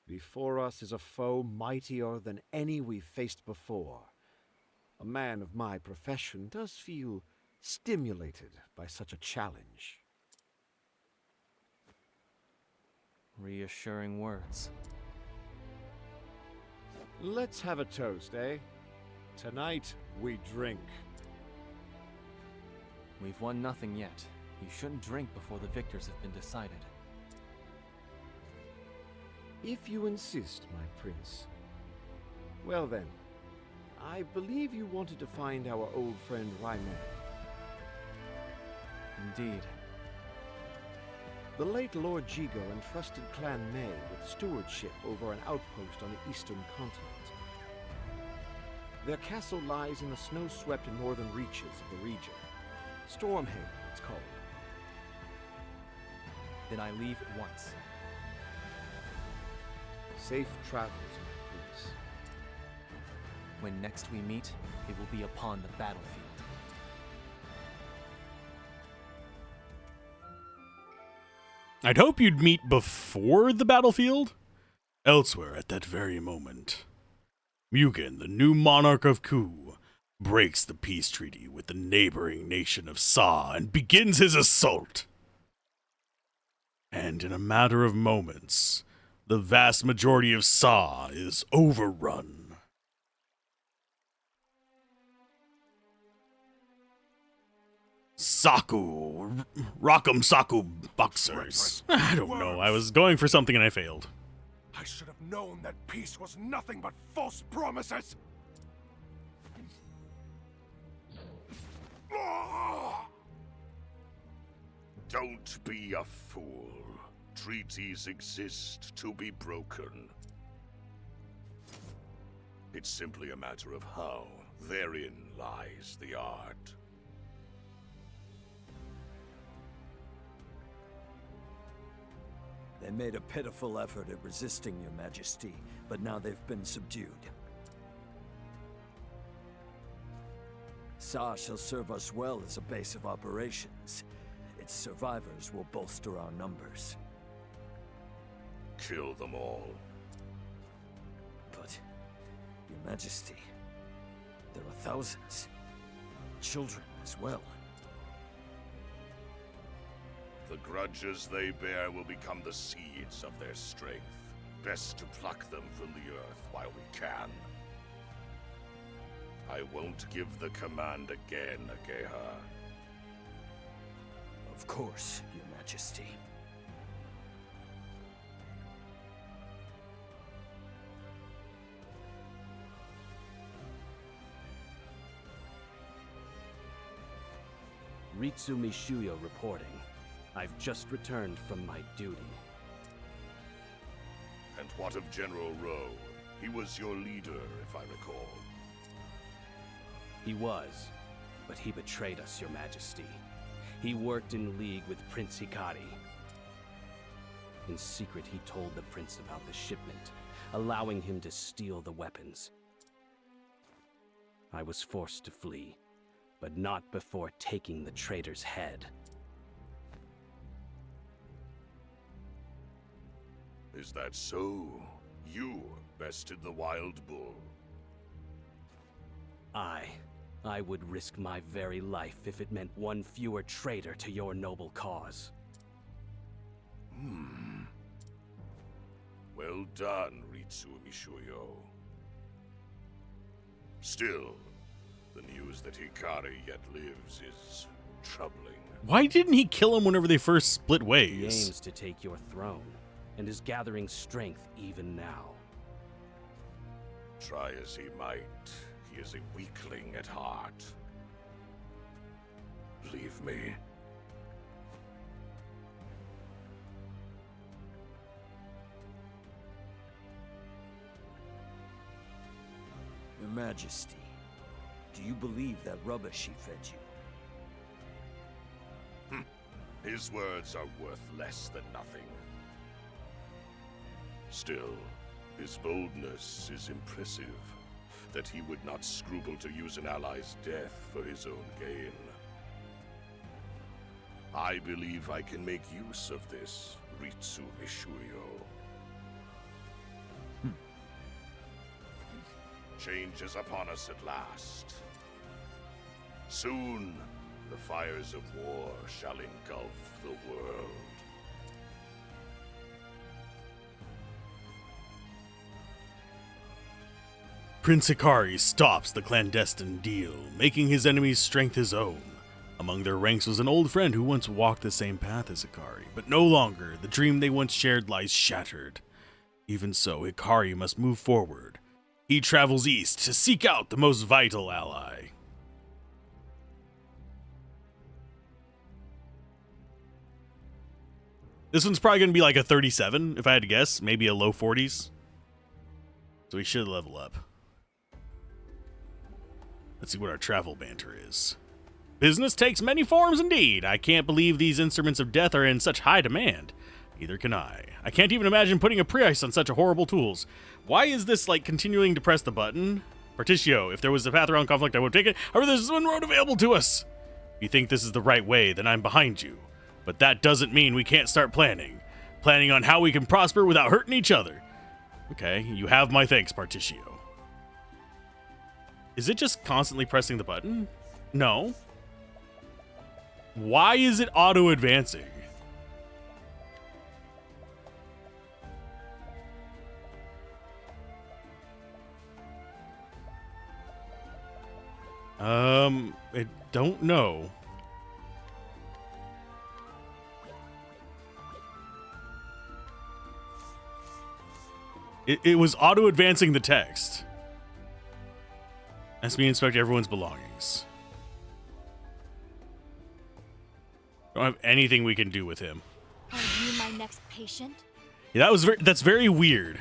Before us is a foe mightier than any we've faced before. A man of my profession does feel stimulated by such a challenge. Reassuring words. Let's have a toast, eh? Tonight, we drink. We've won nothing yet. You shouldn't drink before the victors have been decided. If you insist, my prince. Well then, I believe you wanted to find our old friend Raiman. Indeed. The late Lord Jigo entrusted Clan Mei with stewardship over an outpost on the eastern continent. Their castle lies in the snow-swept northern reaches of the region. Stormhaven, it's called. Then I leave at once. Safe travels, my prince. When next we meet, it will be upon the battlefield. I'd hope you'd meet before the battlefield. Elsewhere at that very moment, Mugen, the new monarch of Ku, breaks the peace treaty with the neighboring nation of Sa and begins his assault. And in a matter of moments, the vast majority of Sa is overrun. Saku. Rock'em Saku boxers. I don't know. I was going for something and I failed. I should have known that peace was nothing but false promises. Don't be a fool. Treaties exist to be broken. It's simply a matter of how. Therein lies the art. They made a pitiful effort at resisting your majesty, but now they've been subdued. Sa shall serve us well as a base of operations. Its survivors will bolster our numbers. Kill them all. But, your majesty, there are thousands. Children as well. The grudges they bear will become the seeds of their strength. Best to pluck them from the earth while we can. I won't give the command again, Ageha. Of course, your majesty. Ritsu Mishuyo reporting. I've just returned from my duty. And what of General Rowe? He was your leader, if I recall. He was, but he betrayed us, your majesty. He worked in league with Prince Hikari. In secret, he told the prince about the shipment, allowing him to steal the weapons. I was forced to flee, but not before taking the traitor's head. Is that so? You bested the wild bull. I would risk my very life if it meant one fewer traitor to your noble cause. Well done, Ritsu Mishuyo. Still, the news that Hikari yet lives is troubling. Why didn't he kill him whenever they first split ways? He aims to take your throne, and is gathering strength even now. Try as he might, he is a weakling at heart. Leave me. Your Majesty, do you believe that rubbish he fed you? His words are worth less than nothing. Still, his boldness is impressive, that he would not scruple to use an ally's death for his own gain. I believe I can make use of this, Ritsu Mishuyo. Change is upon us at last. Soon, the fires of war shall engulf the world. Prince Hikari stops the clandestine deal, making his enemy's strength his own. Among their ranks was an old friend who once walked the same path as Hikari, but no longer. The dream they once shared lies shattered. Even so, Hikari must move forward. He travels east to seek out the most vital ally. This one's probably going to be like a 37, if I had to guess. Maybe a low 40s. So we should level up. Let's see what our travel banter is. Business takes many forms indeed. I can't believe these instruments of death are in such high demand. Neither can I. I can't even imagine putting a price on such horrible tools. Why is this like continuing to press the button? Partitio, if there was a path around conflict, I would take it. However, there's one road available to us. If you think this is the right way, then I'm behind you. But that doesn't mean we can't start planning. Planning on how we can prosper without hurting each other. Okay, you have my thanks, Partitio. Is it just constantly pressing the button? No. Why is it auto-advancing? I don't know. It was auto-advancing the text. Ask me to inspect everyone's belongings. Don't have anything we can do with him. Are you my next patient? Yeah, that's very weird.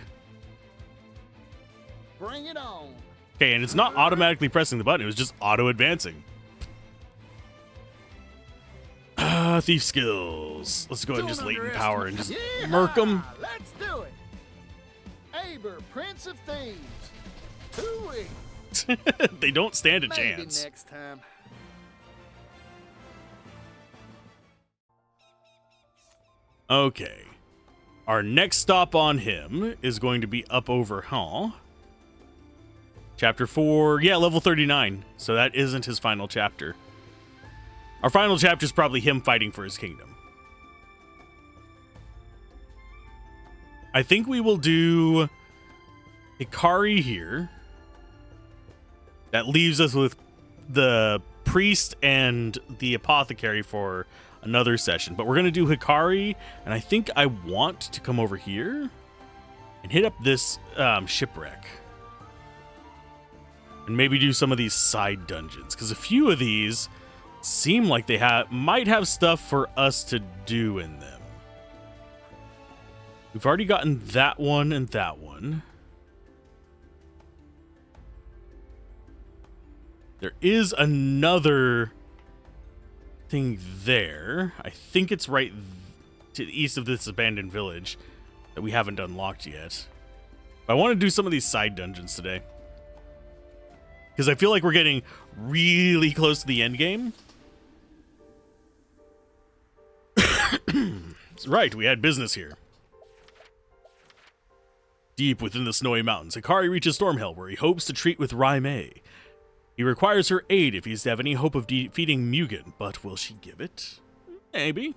Bring it on. Okay, and it's not automatically pressing the button. It was just auto-advancing. Thief skills. Let's go ahead and just latent power and just murk them. Let's do it. Aber, Prince of Thieves. Hooey. They don't stand a Maybe chance. next time. Okay. Our next stop on him is going to be up over Hall. Chapter 4. Yeah, level 39. So that isn't his final chapter. Our final chapter is probably him fighting for his kingdom. I think we will do Hikari here. That leaves us with the priest and the apothecary for another session. But we're going to do Hikari, and I think I want to come over here and hit up this shipwreck. And maybe do some of these side dungeons, because a few of these seem like they might have stuff for us to do in them. We've already gotten that one and that one. There is another thing there. I think it's right to the east of this abandoned village that we haven't unlocked yet. But I want to do some of these side dungeons today, because I feel like we're getting really close to the end game. Right, we had business here. Deep within the snowy mountains, Hikari reaches Stormhill, where he hopes to treat with Raimei. He requires her aid if he's to have any hope of defeating Mugen, but will she give it? Maybe.